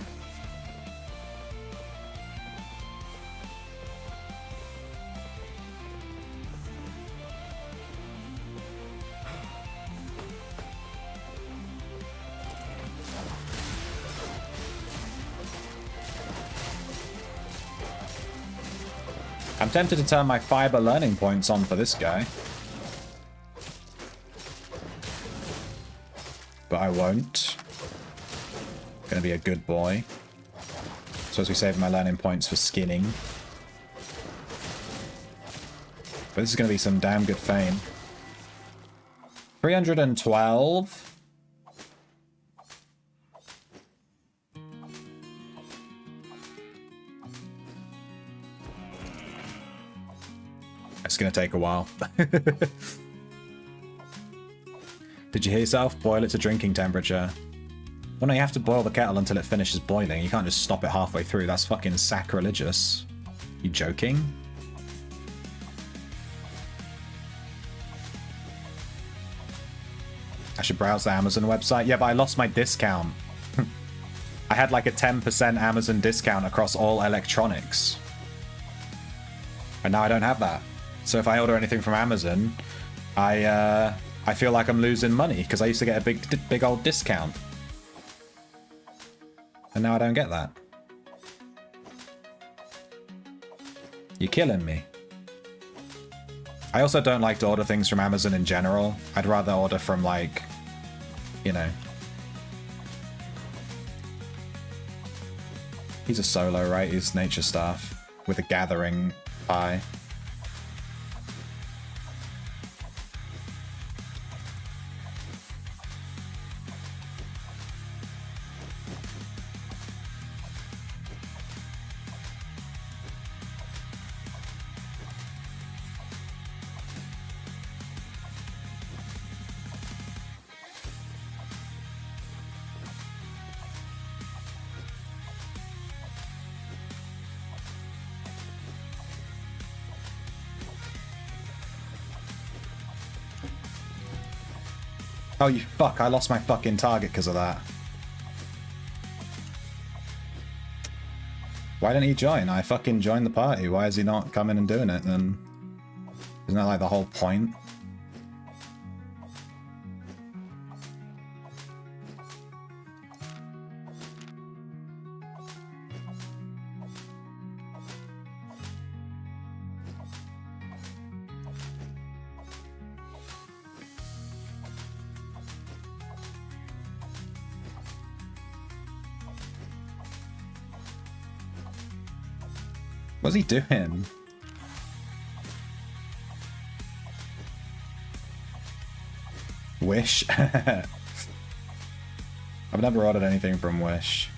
I'm tempted to turn my fiber learning points on for this guy. But I won't. Gonna be a good boy. So as we save my learning points for skinning. But this is gonna be some damn good fame. 312. It's gonna take a while. Did you hear yourself? Boil it to drinking temperature. Well, no, you have to boil the kettle until it finishes boiling. You can't just stop it halfway through. That's fucking sacrilegious. You joking? I should browse the Amazon website. Yeah, but I lost my discount. I had like a 10% Amazon discount across all electronics. And now I don't have that. So if I order anything from Amazon, I feel like I'm losing money because I used to get a big old discount. And now I don't get that. You're killing me. I also don't like to order things from Amazon in general. I'd rather order from like, you know. He's a solo, right? He's nature staff with a gathering pie. Oh, you fuck, I lost my fucking target because of that. Why didn't he join? I fucking joined the party. Why is he not coming and doing it then? Isn't that like the whole point? What's he doing? Wish? I've never ordered anything from Wish.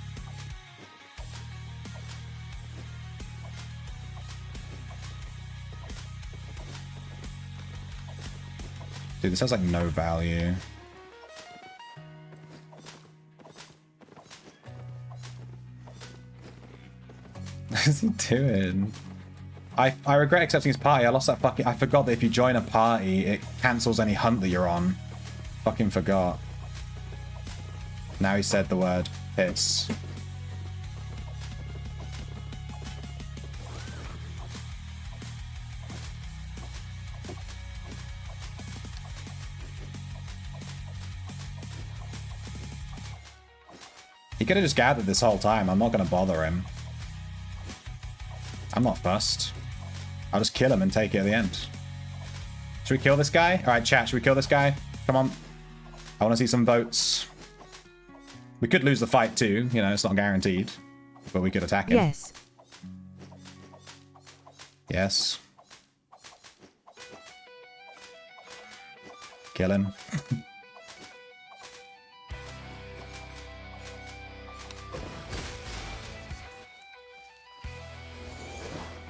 Dude, this has like no value. What is he doing? I regret accepting his party. I lost that fucking... I forgot that if you join a party, it cancels any hunt that you're on. Fucking forgot. Now he said the word piss. He could have just gathered this whole time. I'm not going to bother him. I'm not fussed. I'll just kill him and take it at the end. Should we kill this guy? All right, chat, should we kill this guy? Come on. I want to see some votes. We could lose the fight too. You know, it's not guaranteed. But we could attack him. Yes. Yes. Kill him.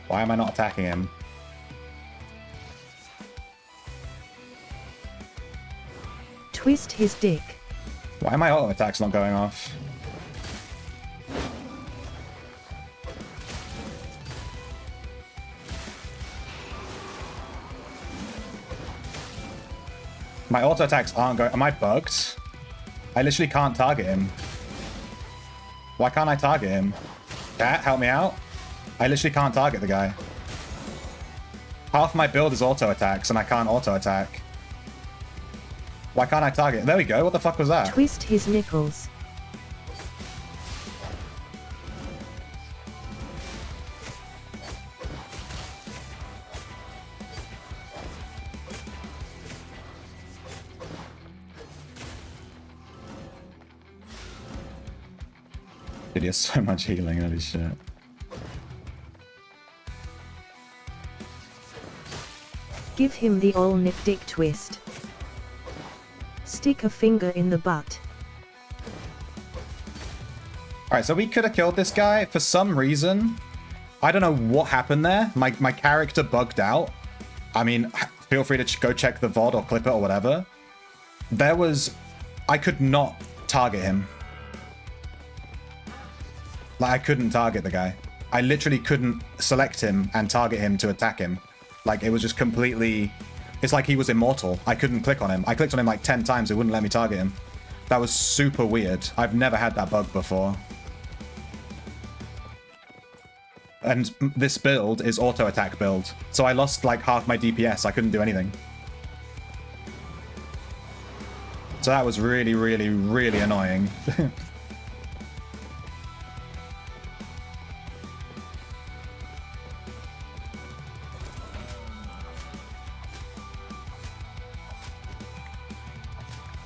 Why am I not attacking him? Twist his dick. Why are my auto attacks not going off? My auto attacks aren't going... Am I bugged? I literally can't target him. Why can't I target him? Cat, help me out. I literally can't target the guy. Half my build is auto attacks and I can't auto attack. Why can't I target? There we go. What the fuck was that? Twist his nipples. Dude, he has so much healing. Holy shit. Give him the ol' nip dick twist. Stick a finger in the butt. Alright, so we could have killed this guy. For some reason, I don't know what happened there. My character bugged out. I mean, feel free to go check the VOD or clip it or whatever. There was... I could not target him. Like, I couldn't target the guy. I literally couldn't select him and target him to attack him. Like, it was just completely... It's like he was immortal. I couldn't click on him. I clicked on him like 10 times. It wouldn't let me target him. That was super weird. I've never had that bug before. And this build is auto-attack build. So I lost like half my DPS. I couldn't do anything. So that was really, really, really annoying.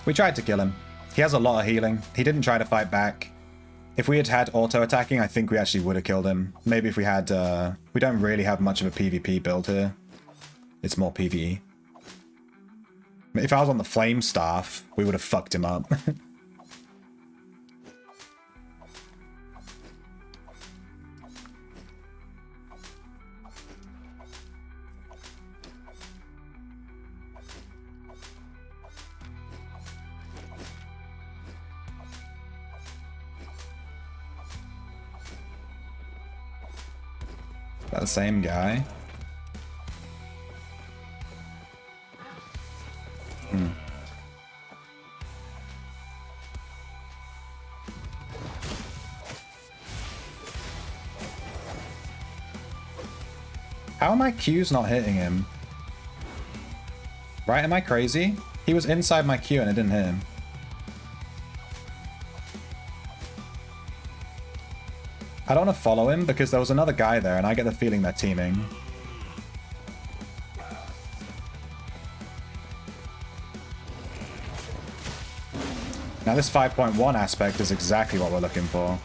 We tried to kill him. He has a lot of healing. He didn't try to fight back. If we had had auto-attacking, I think we actually would have killed him. Maybe if we had... we don't really have much of a PvP build here. It's more PvE. If I was on the Flame Staff, we would have fucked him up. Is that the same guy? Hmm. How are my Qs not hitting him? Right, am I crazy? He was inside my Q and it didn't hit him. I don't want to follow him because there was another guy there and I get the feeling they're teaming. Now this 5.1 aspect is exactly what we're looking for.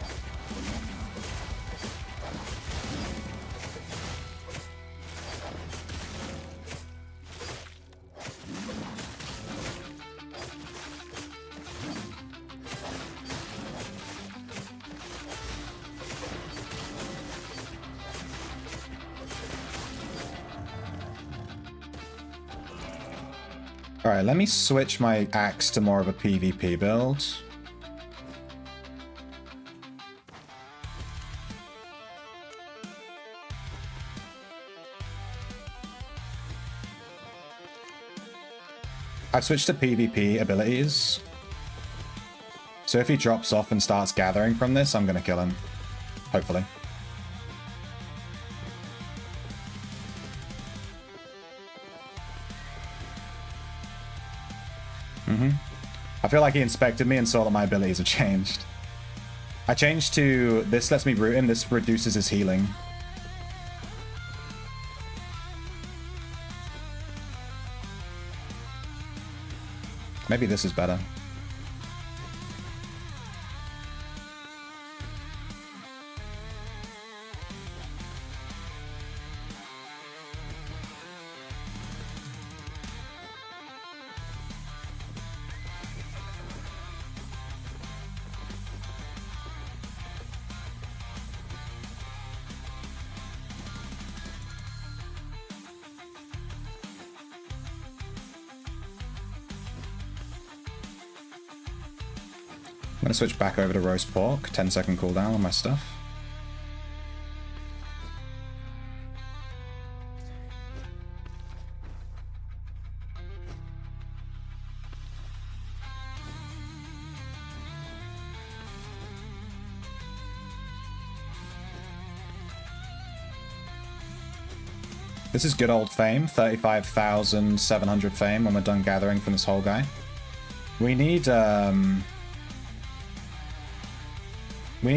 Alright, let me switch my axe to more of a PvP build. I've switched to PvP abilities. So if he drops off and starts gathering from this, I'm gonna kill him. Hopefully. I feel like he inspected me and saw that my abilities have changed. I changed to this lets me root him, this reduces his healing. Maybe this is better. I'm going to switch back over to roast pork. 10-second cooldown on my stuff. This is good old fame. 35,700 fame when we're done gathering from this whole guy. We need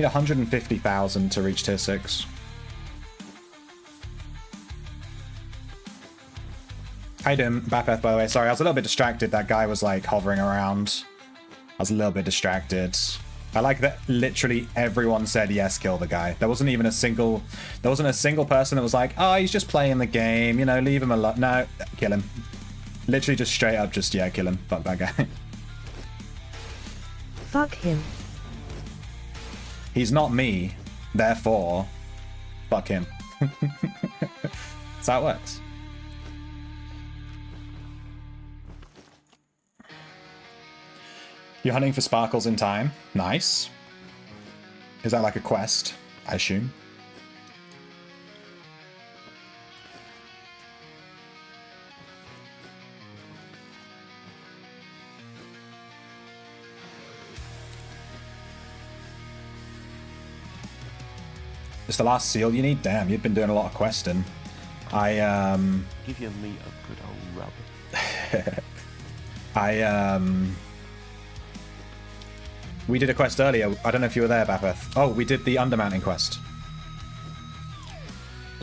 150,000 to reach tier 6. How you doing, Bapeth, by the way? Sorry, I was a little bit distracted. That guy was like hovering around. I was a little bit distracted. I like that literally everyone said yes, kill the guy. There wasn't even a single person that was like, oh, he's just playing the game, you know, leave him alone. No, kill him. Literally just straight up just, yeah, kill him. Fuck that guy. Fuck him. He's not me, therefore, fuck him. That's how it works. You're hunting for sparkles in time. Nice. Is that like a quest, I assume? It's the last seal you need? Damn, you've been doing a lot of questing. Give your meat a good old rub. We did a quest earlier. I don't know if you were there, Bapeth. Oh, we did the Undermountain quest.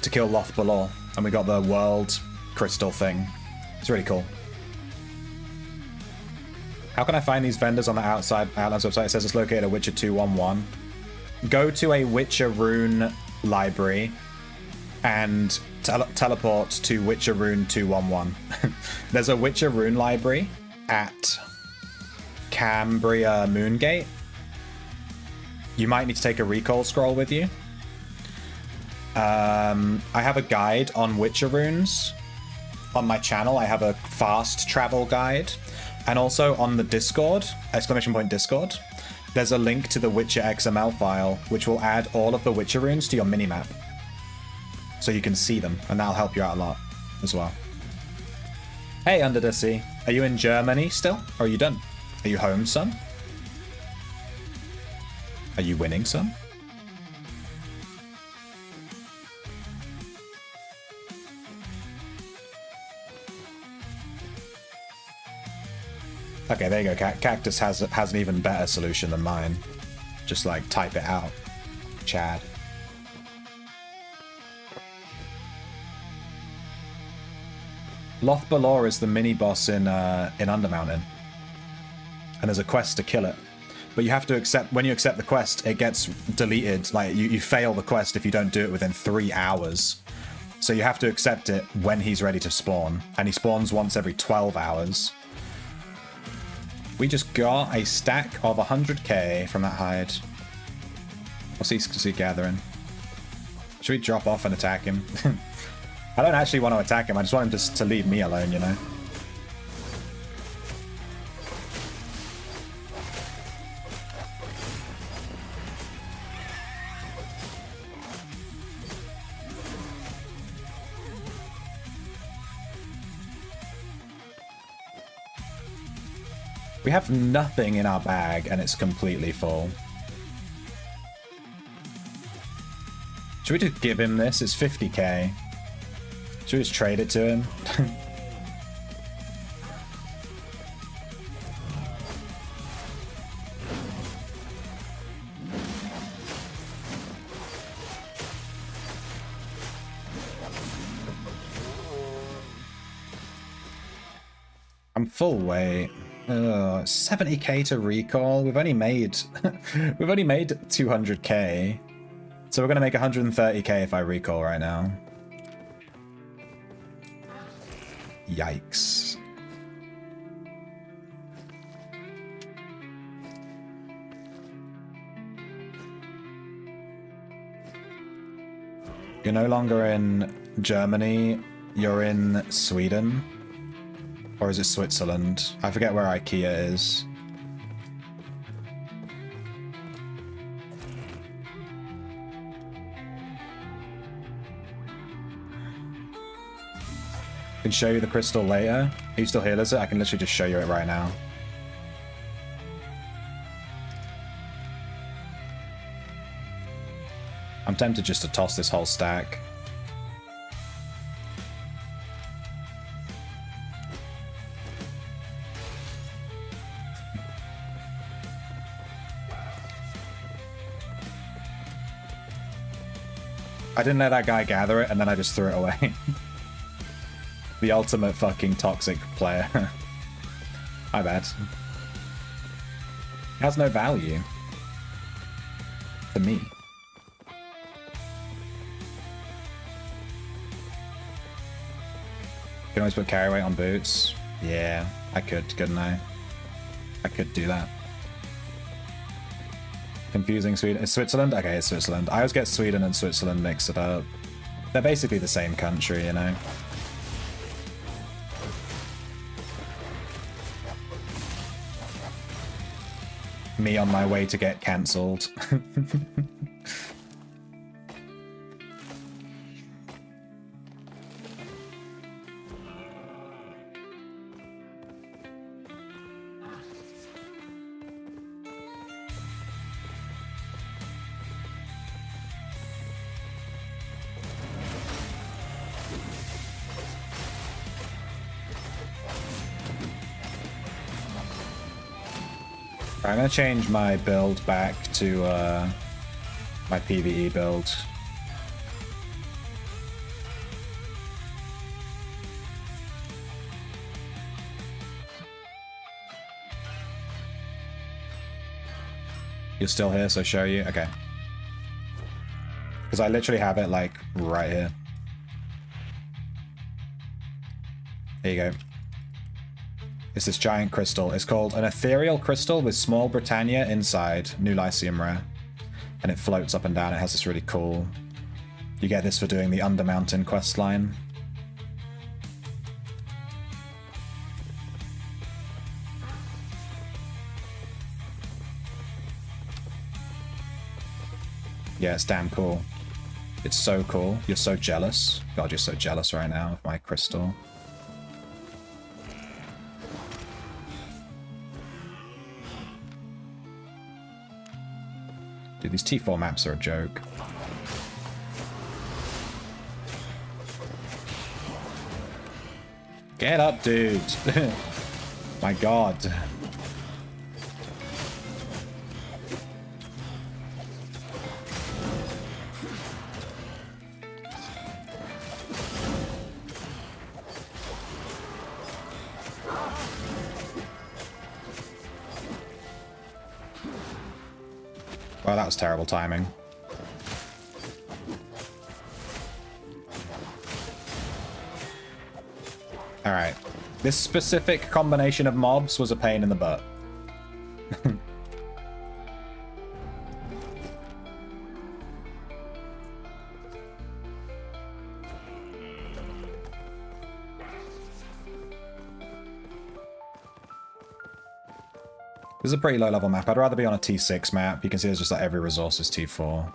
To kill Loth Balor. And we got the world crystal thing. It's really cool. How can I find these vendors on the Outlands website? It says it's located at Witcher 211. Go to a Witcher rune library and teleport to Witcher rune 211. There's a Witcher rune library at Cambria Moongate. You might need to take a recall scroll with you. I have a guide on Witcher runes on my channel. I have a fast travel guide, and also on the Discord, !Discord, there's a link to the Witcher XML file, which will add all of the Witcher runes to your minimap. So you can see them, and that'll help you out a lot as well. Hey, Under the Sea. Are you in Germany still? Or are you done? Are you home, son? Are you winning, son? Okay, there you go. Cactus has an even better solution than mine. Just like type it out, Chad. Loth Balor is the mini boss in Undermountain, and there's a quest to kill it. But you have to accept, when you accept the quest, it gets deleted. Like you fail the quest if you don't do it within 3 hours. So you have to accept it when he's ready to spawn, and he spawns once every 12 hours. We just got a stack of 100k from that hide. What's he gathering? Should we drop off and attack him? I don't actually want to attack him. I just want him to leave me alone, you know? We have nothing in our bag and it's completely full. Should we just give him this? It's 50k. Should we just trade it to him? I'm full weight. 70k to recall. We've only made 200k. So we're gonna make 130k if I recall right now. Yikes. You're no longer in Germany, you're in Sweden. Or is it Switzerland? I forget where IKEA is. I can show you the crystal later. Are you still here, Lizard? I can literally just show you it right now. I'm tempted just to toss this whole stack. I didn't let that guy gather it, and then I just threw it away. The ultimate fucking toxic player. My bad. It has no value. To me. Can always put carry weight on boots. Yeah, I could, couldn't I? I could do that. Confusing Sweden. Is Switzerland? Okay, it's Switzerland. I always get Sweden and Switzerland mixed up. They're basically the same country, you know? Me on my way to get cancelled. I'm gonna change my build back to my PvE build. You're still here, so show you? Okay. Because I literally have it, like, right here. Here you go. It's this giant crystal. It's called an ethereal crystal with small Britannia inside. New Lyceum rare. And it floats up and down. It has this really cool... You get this for doing the Undermountain quest line. Yeah, it's damn cool. It's so cool. You're so jealous. God, you're so jealous right now of my crystal. Dude, these T4 maps are a joke. Get up, dude. My god. Wow, that was terrible timing. Alright. This specific combination of mobs was a pain in the butt. This is a pretty low level map. I'd rather be on a T6 map. You can see there's just like every resource is T4.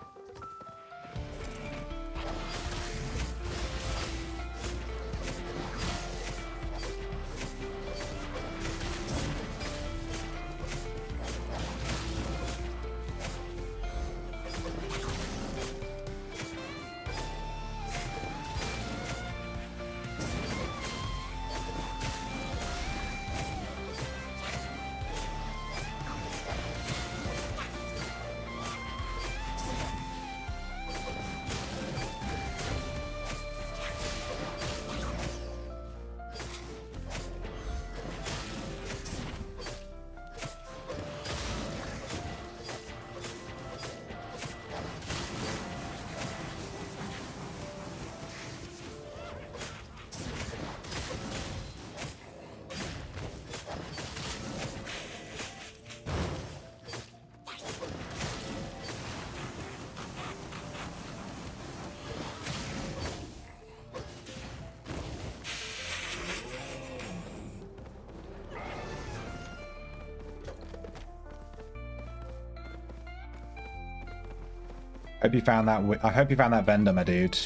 Hope you found that. I hope you found that vendor, my dude.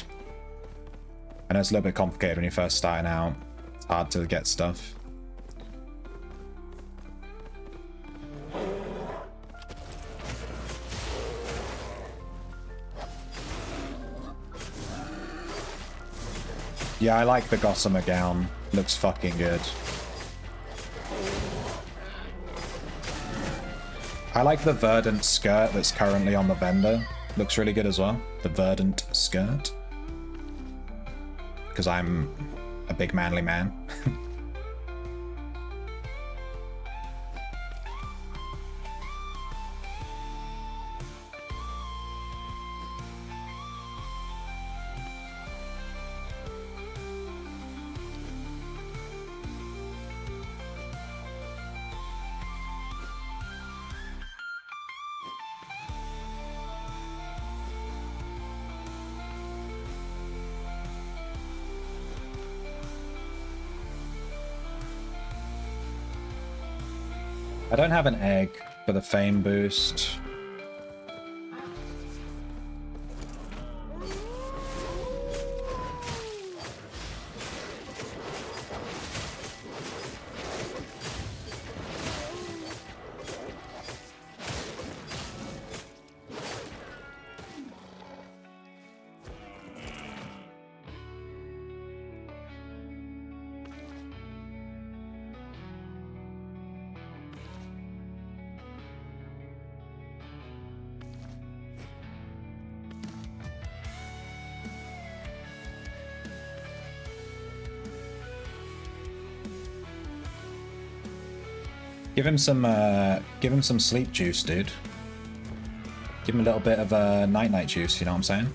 I know it's a little bit complicated when you're first starting out. It's hard to get stuff. Yeah, I like the gossamer gown. Looks fucking good. I like the verdant skirt that's currently on the vendor. Looks really good as well. The verdant skirt. Because I'm a big manly man. I don't have an egg for the fame boost. Give him some sleep juice, dude. Give him a little bit of night-night juice, you know what I'm saying?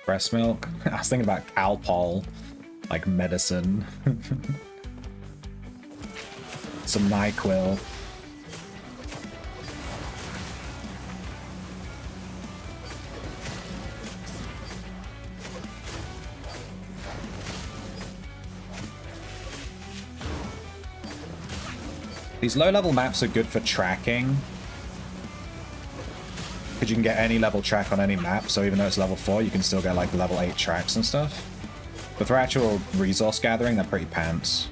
Breast milk? I was thinking about Calpol. Like medicine. Some NyQuil. These low-level maps are good for tracking. Because you can get any level track on any map, so even though it's level 4, you can still get like level 8 tracks and stuff. But for actual resource gathering, they're pretty pants.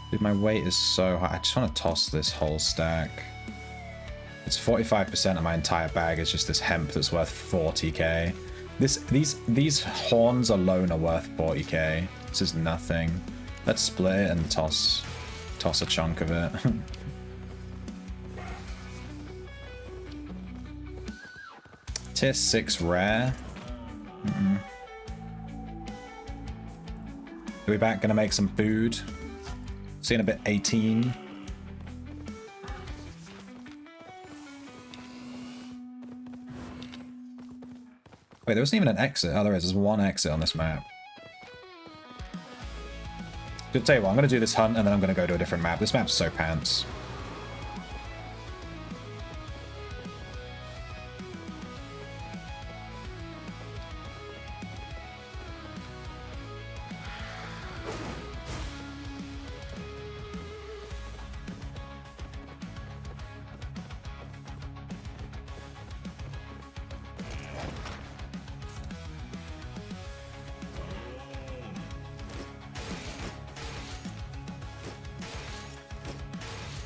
Dude, my weight is so high. I just want to toss this whole stack. It's 45% of my entire bag is just this hemp that's worth 40k. These horns alone are worth 40k. This is nothing. Let's split it and toss a chunk of it. Tier 6 rare. Are we back? Gonna make some food. Seeing a bit 18. Wait, there wasn't even an exit. Oh, there is. There's one exit on this map. Good, tell you what, I'm gonna do this hunt and then I'm gonna go to a different map. This map's so pants.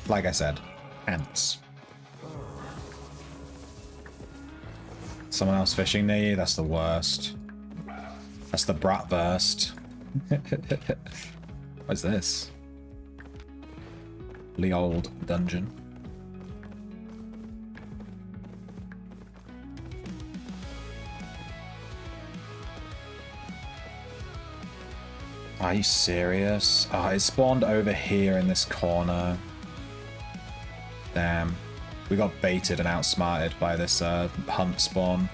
Like I said, ants. Someone else fishing near you? That's the worst. That's the bratwurst. What's this? The old dungeon. Are you serious? Oh, it spawned over here in this corner. Damn. We got baited and outsmarted by this hunt spawn.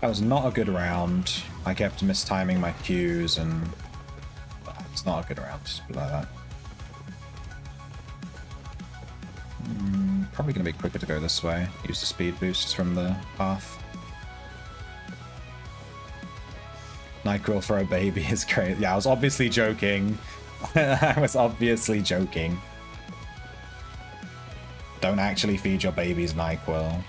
That was not a good round. I kept mistiming my Qs and it's not a good round, just put it like that. Probably going to be quicker to go this way. Use the speed boosts from the path. NyQuil for a baby is great. Yeah, I was obviously joking. I was obviously joking. Don't actually feed your babies NyQuil.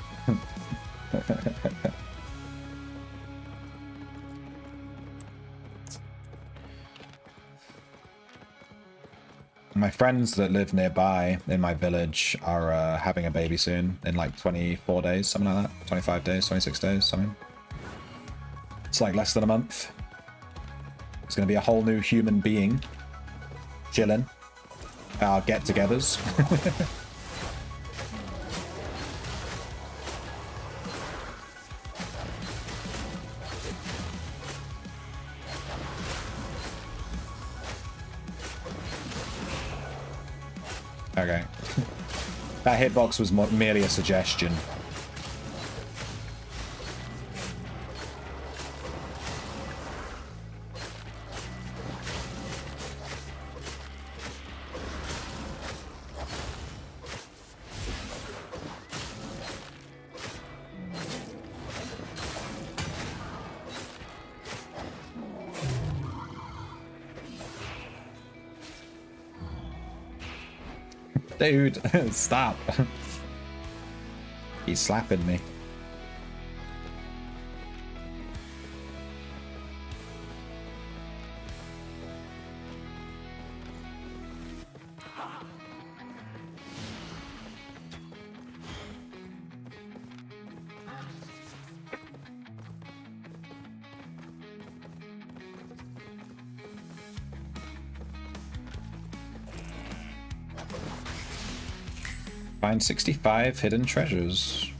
My friends that live nearby in my village are having a baby soon in like 24 days, something like that. 25 days, 26 days, something. It's like less than a month. It's going to be a whole new human being chilling. Our get-togethers. Okay. That hitbox was merely a suggestion. Dude, stop. He's slapping me. Find 65 hidden treasures.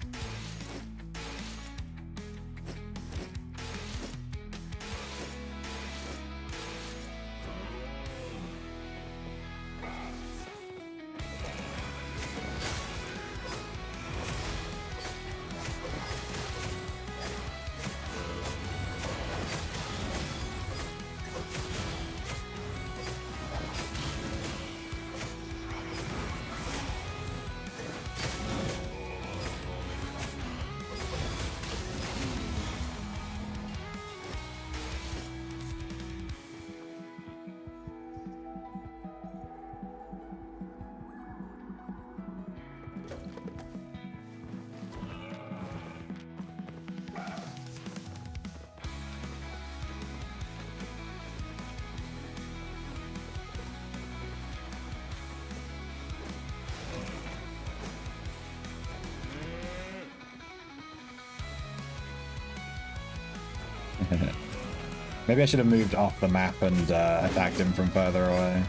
Maybe I should have moved off the map and attacked him from further away.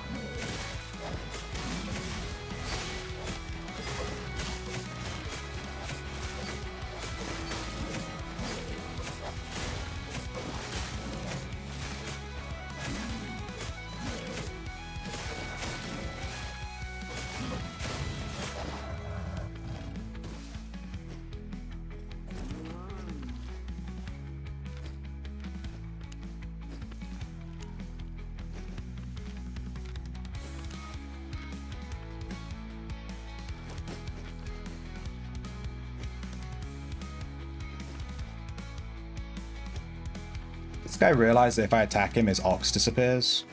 guy realized that if I attack him, his ox disappears.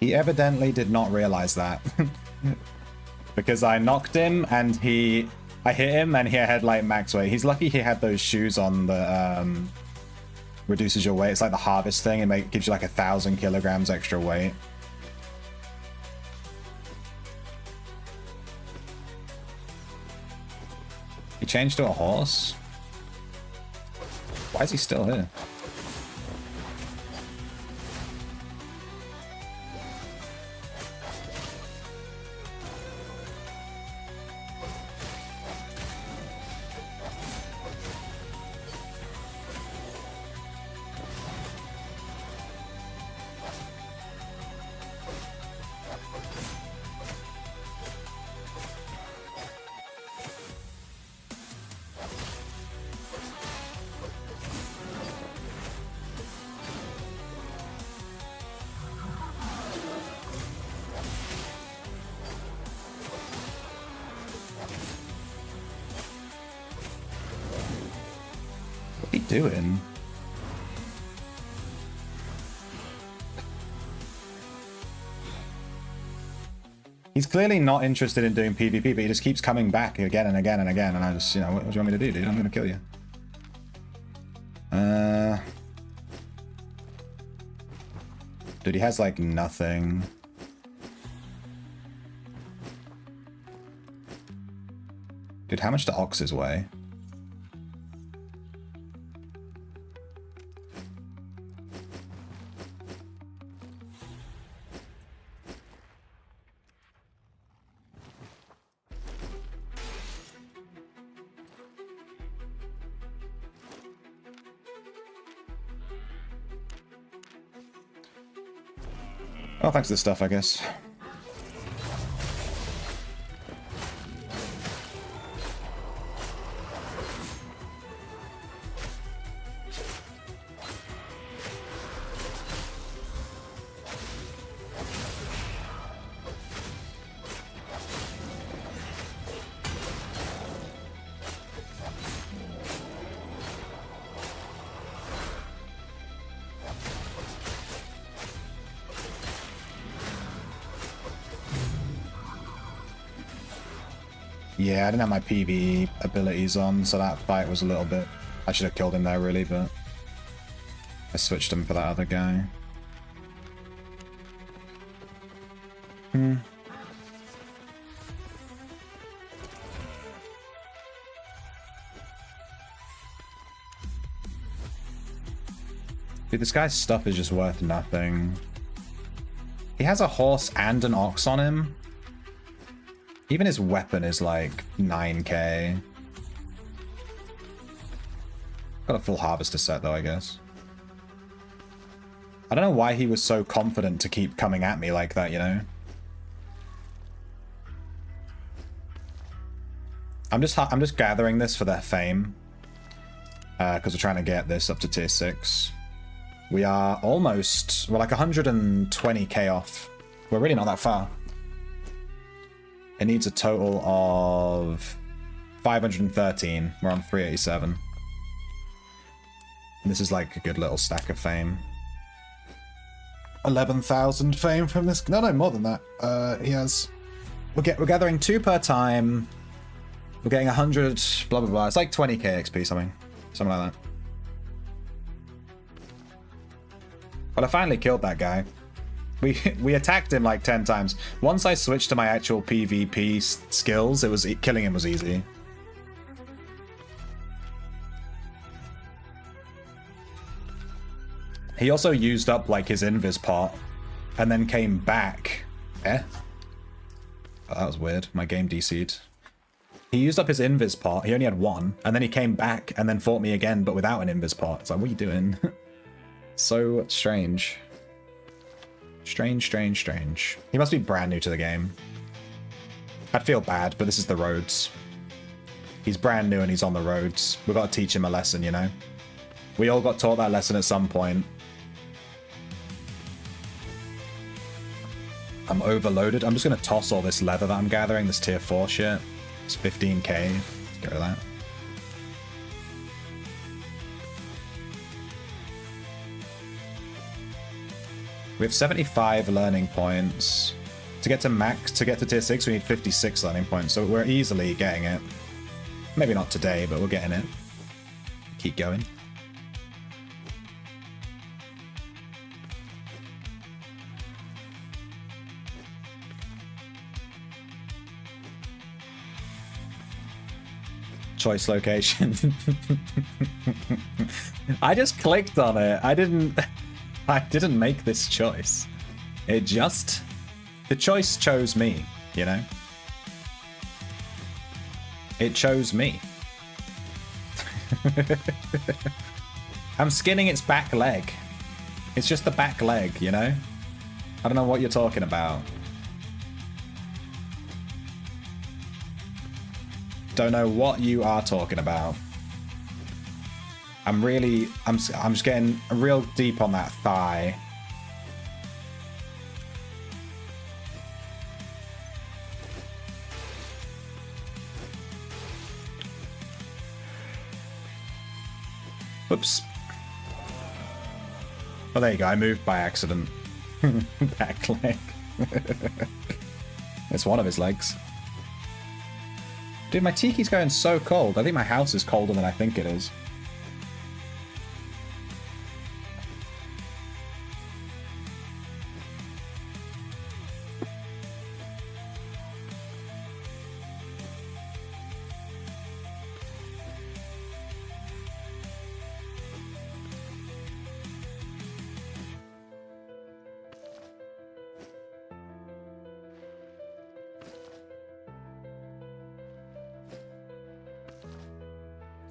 He evidently did not realize that. Because I knocked him and I hit him and he had like max weight. He's lucky he had those shoes on that reduces your weight. It's like the harvest thing. It gives you like 1,000 kilograms extra weight. He changed to a horse? Why is he still here? Doing? He's clearly not interested in doing PvP, but he just keeps coming back again and again and again, and I just, you know, what do you want me to do, dude? I'm gonna kill you. Dude, he has like nothing. Dude, how much do oxes weigh? Oh, thanks to this stuff, I guess. Yeah, I didn't have my PvE abilities on, so that fight was a little bit... I should have killed him there, really, but... I switched him for that other guy. Dude, this guy's stuff is just worth nothing. He has a horse and an ox on him. Even his weapon is like 9k. Got a full harvester set though, I guess. I don't know why he was so confident to keep coming at me like that, you know? I'm just gathering this for their fame. Because we're trying to get this up to tier 6. We are almost... We're like 120k off. We're really not that far. It needs a total of 513. We're on 387. And this is like a good little stack of fame. 11,000 fame from this. No, more than that. He has. We're gathering 2 per time. We're getting 100. Blah blah blah. It's like 20k XP, something like that. But I finally killed that guy. We attacked him like 10 times. Once I switched to my actual PvP skills, killing him was easy. He also used up like his invis pot and then came back. Oh, that was weird. My game DC'd. He used up his invis pot. He only had one, and then he came back and then fought me again, but without an invis pot. It's like, what are you doing? So strange. Strange, strange, strange. He must be brand new to the game. I'd feel bad, but this is the roads. He's brand new and he's on the roads. We've got to teach him a lesson, you know? We all got taught that lesson at some point. I'm overloaded. I'm just going to toss all this leather that I'm gathering, this tier 4 shit. It's 15k. Let's get rid of that. We have 75 learning points. To get to max, to get to tier 6, we need 56 learning points, so we're easily getting it. Maybe not today, but we're getting it. Keep going. Choice location. I just clicked on it. I didn't make this choice. The choice chose me, you know? It chose me. I'm skinning its back leg. It's just the back leg, you know? I don't know what you're talking about. Don't know what you are talking about. I'm just getting real deep on that thigh. Oops. Oh, there you go. I moved by accident. Back leg. It's one of his legs. Dude, my tiki's going so cold. I think my house is colder than I think it is.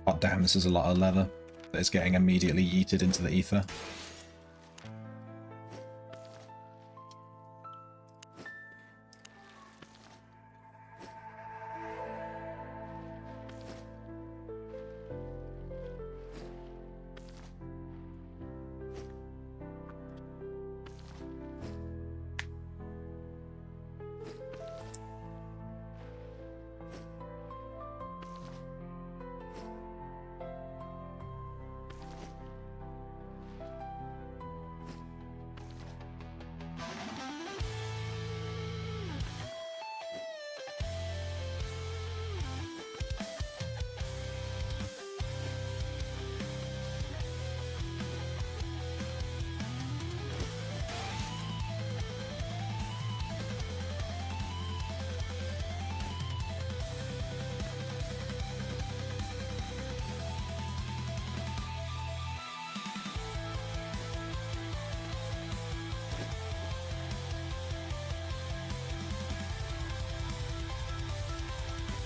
Oh damn, this is a lot of leather that is getting immediately yeeted into the ether.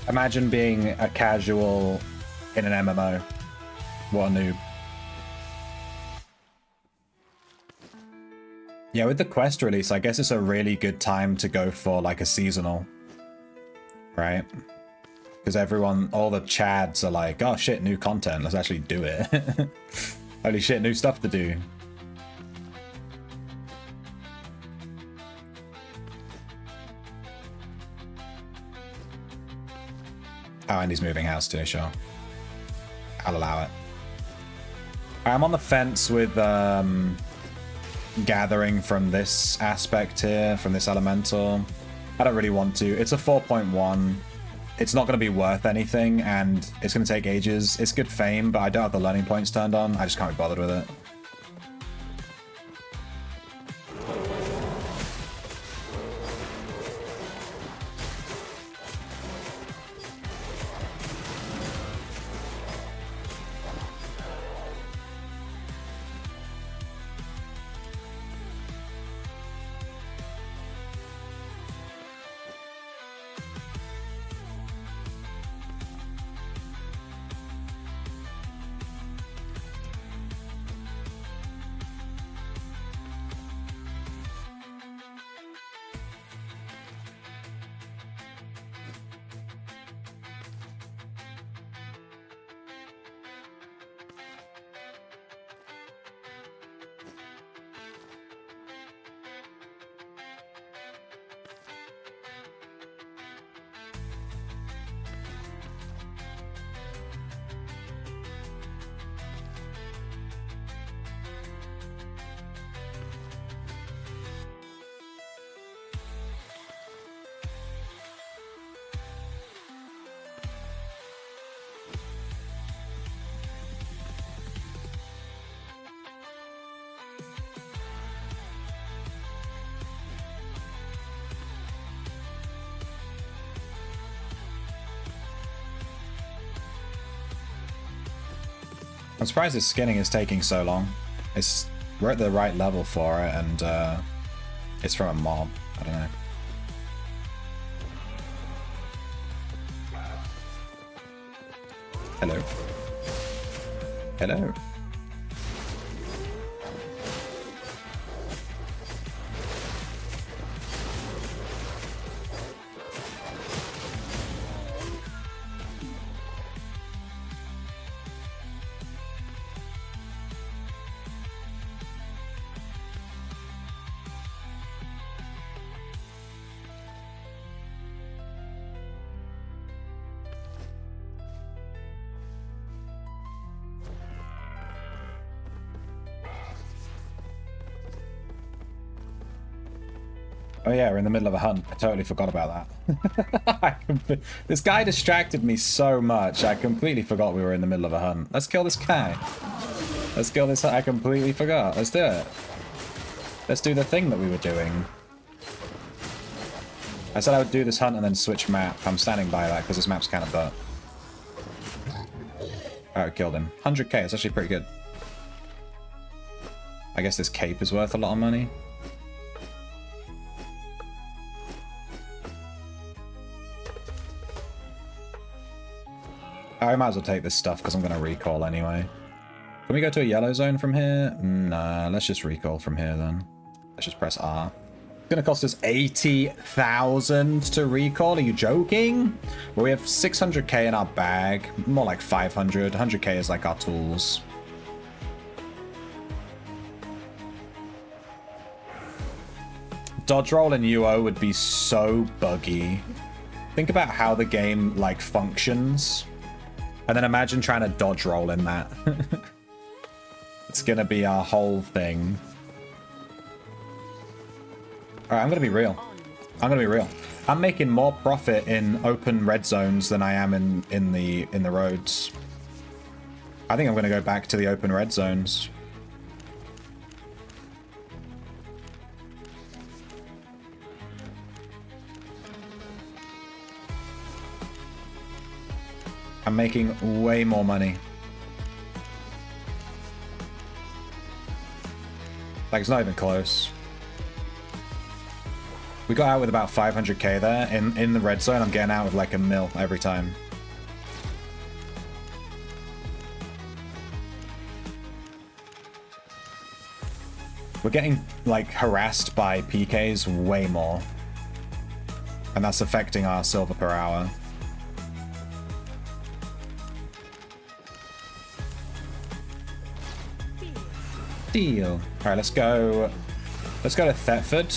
Imagine being a casual in an MMO. What a noob. Yeah, with the quest release, I guess it's a really good time to go for like a seasonal. Right? Because all the chads are like, oh shit, new content, let's actually do it. Holy shit, new stuff to do. Oh, and he's moving house too, sure. I'll allow it. I'm on the fence with gathering from this aspect here, from this elemental. I don't really want to. It's a 4.1. It's not going to be worth anything, and it's going to take ages. It's good fame, but I don't have the learning points turned on. I just can't be bothered with it. I'm surprised this skinning is taking so long. We're at the right level for it, and it's from a mob. I don't know. Hello. Hello. Oh yeah, we're in the middle of a hunt. I totally forgot about that. This guy distracted me so much, I completely forgot we were in the middle of a hunt. Let's kill this guy. Let's kill this. I completely forgot. Let's do it. Let's do the thing that we were doing. I said I would do this hunt and then switch map. I'm standing by that because this map's kind of butt. Alright, killed him. 100k, it's actually pretty good. I guess this cape is worth a lot of money. I might as well take this stuff because I'm going to recall anyway. Can we go to a yellow zone from here? Nah, let's just recall from here then. Let's just press R. It's going to cost us 80,000 to recall. Are you joking? Well, we have 600k in our bag. More like 500. 100k is like our tools. Dodge roll in UO would be so buggy. Think about how the game like functions. And then imagine trying to dodge roll in that. It's gonna be our whole thing. Alright, I'm gonna be real. I'm gonna be real. I'm making more profit in open red zones than I am in the roads. I think I'm gonna go back to the open red zones. I'm making way more money. Like, it's not even close. We got out with about 500k there. In the red zone, I'm getting out with like a mil every time. We're getting, like, harassed by PKs way more. And that's affecting our silver per hour. Deal. All right, let's go. Let's go to Thetford.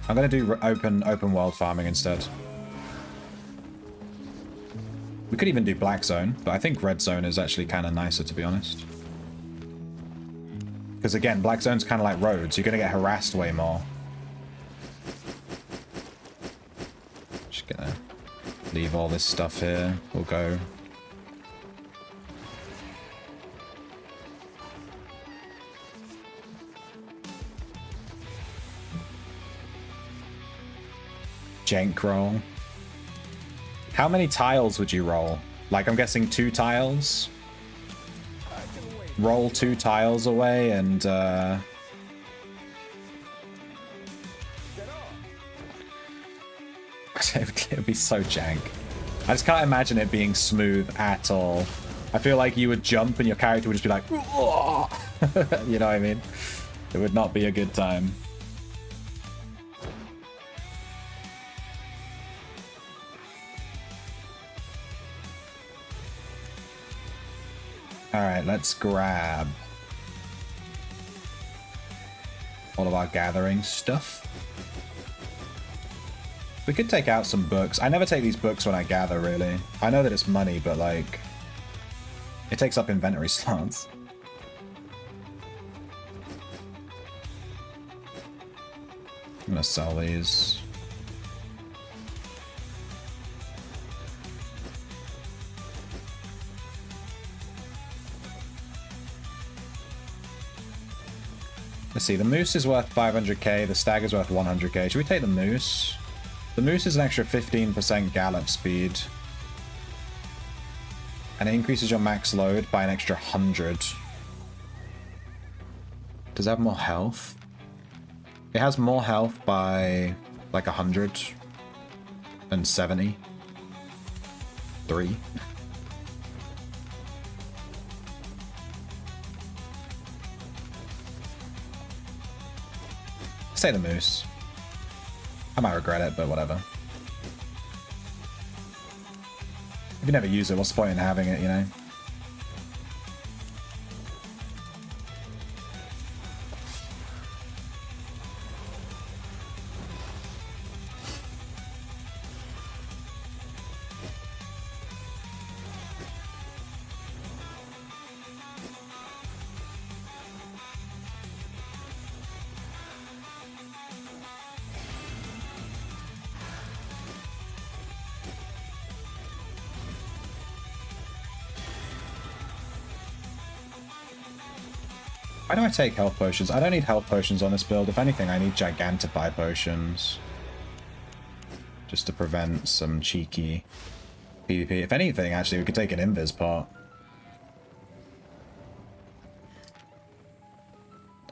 I'm gonna do open world farming instead. We could even do black zone, but I think red zone is actually kind of nicer, to be honest. Because again, black zone's kind of like roads. You're gonna get harassed way more. Just gonna leave all this stuff here. We'll go. Jank roll. How many tiles would you roll? Like, I'm guessing 2 tiles? Roll 2 tiles away and, it would be so jank. I just can't imagine it being smooth at all. I feel like you would jump and your character would just be like, you know what I mean? It would not be a good time. Alright, let's grab all of our gathering stuff. We could take out some books. I never take these books when I gather, really. I know that it's money, but, like, it takes up inventory slots. I'm gonna sell these. Let's see, the moose is worth 500k, the stag is worth 100k. Should we take the moose? The moose is an extra 15% gallop speed. And it increases your max load by an extra 100. Does it have more health? It has more health by like 170. 3. Say the moose. I might regret it, but whatever. If you never use it, what's the point in having it, you know? Why do I take health potions? I don't need health potions on this build. If anything, I need Gigantify potions. Just to prevent some cheeky PvP. If anything, actually, we could take an Invis pot.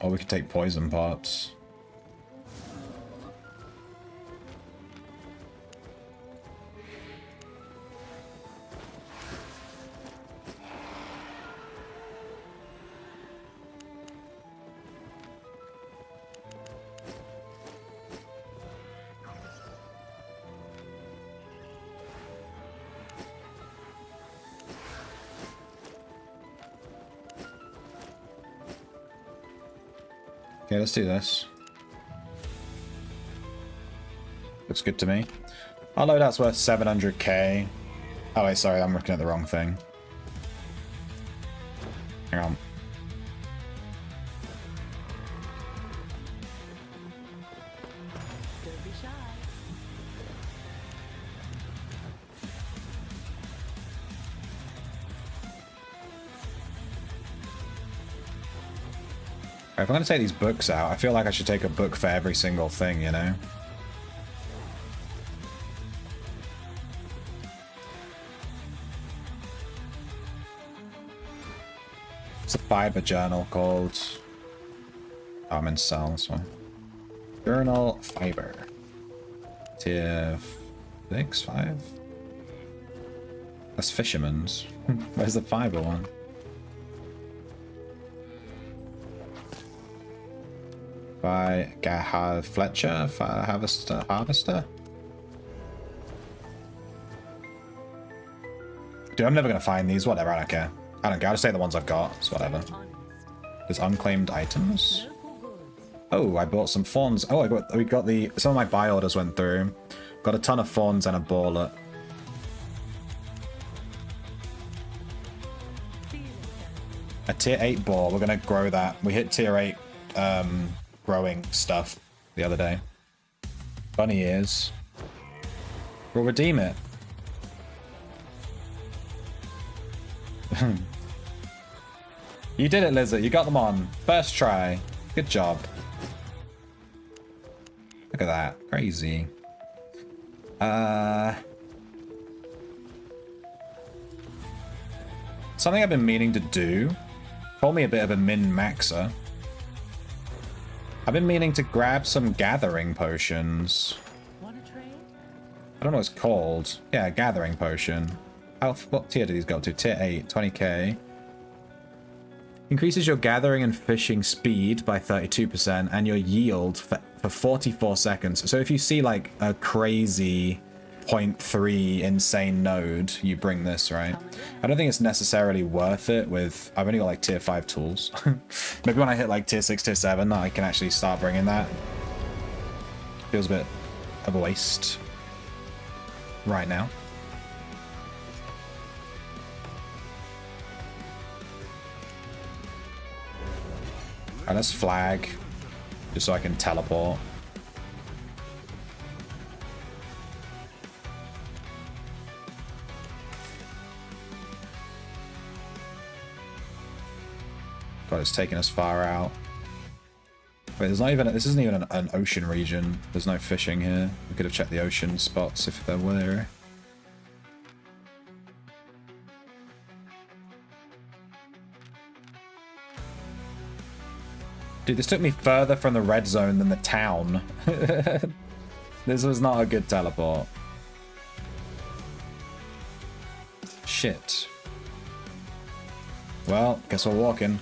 Or we could take poison pots. Okay, let's do this. Looks good to me. Our loadout's worth 700k. Oh wait, sorry, I'm looking at the wrong thing. Hang on. If I'm going to take these books out, I feel like I should take a book for every single thing, you know? It's a fiber journal called... Oh, I'm in cell, this one. Journal fiber. Tier 6, 5? That's fisherman's. Where's the fiber one? By Fletcher, Harvester. Dude, I'm never gonna find these. Whatever, I don't care. I don't care. I'll just take the ones I've got. It's whatever. There's unclaimed items. Oh, I bought some fawns. Oh, we got the. Some of my buy orders went through. Got a ton of fawns and a balllet. A tier 8 boar. We're gonna grow that. We hit tier 8. Growing stuff the other day. Bunny ears. We'll redeem it. You did it, Lizard. You got them on. First try. Good job. Look at that. Crazy. Something I've been meaning to do. Call me a bit of a min-maxer. I've been meaning to grab some gathering potions. Want a trade? I don't know what it's called. Yeah, gathering potion. What tier do these go to? Tier 8, 20k. Increases your gathering and fishing speed by 32% and your yield for 44 seconds. So if you see like a crazy 0.3 insane node, you bring this, right? I don't think it's necessarily worth it with... I've only got like tier 5 tools. Maybe when I hit like tier 6, tier 7, I can actually start bringing that. Feels a bit of a waste right now. Alright, let's flag, just so I can teleport. God, it's taking us far out. Wait, there's not even... This isn't even an ocean region. There's no fishing here. We could have checked the ocean spots if there were. Dude, this took me further from the red zone than the town. This was not a good teleport. Shit. Well, guess we're walking.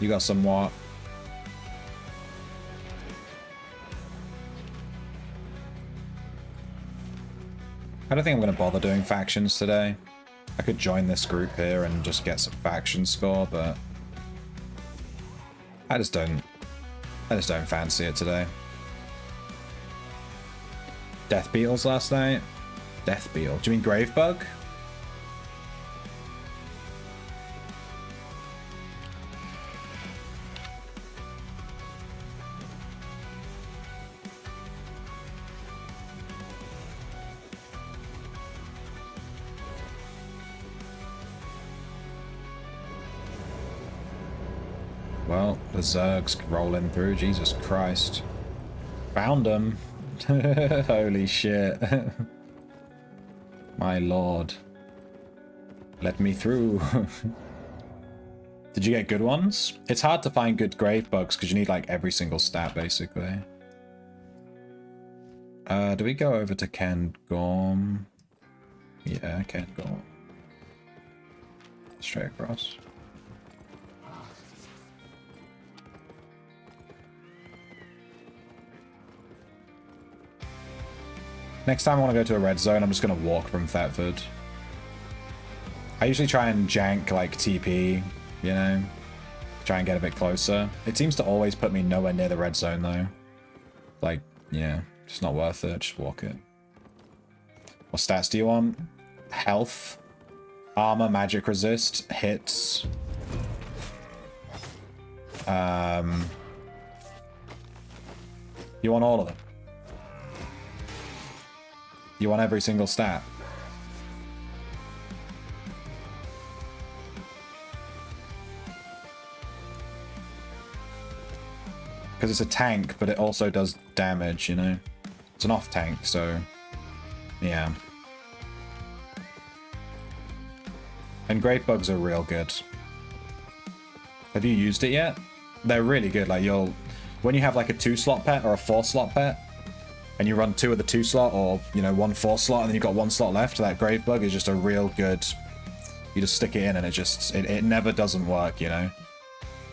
You got some what? I don't think I'm going to bother doing factions today. I could join this group here and just get some faction score, but I just don't fancy it today. Death Beetles last night? Death Beetle? Do you mean Gravebug? Well, the Zerg's rolling through. Jesus Christ. Found them. Holy shit. My lord. Let me through. Did you get good ones? It's hard to find good grave bugs because you need like every single stat basically. Do we go over to Cairngorm? Yeah, Cairngorm. Straight across. Next time I want to go to a red zone, I'm just going to walk from Thetford. I usually try and jank, like, TP, you know? Try and get a bit closer. It seems to always put me nowhere near the red zone, though. Like, yeah, it's not worth it. Just walk it. What stats do you want? Health. Armor, magic resist, hits. You want all of them? You want every single stat? Because it's a tank, but it also does damage, you know? It's an off tank, so... yeah. And Great Bugs are real good. Have you used it yet? They're really good, like you'll... when you have like a 2-slot pet or a 4-slot pet, and you run 2 of the 2-slot, or, you know, 1 4-slot, and then you've got 1 slot left, that Grave Bug is just a real good... you just stick it in and it just... it never doesn't work, you know?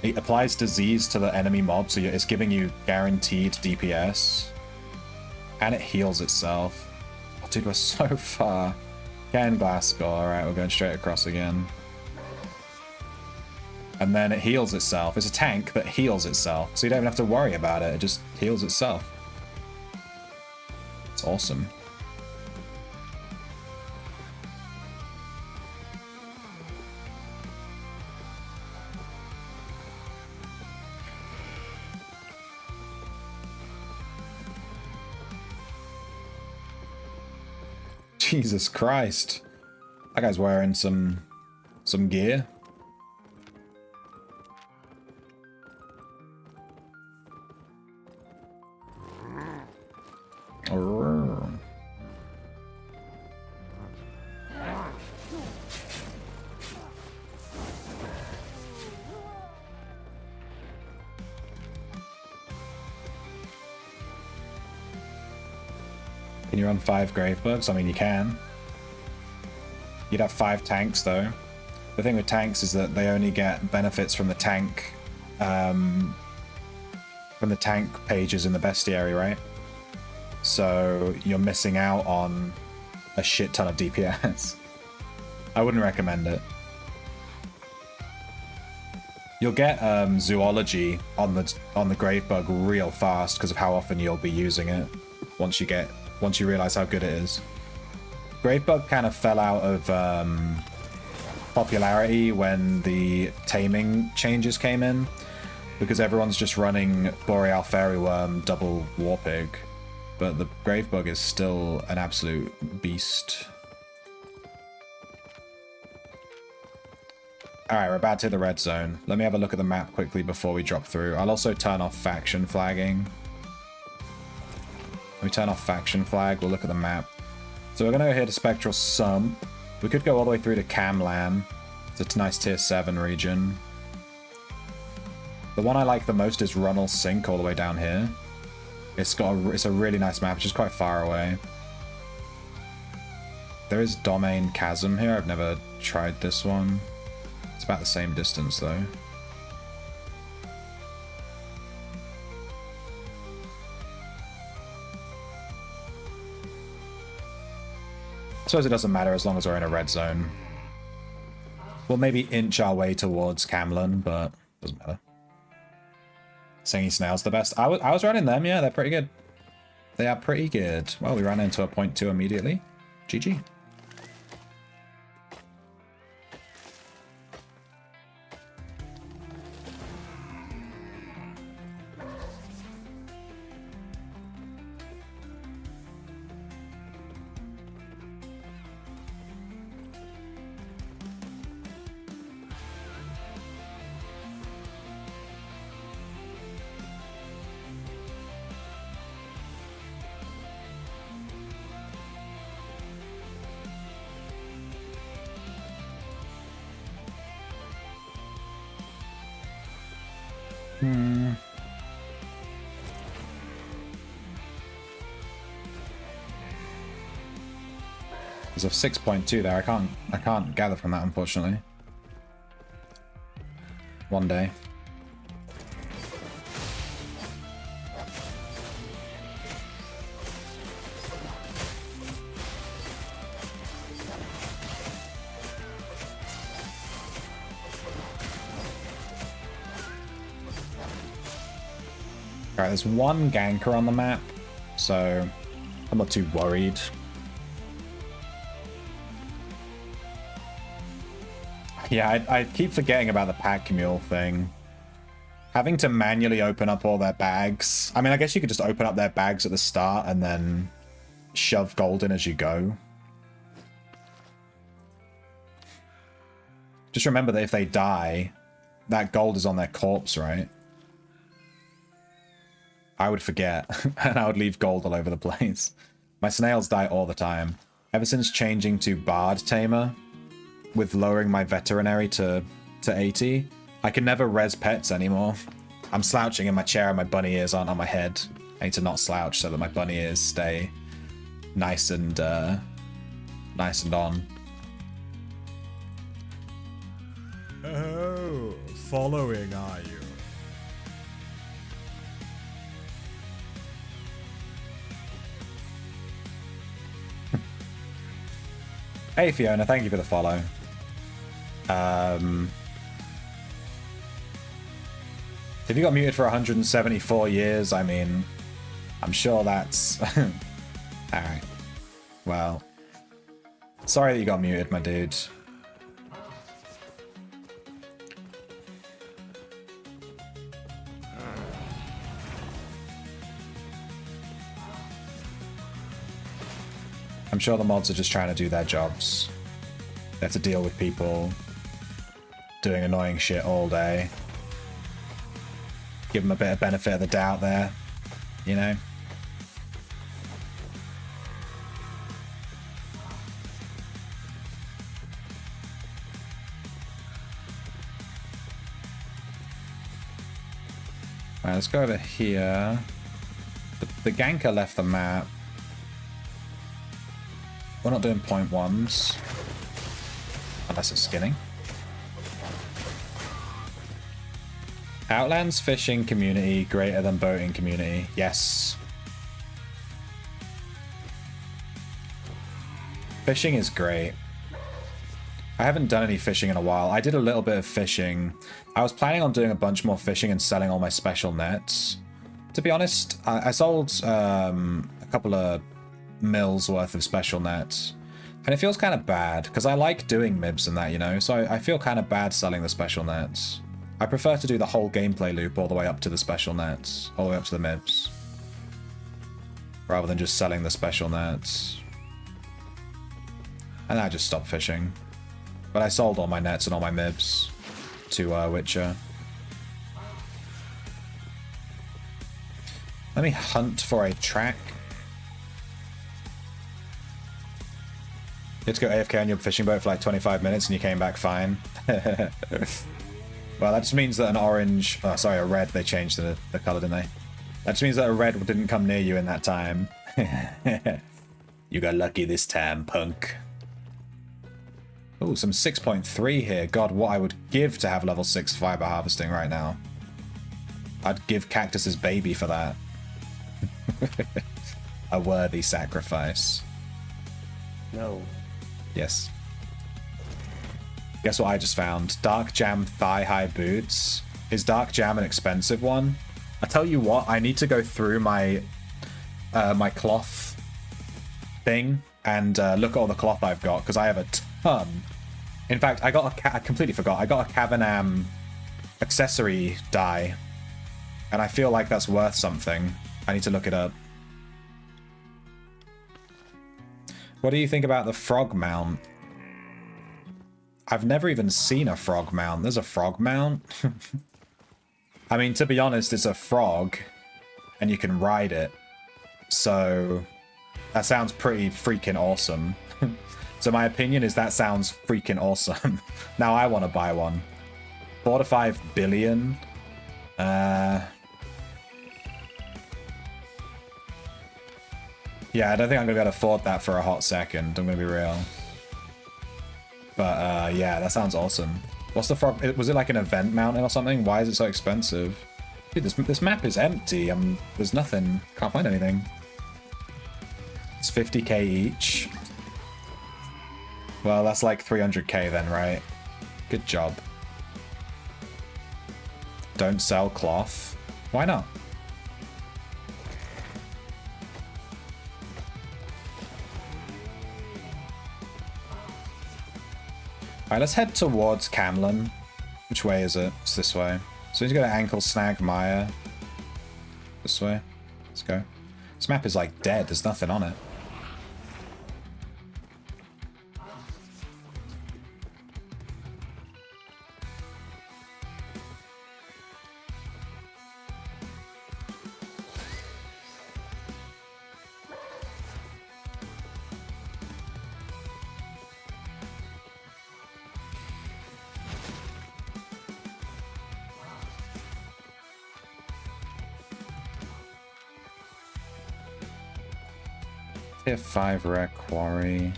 It applies disease to the enemy mob, so it's giving you guaranteed DPS. And it heals itself. Oh, dude, we're so far. Can Glasgow, alright, we're going straight across again. And then it heals itself. It's a tank that heals itself, so you don't even have to worry about it, it just heals itself. It's awesome. Jesus Christ. That guy's wearing some gear. Can you run 5 grave bugs? I mean, you can. You'd have 5 tanks, though. The thing with tanks is that they only get benefits from the tank, pages in the bestiary, right? So you're missing out on a shit ton of DPS. I wouldn't recommend it. You'll get zoology on the grave bug real fast because of how often you'll be using it once you realize how good it is. Gravebug kind of fell out of popularity when the taming changes came in, because everyone's just running Boreal Fairy Worm double Warpig, but the Gravebug is still an absolute beast. Alright, we're about to hit the red zone. Let me have a look at the map quickly before we drop through. I'll also turn off faction flagging. Let me turn off faction flag. We'll look at the map. So we're going to go here to Spectral Sump. We could go all the way through to Camlan. It's a nice tier 7 region. The one I like the most is Runnel Sink all the way down here. It's a really nice map, which is quite far away. There is Domain Chasm here. I've never tried this one. It's about the same distance though. I suppose it doesn't matter as long as we're in a red zone. We'll maybe inch our way towards Camlan, but doesn't matter. Singy Snail's the best. I was running them, yeah, they're pretty good. They are pretty good. Well, we ran into a point 2 immediately. GG. There's a 6.2 there. I can't gather from that, unfortunately. One day. Alright, there's one ganker on the map, so I'm not too worried. Yeah, I keep forgetting about the pack mule thing. Having to manually open up all their bags. I mean, I guess you could just open up their bags at the start and then shove gold in as you go. Just remember that if they die, that gold is on their corpse, right? I would forget, and I would leave gold all over the place. My snails die all the time. Ever since changing to Bard Tamer, with lowering my veterinary to 80, I can never res pets anymore. I'm slouching in my chair and my bunny ears aren't on my head. I need to not slouch so that my bunny ears stay nice and on. Oh, following, are you? Hey Fiona, thank you for the follow. If you got muted for 174 years, I mean, I'm sure that's... Alright. Well, sorry that you got muted, my dude. I'm sure the mods are just trying to do their jobs. They have to deal with people doing annoying shit all day. Give them a bit of benefit of the doubt there, you know? Alright, let's go over here. The ganker left the map. We're not doing point ones. Unless it's skinning. Outlands fishing community greater than boating community. Yes. Fishing is great. I haven't done any fishing in a while. I did a little bit of fishing. I was planning on doing a bunch more fishing and selling all my special nets. To be honest, I sold a couple of mils worth of special nets. And it feels kind of bad, because I like doing MIBs and that, you know? So I feel kind of bad selling the special nets. I prefer to do the whole gameplay loop all the way up to the special nets, all the way up to the MIBs. Rather than just selling the special nets. And I just stopped fishing. But I sold all my nets and all my mibs to Witcher. Let me hunt for a track. You had to go AFK on your fishing boat for like 25 minutes and you came back fine. Well, that just means that an orange... Oh, sorry, a red. They changed the color, didn't they? That just means that a red didn't come near you in that time. You got lucky this time, punk. Oh, some 6.3 here. God, what I would give to have level 6 fiber harvesting right now. I'd give Cactus's baby for that. A worthy sacrifice. No. Yes. Guess what I just found? Dark Jam thigh-high boots. Is Dark Jam an expensive one? I tell you what, I need to go through my my cloth thing and look at all the cloth I've got, because I have a ton. In fact, I completely forgot. I got a Cavanam accessory dye, and I feel like that's worth something. I need to look it up. What do you think about the frog mount? I've never even seen a frog mount. There's a frog mount? I mean, to be honest, it's a frog, and you can ride it. So, that sounds pretty freaking awesome. So my opinion is that sounds freaking awesome. Now I want to buy one. 4 to 5 billion. Yeah, I don't think I'm going to be able to afford that for a hot second. I'm going to be real. But yeah, that sounds awesome. What's the frog? Was it like an event mountain or something? Why is it so expensive? Dude, this map is empty. There's nothing. Can't find anything. It's 50k each. Well, that's like 300k then, right? Good job. Don't sell cloth. Why not? Alright, let's head towards Camlin. Which way is it? It's this way. So he's got to ankle snag Maya. This way. Let's go. This map is like dead. There's nothing on it. Tier 5 rare quarry.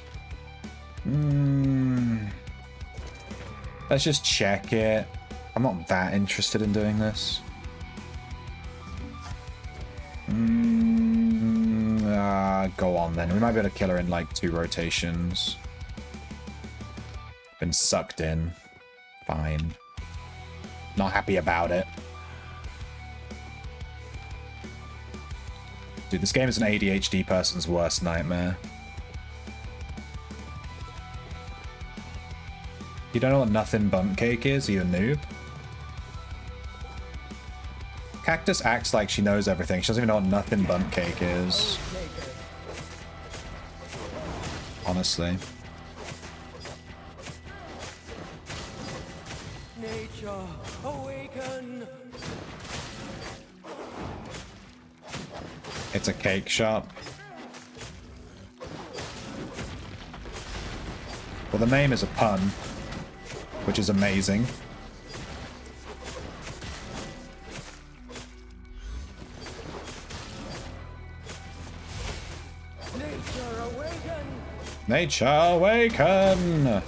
Let's just check it. I'm not that interested in doing this. Go on then. We might be able to kill her in like 2 rotations. Been sucked in. Fine. Not happy about it. Dude, this game is an ADHD person's worst nightmare. You don't know what nothing bunt cake is? Are you a noob? Cactus acts like she knows everything. She doesn't even know what nothing bunt cake is. Honestly. Nature, awaken! It's a cake shop. Well, the name is a pun, which is amazing. Nature, awaken! Nature, awaken!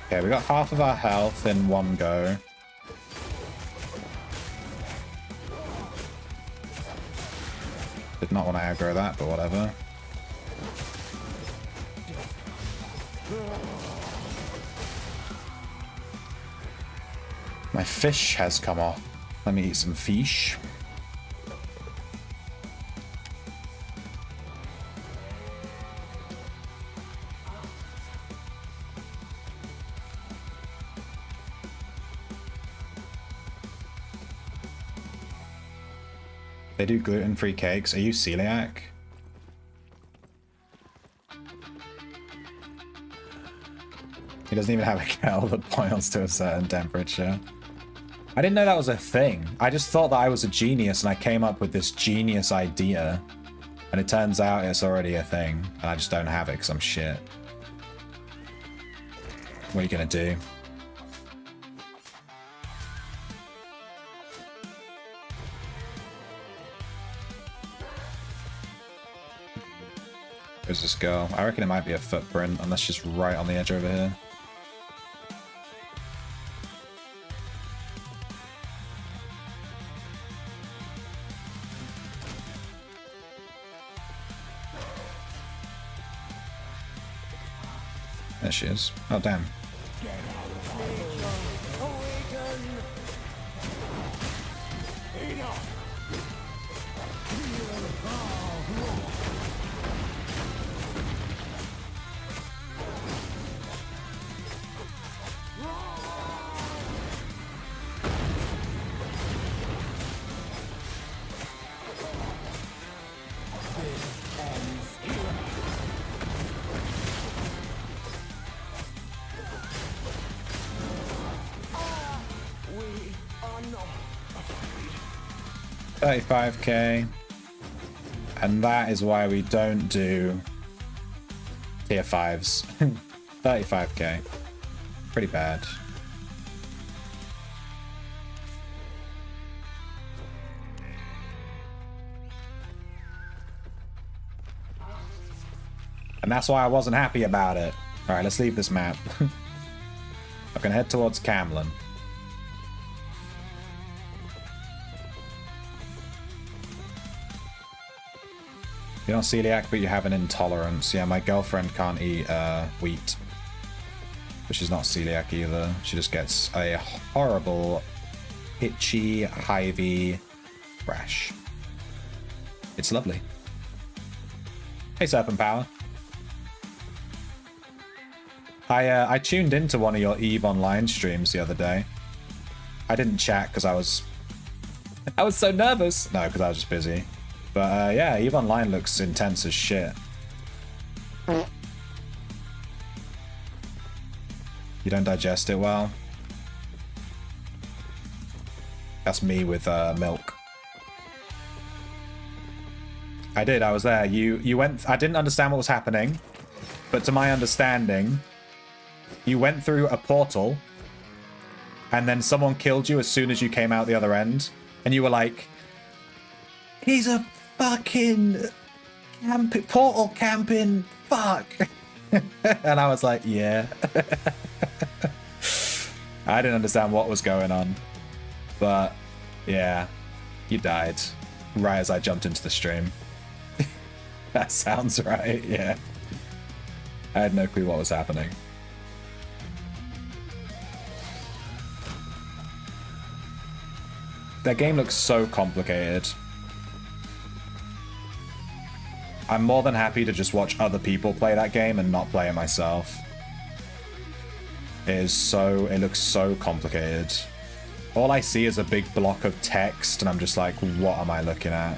Okay, we got half of our health in one go. Did not want to aggro that, but whatever. My fish has come off. Let me eat some fish. They do gluten-free cakes. Are you celiac? He doesn't even have a kettle that boils to a certain temperature. I didn't know that was a thing. I just thought that I was a genius and I came up with this genius idea. And it turns out it's already a thing. And I just don't have it because I'm shit. What are you going to do? Where's this go? I reckon it might be a footprint, unless she's right on the edge over here. There she is. Oh, damn. We are not afraid. 35k. And that is why we don't do tier 5s. 35k. Pretty bad. And that's why I wasn't happy about it. Alright, let's leave this map. I can head towards Camlin. You're not celiac, but you have an intolerance. Yeah, my girlfriend can't eat wheat. But she's not celiac either. She just gets a horrible, itchy, hivey rash. It's lovely. Hey, Serpent Power. I tuned into one of your EVE Online streams the other day. I didn't chat because I was so nervous. No, because I was just busy. But yeah, EVE Online looks intense as shit. You don't digest it well? That's me with milk. I did, I was there. You went, I didn't understand what was happening, but to my understanding, you went through a portal and then someone killed you as soon as you came out the other end, and you were like, he's a fucking portal camping fuck. And I was like, yeah. I didn't understand what was going on, but yeah, you died right as I jumped into the stream. That sounds right, yeah. I had no clue what was happening. That game looks so complicated. I'm more than happy to just watch other people play that game and not play it myself. It looks so complicated. All I see is a big block of text and I'm just like, what am I looking at?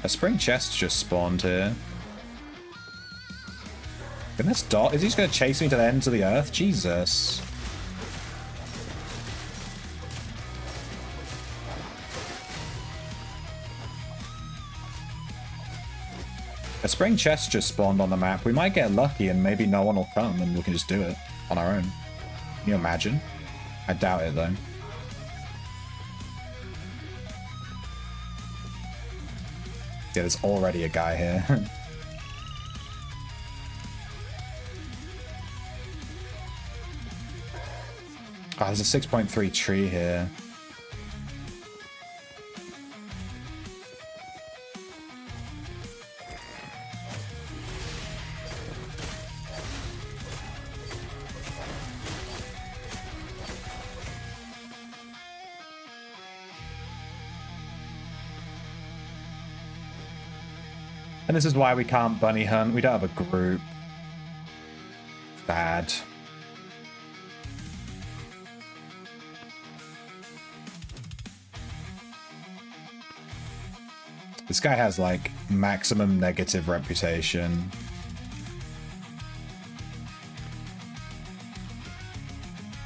A spring chest just spawned here. Goodness, Dot, is he just gonna chase me to the ends of the earth? Jesus. A spring chest just spawned on the map. We might get lucky and maybe no one will come and we can just do it on our own. Can you imagine? I doubt it though. Yeah, there's already a guy here. Oh, there's a 6.3 tree here. And this is why we can't bunny hunt. We don't have a group. Bad. This guy has like maximum negative reputation.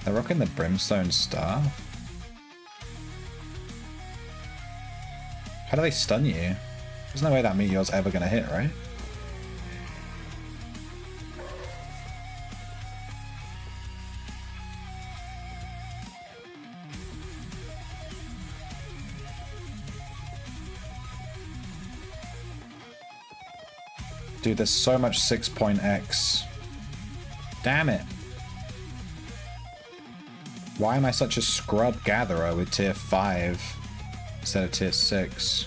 They're rocking the Brimstone Star. How do they stun you? There's no way that meteor's ever gonna hit, right? Dude, there's so much 6-point-X. Damn it. Why am I such a scrub gatherer with tier 5 instead of tier 6?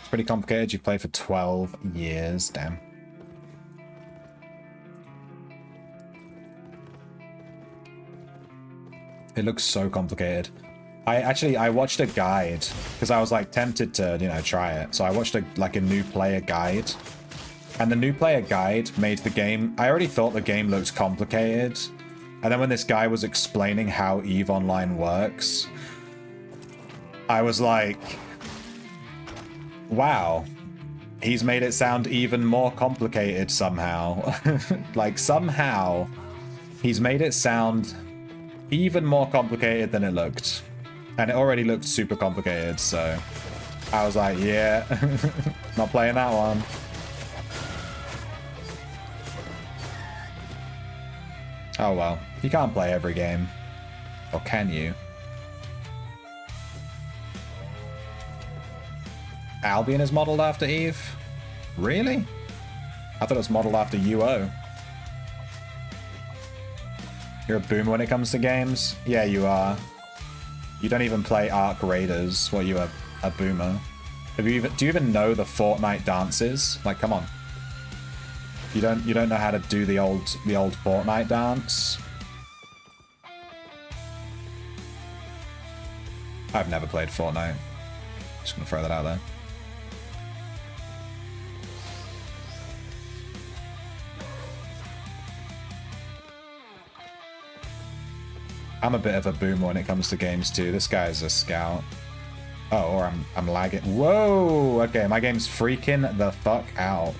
Pretty complicated. You play for 12 years. Damn. It looks so complicated. I watched a guide because I was like tempted to, you know, try it. So I watched a new player guide, and the new player guide made the game. I already thought the game looked complicated, and then when this guy was explaining how EVE Online works, I was like, wow, he's made it sound even more complicated somehow. Like, somehow he's made it sound even more complicated than it looked. And it already looked super complicated, so I was like, yeah, not playing that one. Oh well, you can't play every game. Or can you? Albion is modeled after EVE? Really? I thought it was modeled after UO. You're a boomer when it comes to games? Yeah, you are. You don't even play Arc Raiders. What, you a boomer? Do you even know the Fortnite dances? Like, come on. You don't know how to do the old Fortnite dance? I've never played Fortnite. Just gonna throw that out there. I'm a bit of a boomer when it comes to games too. This guy's a scout. Oh, or I'm lagging. Whoa! Okay, my game's freaking the fuck out.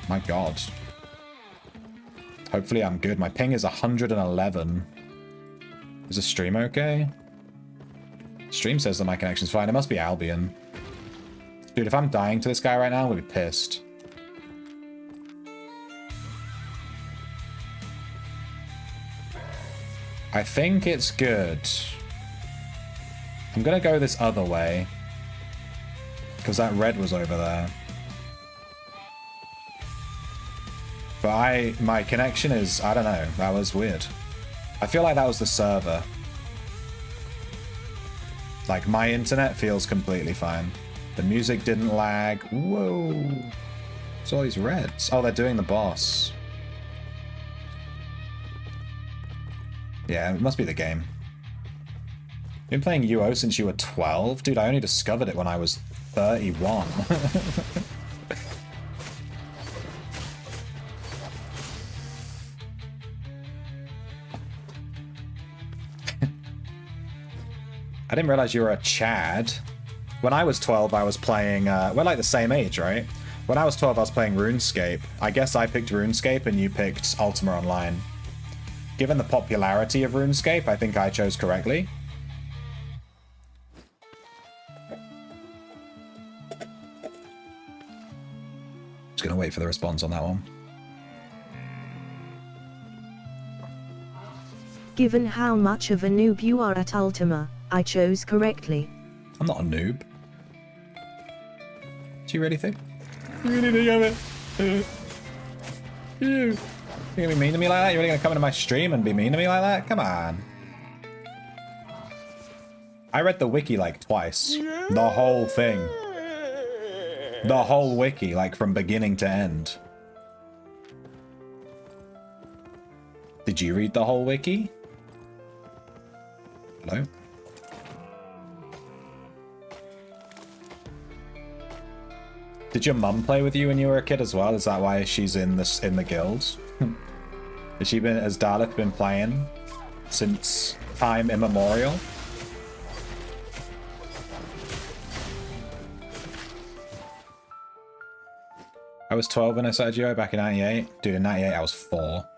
My god. Hopefully I'm good. My ping is 111. Is the stream okay? Stream says that my connection's fine. It must be Albion. Dude, if I'm dying to this guy right now, I'm gonna be pissed. I think it's good. I'm gonna go this other way, because that red was over there. But my connection is, I don't know, that was weird. I feel like that was the server. Like, my internet feels completely fine. The music didn't lag. Whoa. It's all these reds. Oh, they're doing the boss. Yeah, it must be the game. You've been playing UO since you were 12? Dude, I only discovered it when I was 31. I didn't realize you were a Chad. When I was 12, I was playing... we're like the same age, right? When I was 12, I was playing RuneScape. I guess I picked RuneScape and you picked Ultima Online. Given the popularity of RuneScape, I think I chose correctly. Just gonna wait for the response on that one. Given how much of a noob you are at Ultima, I chose correctly. I'm not a noob. Do you really think? You really think of it? You're gonna be mean to me like that? You're really gonna come into my stream and be mean to me like that? Come on. I read the wiki like twice. The whole thing. The whole wiki, like from beginning to end. Did you read the whole wiki? Hello? Did your mum play with you when you were a kid as well? Is that why she's in the guild? Has Dalek been playing since time immemorial? I was 12 when I started Duo back in 98. Dude, in 98 I was 4.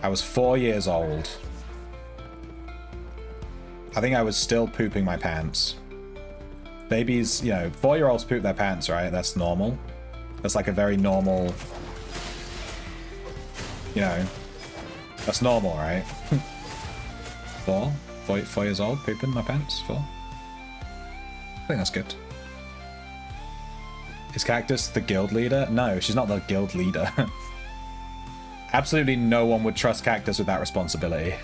I was 4 years old. I think I was still pooping my pants. Babies, you know, 4-year-olds poop their pants, right? That's normal. That's like a very normal... You know, that's normal, right? 4 years old, pooping my pants, 4. I think that's good. Is Cactus the guild leader? No, she's not the guild leader. Absolutely no one would trust Cactus with that responsibility.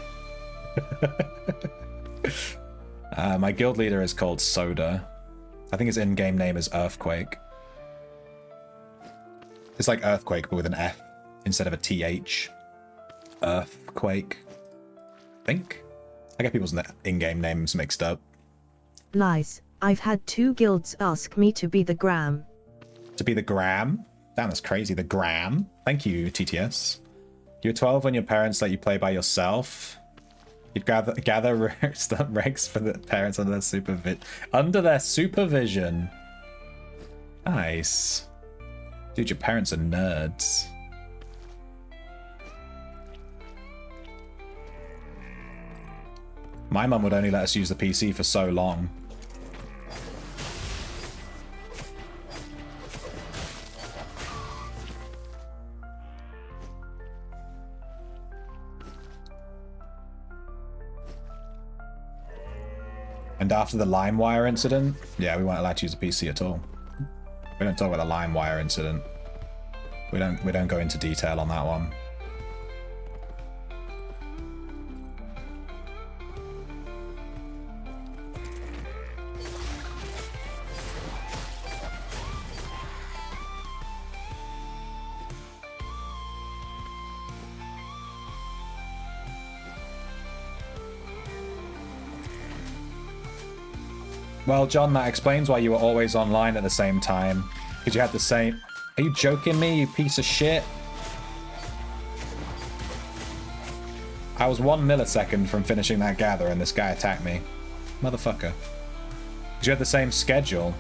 My guild leader is called Soda. I think his in-game name is Earthquake. It's like Earthquake, but with an F instead of a TH. Earthquake. I think. I get people's in-game names mixed up. Lies. I've had 2 guilds ask me to be the Gram. To be the Gram? Damn, that's crazy. The Gram? Thank you, TTS. You were 12 when your parents let you play by yourself. You'd gather regs for the parents under their supervision. Nice. Dude, your parents are nerds. My mum would only let us use the PC for so long. And after the LimeWire incident, yeah, we weren't allowed to use a PC at all. We don't talk about the LimeWire incident. We don't go into detail on that one. Well, John, that explains why you were always online at the same time. Because you had the same... Are you joking me, you piece of shit? I was 1 millisecond from finishing that gather and this guy attacked me. Motherfucker. Because you had the same schedule.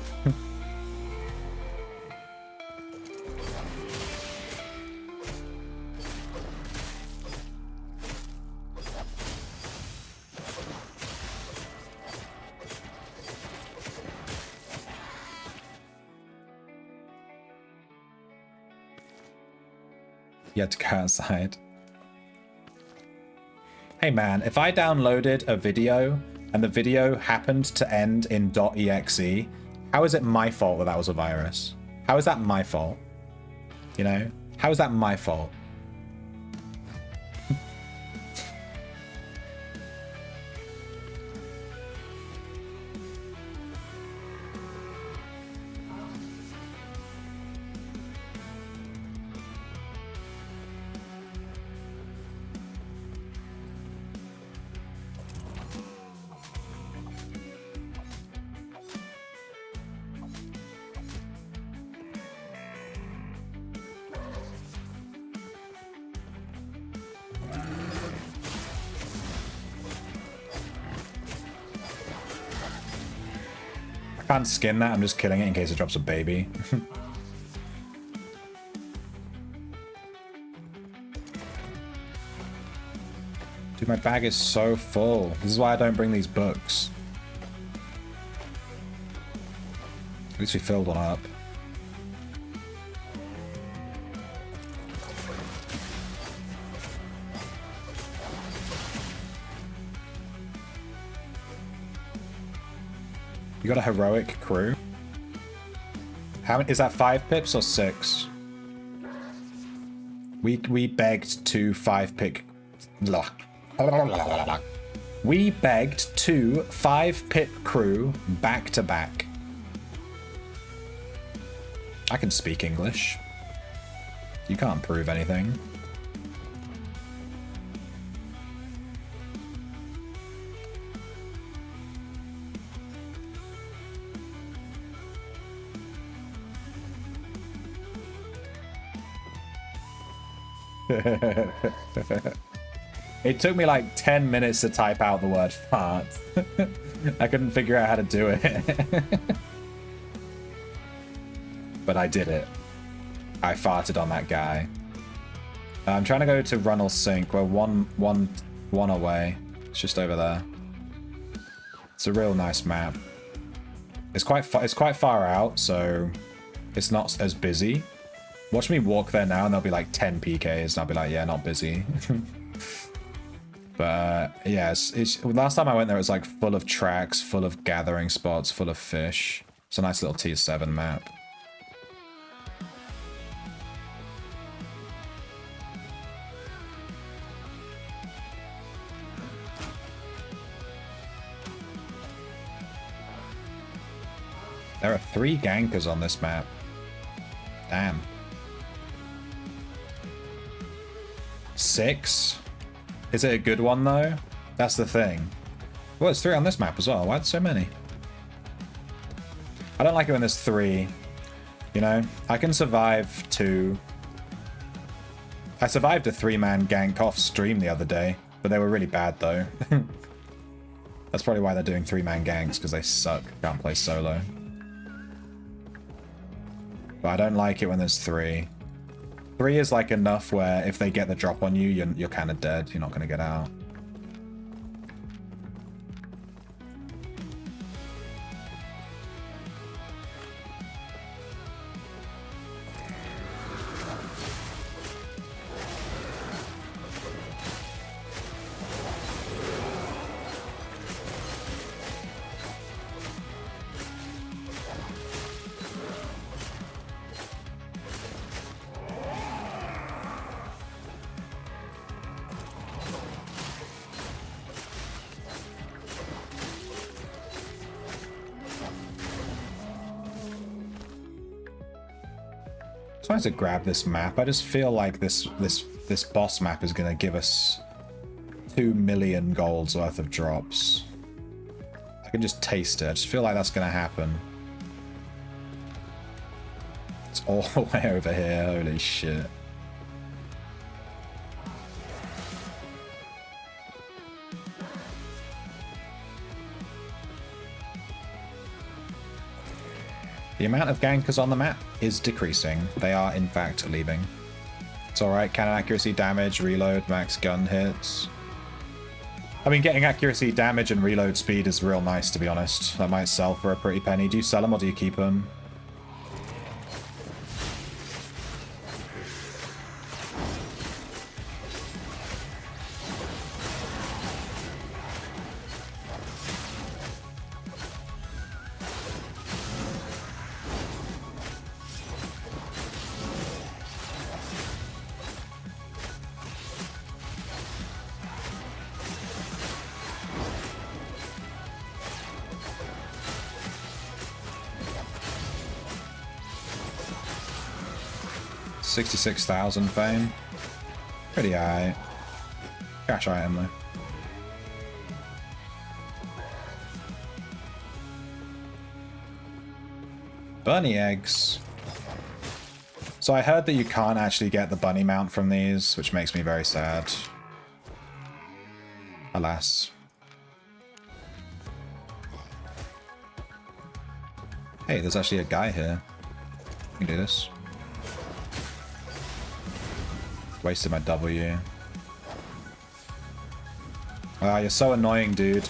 You had to go outside. Hey man, if I downloaded a video and the video happened to end in .exe, how is it my fault that that was a virus? How is that my fault? You know? How is that my fault? I can't skin that, I'm just killing it in case it drops a baby. Dude, my bag is so full. This is why I don't bring these books. At least we filled one up. You got a heroic crew? How is that 5 pips or 6? We begged to 5-pick. We begged 2 5-pip crew back to back. I can speak English. You can't prove anything. It took me like 10 minutes to type out the word fart. I couldn't figure out how to do it. But I did it. I farted on that guy. I'm trying to go to Runnel Sink. We're one away. It's just over there. It's a real nice map. It's quite far out, so it's not as busy. Watch me walk there now, and there'll be like 10 PKs, and I'll be like, yeah, not busy. But yeah, last time I went there, it was like full of tracks, full of gathering spots, full of fish. It's a nice little tier 7 map. There are 3 gankers on this map. Damn. 6? Is it a good one, though? That's the thing. Well, there's 3 on this map as well. Why so many? I don't like it when there's 3. You know? I can survive 2. I survived a 3-man gank off stream the other day, but they were really bad, though. That's probably why they're doing 3-man ganks, because they suck. Can't play solo. But I don't like it when there's 3. 3 is like enough where if they get the drop on you, you're kind of dead. You're not going to get out. Trying to grab this map. I just feel like this boss map is going to give us 2 million golds worth of drops. I can just taste it. I just feel like that's going to happen. It's all the way over here. Holy shit. The amount of gankers on the map is decreasing. They are, in fact, leaving. It's alright. Cannon accuracy, damage, reload, max gun hits. I mean, getting accuracy, damage, and reload speed is real nice, to be honest. That might sell for a pretty penny. Do you sell them or do you keep them? $66,000 fame. Pretty high. Cash item though. Bunny eggs. So I heard that you can't actually get the bunny mount from these, which makes me very sad. Alas. Hey, there's actually a guy here. We can do this. Wasted my W. Ah, you're so annoying, dude.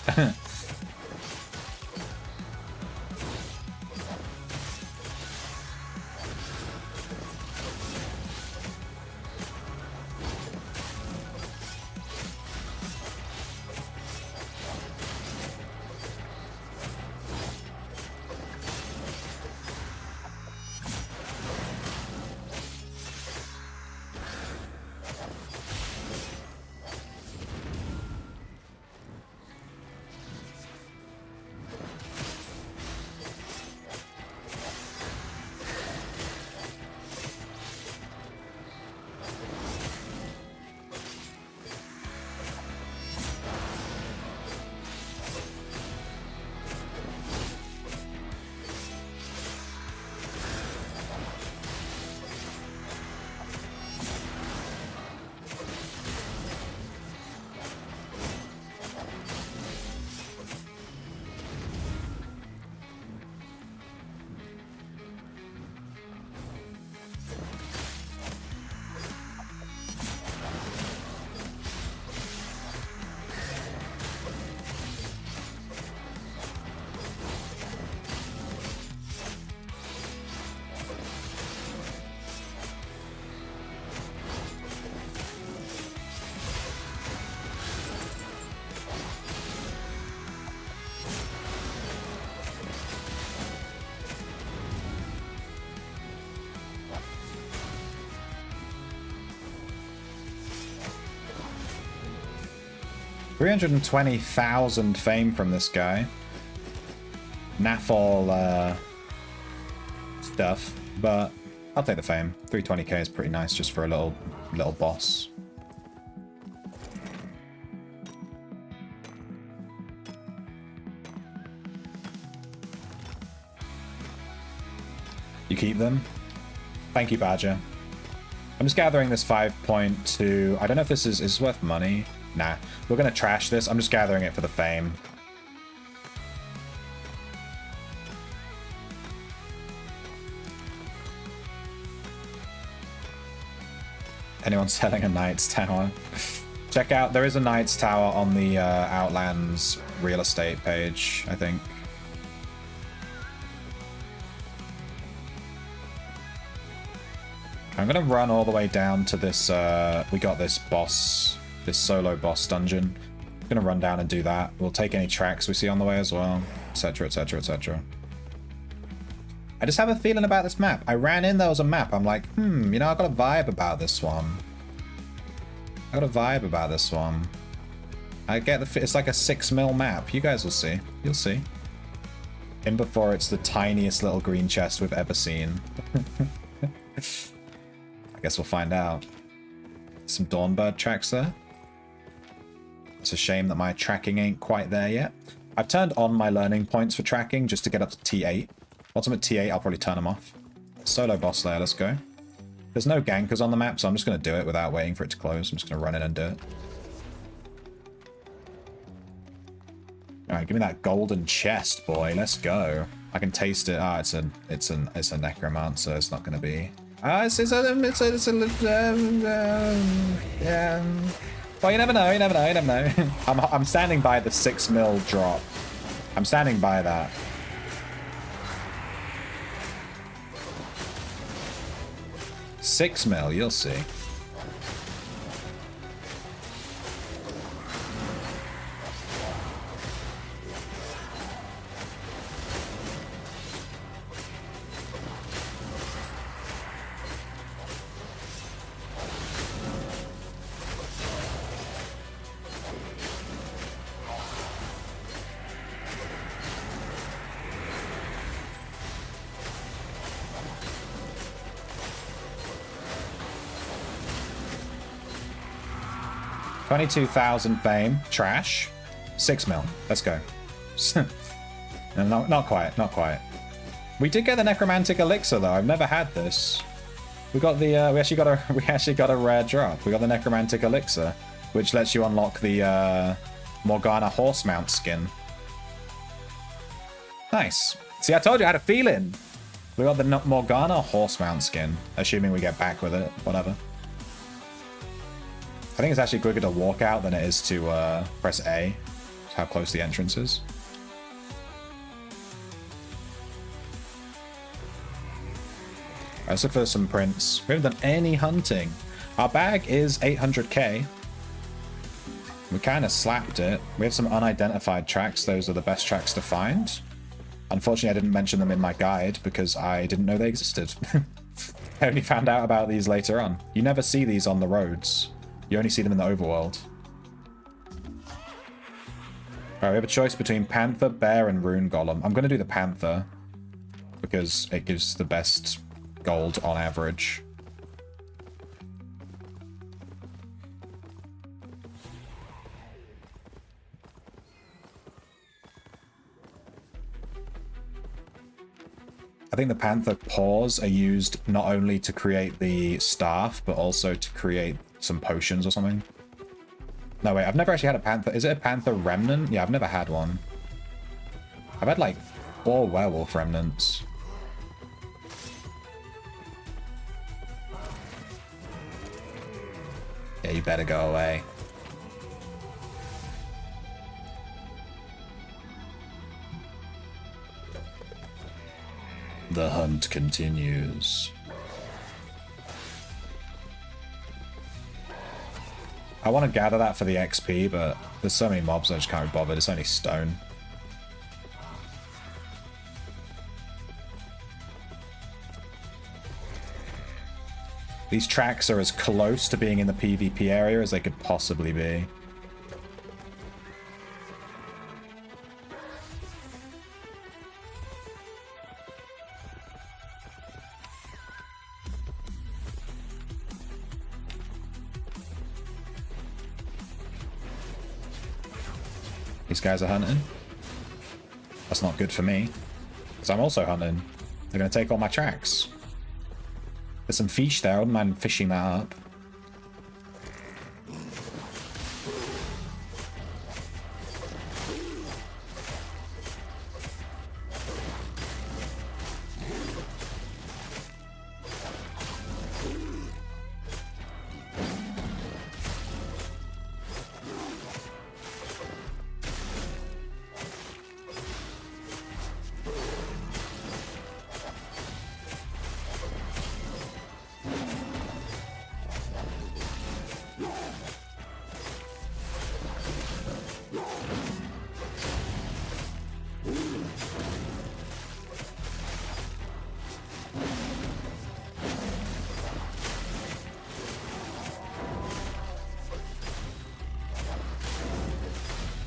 320,000 fame from this guy. Naff stuff, but I'll take the fame. 320k is pretty nice just for a little boss. You keep them? Thank you, Badger. I'm just gathering this 5.2. I don't know if this is worth money. Nah, we're gonna trash this. I'm just gathering it for the fame. Anyone selling a Knight's Tower? Check out, there is a Knight's Tower on the Outlands real estate page, I think. I'm gonna run all the way down to this, we got this boss, this solo boss dungeon. I'm gonna run down and do that. We'll take any tracks we see on the way as well, etc, etc, etc. I just have a feeling about this map. I ran in, there was a map. I'm like, you know, I got a vibe about this one. I got a vibe about this one. I get the, it's like a 6 mil map. You guys will see. You'll see. In before it's the tiniest little green chest we've ever seen. I guess we'll find out. Some Dawnbird tracks there. It's a shame that my tracking ain't quite there yet. I've turned on my learning points for tracking just to get up to T8. Once I'm at T8, I'll probably turn them off. Solo boss layer, let's go. There's no gankers on the map, so I'm just going to do it without waiting for it to close. I'm just going to run in and do it. Alright, give me that golden chest, boy. Let's go. I can taste it. Ah, it's a necromancer. It's not going to be... Well, you never know, you never know, you never know. I'm standing by the 6 mil drop. I'm standing by that. $6 mil, you'll see. $22,000 fame. Trash. 6 mil. Let's go. No, not quite. Not quite. We did get the necromantic elixir though. I've never had this. We got the we actually got a rare drop. We got the necromantic elixir, which lets you unlock the Morgana horse mount skin. Nice. See, I told you I had a feeling. We got the Morgana horse mount skin, assuming we get back with it. Whatever. I think it's actually quicker to walk out than it is to press A. That's how close the entrance is. Let's look for some prints. We haven't done any hunting. Our bag is 800k. We kind of slapped it. We have some unidentified tracks. Those are the best tracks to find. Unfortunately, I didn't mention them in my guide because I didn't know they existed. I only found out about these later on. You never see these on the roads. You only see them in the overworld. Alright, we have a choice between Panther, Bear, and Rune Golem. I'm going to do the Panther because it gives the best gold on average. I think the Panther paws are used not only to create the staff, but also to create some potions or something. No, wait, I've never actually had a Panther. Is it a Panther Remnant? Yeah, I've never had one. I've had like 4 Werewolf Remnants. Yeah, you better go away. The hunt continues. I want to gather that for the XP, but there's so many mobs I just can't be bothered. It's only stone. These tracks are as close to being in the PvP area as they could possibly be. These guys are hunting. That's not good for me, because I'm also hunting. They're going to take all my tracks. There's some fish there. I wouldn't mind fishing that up.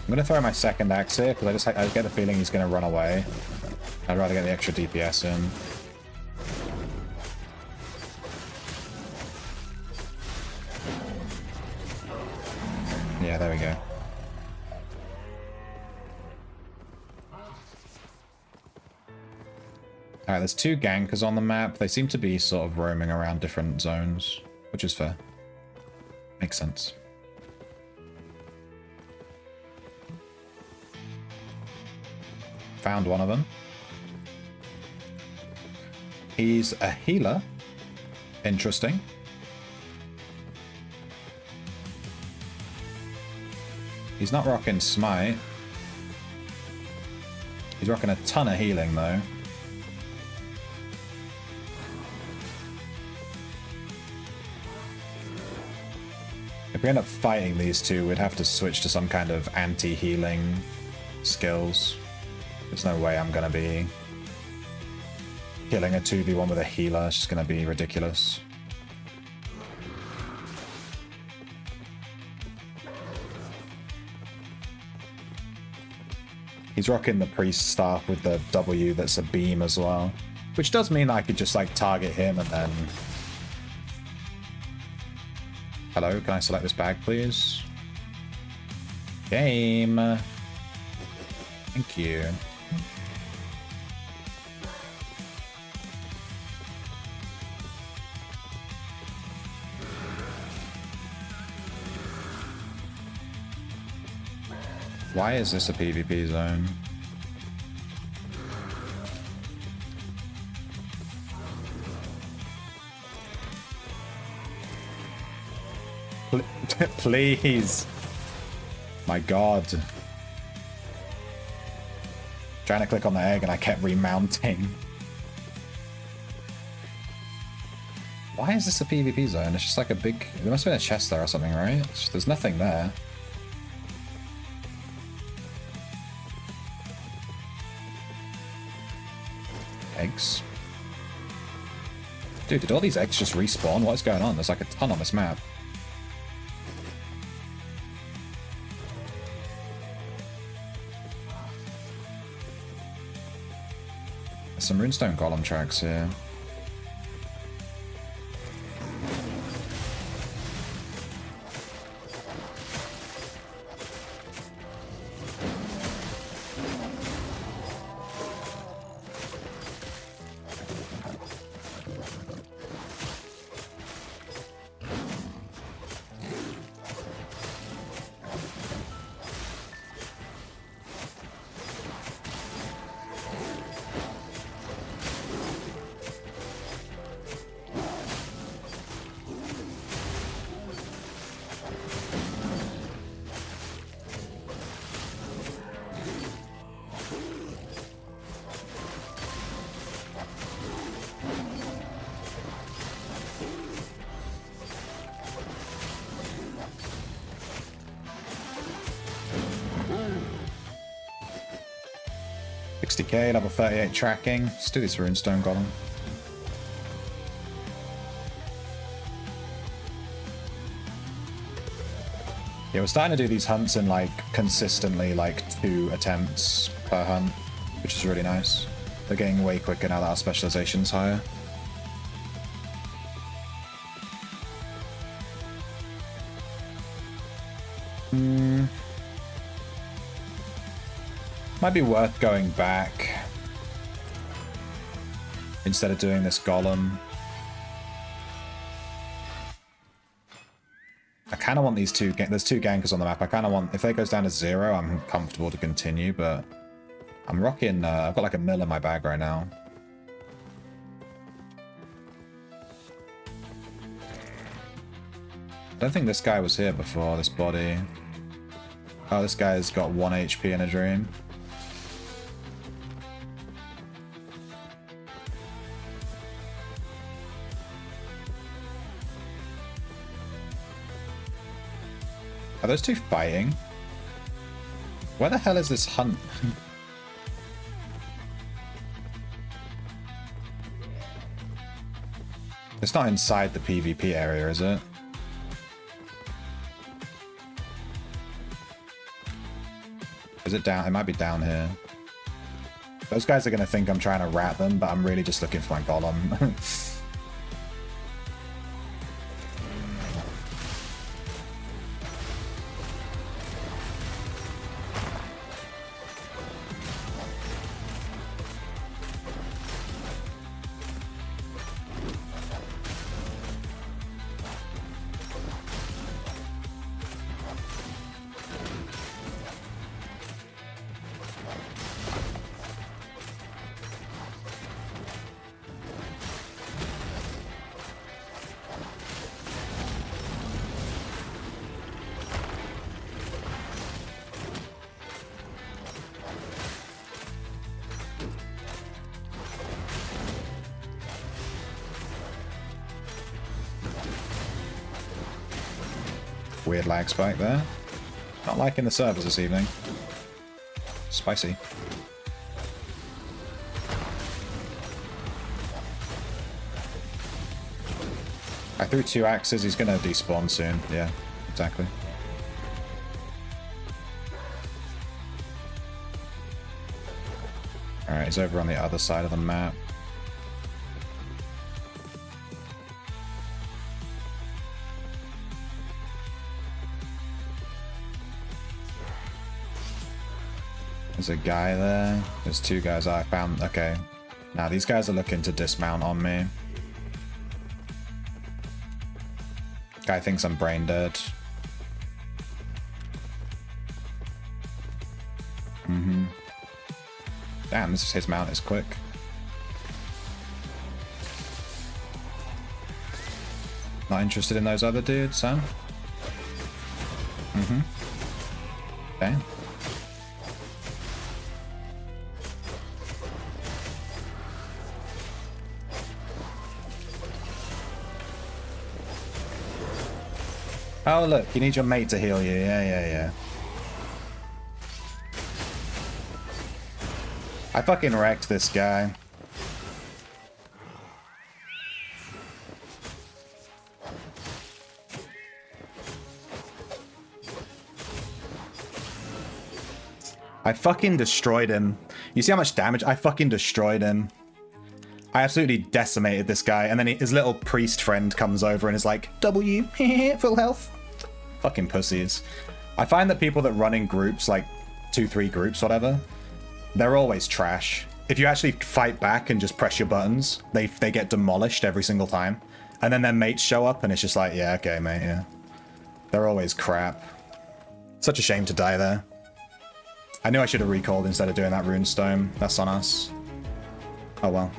I'm going to throw my second axe here, because I get the feeling he's going to run away. I'd rather get the extra DPS in. Yeah, there we go. Alright, there's 2 gankers on the map. They seem to be sort of roaming around different zones, which is fair. Makes sense. Found one of them. He's a healer. Interesting. He's not rocking smite. He's rocking a ton of healing though. If we end up fighting these two, we'd have to switch to some kind of anti-healing skills. There's no way I'm gonna be killing a 2v1 with a healer. It's just gonna be ridiculous. He's rocking the priest staff with the W that's a beam as well. Which does mean I could just like target him and then... Hello, can I select this bag please? Game! Thank you. Why is this a PvP zone? Please. My god. Trying to click on the egg and I kept remounting. Why is this a PvP zone? It's just like a big... There must have been a chest there or something, right? There's nothing there. Eggs. Dude, did all these eggs just respawn? What is going on? There's like a ton on this map. There's some runestone golem tracks here. $60k, level 38 tracking. Let's do this runestone golem. Yeah, we're starting to do these hunts in like consistently like 2 attempts per hunt, which is really nice. They're getting way quicker now that our specialization's higher. Might be worth going back instead of doing this golem. I kind of want these two... There's two gankers on the map. I kind of want... If it goes down to 0, I'm comfortable to continue, but... I'm rocking... I've got like a mil in my bag right now. I don't think this guy was here before, this body. Oh, this guy's got 1 HP in a dream. Are those two fighting? Where the hell is this hunt? It's not inside the PvP area, is it? Is it down? It might be down here. Those guys are going to think I'm trying to rat them, but I'm really just looking for my golem. Weird lag spike there. Not liking the servers this evening. Spicy. I threw 2 axes, he's gonna despawn soon. Yeah, exactly. Alright, he's over on the other side of the map. There's a guy there. There's 2 guys I found. Okay. Now these guys are looking to dismount on me. Guy thinks I'm brain dead. Damn, his mount is quick. Not interested in those other dudes, huh? Damn. Oh, look, you need your mate to heal you. Yeah. I fucking wrecked this guy. I fucking destroyed him. You see how much damage? I fucking destroyed him. I absolutely decimated this guy, and then his little priest friend comes over and is like, W, full health. Fucking pussies. I find that people that run in groups, like 2-3 groups, whatever, they're always trash. If you actually fight back and just press your buttons, they get demolished every single time. And then their mates show up and it's just like, yeah, okay, mate, yeah. They're always crap. Such a shame to die there. I knew I should have recalled instead of doing that runestone. That's on us. Oh well.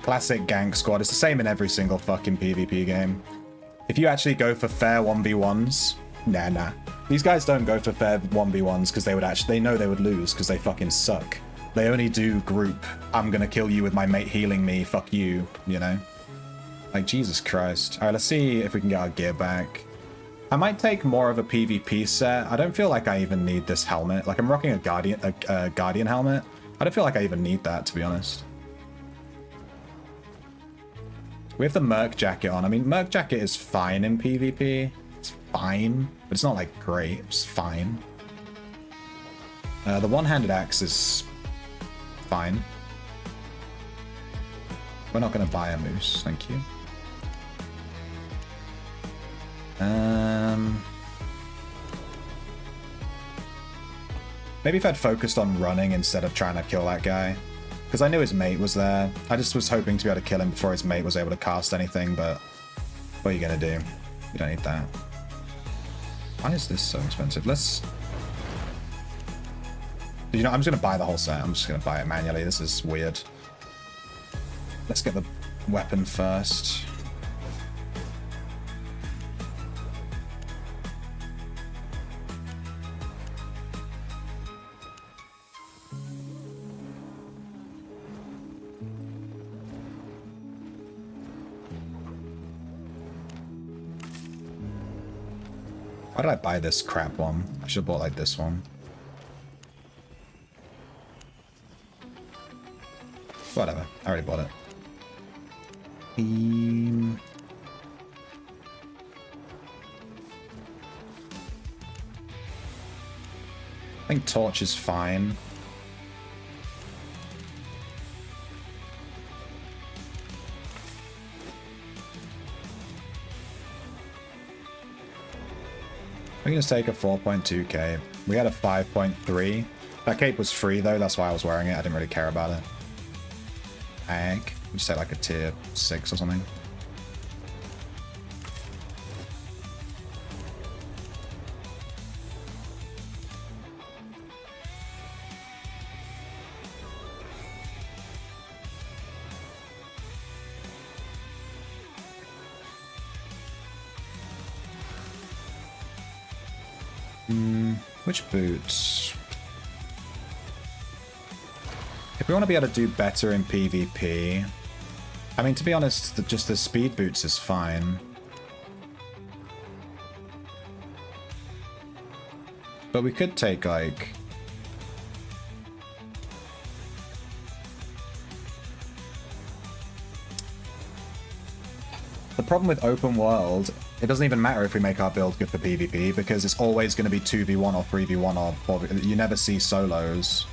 Classic gank squad. It's the same in every single fucking PvP game. If you actually go for fair 1v1s, nah. These guys don't go for fair 1v1s because they know they would lose because they fucking suck. They only do group, I'm gonna kill you with my mate healing me, fuck you, you know? Like, Jesus Christ. Alright, let's see if we can get our gear back. I might take more of a PvP set. I don't feel like I even need this helmet. Like, I'm rocking a Guardian helmet. I don't feel like I even need that, to be honest. We have the Merc Jacket on. I mean, Merc Jacket is fine in PvP. It's fine, but it's not, like, great. It's fine. The one-handed axe is fine. We're not going to buy a moose, thank you. Maybe if I'd focused on running instead of trying to kill that guy. Because I knew his mate was there. I just was hoping to be able to kill him before his mate was able to cast anything, but what are you going to do? You don't need that. Why is this so expensive? Let's... You know, I'm just going to buy the whole set. I'm just going to buy it manually. This is weird. Let's get the weapon first. Why did I buy this crap one? I should have bought like this one. Whatever, I already bought it. I think torch is fine. We can just take a 4.2 cape. We had a 5.3. That cape was free though, that's why I was wearing it. I didn't really care about it. Ag. We just take like a tier 6 or something. Which boots? If we want to be able to do better in PvP, I mean, to be honest, just the speed boots is fine. But we could take, like... The problem with open world, it doesn't even matter if we make our build good for PvP, because it's always going to be 2v1 or 3v1 or you never see solos.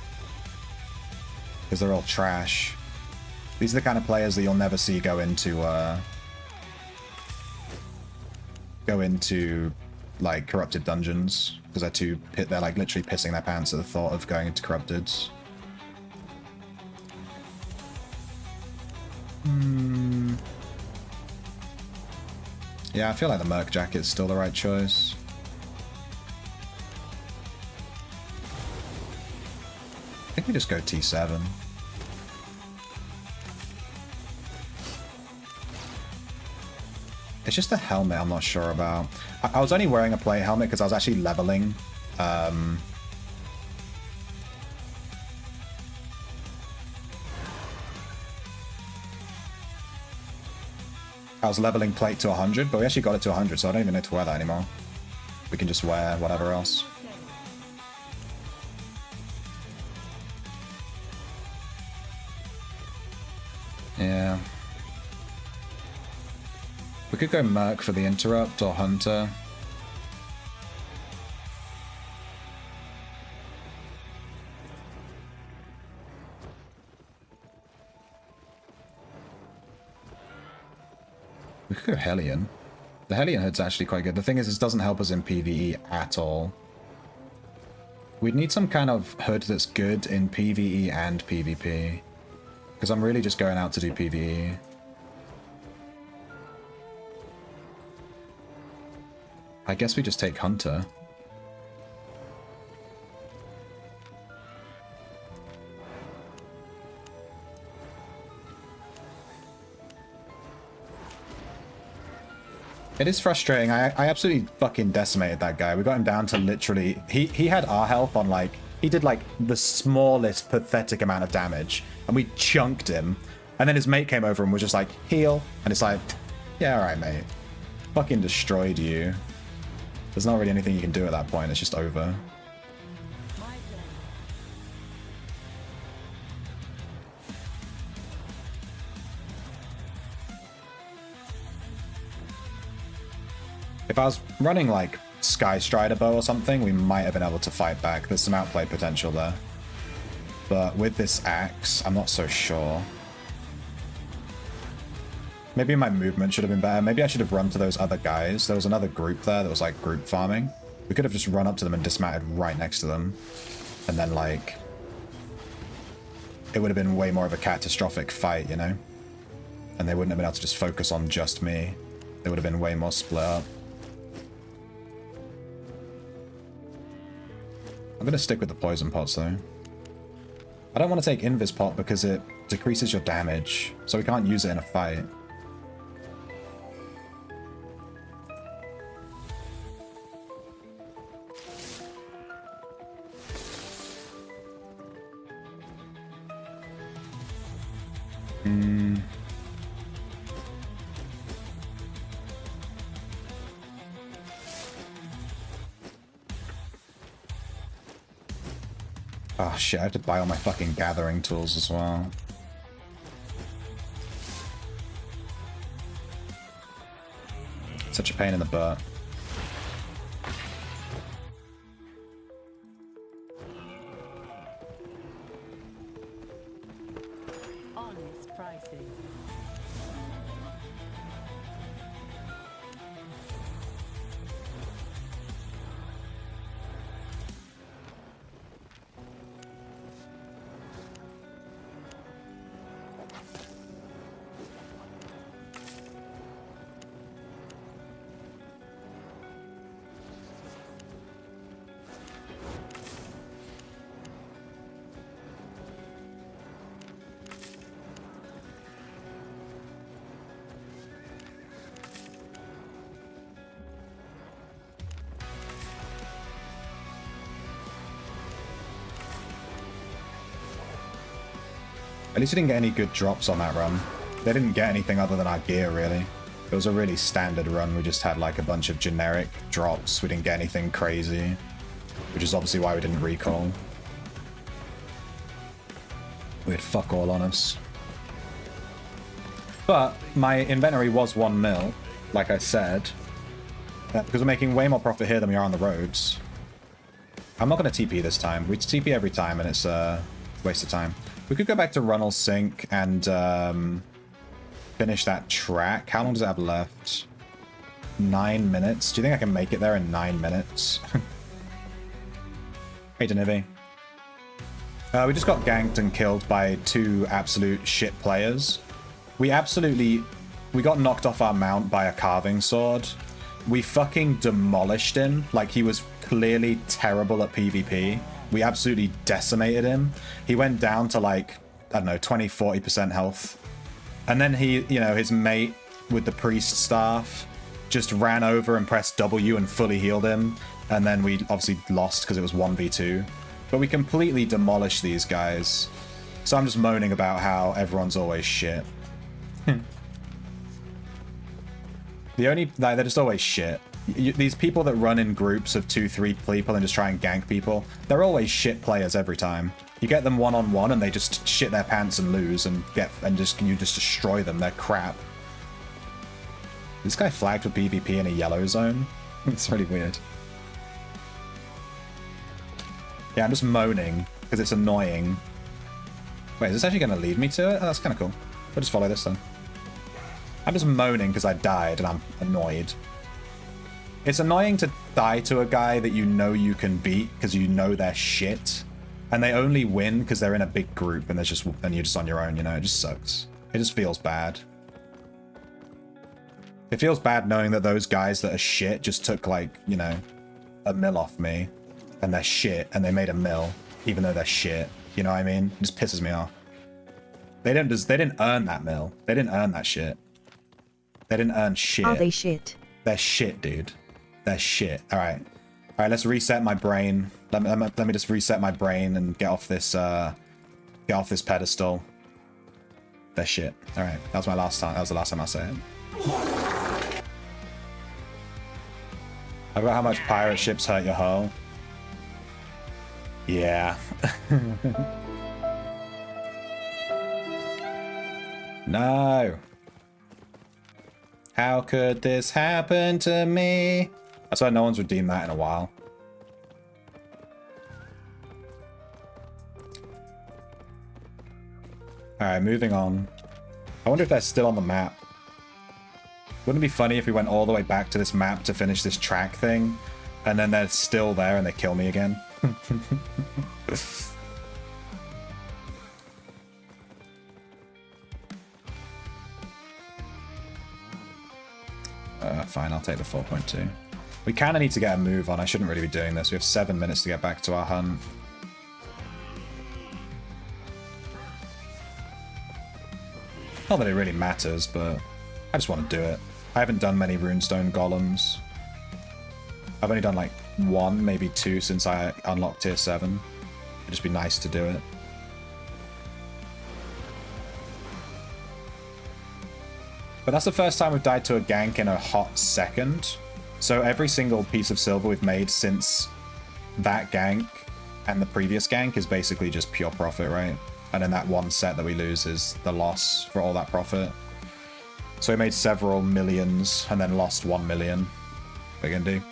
Because they're all trash. These are the kind of players that you'll never see go into like corrupted dungeons, because they're like literally pissing their pants at the thought of going into corrupted. Yeah, I feel like the Merc Jacket's still the right choice. I think we just go T7. It's just the helmet I'm not sure about. I was only wearing a plate helmet because I was actually leveling. I was leveling plate to 100, but we actually got it to 100, so I don't even need to wear that anymore. We can just wear whatever else. Yeah. We could go Merc for the interrupt or Hunter. We could go Hellion. The Hellion hood's actually quite good. The thing is, it doesn't help us in PvE at all. We'd need some kind of hood that's good in PvE and PvP. Because I'm really just going out to do PvE. I guess we just take Hunter. It is frustrating. I absolutely fucking decimated that guy. We got him down to literally... He had our health on like... He did like the smallest pathetic amount of damage. And we chunked him. And then his mate came over and was just like, heal. And it's like, yeah, alright, mate. Fucking destroyed you. There's not really anything you can do at that point. It's just over. If I was running like Sky Strider bow or something, we might have been able to fight back. There's some outplay potential there. But with this axe, I'm not so sure. Maybe my movement should have been better. Maybe I should have run to those other guys. There was another group there that was like group farming. We could have just run up to them and dismounted right next to them. And then, like, it would have been way more of a catastrophic fight, you know? And they wouldn't have been able to just focus on just me. They would have been way more split up. I'm going to stick with the poison pots, though. I don't want to take Invis pot because it decreases your damage, so we can't use it in a fight. Oh shit, I have to buy all my fucking gathering tools as well. Such a pain in the butt. Honest prices. At least we didn't get any good drops on that run. They didn't get anything other than our gear, really. It was a really standard run. We just had like a bunch of generic drops. We didn't get anything crazy, which is obviously why we didn't recall. We had fuck all on us. But my inventory was 1 mil, like I said, because we're making way more profit here than we are on the roads. I'm not going to TP this time. We TP every time, and it's a waste of time. We could go back to Runnel Sink and finish that track. How long does it have left? 9 minutes. Do you think I can make it there in 9 minutes? Hey, Denivi. We just got ganked and killed by 2 absolute shit players. We got knocked off our mount by a carving sword. We fucking demolished him. Like, he was clearly terrible at PvP. We absolutely decimated him. He went down to like, I don't know, 20, 40% health. And then he, you know, his mate with the priest staff just ran over and pressed W and fully healed him. And then we obviously lost because it was 1v2. But we completely demolished these guys. So I'm just moaning about how everyone's always shit. They're just always shit. These people that run in groups of 2-3 people and just try and gank people, they're always shit players every time. You get them one-on-one and they just shit their pants and lose and you just destroy them. They're crap. This guy flagged with PvP in a yellow zone. It's really weird. Yeah, I'm just moaning because it's annoying. Wait, is this actually going to lead me to it? Oh, that's kind of cool. We'll just follow this then. I'm just moaning because I died and I'm annoyed. It's annoying to die to a guy that you know you can beat because you know they're shit, and they only win because they're in a big group and you're just on your own, you know? It just sucks. It just feels bad. It feels bad knowing that those guys that are shit just took, like, you know, a mil off me, and they're shit, and they made a mil, even though they're shit. You know what I mean? It just pisses me off. They didn't earn that mil. They didn't earn that shit. They didn't earn shit. Are they shit? They're shit, dude. They're shit. All right, let's reset my brain. Let me just reset my brain and get off this pedestal. They're shit. All right, that was my last time. That was the last time I said it. About how much pirate ships hurt your hull. Yeah. No. How could this happen to me? That's why no one's redeemed that in a while. Alright, moving on. I wonder if they're still on the map. Wouldn't it be funny if we went all the way back to this map to finish this track thing, and then they're still there and they kill me again? Fine, I'll take the 4.2. We kind of need to get a move on. I shouldn't really be doing this. We have 7 minutes to get back to our hunt. Not that it really matters, but I just want to do it. I haven't done many runestone golems. I've only done like 1, maybe 2 since I unlocked tier 7. It'd just be nice to do it. But that's the first time we've died to a gank in a hot second. So every single piece of silver we've made since that gank and the previous gank is basically just pure profit, right? And then that one set that we lose is the loss for all that profit. So we made several millions and then lost 1 million. What are you gonna do?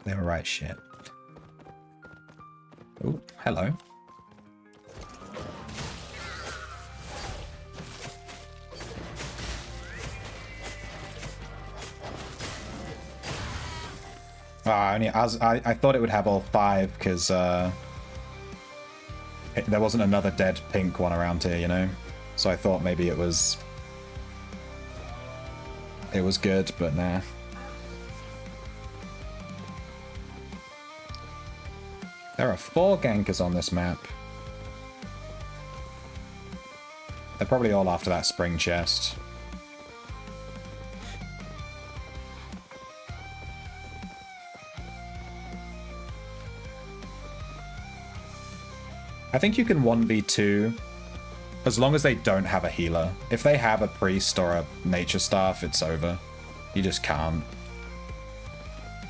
They were right shit. Oh, hello. I thought it would have all 5 because there wasn't another dead pink one around here, you know? So I thought maybe it was good, but nah. There are 4 gankers on this map. They're probably all after that spring chest. I think you can 1v2 as long as they don't have a healer. If they have a priest or a nature staff, it's over. You just can't.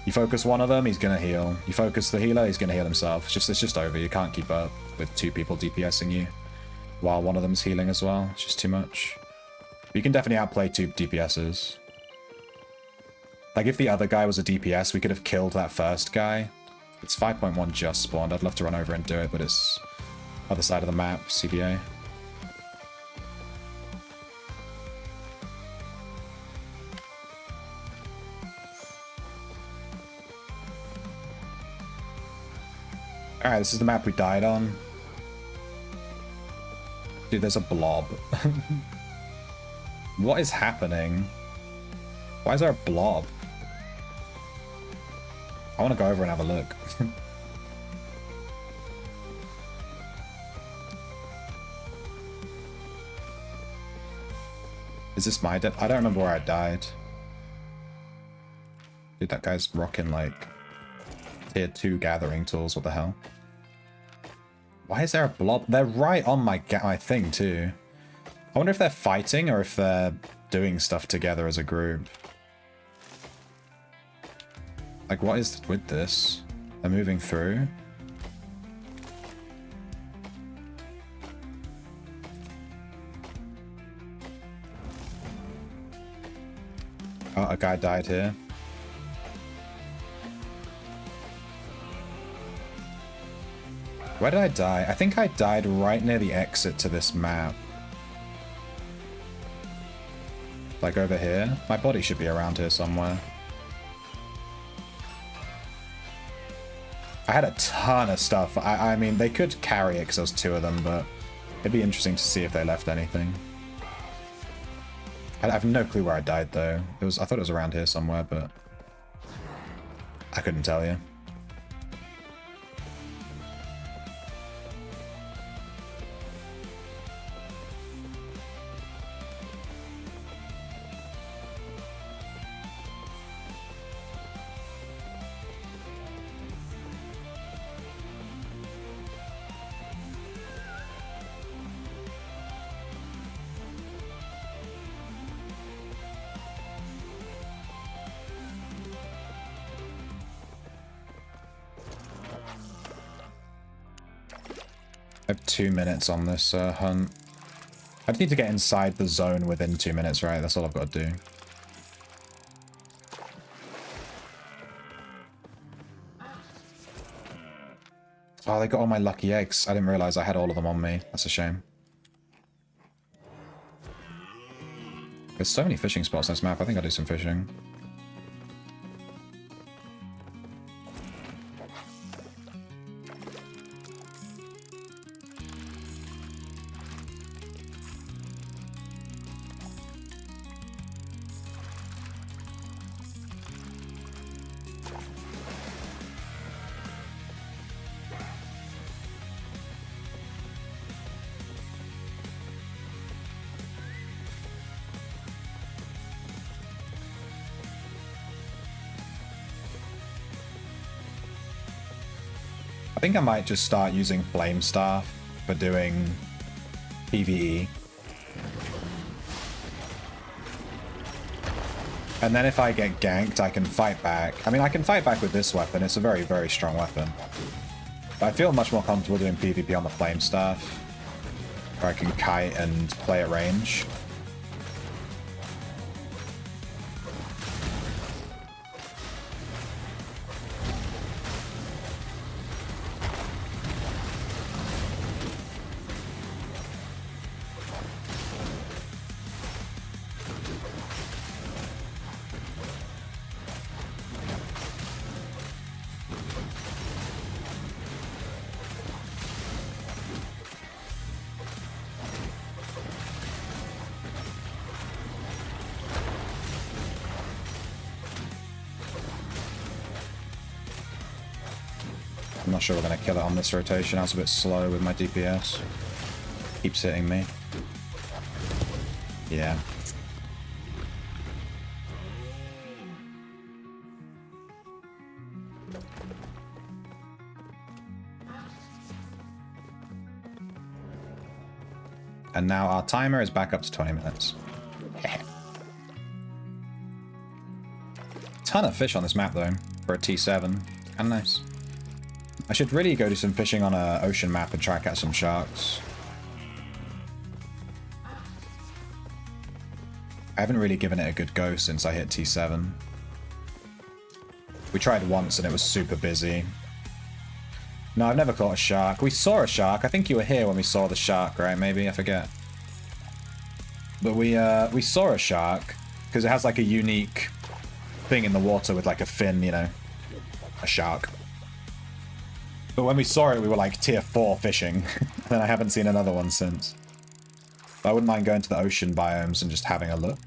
You focus one of them, he's gonna heal. You focus the healer, he's gonna heal himself. It's just over. You can't keep up with 2 people DPSing you while one of them's healing as well. It's just too much. But you can definitely outplay 2 DPSs. Like if the other guy was a DPS, we could have killed that first guy. It's 5.1 just spawned. I'd love to run over and do it, but it's other side of the map, CBA. Alright, this is the map we died on. Dude, there's a blob. What is happening? Why is there a blob? I want to go over and have a look. Is this my death? I don't remember where I died. Dude, that guy's rocking like tier 2 gathering tools. What the hell? Why is there a blob? They're right on my thing too. I wonder if they're fighting or if they're doing stuff together as a group. Like, what is with this? They're moving through. Oh, a guy died here. Where did I die? I think I died right near the exit to this map. Like over here. My body should be around here somewhere. I had a ton of stuff. I mean, they could carry it because there was 2 of them, but it'd be interesting to see if they left anything. I have no clue where I died though. I thought it was around here somewhere, but I couldn't tell you. I have 2 minutes on this hunt. I just need to get inside the zone within 2 minutes, right? That's all I've got to do. Oh, they got all my lucky eggs. I didn't realize I had all of them on me. That's a shame. There's so many fishing spots on this map. I think I'll do some fishing. I think I might just start using Flame Staff for doing PvE. And then if I get ganked, I can fight back. I mean, I can fight back with this weapon. It's a very, very strong weapon. But I feel much more comfortable doing PvP on the Flame Staff, where I can kite and play at range. I'm not sure we're going to kill it on this rotation. I was a bit slow with my DPS. Keeps hitting me. Yeah. And now our timer is back up to 20 minutes. Ton of fish on this map though, for a T7. Kind of nice. I should really go do some fishing on an ocean map and try and catch some sharks. I haven't really given it a good go since I hit T7. We tried once and it was super busy. No, I've never caught a shark. We saw a shark. I think you were here when we saw the shark, right? Maybe? I forget. But we saw a shark because it has like a unique thing in the water with like a fin, you know. A shark. But when we saw it, we were like tier 4 fishing. And I haven't seen another one since. But I wouldn't mind going to the ocean biomes and just having a look.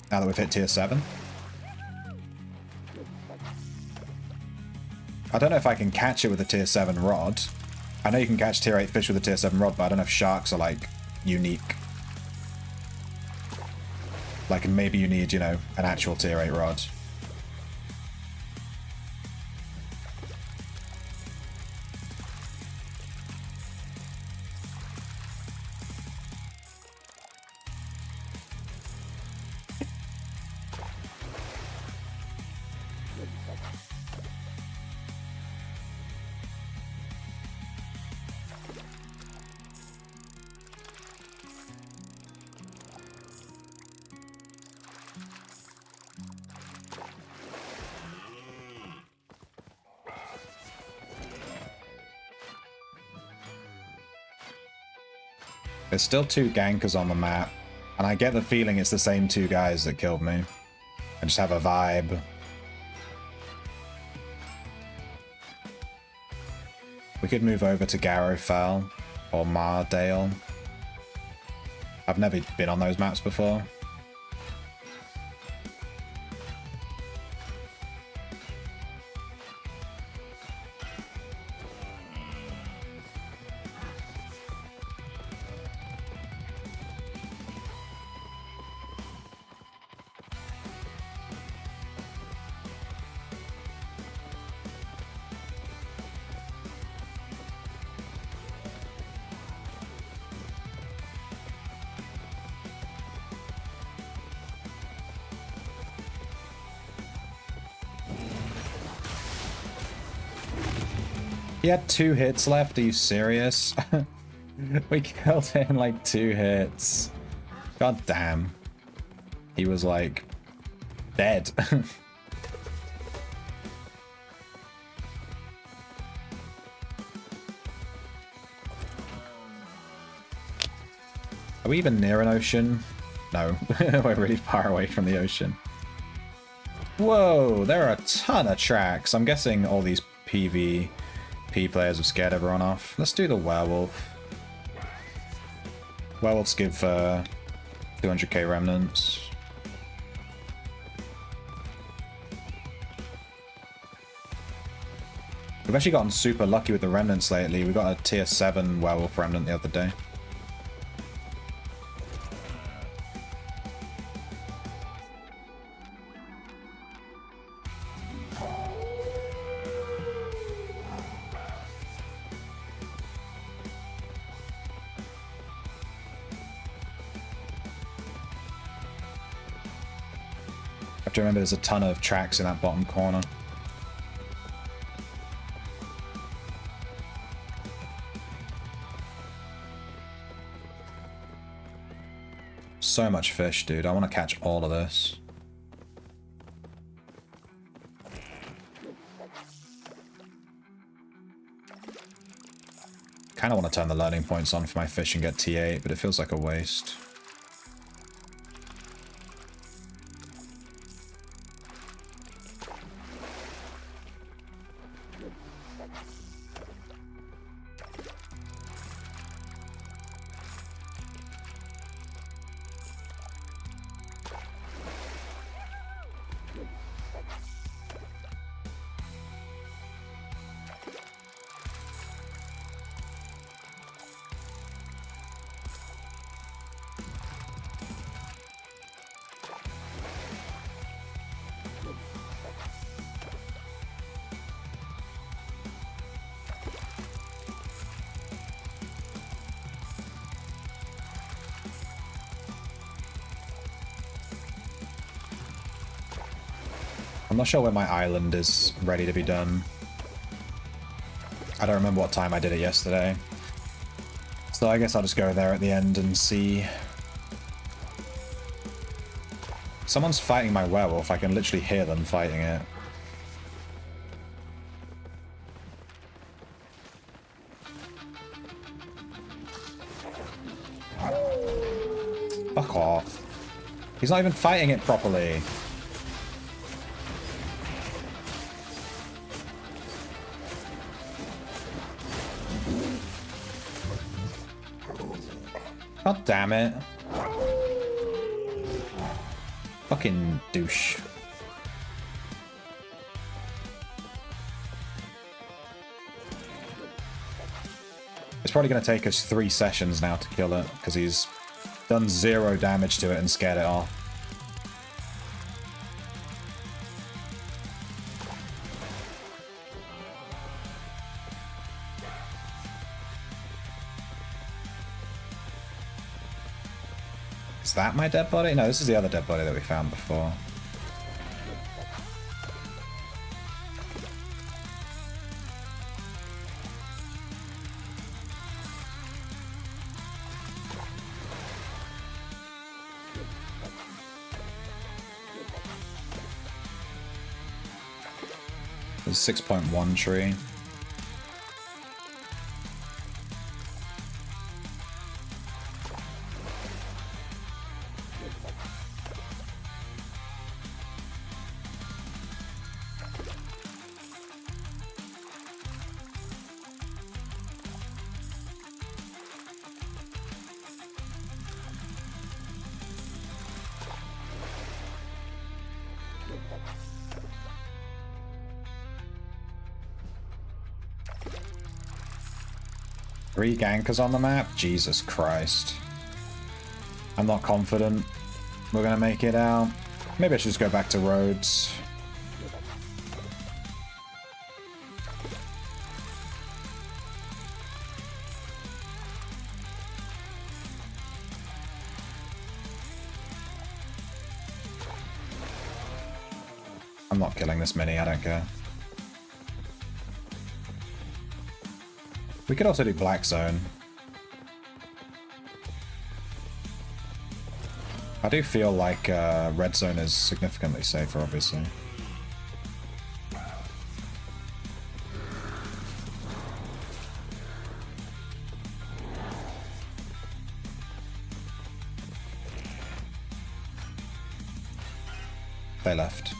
Now that we've hit tier 7. I don't know if I can catch it with a tier 7 rod. I know you can catch tier 8 fish with a tier 7 rod, but I don't know if sharks are like unique. Like maybe you need, you know, an actual tier 8 rod. There's still 2 gankers on the map, and I get the feeling it's the same 2 guys that killed me. I just have a vibe. We could move over to Garrowfell or Mardale. I've never been on those maps before. He had 2 hits left, are you serious? We killed him in like 2 hits. God damn. He was like dead. Are we even near an ocean? No, we're really far away from the ocean. Whoa, there are a ton of tracks. I'm guessing all these PvP players have scared everyone off. Let's do the werewolf. Werewolves give 200k remnants. We've actually gotten super lucky with the remnants lately. We got a tier 7 werewolf remnant the other day. I have to remember there's a ton of tracks in that bottom corner. So much fish, dude. I want to catch all of this. Kind of want to turn the learning points on for my fish and get T8, but it feels like a waste. I'm not sure when my island is ready to be done. I don't remember what time I did it yesterday. So I guess I'll just go there at the end and see. Someone's fighting my werewolf. I can literally hear them fighting it. Fuck off. He's not even fighting it properly. God damn it. Fucking douche. It's probably going to take us 3 sessions now to kill it, because he's done 0 damage to it and scared it off. Is that my dead body? No, this is the other dead body that we found before. There's a 6.1 tree. Three gankers on the map? Jesus Christ. I'm not confident we're gonna make it out. Maybe I should just go back to Rhodes. I'm not killing this mini, I don't care. We could also do Black Zone. I do feel like Red Zone is significantly safer, obviously. They left.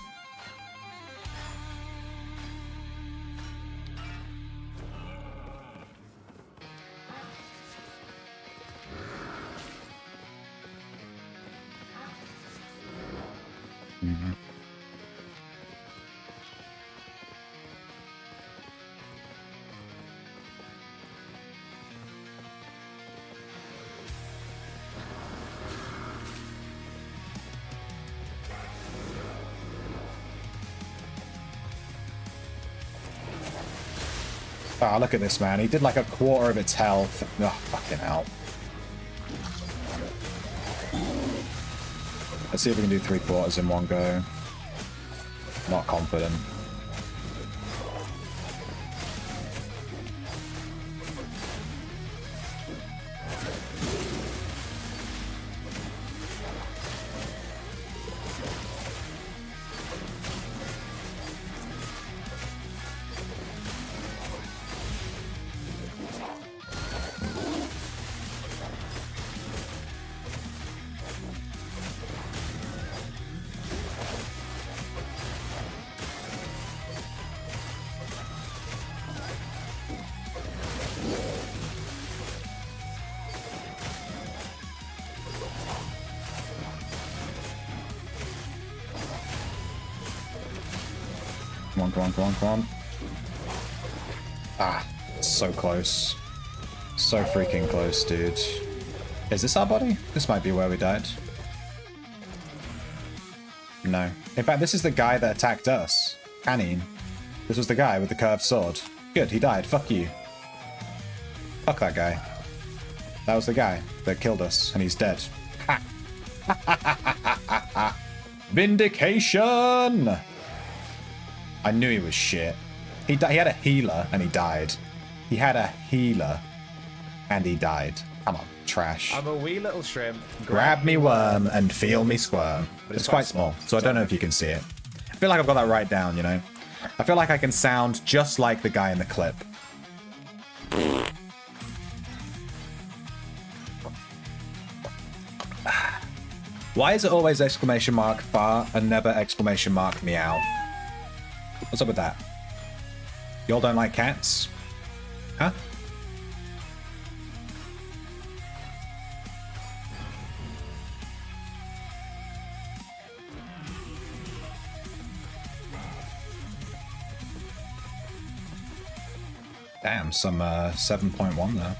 Oh, look at this, man. He did like a quarter of its health. Oh, fucking hell. Let's see if we can do 3/4 in one go. Not confident. Come on, come on, come on, come on. Ah, so close. So freaking close, dude. Is this our body? This might be where we died. No. In fact, this is the guy that attacked us. Canine. This was the guy with the curved sword. Good, he died. Fuck you. Fuck that guy. That was the guy that killed us, and he's dead. Ha! Vindication! I knew he was shit. He had a healer, and he died. He had a healer, and he died. Come on, trash. I'm a wee little shrimp. Grab me worm and feel me squirm. But it's quite small, so I don't know if you can see it. I feel like I've got that right down, you know? I feel like I can sound just like the guy in the clip. Why is it always exclamation mark fart and never exclamation mark meow? What's up with that? Y'all don't like cats? Huh? Damn, some 7.1 there.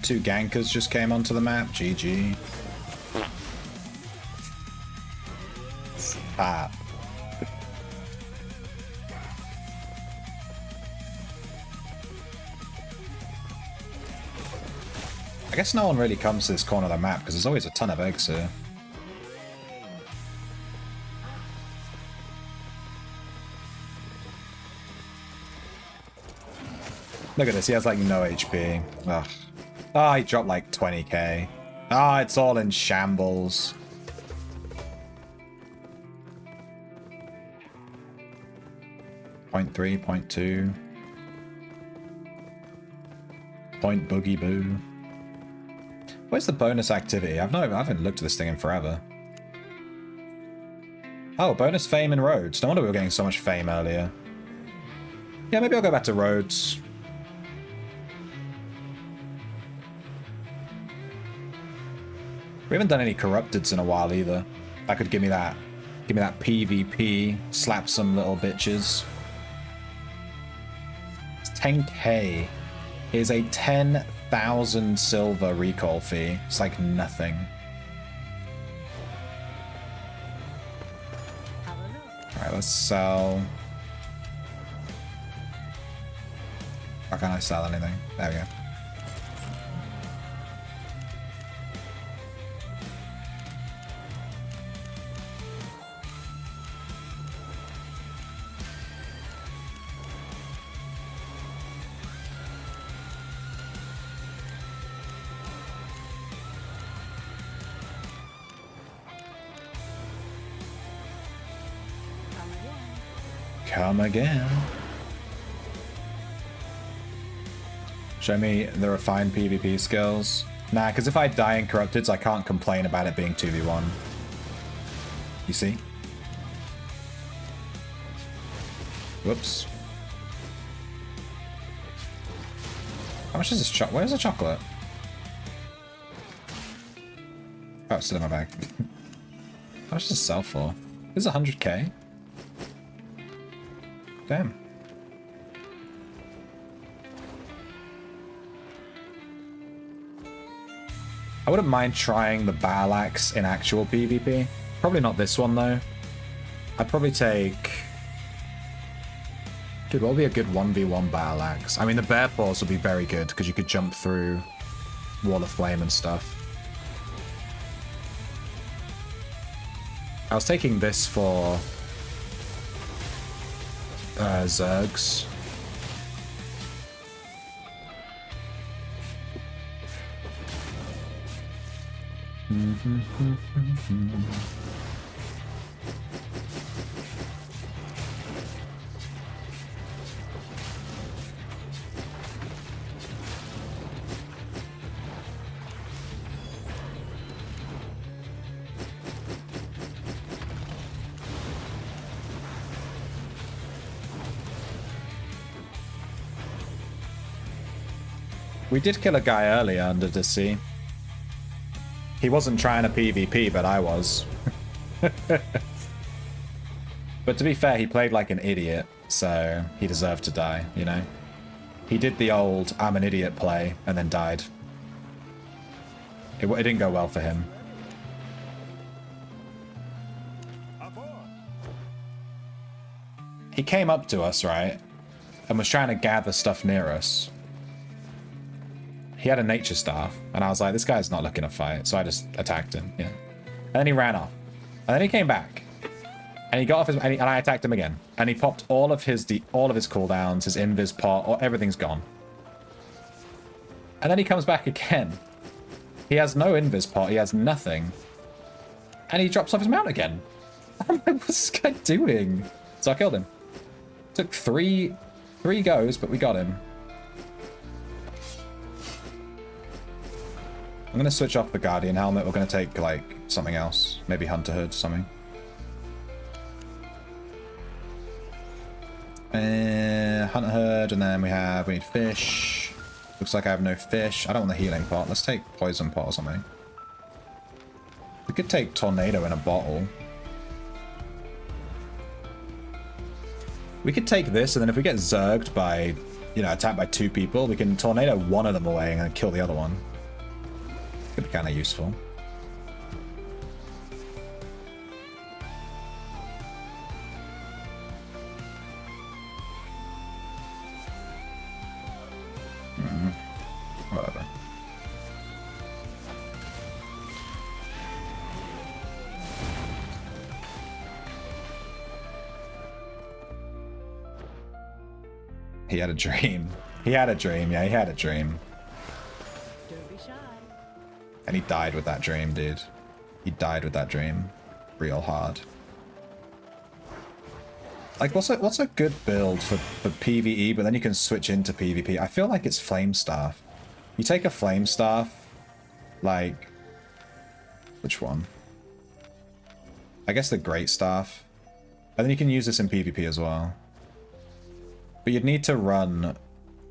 2 gankers just came onto the map. GG. Stop. I guess no one really comes to this corner of the map because there's always a ton of eggs here. Look at this, he has like no HP. Ugh. Ah, he dropped like 20k. Ah, it's all in shambles. Point 3, point 2. Point boogie boo. Where's the bonus activity? I haven't looked at this thing in forever. Oh, bonus fame and roads. No wonder we were getting so much fame earlier. Yeah, maybe I'll go back to roads. We haven't done any corrupteds in a while either. That could give me that PvP, slap some little bitches. It's 10k. Here's a 10,000 silver recall fee. It's like nothing. Alright, let's sell. Why can't I sell anything? There we go. Come again. Show me the refined PvP skills. Nah, because if I die in Corrupteds, I can't complain about it being 2v1. You see? Whoops. How much is this chocolate? Where's the chocolate? Oh, it's still in my bag. How much does this sell for? This is 100k? Damn. I wouldn't mind trying the battle axe in actual PvP. Probably not this one, though. I'd probably take... Dude, what would be a good 1v1 battle axe? I mean, the bear paws would be very good, because you could jump through Wall of Flame and stuff. I was taking this for... Zergs. We did kill a guy earlier under the sea. He wasn't trying to PvP, but I was. But to be fair, he played like an idiot, so he deserved to die, you know? He did the old I'm an idiot play and then died. It didn't go well for him. He came up to us, right? And was trying to gather stuff near us. He had a nature staff, and I was like, this guy's not looking to fight, so I just attacked him, yeah. And then he ran off. And then he came back. And he got off his... And I attacked him again. And he popped all of his cooldowns, his invis pot, everything's gone. And then he comes back again. He has no invis pot, he has nothing. And he drops off his mount again. I'm like, what's this guy doing? So I killed him. Took three goes, but we got him. I'm going to switch off the Guardian helmet. We're going to take, like, something else. Maybe Hunter Hood, something. Hunter Hood, and then we need fish. Looks like I have no fish. I don't want the healing pot. Let's take poison pot or something. We could take tornado in a bottle. We could take this, and then if we get zerged by, you know, attacked by 2 people, we can tornado one of them away and then kill the other one. Could be kind of useful. Whatever. He had a dream. He had a dream, yeah, he had a dream. Don't be shy. And he died with that dream, dude. He died with that dream. Real hard. Like, what's a good build for PvE, but then you can switch into PvP? I feel like it's Flame Staff. You take a Flame Staff, like... Which one? I guess the Great Staff. And then you can use this in PvP as well. But you'd need to run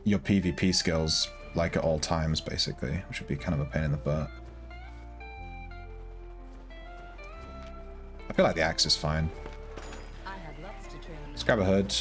your PvP skills, like, at all times, basically. Which would be kind of a pain in the butt. I feel like the axe is fine. I have lots to train. Let's grab a hood.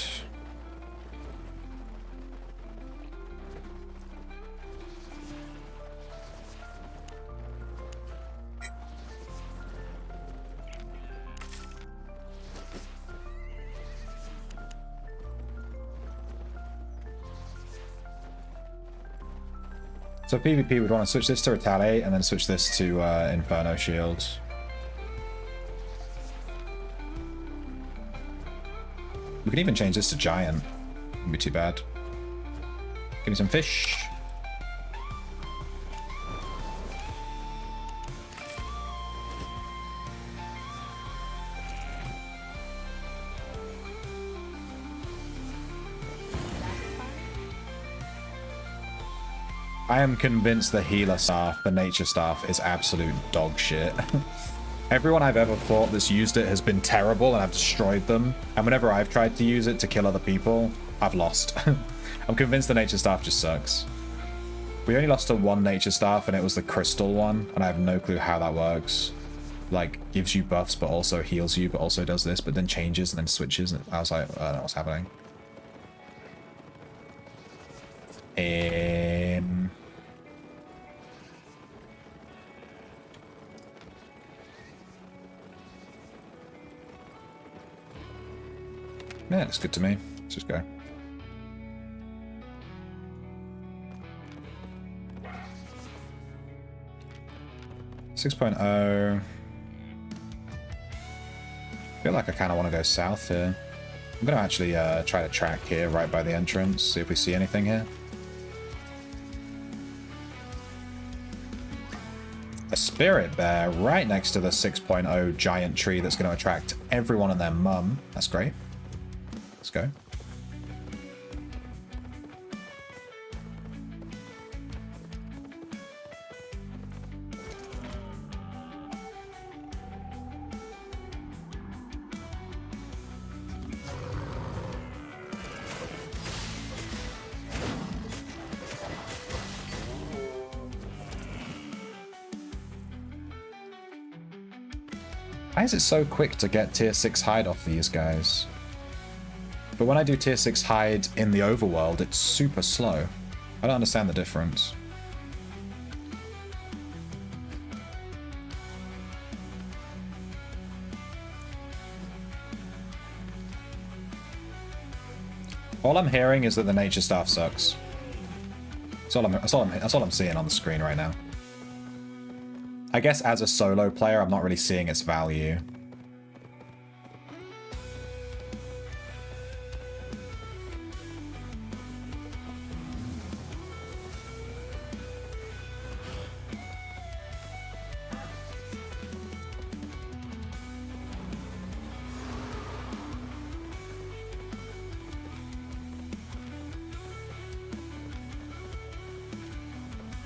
So PvP, we'd want to switch this to Retaliate and then switch this to Inferno Shield. We can even change this to Giant. Wouldn't be too bad. Give me some fish. I am convinced the healer staff, the nature staff, is absolute dog shit. Everyone I've ever fought that's used it has been terrible, and I've destroyed them. And whenever I've tried to use it to kill other people, I've lost. I'm convinced the nature staff just sucks. We only lost to one nature staff, and it was the crystal one, and I have no clue how that works. Like, gives you buffs, but also heals you, but also does this, but then changes and then switches. And I was like, I don't know what's happening. Yeah, looks good to me. Let's just go. .0. I feel like I kind of want to go south here. I'm going to actually try to track here right by the entrance, see if we see anything here. A spirit bear right next to the 6.0 giant tree that's going to attract everyone and their mum. That's great. Let's go. Why is it so quick to get tier 6 hide off these guys? But when I do tier 6 hide in the overworld, it's super slow. I don't understand the difference. All I'm hearing is that the nature staff sucks. That's all I'm seeing on the screen right now. I guess as a solo player, I'm not really seeing its value.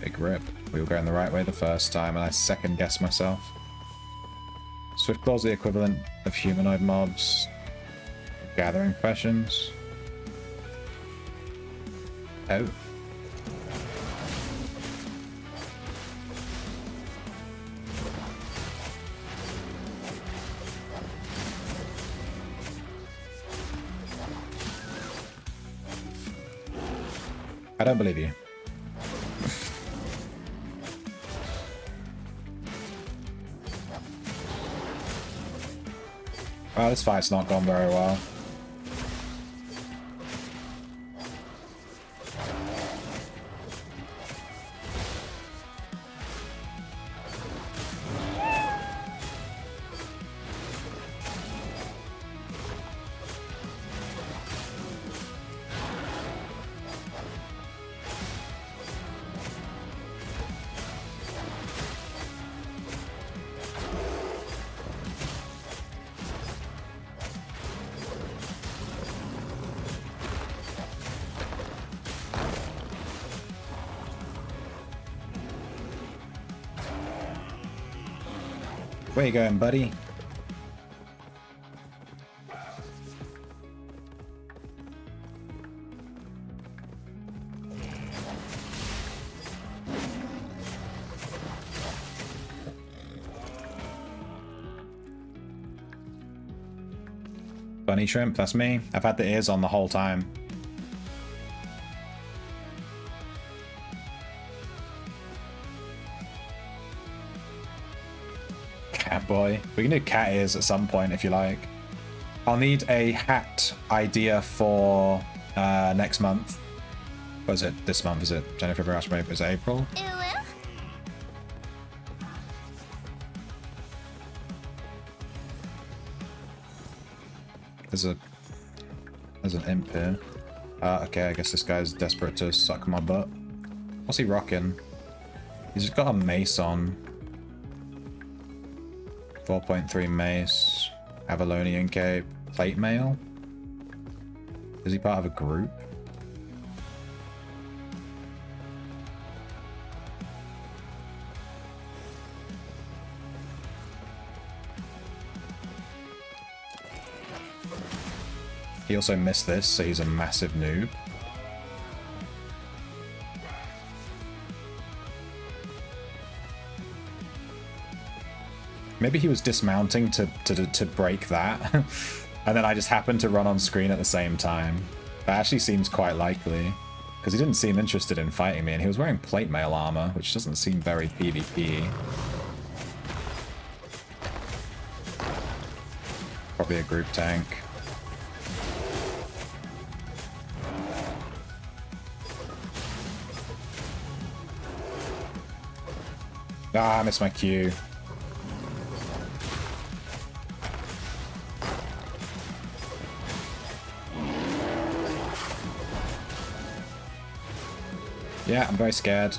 Big rip. We were going the right way the first time, and I second-guessed myself. Swiftclaw's the equivalent of humanoid mobs. Gathering questions. Oh. I don't believe you. Wow, this fight's not gone very well. Where you going, buddy? Bunny shrimp, that's me. I've had the ears on the whole time. Cat boy. We can do cat ears at some point if you like. I'll need a hat idea for next month. What is it? This month, is it? January, February, March, April. Is it April? There's an imp here. Okay, I guess this guy's desperate to suck my butt. What's he rocking? He's got a mace on. 4.3 mace. Avalonian cape. Plate mail? Is he part of a group? He also missed this, so he's a massive noob. Maybe he was dismounting to break that. And then I just happened to run on screen at the same time. That actually seems quite likely. Because he didn't seem interested in fighting me, and he was wearing plate mail armor, which doesn't seem very PvP. Probably a group tank. Ah, I missed my Q. Yeah, I'm very scared.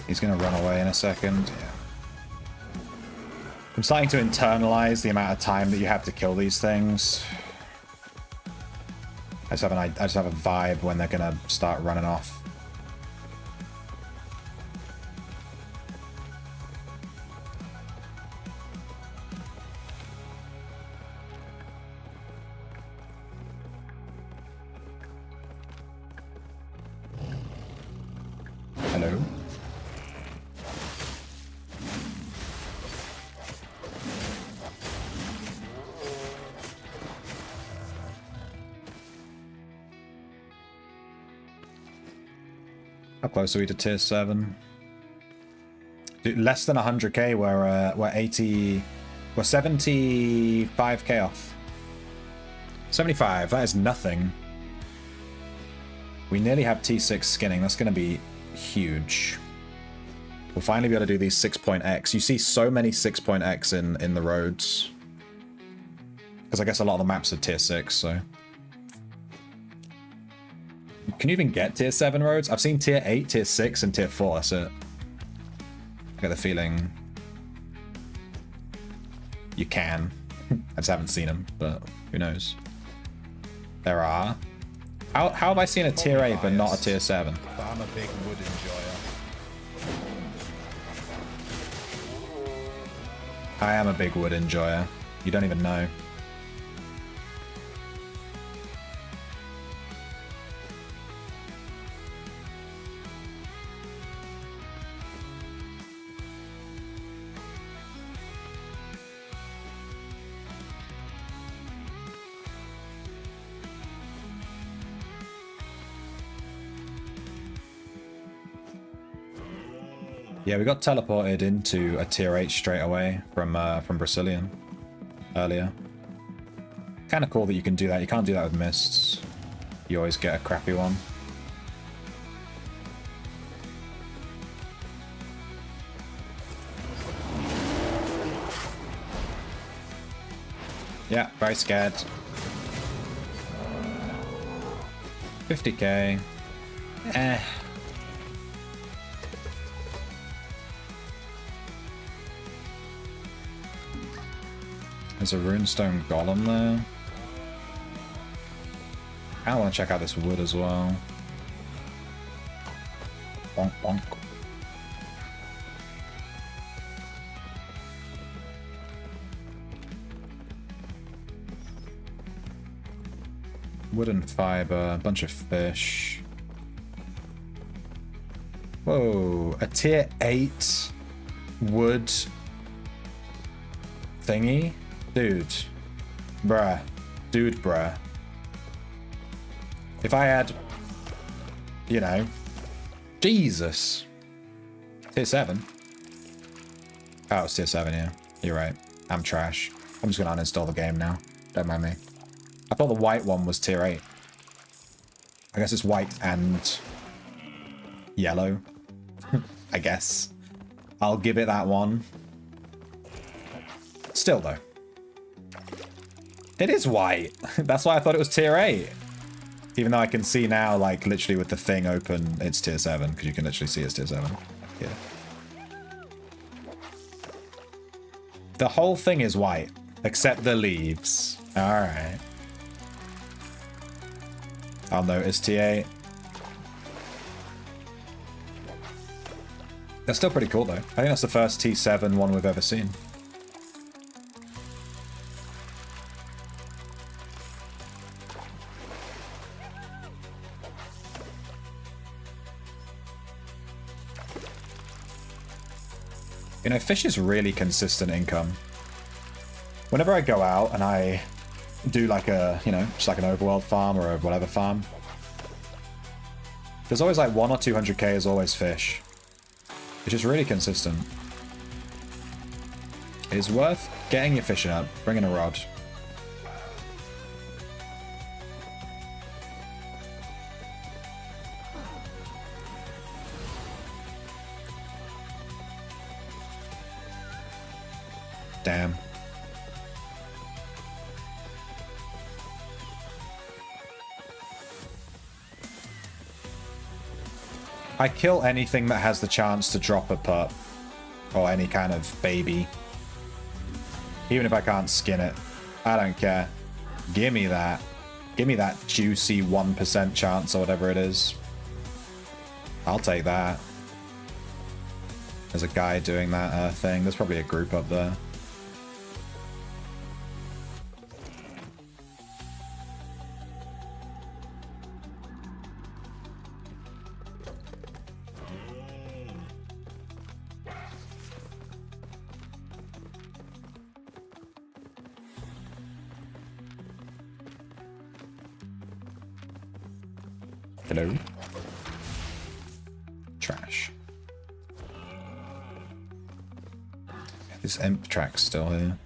He's going to run away in a second. Yeah. I'm starting to internalize the amount of time that you have to kill these things. I just have a vibe when they're going to start running off. Hello? How close are we to tier 7? Dude, less than 100k, we're 75k off. 75, that is nothing. We nearly have T6 skinning, that's going to be huge. We'll finally be able to do these 6.x. You see so many 6.x in the roads. Because I guess a lot of the maps are tier 6, so... Can you even get tier 7 roads? I've seen tier 8, tier 6, and tier 4. That's it. I get the feeling you can. I just haven't seen them, but who knows? There are. How have I seen a tier 8 but not a tier 7? But I'm a big wood enjoyer. I am a big wood enjoyer. You don't even know. Yeah, we got teleported into a tier 8 straight away from Brazilian earlier. Kind of cool that you can do that. You can't do that with mists. You always get a crappy one. Yeah, very scared. 50k. Eh. There's a runestone golem there. I want to check out this wood as well. Bonk, bonk. Wooden fiber, a bunch of fish. Whoa, a tier 8 wood thingy? Dude. Bruh. Dude, bruh. If I had, you know, Jesus. Tier 7? Oh, it's tier 7, yeah. You're right. I'm trash. I'm just going to uninstall the game now. Don't mind me. I thought the white one was tier 8. I guess it's white and yellow. I guess. I'll give it that one. Still, though. It is white. That's why I thought it was tier 8. Even though I can see now, like, literally with the thing open, it's tier 7. Because you can literally see it's tier 7. Yeah. The whole thing is white. Except the leaves. Alright. I'll notice T8. That's still pretty cool, though. I think that's the first T7 one we've ever seen. You know, fish is really consistent income. Whenever I go out and I do like a, you know, just like an overworld farm or a whatever farm, there's always like 100 or 200k is always fish. It's just really consistent. It is worth getting your fishing up, bringing a rod. Damn. I kill anything that has the chance to drop a pup. Or any kind of baby. Even if I can't skin it. I don't care. Give me that. Give me that juicy 1% chance or whatever it is. I'll take that. There's a guy doing that thing. There's probably a group up there. Hello? Trash. This imp track's still here.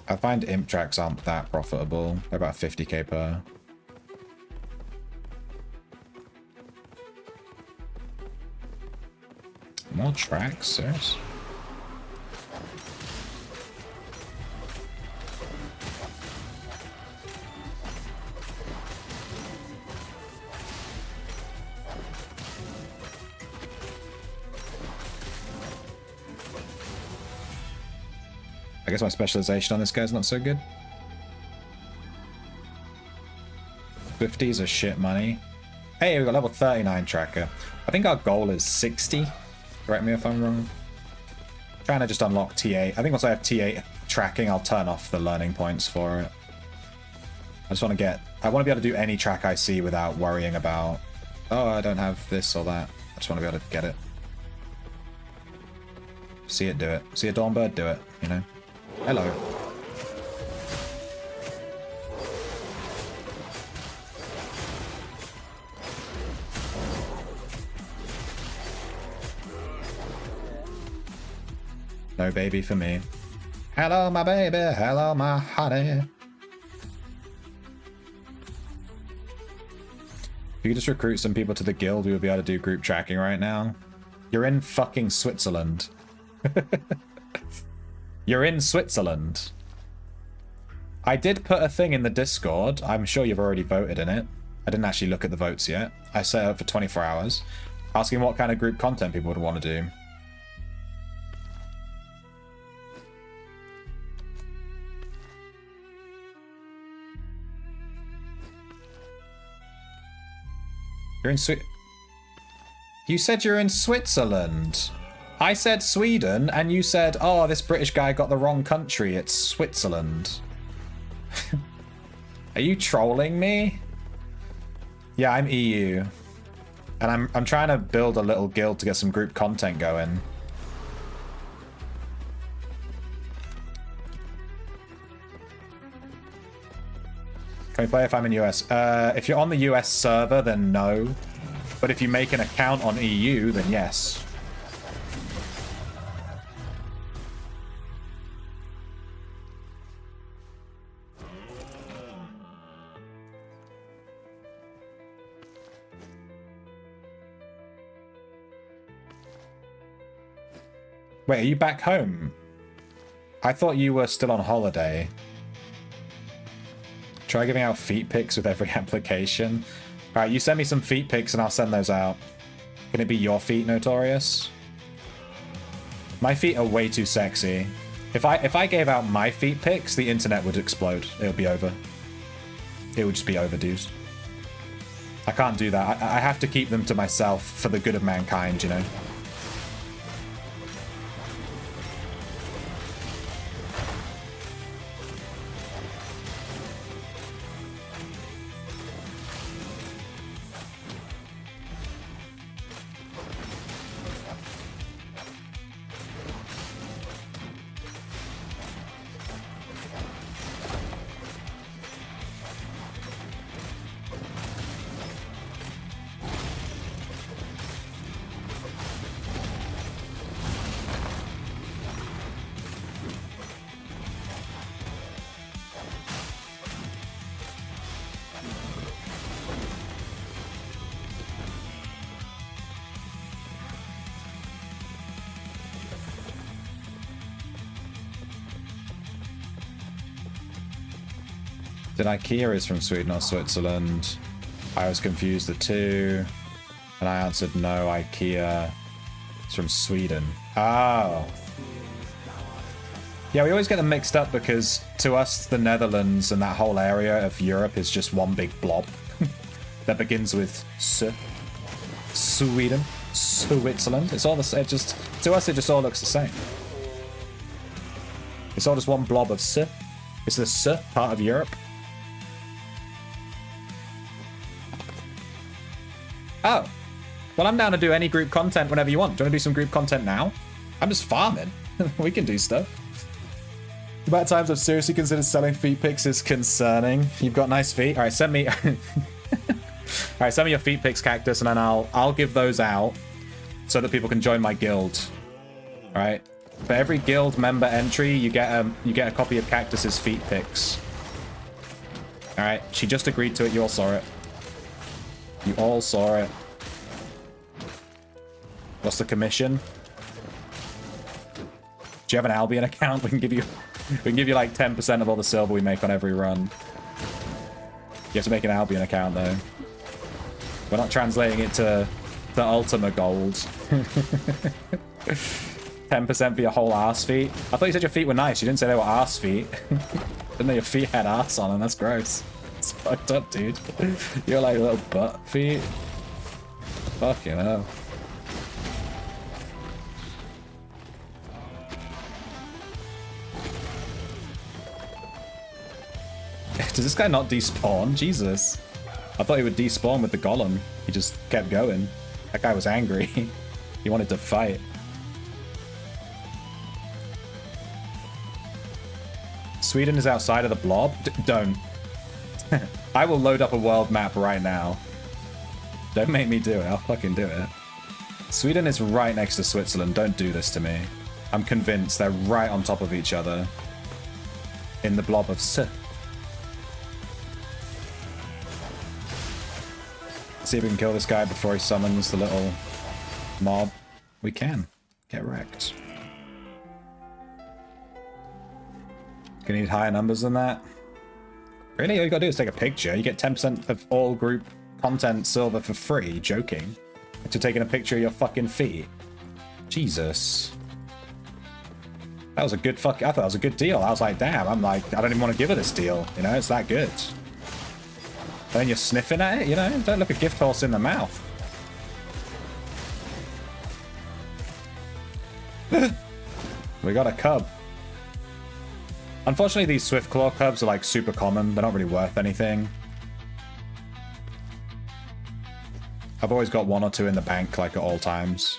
I find imp tracks aren't that profitable. They're about 50k per. More tracks, serious? I guess my specialization on this guy's not so good. 50s are shit money. Hey, we got level 39 tracker. I think our goal is 60. Correct me if I'm wrong. Trying to just unlock T8. I think once I have T8 tracking, I'll turn off the learning points for it. I just want to get... I want to be able to do any track I see without worrying about, oh, I don't have this or that. I just want to be able to get it. See it do it. See a Dawnbird do it, you know? Hello. No baby for me. Hello, my baby. Hello, my honey. If you could just recruit some people to the guild, we would be able to do group tracking right now. You're in fucking Switzerland. You're in Switzerland. I did put a thing in the Discord. I'm sure you've already voted in it. I didn't actually look at the votes yet. I set it up for 24 hours, asking what kind of group content people would want to do. You're in You said you're in Switzerland. I said Sweden, and you said, oh, this British guy got the wrong country. It's Switzerland. Are you trolling me? Yeah, I'm EU. And I'm trying to build a little guild to get some group content going. Can we play if I'm in US? If you're on the US server, then no. But if you make an account on EU, then yes. Wait, are you back home? I thought you were still on holiday. Try giving out feet pics with every application. Alright, you send me some feet pics and I'll send those out. Can it be your feet, Notorious? My feet are way too sexy. If I gave out my feet pics, the internet would explode. It would be over. It would just be over, dude. I can't do that. I have to keep them to myself for the good of mankind, you know? Did IKEA is from Sweden or Switzerland? I was confused the two. And I answered no, IKEA is from Sweden. Oh. Yeah, we always get them mixed up because to us, the Netherlands and that whole area of Europe is just one big blob that begins with S. Sweden, Switzerland. It's all the same. Just to us, it just all looks the same. It's all just one blob of S. It's the S part of Europe. Oh. Well, I'm down to do any group content whenever you want. Do you want to do some group content now? I'm just farming. We can do stuff. The amount of times I've seriously considered selling feet pics is concerning. You've got nice feet. All right, send me... Alright, send me your feet pics, Cactus, and then I'll give those out so that people can join my guild. Alright. For every guild member entry, you get a copy of Cactus's feet pics. Alright, she just agreed to it, you all saw it. You all saw it. What's the commission? Do you have an Albion account? We can give you like 10% of all the silver we make on every run. You have to make an Albion account though. We're not translating it to Ultima gold. 10% for your whole arse feet. I thought you said your feet were nice. You didn't say they were arse feet. Didn't know your feet had arse on them. That's gross. It's fucked up, dude. You're like little butt feet. Fucking hell. Does this guy not despawn? Jesus. I thought he would despawn with the golem. He just kept going. That guy was angry. He wanted to fight. Sweden is outside of the blob? Don't. I will load up a world map right now. Don't make me do it. I'll fucking do it. Sweden is right next to Switzerland. Don't do this to me. I'm convinced they're right on top of each other. In the blob of S. See if we can kill this guy before he summons the little mob. We can. Get wrecked. Gonna need higher numbers than that. Really? All you gotta do is take a picture. You get 10% of all group content silver for free. Joking. To taking a picture of your fucking feet. Jesus. That was a good I thought that was a good deal. I was like, damn, I don't even want to give her this deal. You know, it's that good. And then you're sniffing at it, you know? Don't look a gift horse in the mouth. We got a cub. Unfortunately, these Swiftclaw cubs are like super common. They're not really worth anything. I've always got one or two in the bank, like at all times.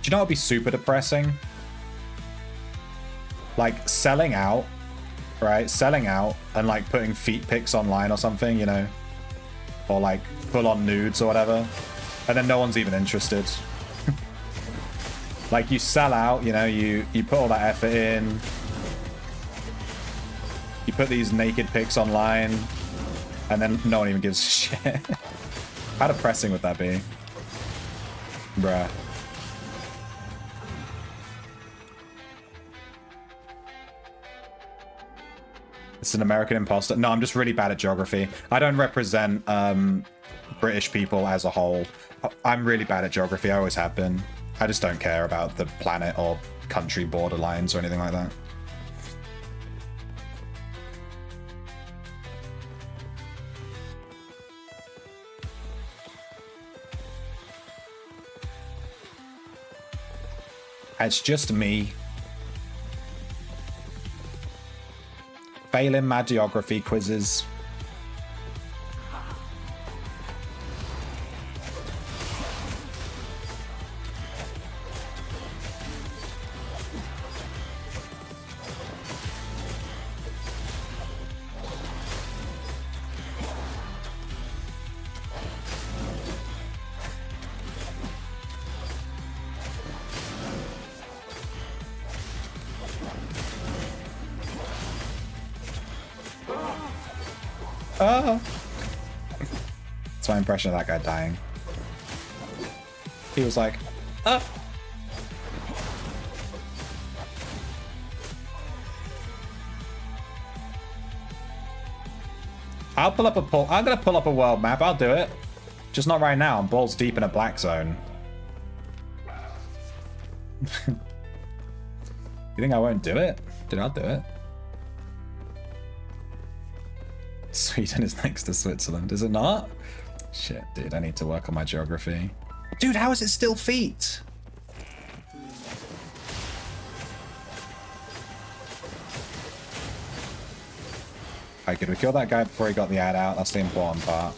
Do you know what would be super depressing? Like selling out, right? Selling out and like putting feet pics online or something, you know? Or like full on nudes or whatever. And then no one's even interested. Like you sell out, you know, you put all that effort in. You put these naked pics online and then no one even gives a shit. How depressing would that be? Bruh. It's an American imposter. No, I'm just really bad at geography. I don't represent British people as a whole. I'm really bad at geography. I always have been. I just don't care about the planet or country borderlines or anything like that. It's just me. Failing my geography quizzes. Oh! That's my impression of that guy dying. He was like, oh! I'll pull up a pull. I'm gonna pull up a world map. I'll do it. Just not right now. I'm balls deep in a black zone. You think I won't do it? Dude, I'll do it. Sweden is next to Switzerland, is it not? Shit, dude, I need to work on my geography. Dude, how is it still feet? Alright, good. We killed that guy before he got the ad out. That's the important part.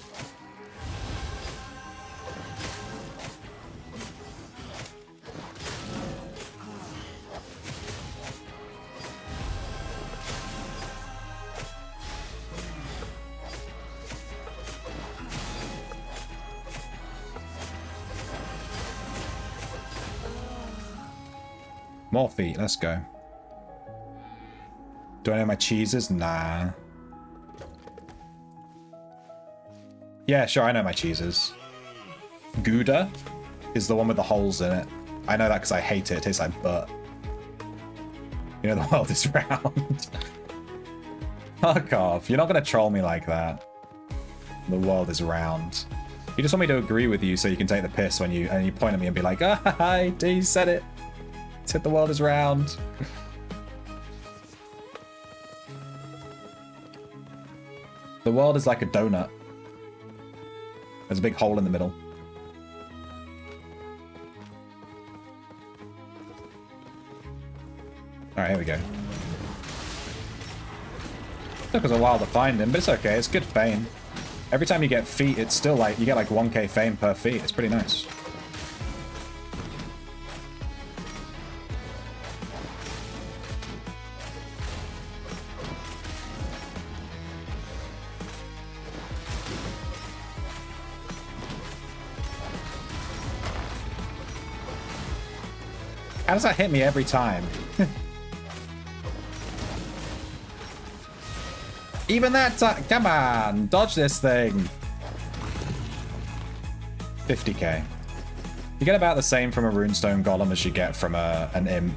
More feet, let's go. Do I know my cheeses? Nah. Yeah, sure, I know my cheeses. Gouda is the one with the holes in it. I know that because I hate it. It tastes like butt. You know the world is round. Fuck off. You're not going to troll me like that. The world is round. You just want me to agree with you so you can take the piss when you point at me and be like, ah, hi, D said it. Said the world is round. The world is like a donut. There's a big hole in the middle. Alright, here we go. Took us a while to find him, but it's okay. It's good fame. Every time you get feet, it's still like, you get like 1k fame per feet. It's pretty nice. How does that hit me every time? Even that time. Come on. Dodge this thing. 50k. You get about the same from a runestone golem as you get from an imp.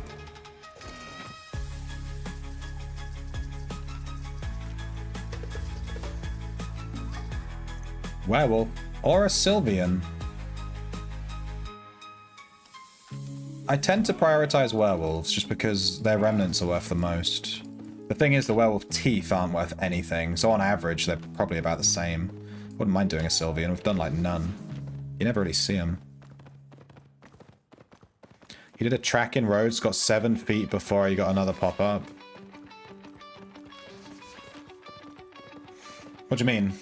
Werewolf. Or a Sylvian. I tend to prioritize werewolves just because their remnants are worth the most. The thing is, the werewolf teeth aren't worth anything, so on average, they're probably about the same. Wouldn't mind doing a Sylvian. We've done like none. You never really see them. He did a track in Rhodes, got 7 feet before he got another pop-up. What do you mean?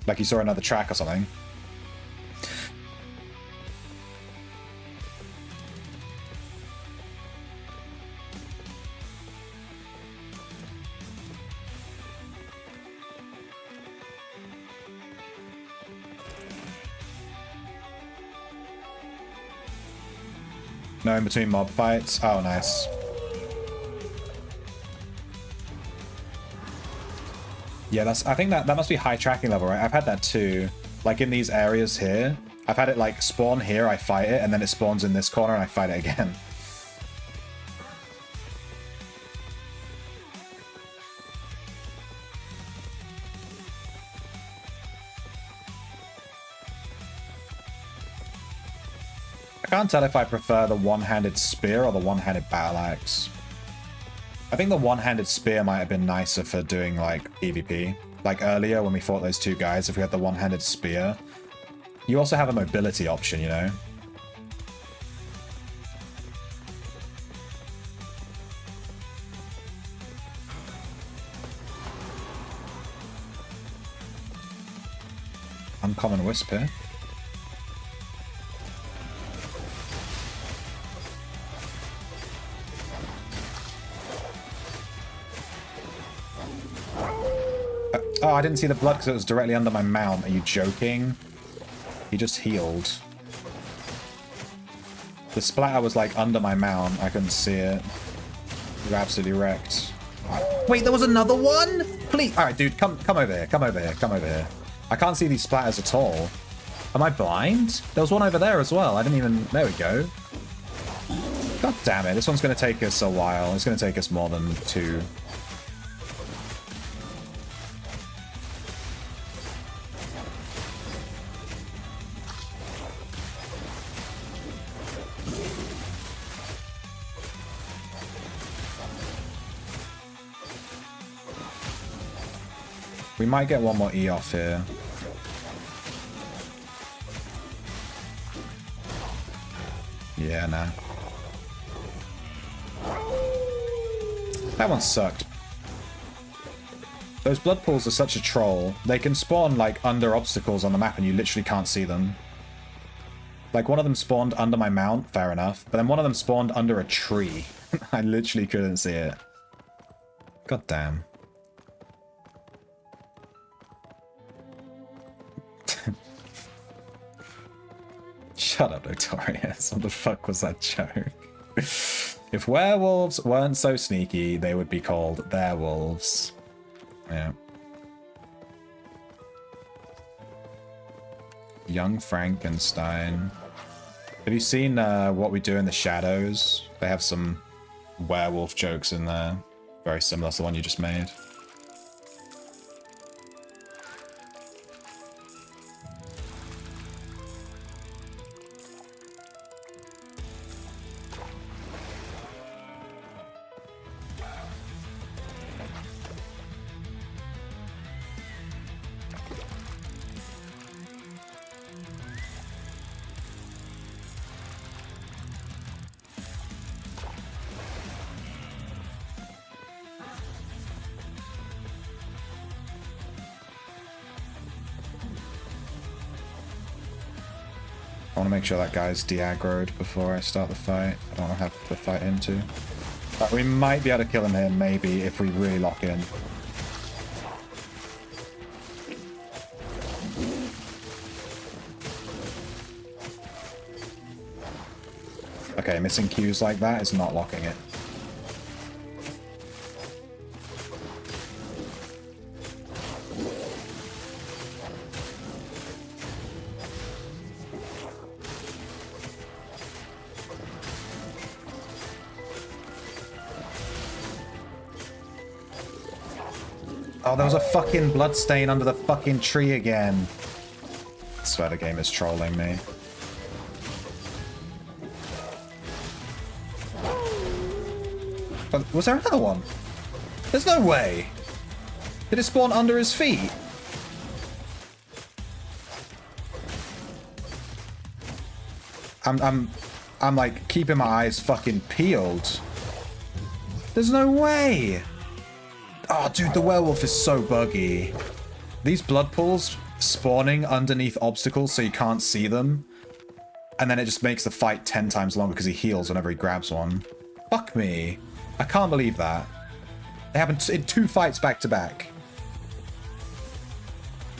Like you saw another track or something? No, in between mob fights. Oh, nice. Yeah, I think that must be high tracking level, right? I've had that too. Like in these areas here, I've had it like spawn here, I fight it, and then it spawns in this corner and I fight it again. I can't tell if I prefer the one-handed spear or the one-handed battle axe. I think the one-handed spear might have been nicer for doing like PvP. Like earlier when we fought those two guys, if we had the one-handed spear. You also have a mobility option, you know? Uncommon Wisp here. Oh, I didn't see the blood because it was directly under my mount. Are you joking? He just healed. The splatter was like under my mount. I couldn't see it. You're absolutely wrecked. Wait, there was another one? Please. All right, dude, come over here. Come over here. Come over here. I can't see these splatters at all. Am I blind? There was one over there as well. I didn't even... There we go. God damn it. This one's going to take us a while. It's going to take us more than 2. We might get one more E off here. Yeah, nah. That one sucked. Those blood pools are such a troll. They can spawn, like, under obstacles on the map and you literally can't see them. Like, one of them spawned under my mount, fair enough. But then one of them spawned under a tree. I literally couldn't see it. God damn. Shut up, Notorious. What the fuck was that joke? If werewolves weren't so sneaky, they would be called werewolves. Yeah. Young Frankenstein. Have you seen What We Do in the Shadows? They have some werewolf jokes in there. Very similar to the one you just made. I want to make sure that guy's de-aggroed before I start the fight. I don't want to have to fight him too. But we might be able to kill him here, maybe, if we really lock in. Okay, missing Qs like that is not locking it. Oh, there was a fucking bloodstain under the fucking tree again. I swear the game is trolling me. But was there another one? There's no way. Did it spawn under his feet? I'm like keeping my eyes fucking peeled. There's no way. Oh, dude, the werewolf is so buggy. These blood pools spawning underneath obstacles so you can't see them. And then it just makes the fight 10 times longer because he heals whenever he grabs one. Fuck me. I can't believe that. They happen in 2 fights back to back.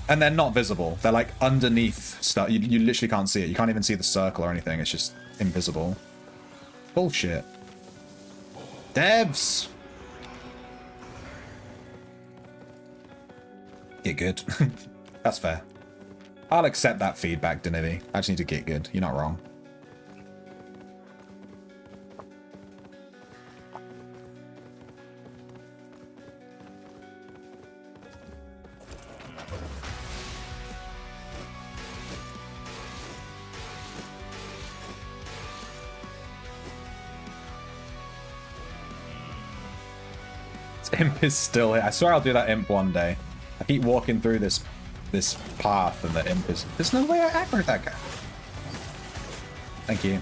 And they're not visible. They're like underneath stuff. You literally can't see it. You can't even see the circle or anything. It's just invisible. Bullshit. Devs! Get good. That's fair. I'll accept that feedback, Dinity. I just need to get good. You're not wrong. Imp is still here. I swear I'll do that imp one day. I keep walking through this path and the imp is... There's no way I aggro that guy. Thank you.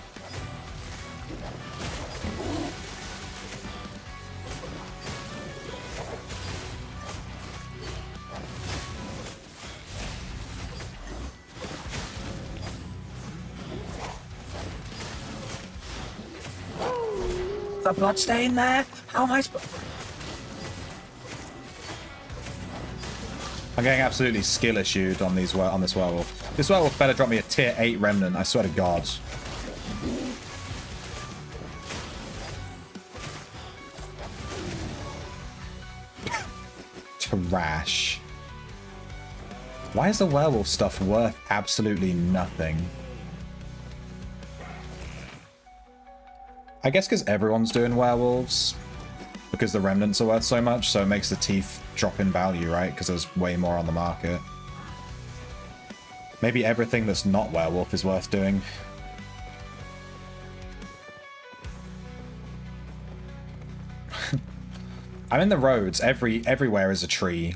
The blood stain there? How am I supposed... I'm getting absolutely skill issued on these on this werewolf. This werewolf better drop me a tier 8 remnant, I swear to God. Trash. Why is the werewolf stuff worth absolutely nothing? I guess because everyone's doing werewolves. Because the remnants are worth so much, so it makes the teeth drop in value, right? Because there's way more on the market. Maybe everything that's not werewolf is worth doing. I'm in the roads. Everywhere is a tree.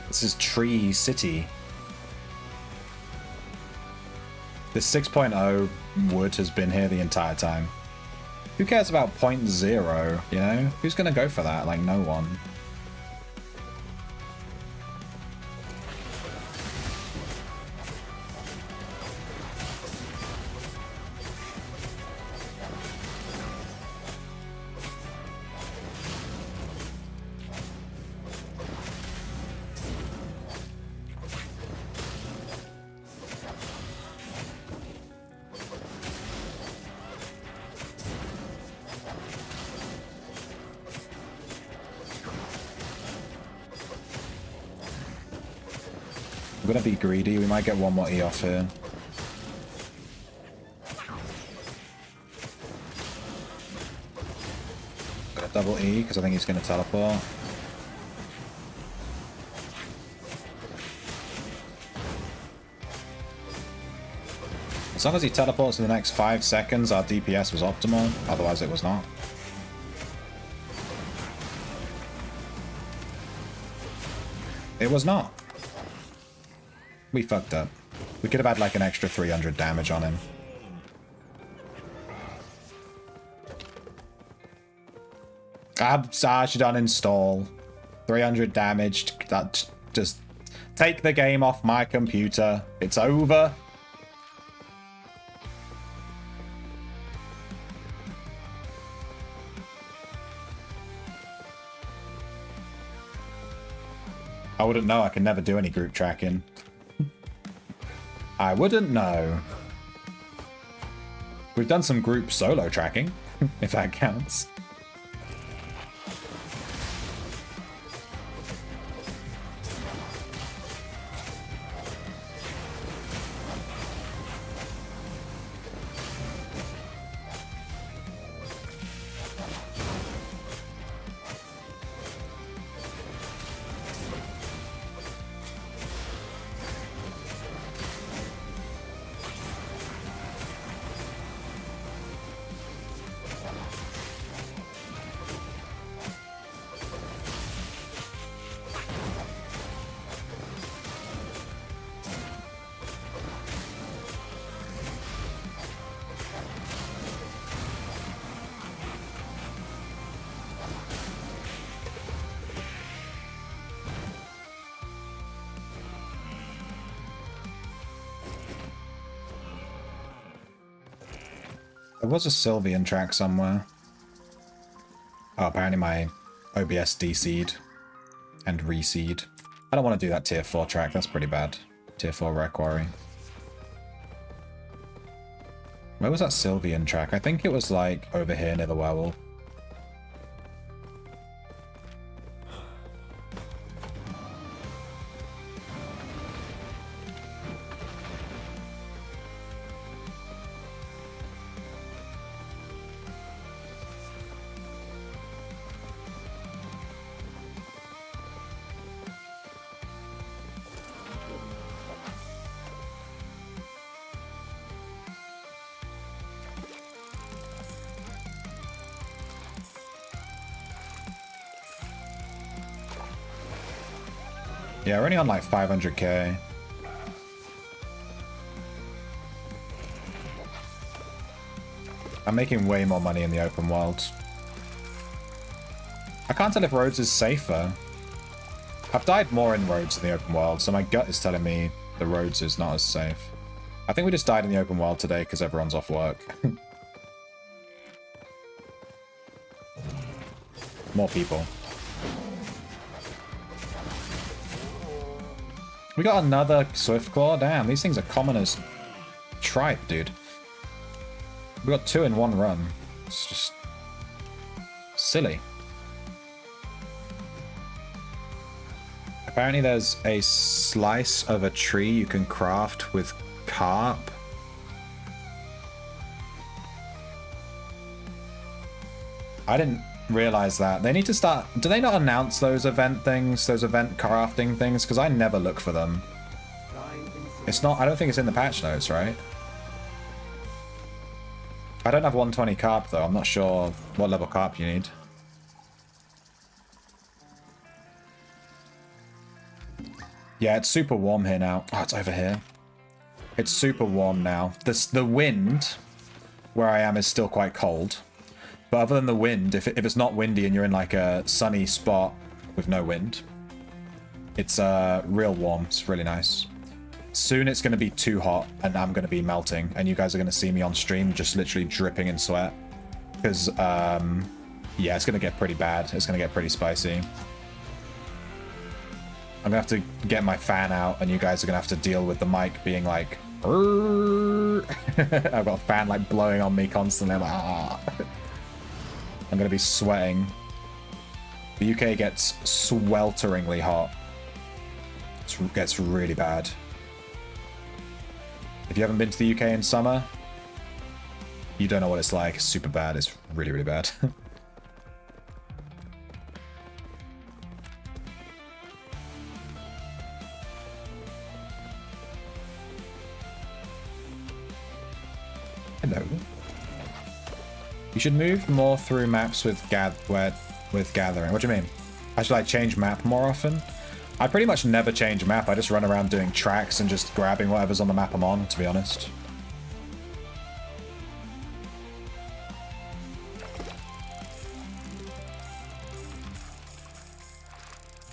This is Tree City. This 6.0 wood has been here the entire time. Who cares about 0.0, you know? Who's gonna go for that? Like, no one. I'm gonna be greedy. We might get one more E off here. Gonna double E because I think he's gonna teleport. As long as he teleports in the next 5 seconds, our DPS was optimal. Otherwise, it was not. It was not. We fucked up. We could have had like an extra 300 damage on him. I should uninstall. 300 damage. That just take the game off my computer. It's over. I wouldn't know. I can never do any group tracking. I wouldn't know. We've done some group solo tracking, if that counts. There was a Sylvian track somewhere. Oh, apparently my OBS DC'd and reseed. I don't want to do that tier 4 track, that's pretty bad. Tier 4 Rare Quarry. Where was that Sylvian track? I think it was like over here near the werewolf. Yeah, we're only on like 500k. I'm making way more money in the open world. I can't tell if Rhodes is safer. I've died more in Rhodes in the open world, so my gut is telling me the Rhodes is not as safe. I think we just died in the open world today because everyone's off work. More people. We got another Swiftclaw. Damn, these things are common as tripe, dude. We got 2 in 1 run. It's just silly. Apparently there's a slice of a tree you can craft with carp. I didn't realize that. They need to start... Do they not announce those event things, those event crafting things? Because I never look for them. It's not... I don't think it's in the patch notes, right? I don't have 120 carp, though. I'm not sure what level carp you need. Yeah, it's super warm here now. Oh, it's over here. It's super warm now. The wind where I am is still quite cold. But other than the wind, if it's not windy and you're in like a sunny spot with no wind, it's real warm. It's really nice. Soon it's going to be too hot and I'm going to be melting. And you guys are going to see me on stream just literally dripping in sweat. Because, yeah, it's going to get pretty bad. It's going to get pretty spicy. I'm going to have to get my fan out and you guys are going to have to deal with the mic being like... I've got a fan like blowing on me constantly. I'm like, ah. I'm going to be sweating. The UK gets swelteringly hot. It gets really bad. If you haven't been to the UK in summer, you don't know what it's like. It's super bad. It's really, really bad. Hello. You should move more through maps with gathering. What do you mean? I should like change map more often? I pretty much never change map. I just run around doing tracks and just grabbing whatever's on the map I'm on, to be honest.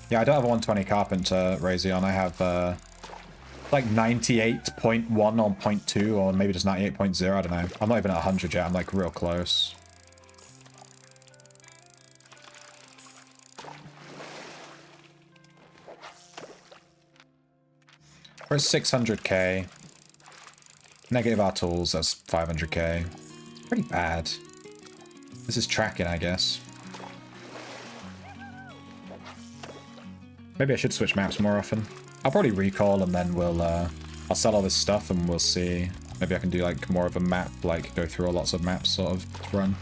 Yeah, I don't have a 120 Carpenter Razion. I have like 98.1 on 0.2 or maybe just 98.0. I don't know. I'm not even at 100 yet. I'm like real close. We're at 600k. Negative our tools, that's 500k. Pretty bad. This is tracking, I guess. Maybe I should switch maps more often. I'll probably recall and then we'll, I'll sell all this stuff and we'll see. Maybe I can do like more of a map, like go through lots of maps sort of run.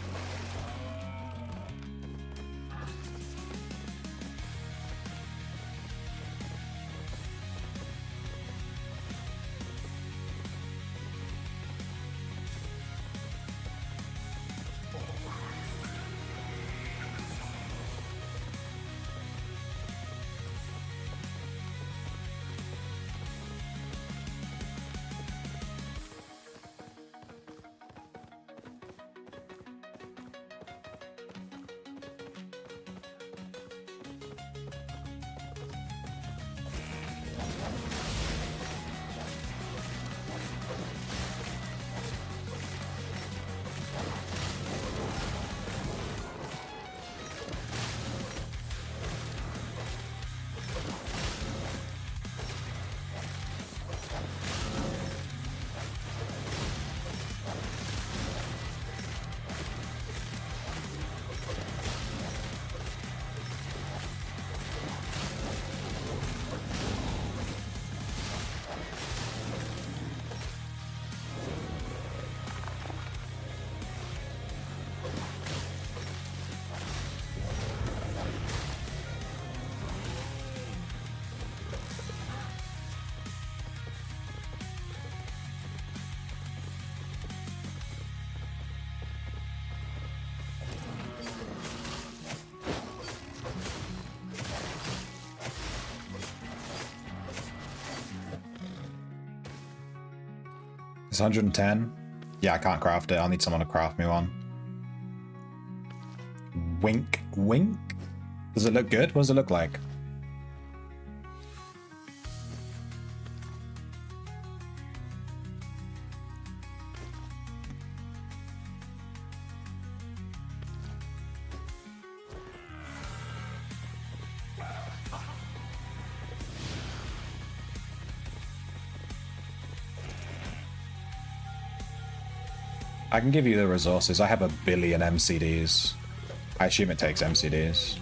It's 110. Yeah, I can't craft it. I'll need someone to craft me one. Wink, wink. Does it look good? What does it look like? I can give you the resources. I have 1 billion MCDs. I assume it takes MCDs.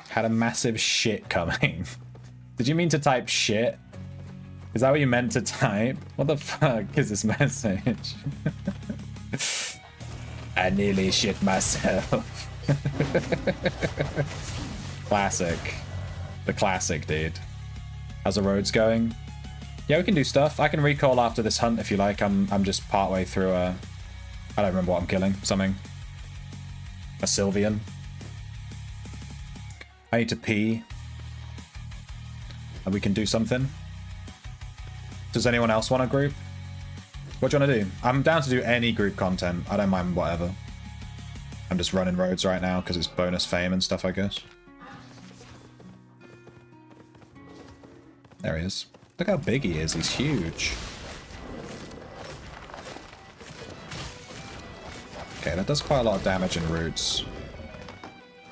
Had a massive shit coming. Did you mean to type shit? Is that what you meant to type? What the fuck is this message? I nearly shit myself. Classic. The classic, dude. How's the roads going? Yeah, we can do stuff. I can recall after this hunt if you like. I'm just partway through a... I don't remember what I'm killing. Something. A Sylvian. I need to pee. And we can do something. Does anyone else want a group? What do you want to do? I'm down to do any group content. I don't mind whatever. I'm just running roads right now because it's bonus fame and stuff, I guess. There he is. Look how big he is. He's huge. Okay, that does quite a lot of damage in roots.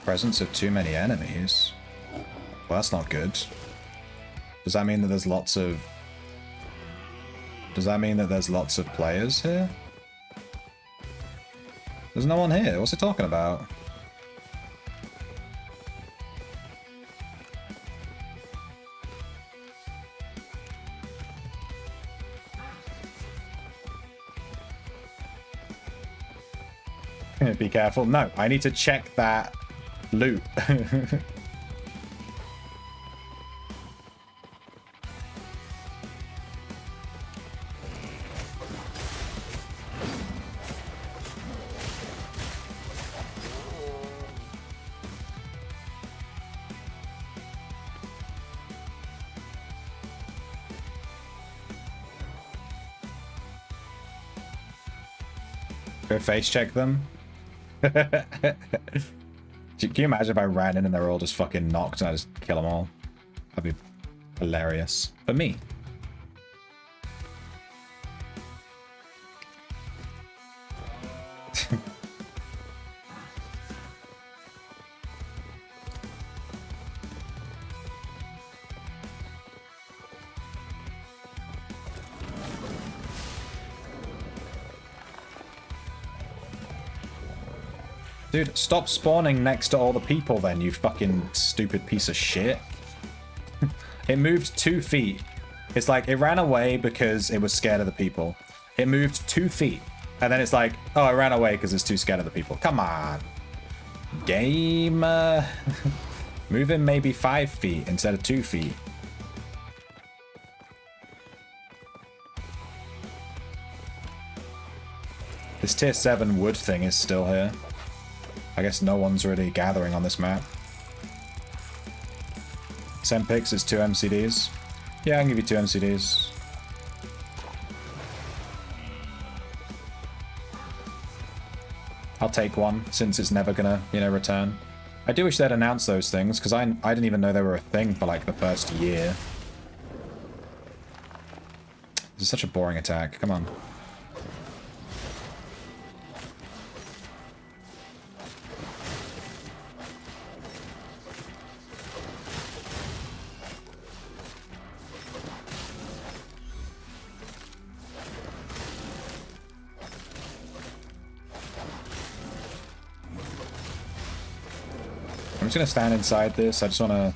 Presence of too many enemies. Well, that's not good. Does that mean that there's lots of... Does that mean that there's lots of players here? There's no one here. What's he talking about? Be careful. No, I need to check that loot. Go face check them. Can you imagine if I ran in and they're all just fucking knocked and I just kill them all? That'd be hilarious. For me. Dude, stop spawning next to all the people then, you fucking stupid piece of shit. It moved 2 feet. It's like, it ran away because it was scared of the people. It moved 2 feet. And then it's like, oh, it ran away because it's too scared of the people. Come on. Game. Move in maybe 5 feet instead of 2 feet. This tier 7 wood thing is still here. I guess no one's really gathering on this map. 10 picks is 2 MCDs. Yeah, I can give you 2 MCDs. I'll take one, since it's never gonna, you know, return. I do wish they'd announce those things, because I didn't even know they were a thing for, like, the first year. This is such a boring attack. Come on. I'm just gonna stand inside this. I just wanna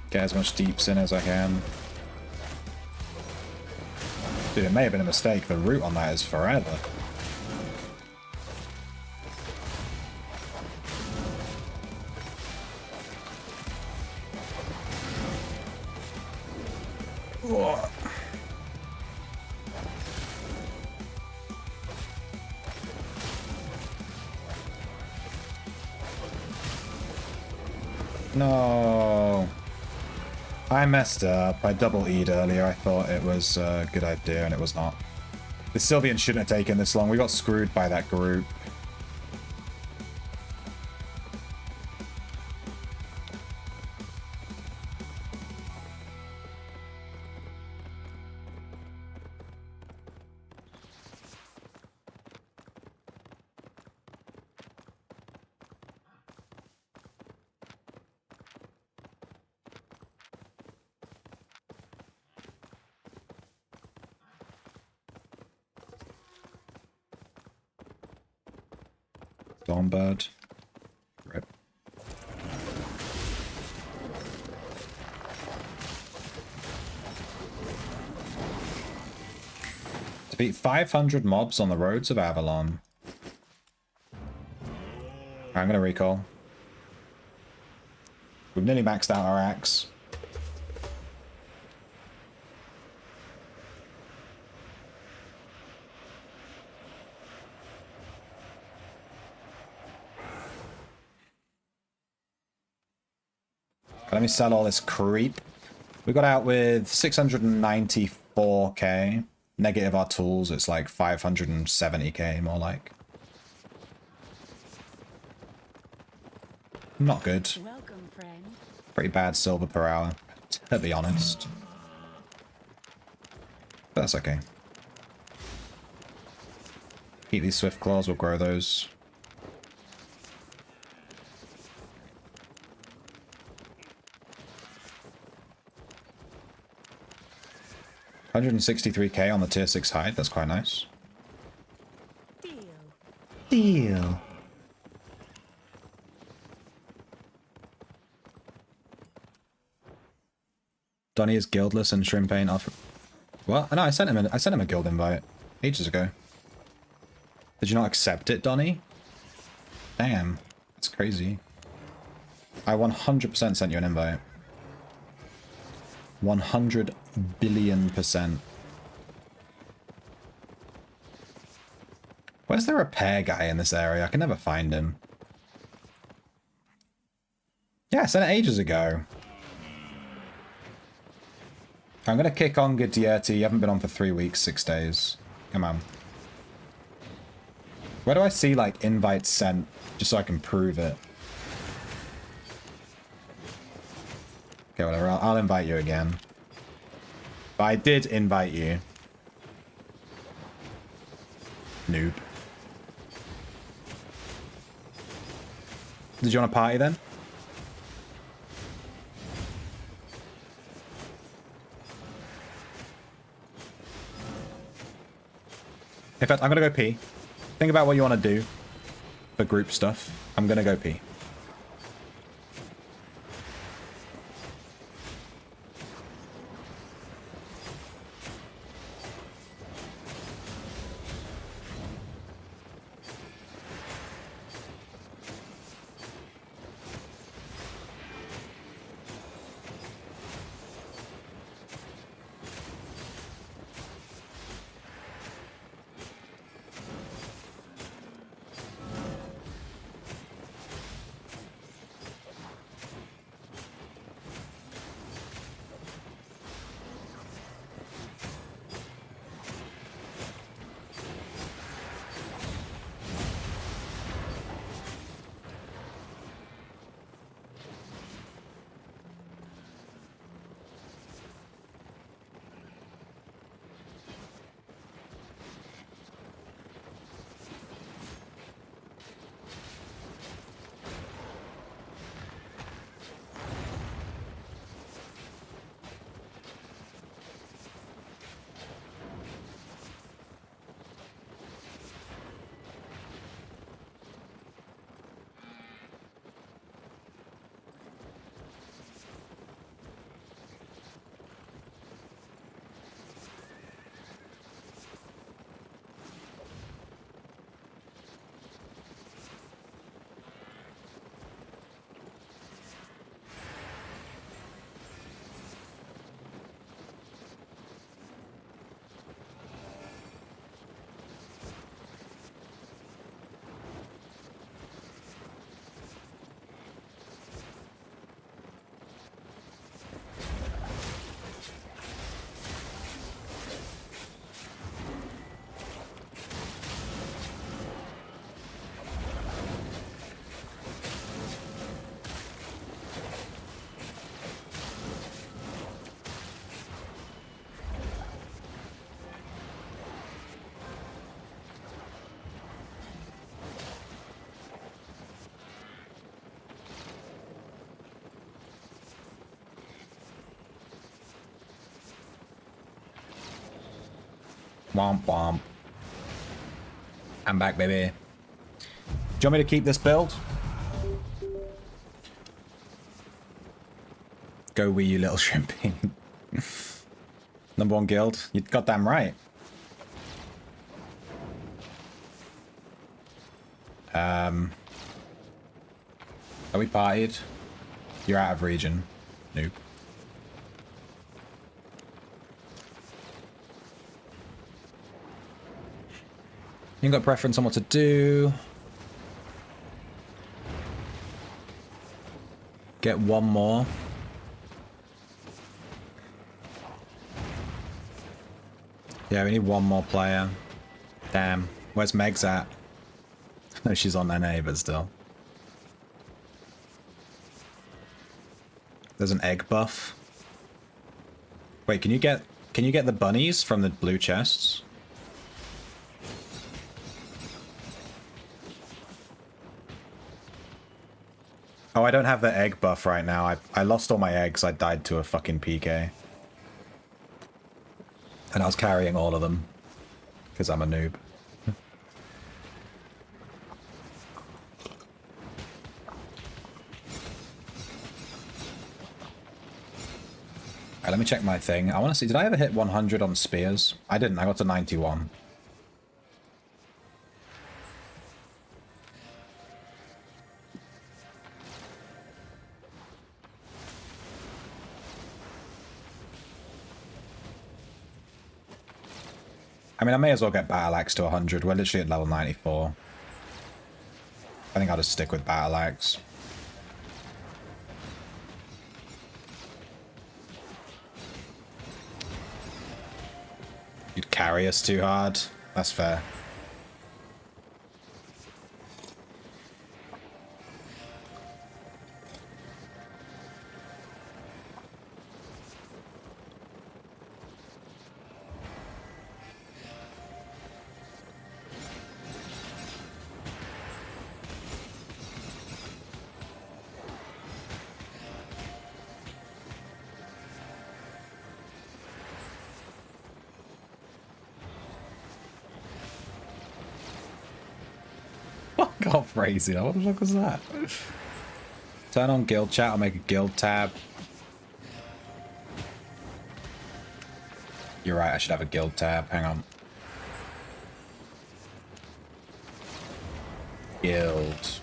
get as much deeps in as I can. Dude, it may have been a mistake. The route on that is forever. Whoa. No. I messed up. I double E'd earlier. I thought it was a good idea, and it was not. The Sylvian shouldn't have taken this long. We got screwed by that group. Stormbird. Rip. Defeat 500 mobs on the roads of Avalon. I'm gonna recall. We've nearly maxed out our axe. Let me sell all this creep. We got out with 694k. Negative our tools, it's like 570k more like. Not good. Welcome, friend. Pretty bad silver per hour, to be honest. But that's okay. Keep these swift claws, we'll grow those. $163k on the tier 6 hide, that's quite nice. Deal. Donnie is guildless and Shrimp ain't off. What? No, I sent him a guild invite ages ago. Did you not accept it, Donnie? Damn, that's crazy. I 100% sent you an invite. 100 billion%. Where's the repair guy in this area? I can never find him. Yeah, I sent it ages ago. I'm gonna kick on Gudierti. You haven't been on for 3 weeks, 6 days. Come on. Where do I see, like, invites sent? Just so I can prove it. Okay, whatever. I'll invite you again. But I did invite you. Noob. Did you want to party then? In fact, I'm gonna go pee. Think about what you want to do for group stuff. I'm gonna go pee. Womp womp. I'm back, baby. Do you want me to keep this build? Go wee, you little shrimpy. Number 1 guild. You goddamn right. Are we partied? You're out of region. Nope. You got preference on what to do. Get 1 more. Yeah, we need 1 more player. Damn. Where's Meg's at? No, she's on NA, but still. There's an egg buff. Wait, can you get the bunnies from the blue chests? Oh, I don't have the egg buff right now. I lost all my eggs. I died to a fucking PK. And I was carrying all of them. Because I'm a noob. Alright, let me check my thing. I want to see, did I ever hit 100 on spears? I didn't, I got to 91. I mean, I may as well get Battle Axe to 100. We're literally at level 94. I think I'll just stick with Battle Axe. You'd carry us too hard. That's fair. Fuck off, Crazy. What the fuck was that? Turn on guild chat. I'll make a guild tab. You're right, I should have a guild tab. Hang on. Guild.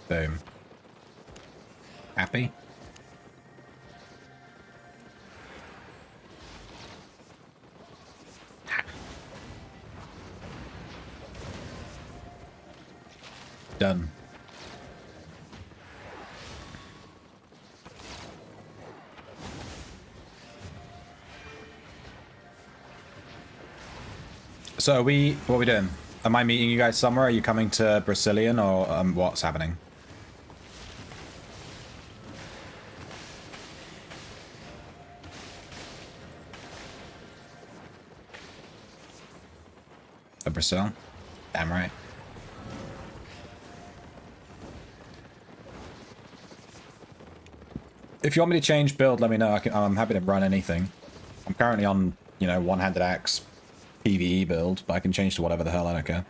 Boom. Happy? Done. So what are we doing? Am I meeting you guys somewhere? Are you coming to Brazilian or what's happening? Brazil? Damn right. If you want me to change build, let me know. I'm happy to run anything. I'm currently on, you know, one-handed axe PvE build, but I can change to whatever the hell, I don't care.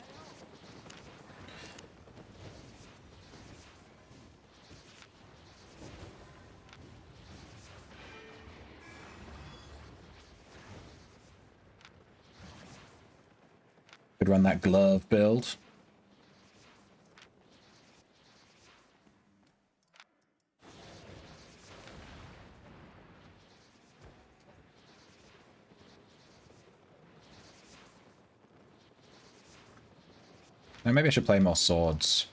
Could run that glove build. Now maybe I should play more swords.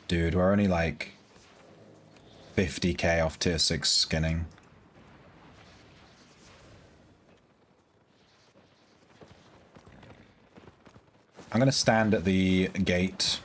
Dude, we're only like 50k off tier 6 skinning. I'm gonna stand at the gate.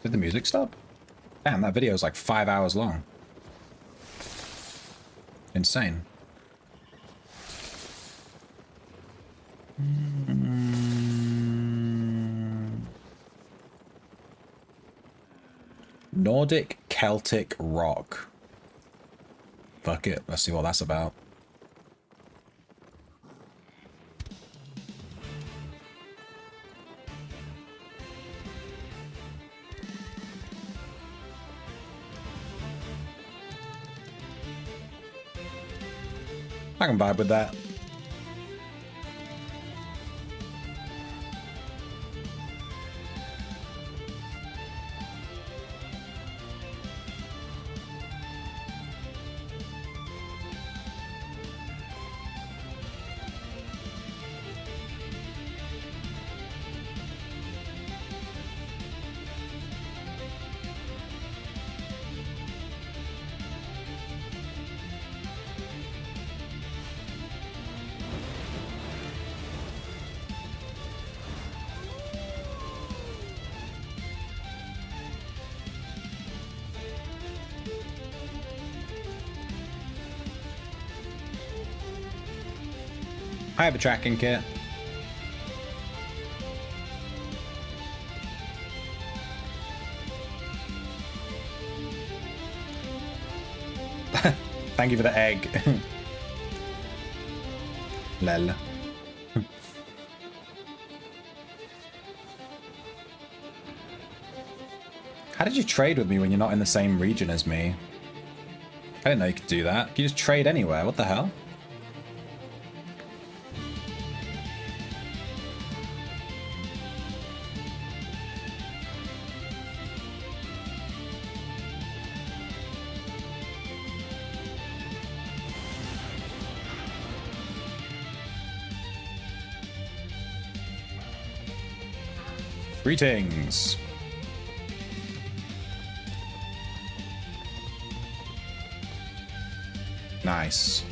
Did the music stop? Damn, that video is like 5 hours long. Insane. Nordic Celtic rock. Fuck it. Let's see what that's about. I can vibe with that. I have a tracking kit. Thank you for the egg. Lel. How did you trade with me when you're not in the same region as me? I didn't know you could do that. You just trade anywhere. What the hell? Greetings. Nice.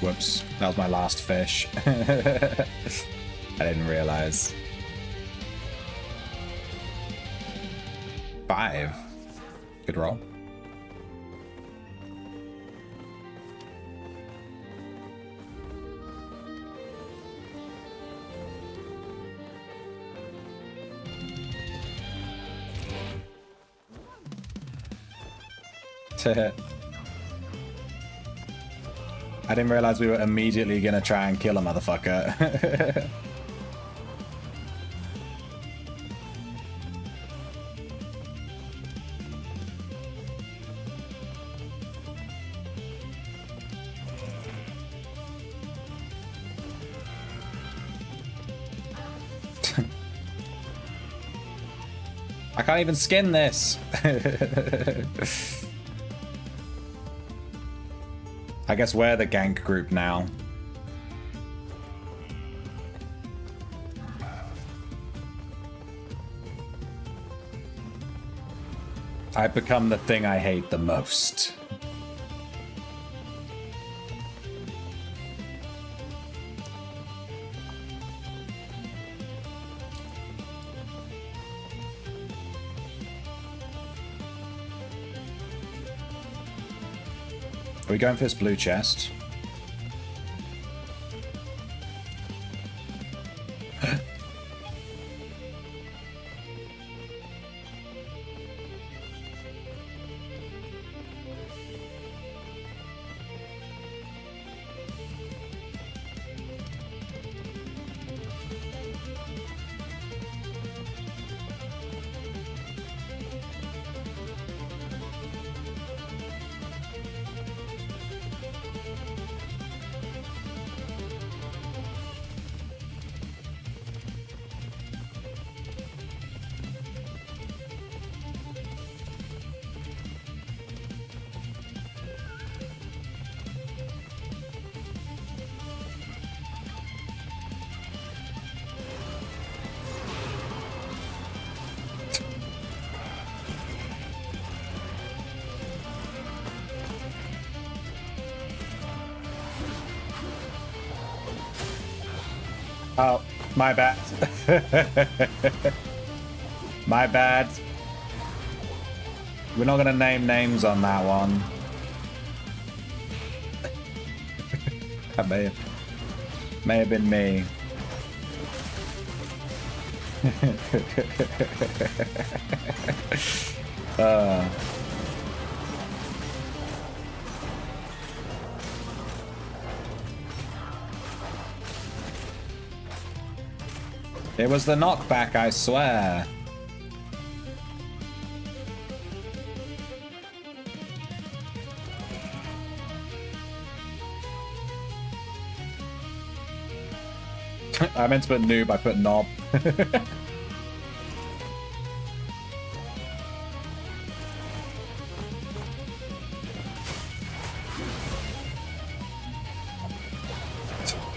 Whoops, that was my last fish. I didn't realize. 5. Good roll. I didn't realize we were immediately gonna try and kill a motherfucker. I can't even skin this. I guess we're the gank group now. I've become the thing I hate the most. Are we going for this blue chest? Oh, my bad. My bad. We're not gonna name names on that one. That may have been me. It was the knockback, I swear. I meant to put noob, I put knob.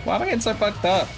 Why am I getting so fucked up?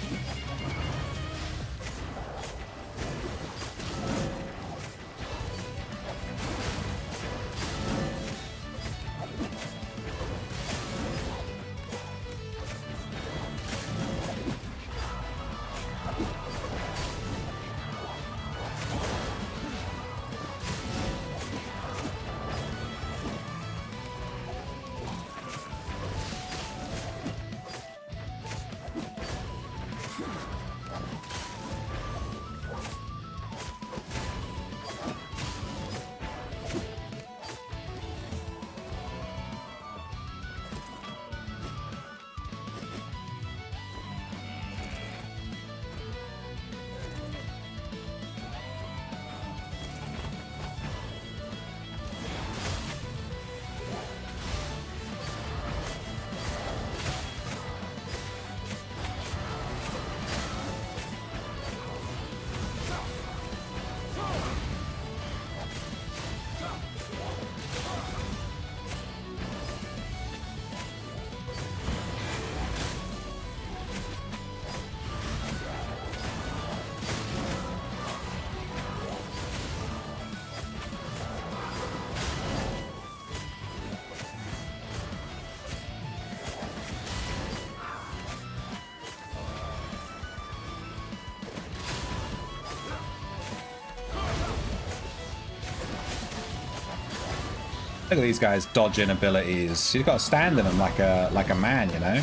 Look at these guys dodging abilities. You've got to stand in them like a man, you know?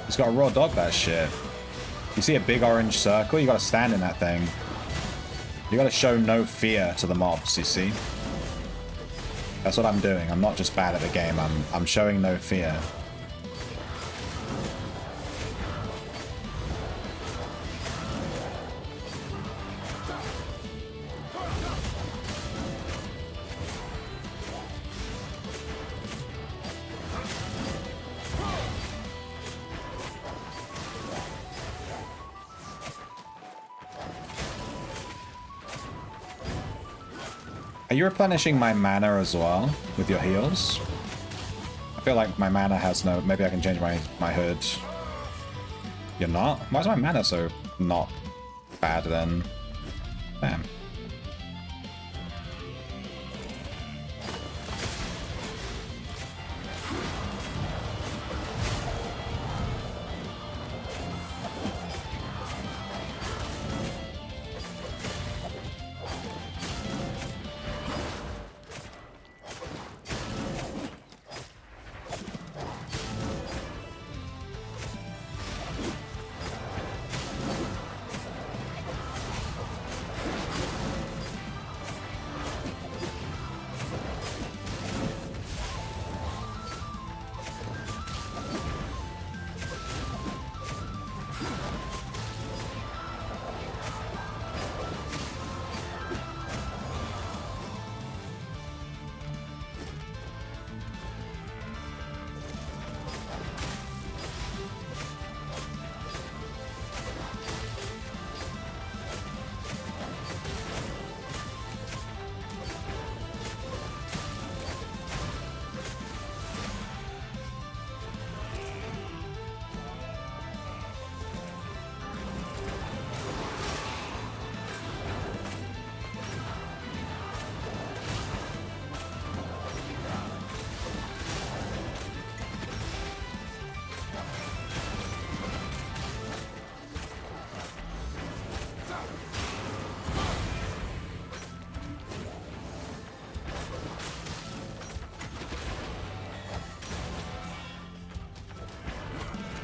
He's got to raw dog that shit. You see a big orange circle, you got to stand in that thing. You got to show no fear to the mobs, you see? That's what I'm doing. I'm not just bad at the game, I'm showing no fear. Are you replenishing my mana as well with your heals? I feel like my mana has no... Maybe I can change my hood. You're not? Why is my mana so not bad then? Damn.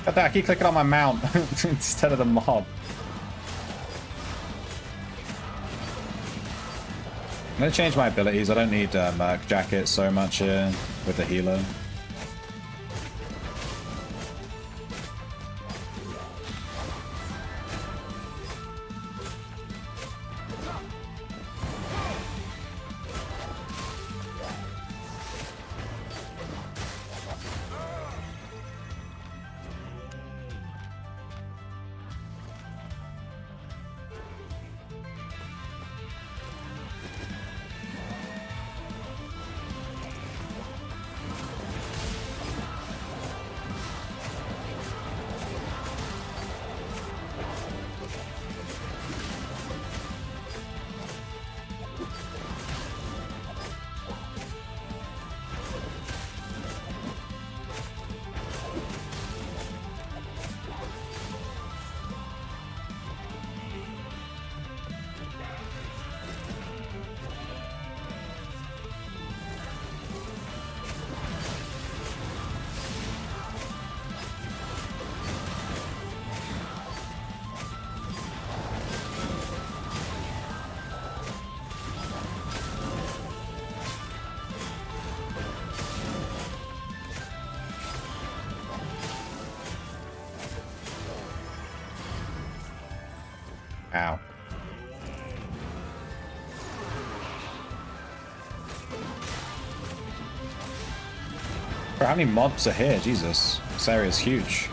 God damn, I keep clicking on my mount instead of the mob. I'm going to change my abilities. I don't need Merc Jacket so much here with the healer. Ow. Bro, how many mobs are here? Jesus. This area is huge.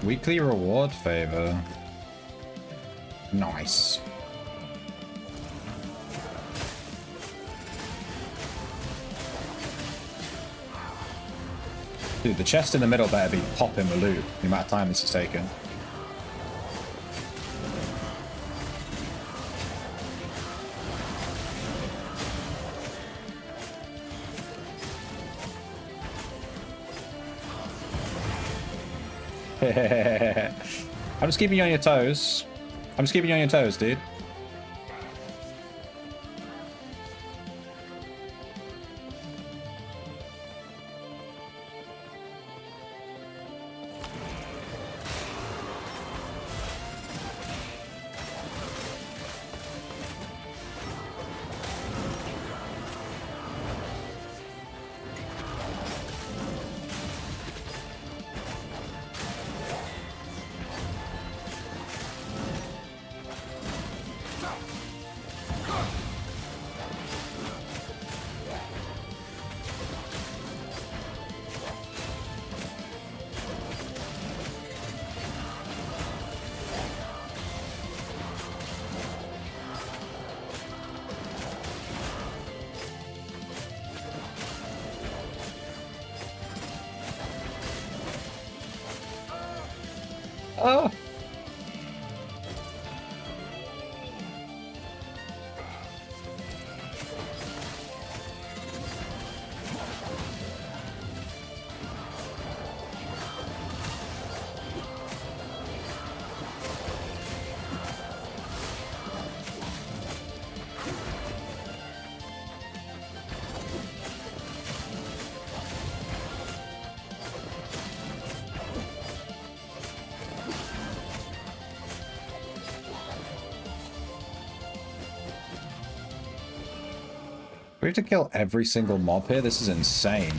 Weekly reward favor. Nice. Dude, the chest in the middle better be popping with loot, the amount of time this is taking. I'm just keeping you on your toes. I'm just keeping you on your toes, dude. Oh. We have to kill every single mob here? This is insane.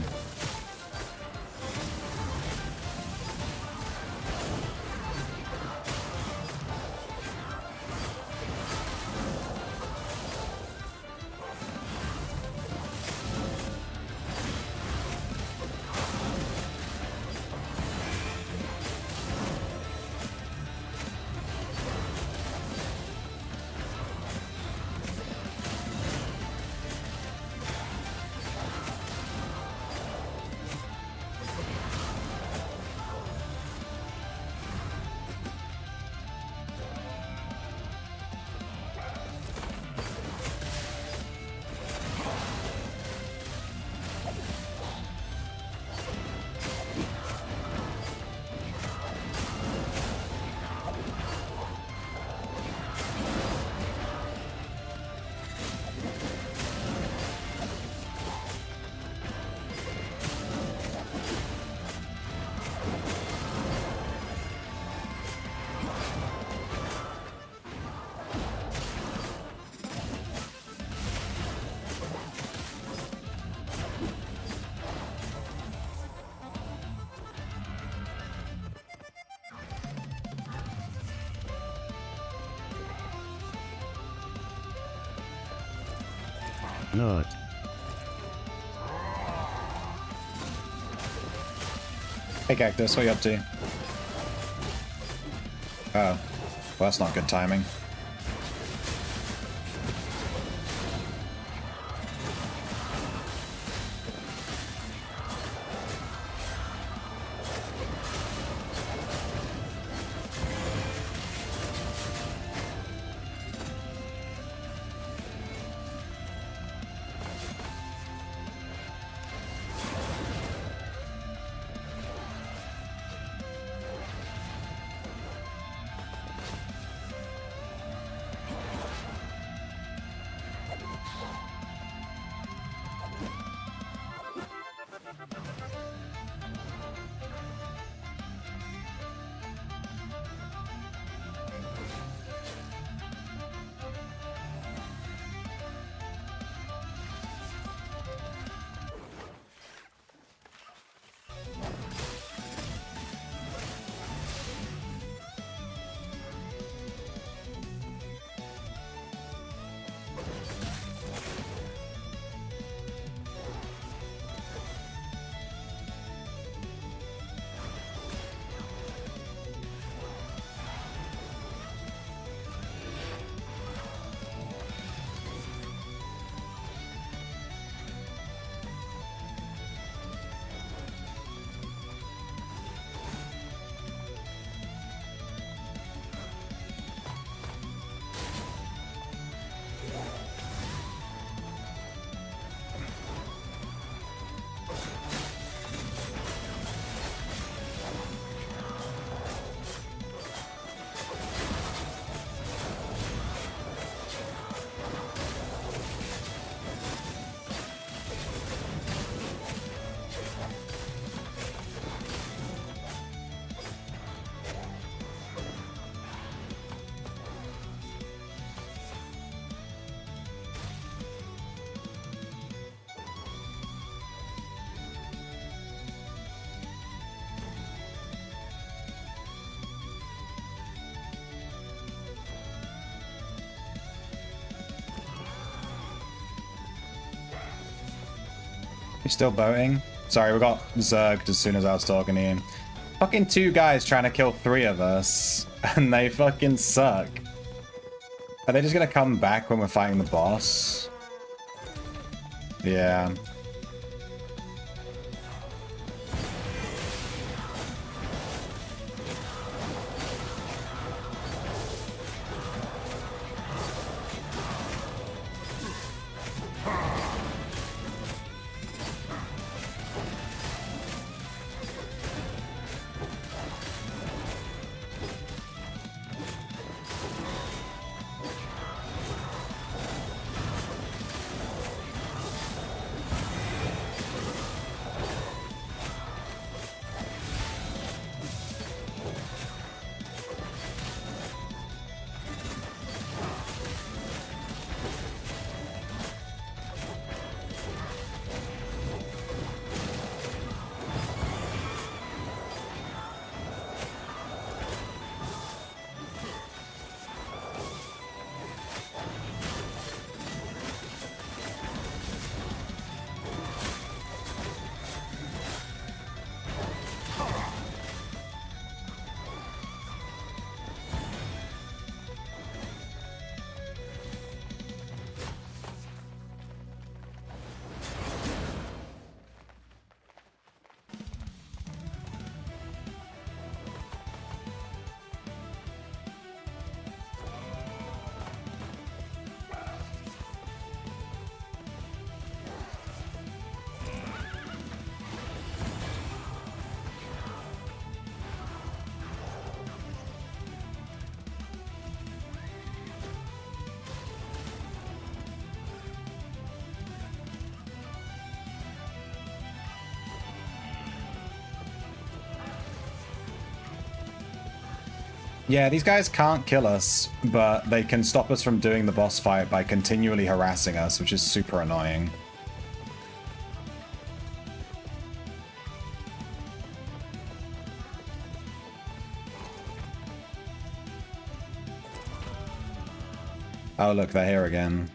Not. Hey Cactus, what are you up to? Oh. Well, that's not good timing. You still boating? Sorry, we got zerged as soon as I was talking to you. Fucking two guys trying to kill three of us, and they fucking suck. Are they just gonna come back when we're fighting the boss? Yeah. Yeah, these guys can't kill us, but they can stop us from doing the boss fight by continually harassing us, which is super annoying. Oh, look, they're here again.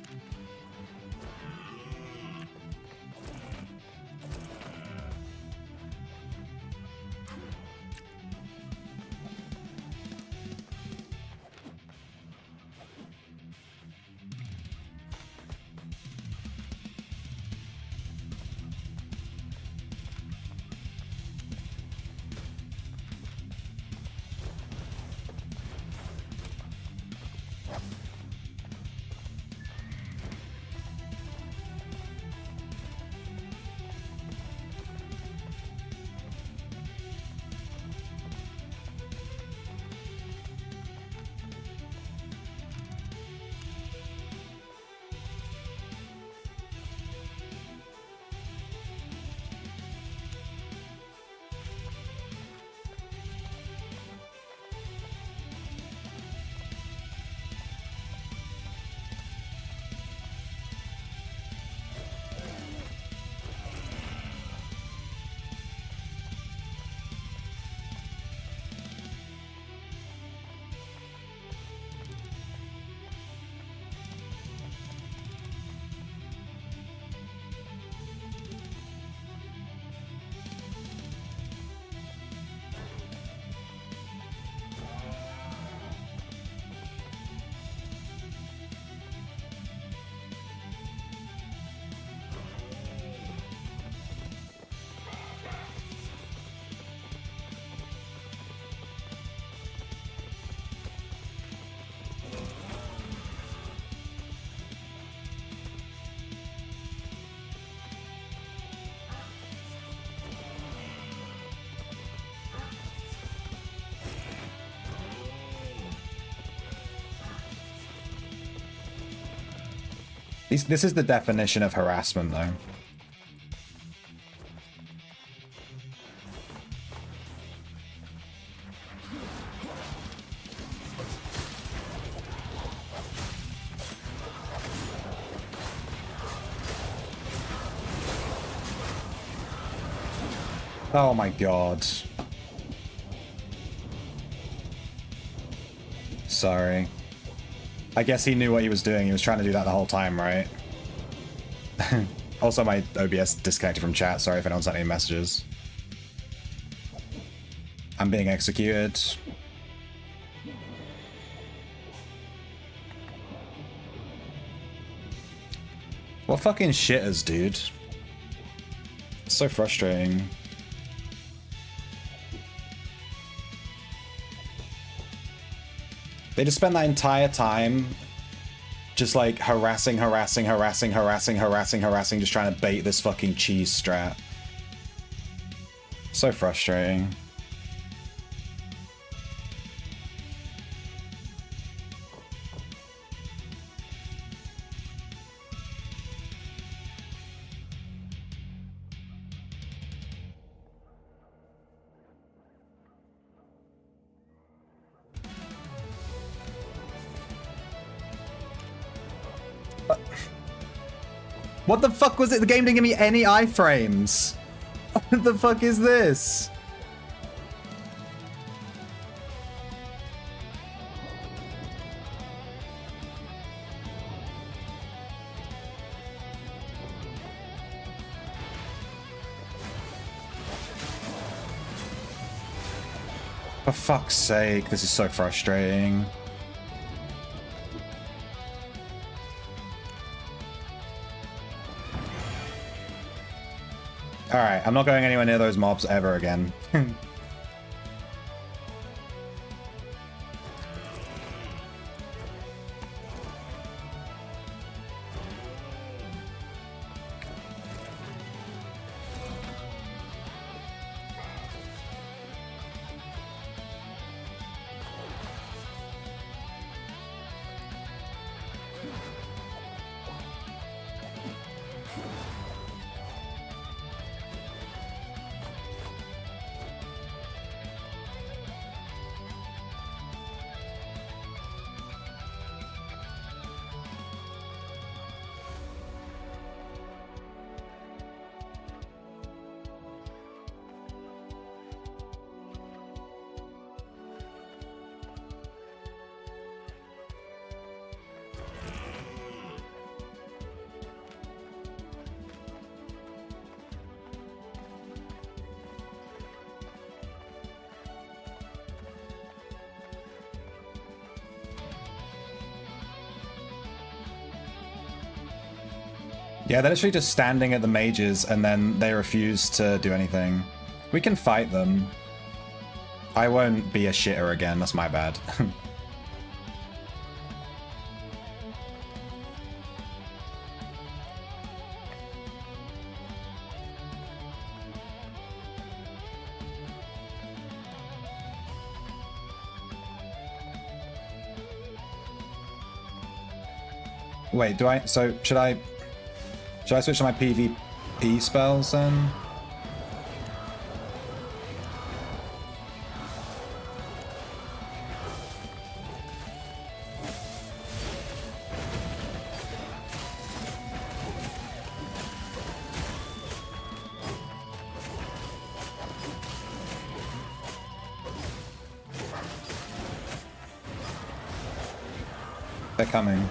This is the definition of harassment, though. Oh my god. Sorry. I guess he knew what he was doing. He was trying to do that the whole time, right? Also, my OBS disconnected from chat. Sorry if anyone sent any messages. I'm being executed. What fucking shitters, dude. It's so frustrating. They just spend that entire time just like harassing, just trying to bait this fucking cheese strat. So frustrating. What the fuck was it? The game didn't give me any iframes. What the fuck is this? For fuck's sake, this is so frustrating. Alright, I'm not going anywhere near those mobs ever again. Yeah, they're literally just standing at the mages and then they refuse to do anything. We can fight them. I won't be a shitter again, that's my bad. Wait, should I switch to my PvP spells then? They're coming.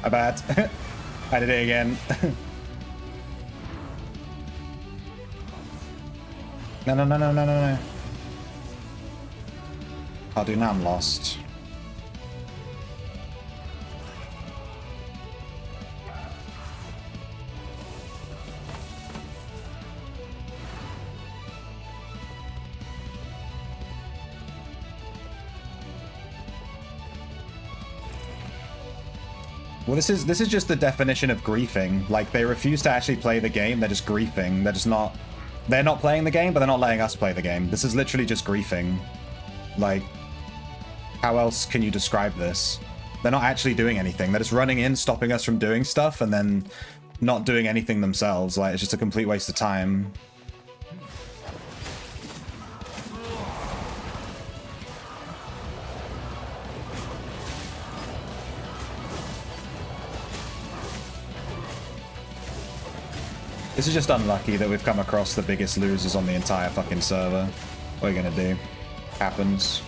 My bad. I did it again. No. Oh, dude, now I'm lost. Well, this is just the definition of griefing. Like, they refuse to actually play the game, they're just griefing. They're not playing the game, but they're not letting us play the game. This is literally just griefing. Like, how else can you describe this? They're not actually doing anything. They're just running in, stopping us from doing stuff, and then not doing anything themselves. Like, it's just a complete waste of time. This is just unlucky that we've come across the biggest losers on the entire fucking server. What are you gonna do? Happens.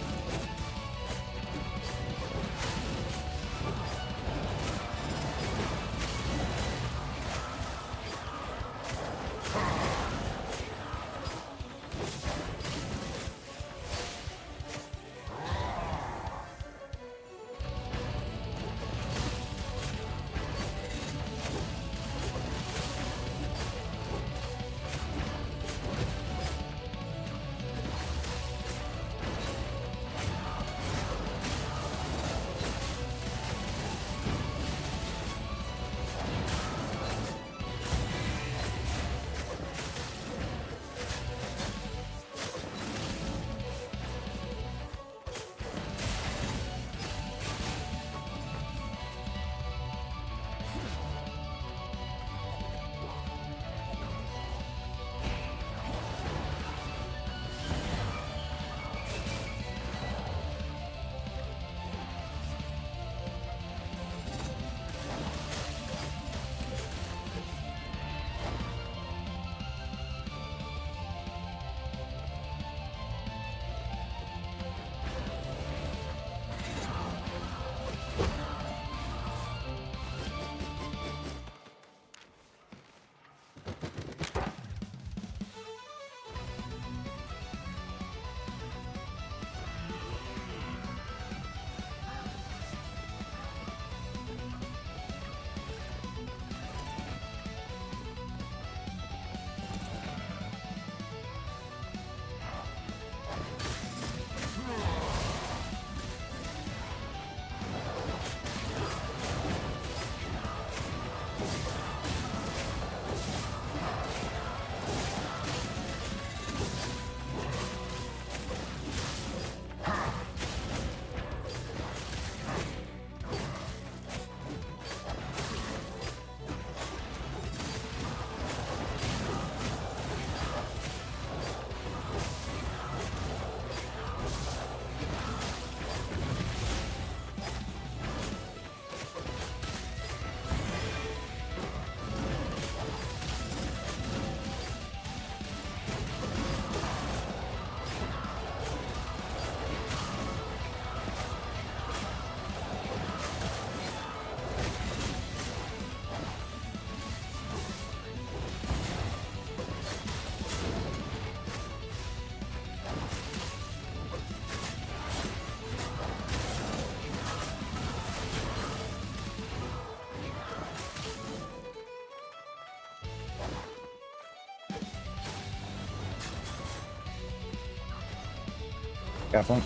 Careful.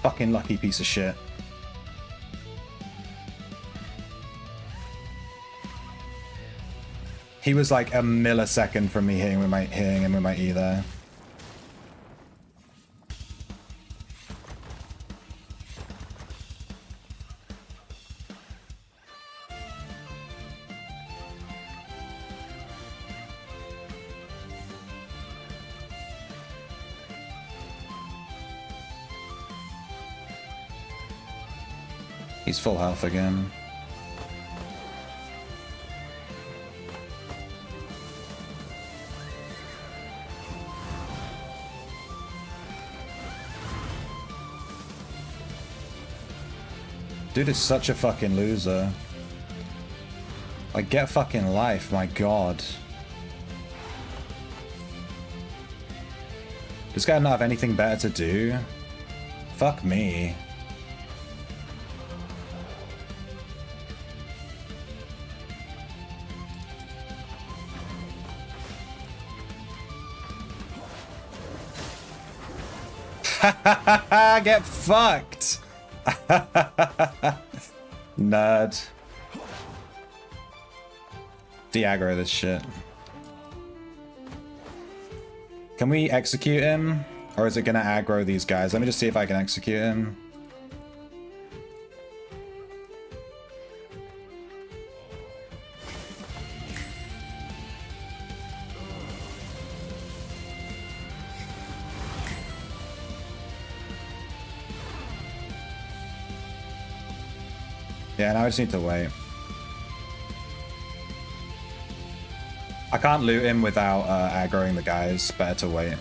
Fucking lucky piece of shit. He was like a millisecond from me hitting him with my E there. He's full health again. Dude is such a fucking loser. Like, get fucking life, my god. This guy not have anything better to do? Fuck me. Get fucked! Nerd. De-aggro this shit. Can we execute him? Or is it gonna aggro these guys? Let me just see if I can execute him. Yeah, now I just need to wait. I can't loot him without aggroing the guys. Better to wait.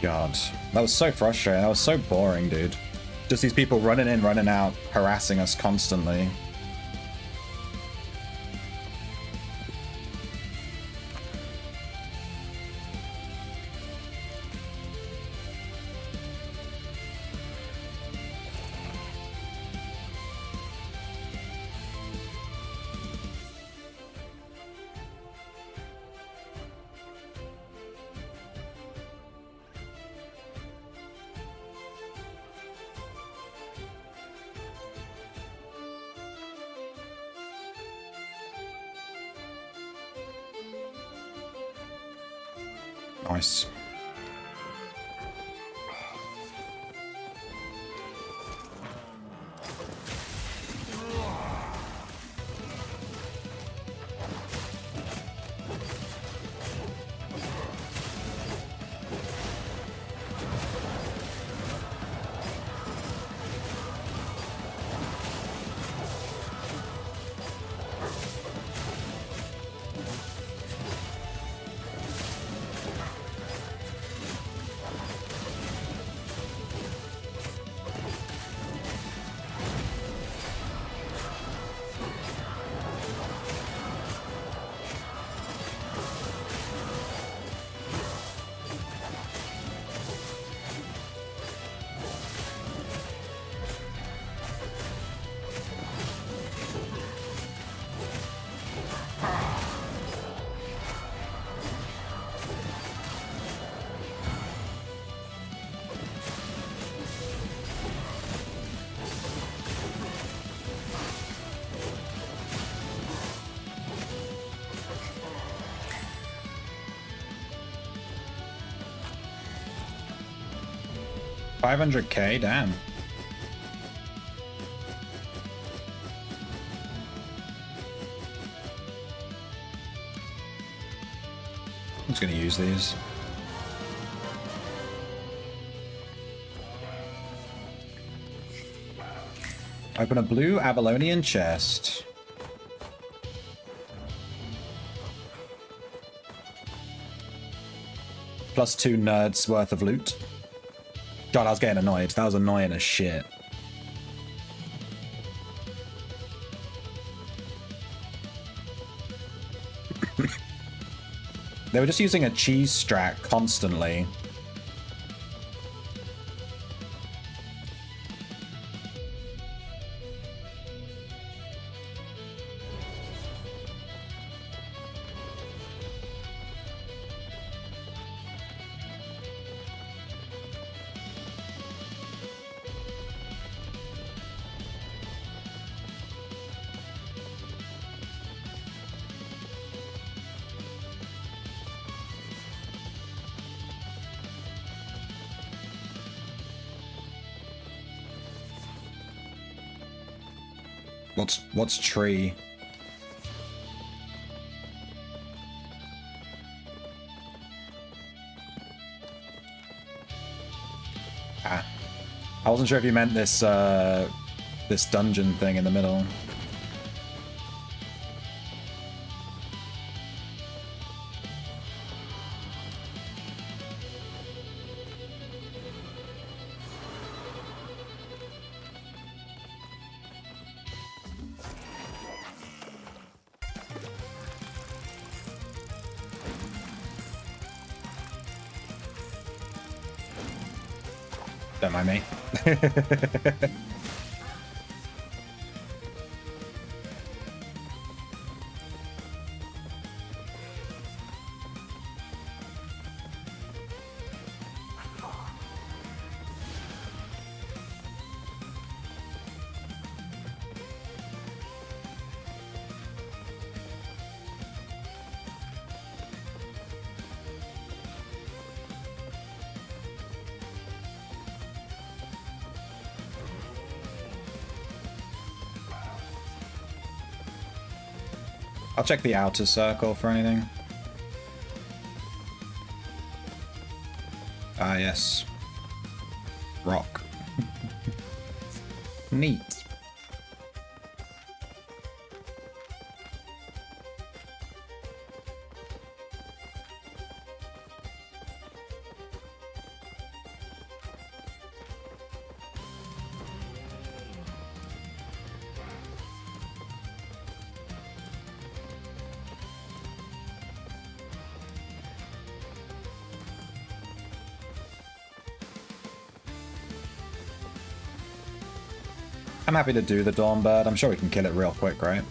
God, that was so frustrating. That was so boring, dude. Just these people running in, running out, harassing us constantly. Nice. $500K, damn. I'm just gonna use these. Open a blue Avalonian chest. +2 nerds worth of loot. God, I was getting annoyed. That was annoying as shit. They were just using a cheese strat constantly. What's tree? Ah. I wasn't sure if you meant this this dungeon thing in the middle. Don't mind me. I'll check the outer circle for anything. Ah, yes. Rock. Neat. I'm happy to do the Dawn Bird. I'm sure we can kill it real quick, right?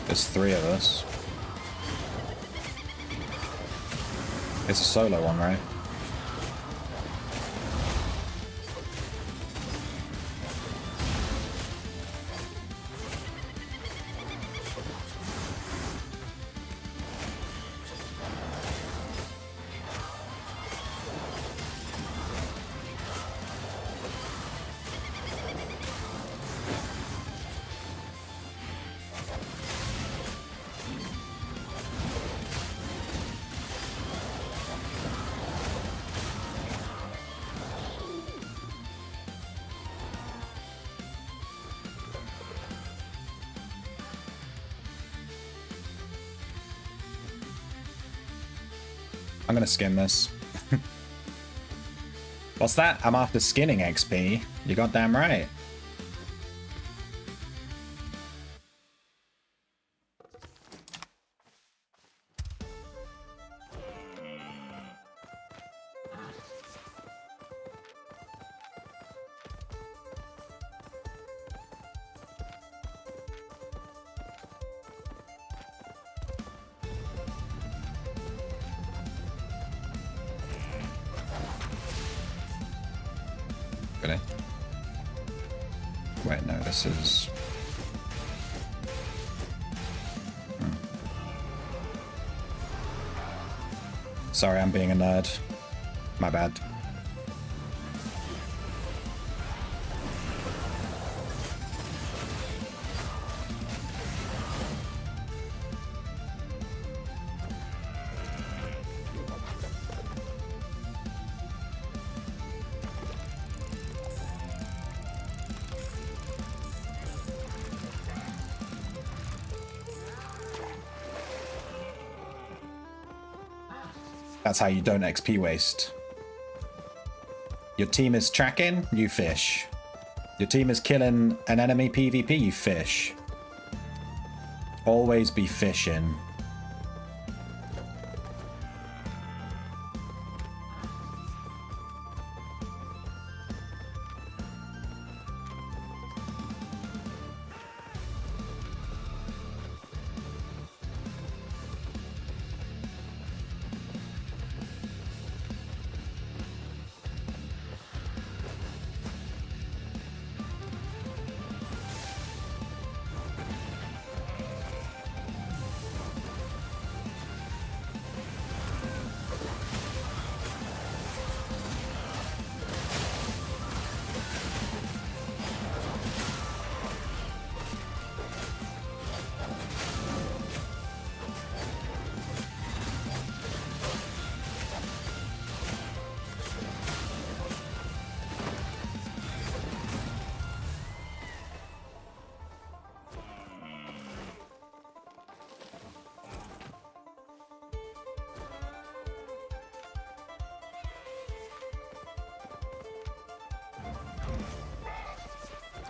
There's 3 of us. It's a solo one, right? I'm gonna skin this. What's that? I'm after skinning XP. You goddamn right. Really? Wait, no, this is... Sorry, I'm being a nerd. My bad. That's how you don't XP waste. Your team is tracking, you fish. Your team is killing an enemy PvP, you fish. always be fishing.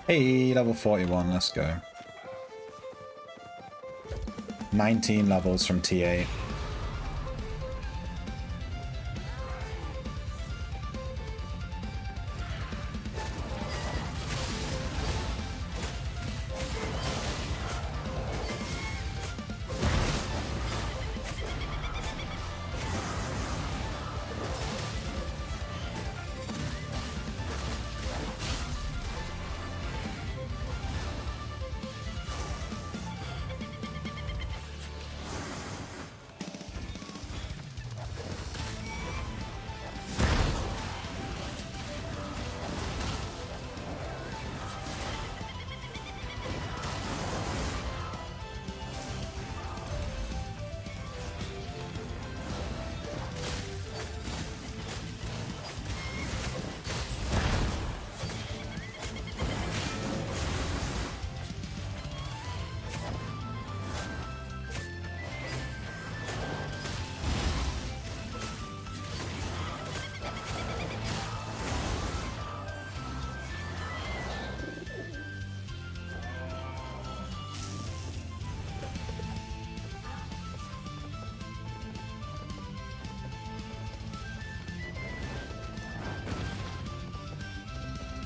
Hey, level 41, let's go. 19 levels from T8.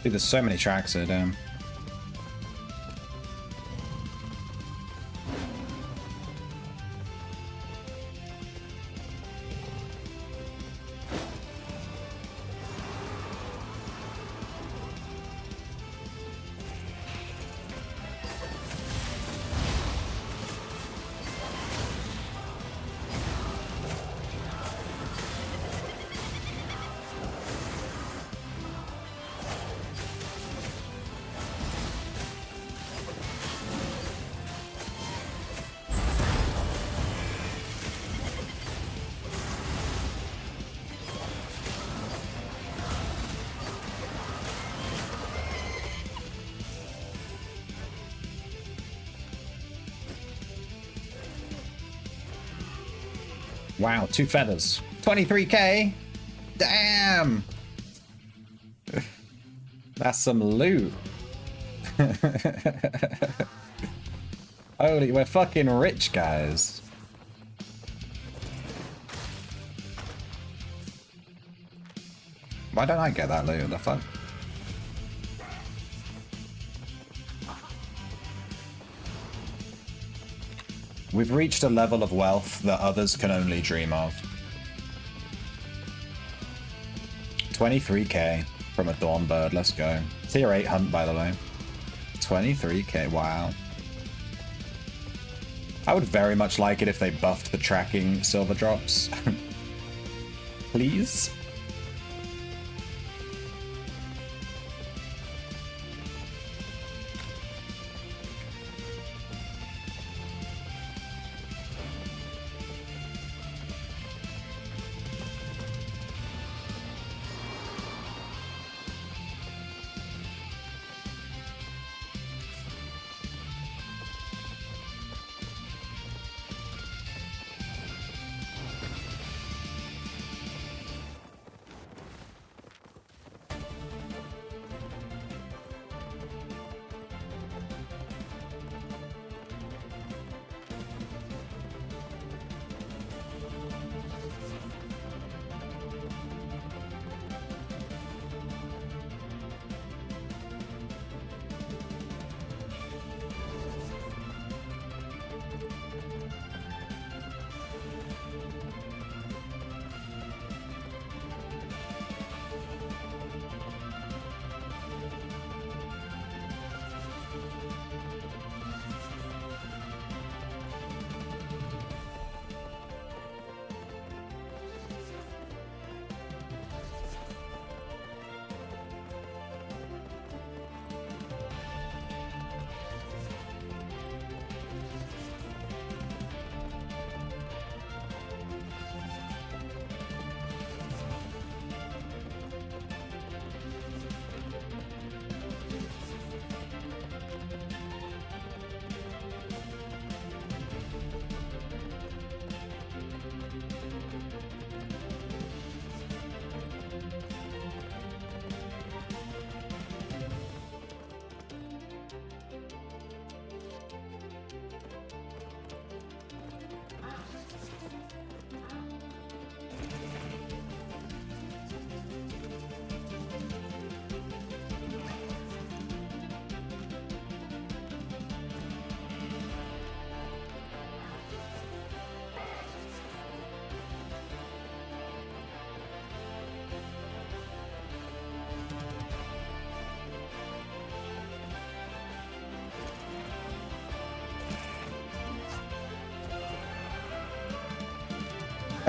Dude, there's so many tracks here, damn. Wow, 2 feathers. 23k? Damn! That's some loot. Holy, we're fucking rich, guys. Why don't I get that loot? What the fuck? We've reached a level of wealth that others can only dream of. 23k from a Dawn Bird, let's go. Tier 8 hunt, by the way. 23k, wow. I would very much like it if they buffed the tracking silver drops. Please?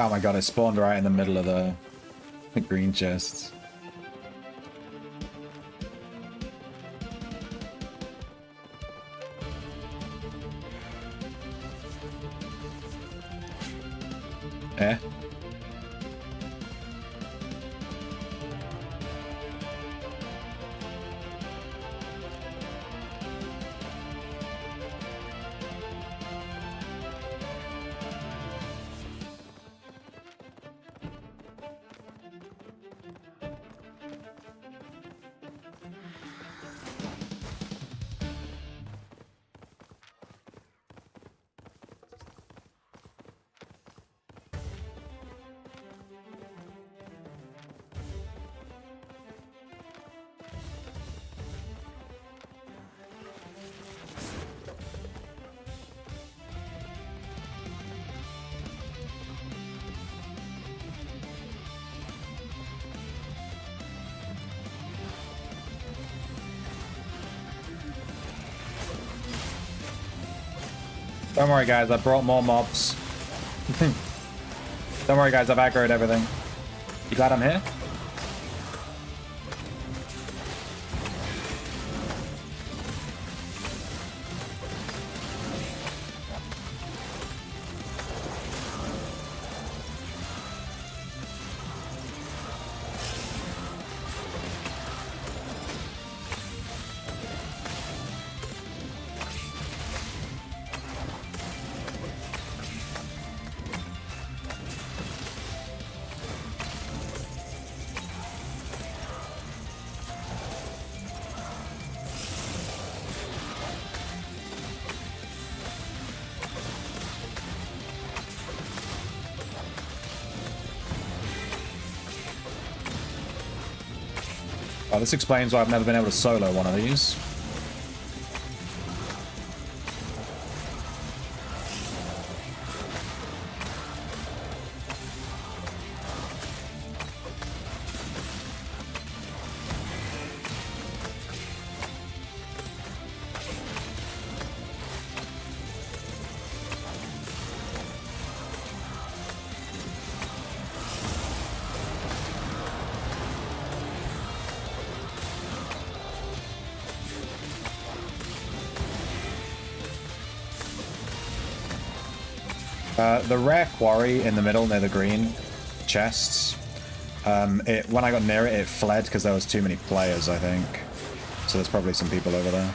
Oh my god, it spawned right in the middle of the green chests. Eh? Don't worry, guys. I brought more mobs. Don't worry, guys. I've aggroed everything. You glad I'm here? Oh, this explains why I've never been able to solo one of these. The rare quarry in the middle near the green chests, when I got near it, it fled because there was too many players, I think. So there's probably some people over there.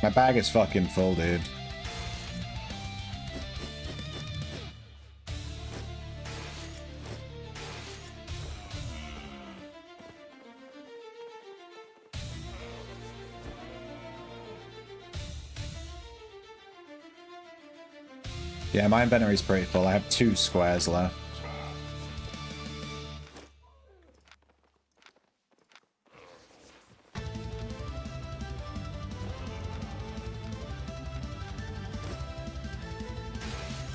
My bag is fucking full, dude. Yeah, my inventory's pretty full. I have 2 squares left.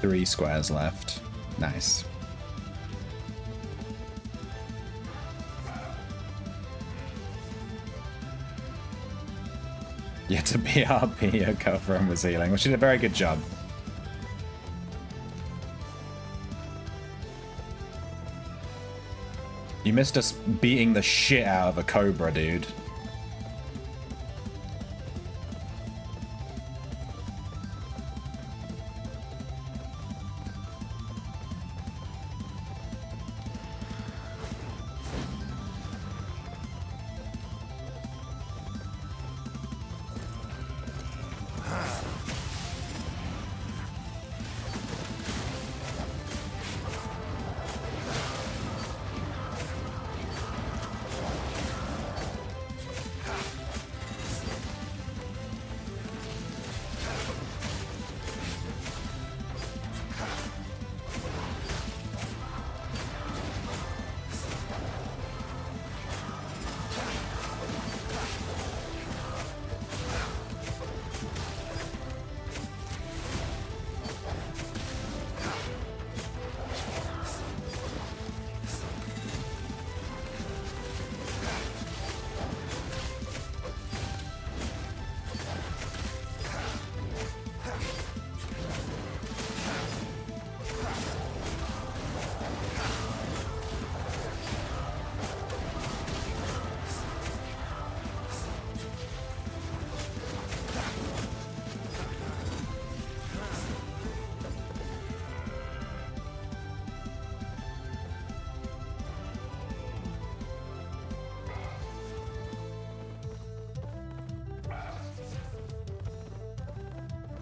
Three squares left. Nice. Yeah, to BRB, your girlfriend was healing. Well, she did a very good job. You missed us beating the shit out of a cobra, dude.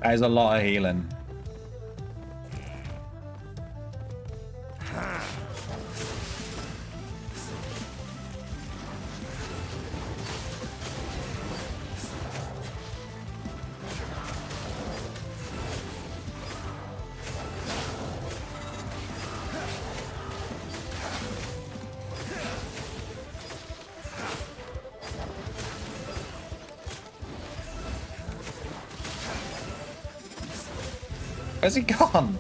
That is a lot of healing. Where's he gone?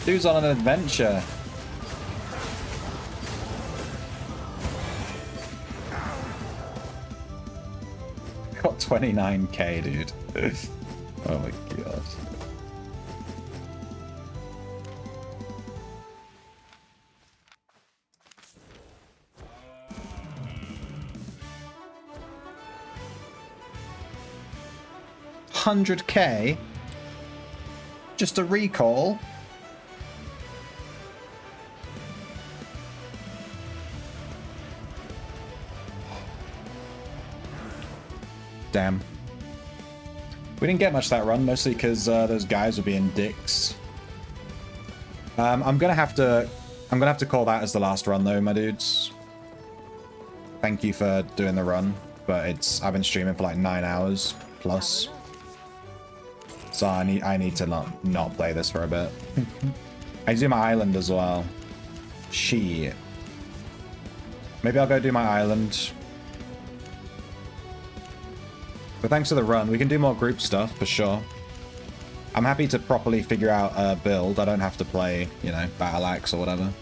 Dude's on an adventure. Got 29k, dude. Oh my god. $100k? Just a recall? Damn. We didn't get much that run, mostly because those guys were being dicks. I'm gonna have to call that as the last run though, my dudes. Thank you for doing the run, but I've been streaming for like 9 hours plus. So I need to not play this for a bit. I do my island as well. Shit. Maybe I'll go do my island. But thanks for the run. We can do more group stuff for sure. I'm happy to properly figure out a build. I don't have to play, you know, Battle Axe or whatever.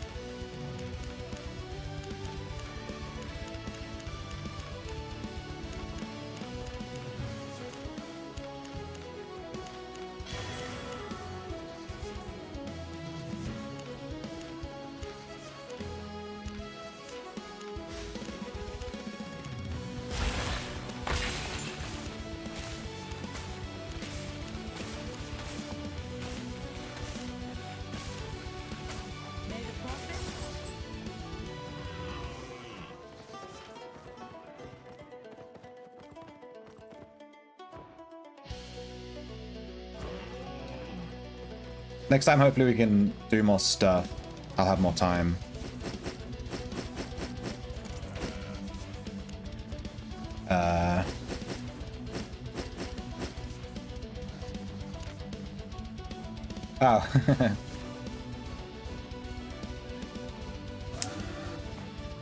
Next time, hopefully we can do more stuff. I'll have more time. Oh.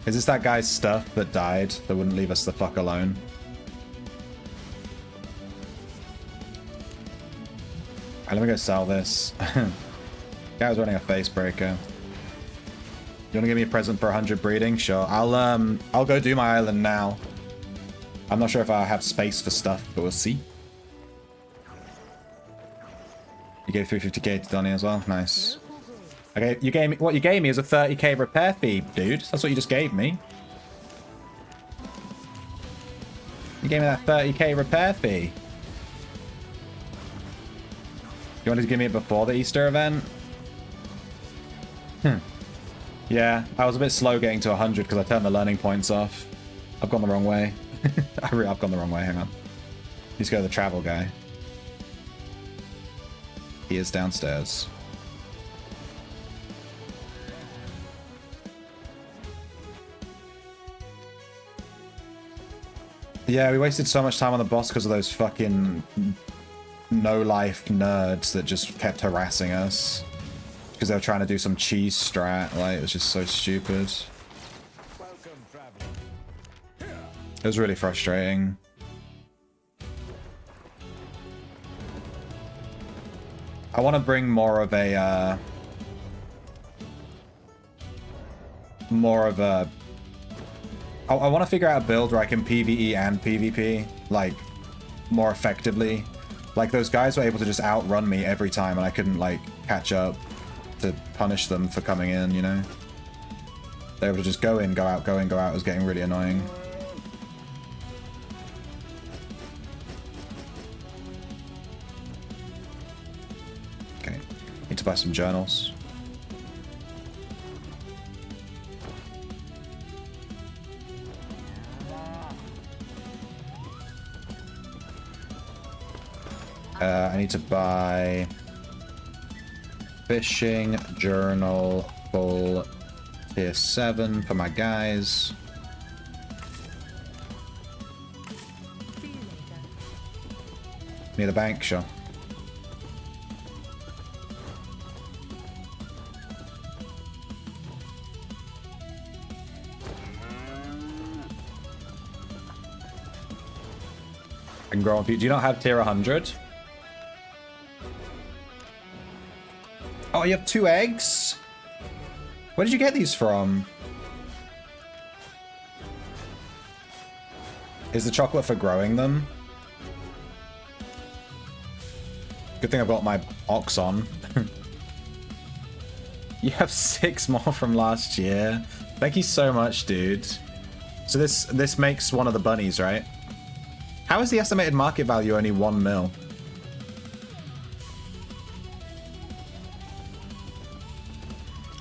Is this that guy's stuff that died that wouldn't leave us the fuck alone? Alright, let me go sell this. Guy was running a face breaker. You wanna give me a present for 100 breeding? Sure. I'll go do my island now. I'm not sure if I have space for stuff, but we'll see. You gave 350k to Donnie as well? Nice. Okay, you gave me what you gave me is a 30k repair fee, dude. That's what you just gave me. You gave me that 30k repair fee. You wanted to give me it before the Easter event? Yeah, I was a bit slow getting to 100 because I turned the learning points off. I've gone the wrong way. I've gone the wrong way, hang on. Let's go to the travel guy. He is downstairs. Yeah, we wasted so much time on the boss because of those fucking no-life nerds that just kept harassing us. Because they were trying to do some cheese strat. Like, it was just so stupid. It was really frustrating. I want to bring more of a, I want to figure out a build where I can PvE and PvP, like, more effectively. Like, those guys were able to just outrun me every time, and I couldn't, like, catch up to punish them for coming in, you know? They were able to just go in, go out, go in, go out. It was getting really annoying. Okay, need to buy some journals. I need to buy fishing journal full tier 7 for my guys. See you later. Near the bank, sure. I can grow on. Do you not have tier 100? Oh, you have 2 eggs? Where did you get these from? Is the chocolate for growing them? Good thing I've got my ox on. You have 6 more from last year. Thank you so much, dude. So this makes one of the bunnies, right? How is the estimated market value only 1 mil?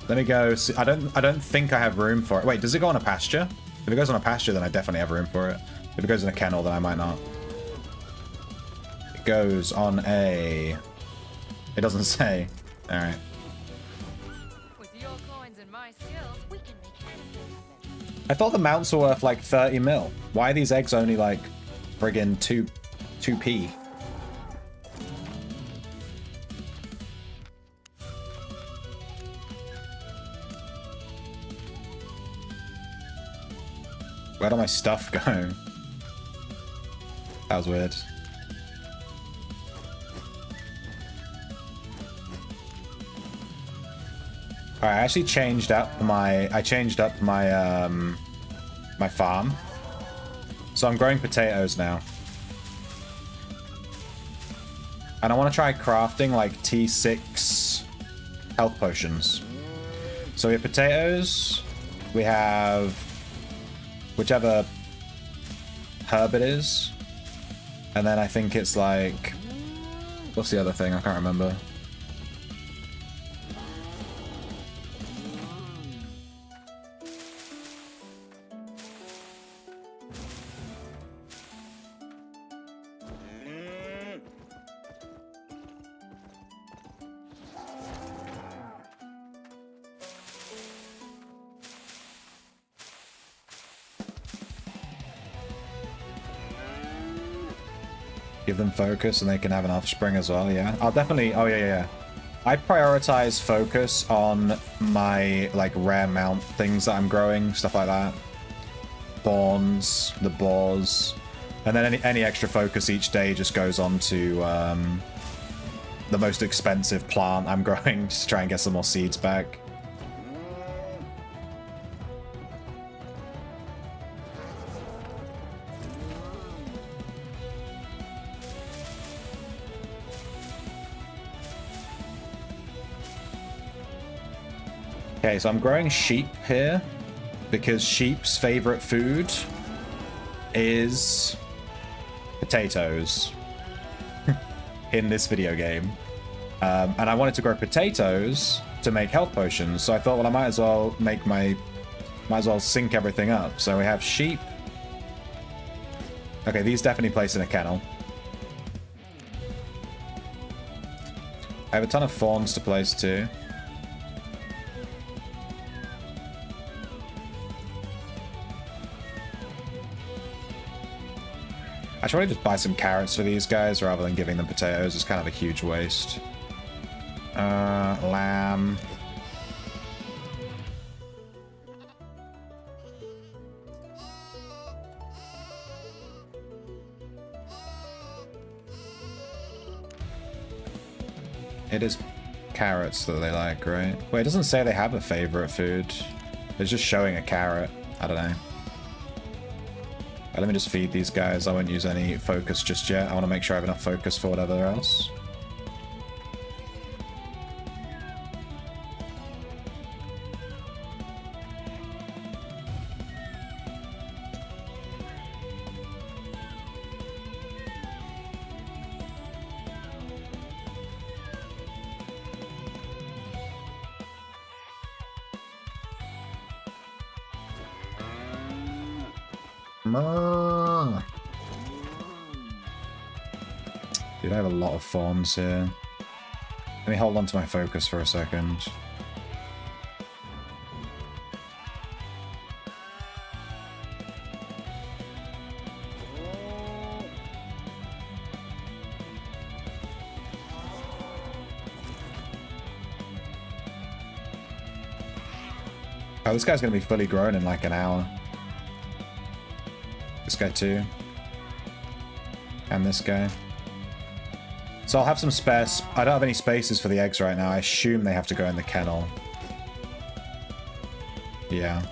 Let me go see. I don't think I have room for it. Wait, does it go on a pasture? If it goes on a pasture, then I definitely have room for it. If it goes in a kennel, then I might not. It goes on a... It doesn't say. Alright. With your coins and my skills, we can make anything happen. I thought the mounts were worth like 30 mil. Why are these eggs only like friggin' 2p? Where did my stuff go? That was weird. Alright, I actually changed up my... my farm. So I'm growing potatoes now. And I want to try crafting like T6 health potions. So we have potatoes. We have whichever herb it is. And then I think it's like... What's the other thing? I can't remember. Give them focus and they can have an offspring as well, yeah. I'll definitely... Oh, yeah. I prioritize focus on my, like, rare mount things that I'm growing, stuff like that. Thorns, the boars. And then any extra focus each day just goes on to the most expensive plant I'm growing, just to try and get some more seeds back. Okay, so I'm growing sheep here because sheep's favorite food is potatoes in this video game. And I wanted to grow potatoes to make health potions, so I thought, well, I might as well sync everything up. So we have sheep. Okay, these definitely place in a kennel. I have a ton of fawns to place too. I should probably just buy some carrots for these guys rather than giving them potatoes. It's kind of a huge waste. Lamb. It is carrots that they like, right? Wait, it doesn't say they have a favorite food. It's just showing a carrot. I don't know. Let me just feed these guys. I won't use any focus just yet. I want to make sure I have enough focus for whatever else. Dude, I have a lot of fawns here. Let me hold on to my focus for a second. Oh, this guy's going to be fully grown in like an hour. This guy too. And this guy. So I'll have some space. I don't have any spaces for the eggs right now. I assume they have to go in the kennel. Yeah.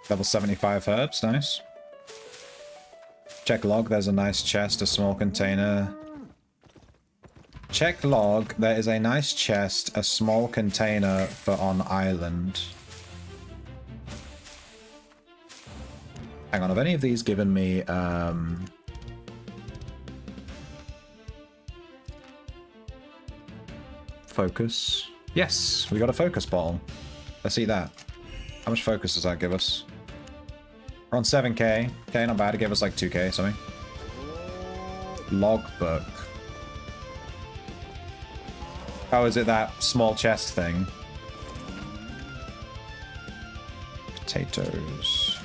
Level 75 herbs, nice. Check log, there's a nice chest, a small container. Check log, there is a nice chest, a small container for on island. Hang on, have any of these given me, focus? Yes, we got a focus bottle. Let's see that. How much focus does that give us? We're on 7k. Okay, not bad. It gave us like 2k, something. Logbook. Oh, is it that small chest thing? Potatoes.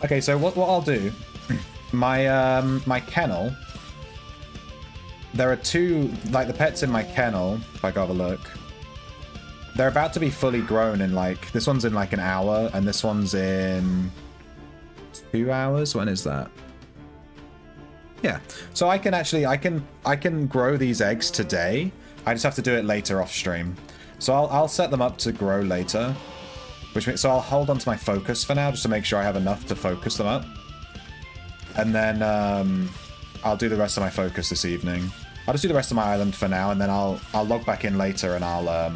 Okay, so what I'll do, my kennel, there are two, like the pets in my kennel, if I go have a look, they're about to be fully grown in like, this one's in like an hour, and this one's in 2 hours? When is that? Yeah, so I can actually, I can grow these eggs today, I just have to do it later off stream. So I'll set them up to grow later. Which means, so I'll hold on to my focus for now, just to make sure I have enough to focus them up. And then I'll do the rest of my focus this evening. I'll just do the rest of my island for now, and then I'll log back in later, and I'll,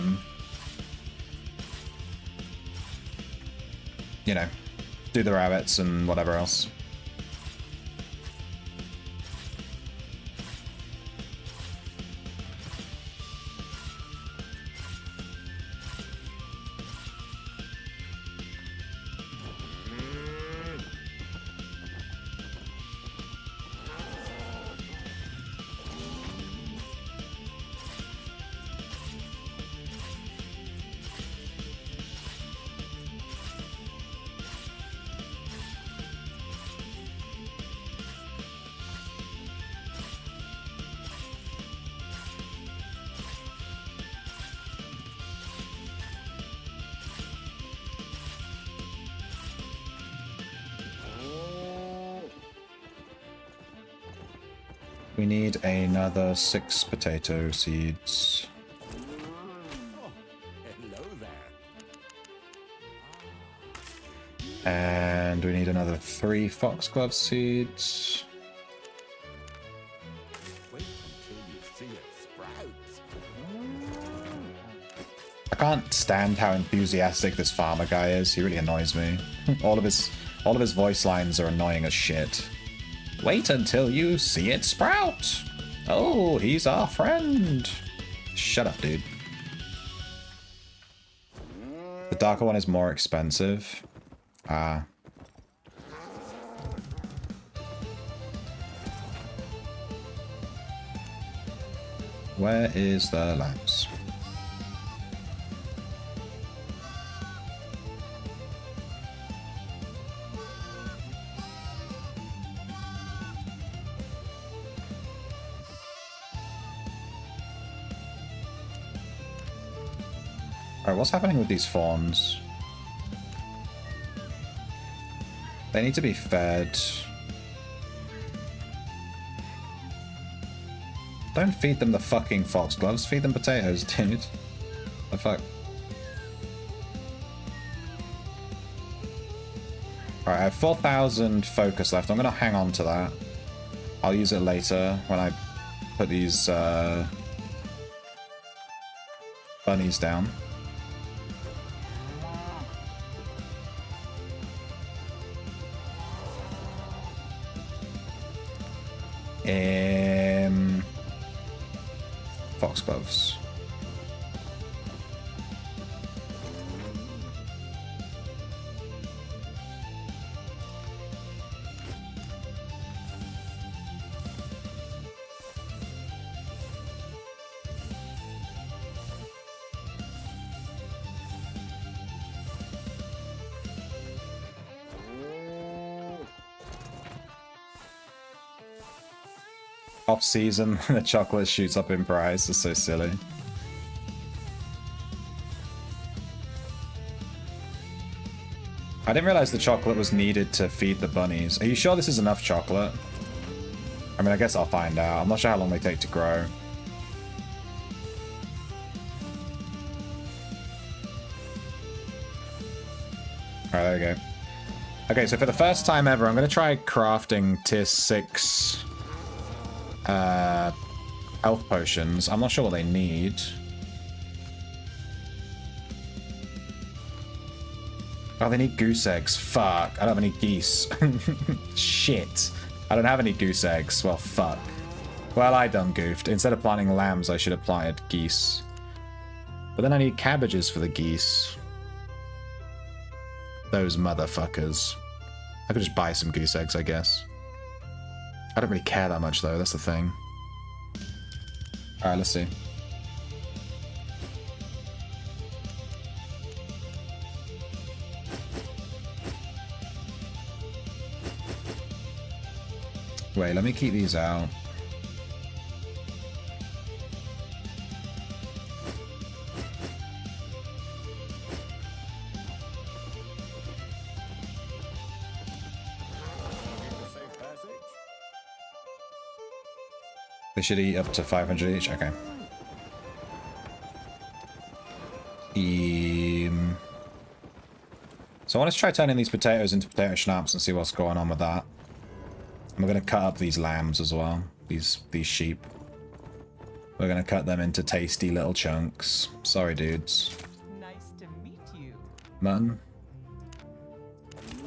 you know, do the rabbits and whatever else. We need another 6 potato seeds. Hello there. And we need another 3 foxglove seeds. Wait until you see it sprouts. I can't stand how enthusiastic this farmer guy is. He really annoys me. all of his voice lines are annoying as shit. Wait until you see it sprout. Oh, he's our friend. Shut up, dude. The darker one is more expensive. Ah. Where is the lamps? Alright, what's happening with these fawns? They need to be fed. Don't feed them the fucking foxgloves. Feed them potatoes, dude. The fuck? Alright, I have 4,000 focus left. I'm going to hang on to that. I'll use it later when I put these bunnies down. Foxgloves. Off season, the chocolate shoots up in price. It's so silly. I didn't realize the chocolate was needed to feed the bunnies. Are you sure this is enough chocolate? I mean, I guess I'll find out. I'm not sure how long they take to grow. Alright, there we go. Okay, so for the first time ever, I'm going to try crafting tier 6 health potions. I'm not sure what they need. Oh, they need goose eggs. Fuck. I don't have any geese. Shit. I don't have any goose eggs. Well, fuck. Well, I done goofed. Instead of planting lambs, I should have planted geese. But then I need cabbages for the geese. Those motherfuckers. I could just buy some goose eggs, I guess. I don't really care that much, though. That's the thing. Alright, let's see. Wait, let me keep these out. They should eat up to 500 each? Okay. So I want to try turning these potatoes into potato schnapps and see what's going on with that. And we're going to cut up these lambs as well. These sheep. We're going to cut them into tasty little chunks. Sorry, dudes. Nice to meet you. Mutton.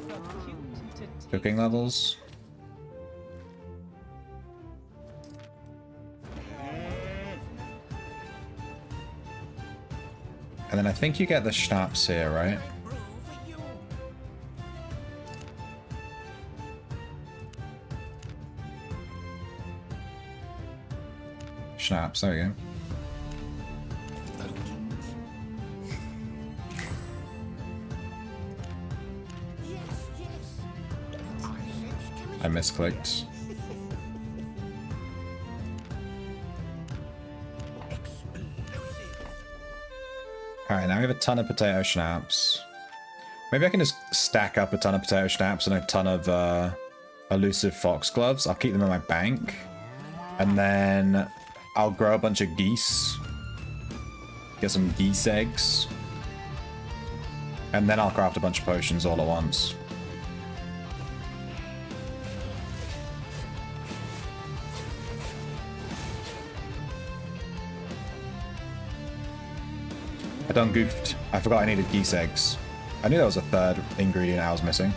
So cute to taste. Cooking levels. And then I think you get the schnapps here, right? Schnapps, there we go. I misclicked. Alright, now we have a ton of potato schnapps. Maybe I can just stack up a ton of potato schnapps and a ton of elusive foxgloves. I'll keep them in my bank. And then I'll grow a bunch of geese. Get some geese eggs. And then I'll craft a bunch of potions all at once. I done goofed. I forgot I needed geese eggs. I knew there was a third ingredient I was missing.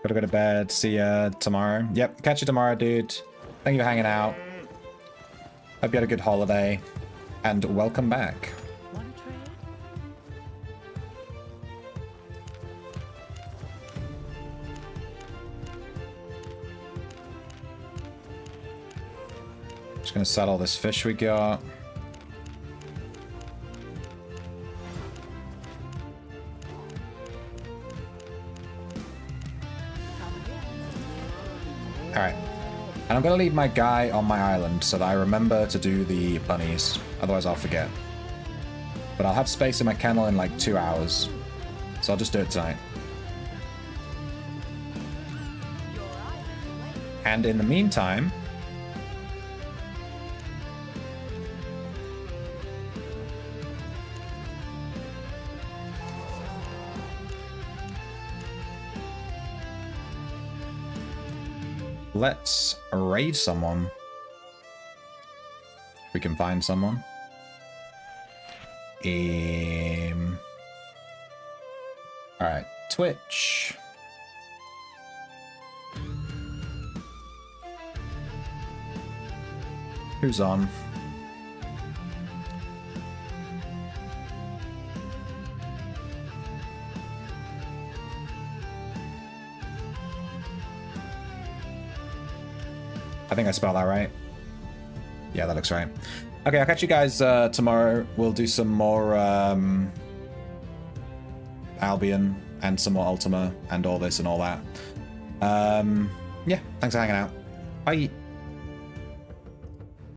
Gotta go to bed. See ya tomorrow. Yep, catch you tomorrow, dude. Thank you for hanging out. Hope you had a good holiday. And welcome back. Want to trade? Just gonna sell all this fish we got. Alright. And I'm going to leave my guy on my island so that I remember to do the bunnies. Otherwise I'll forget. But I'll have space in my kennel in like 2 hours. So I'll just do it tonight. And in the meantime... let's raid someone. If we can find someone. Alright, Twitch. Who's on? I think I spelled that right. Yeah, that looks right. Okay, I'll catch you guys tomorrow. We'll do some more Albion and some more Ultima and all this and all that. Yeah, thanks for hanging out. Bye.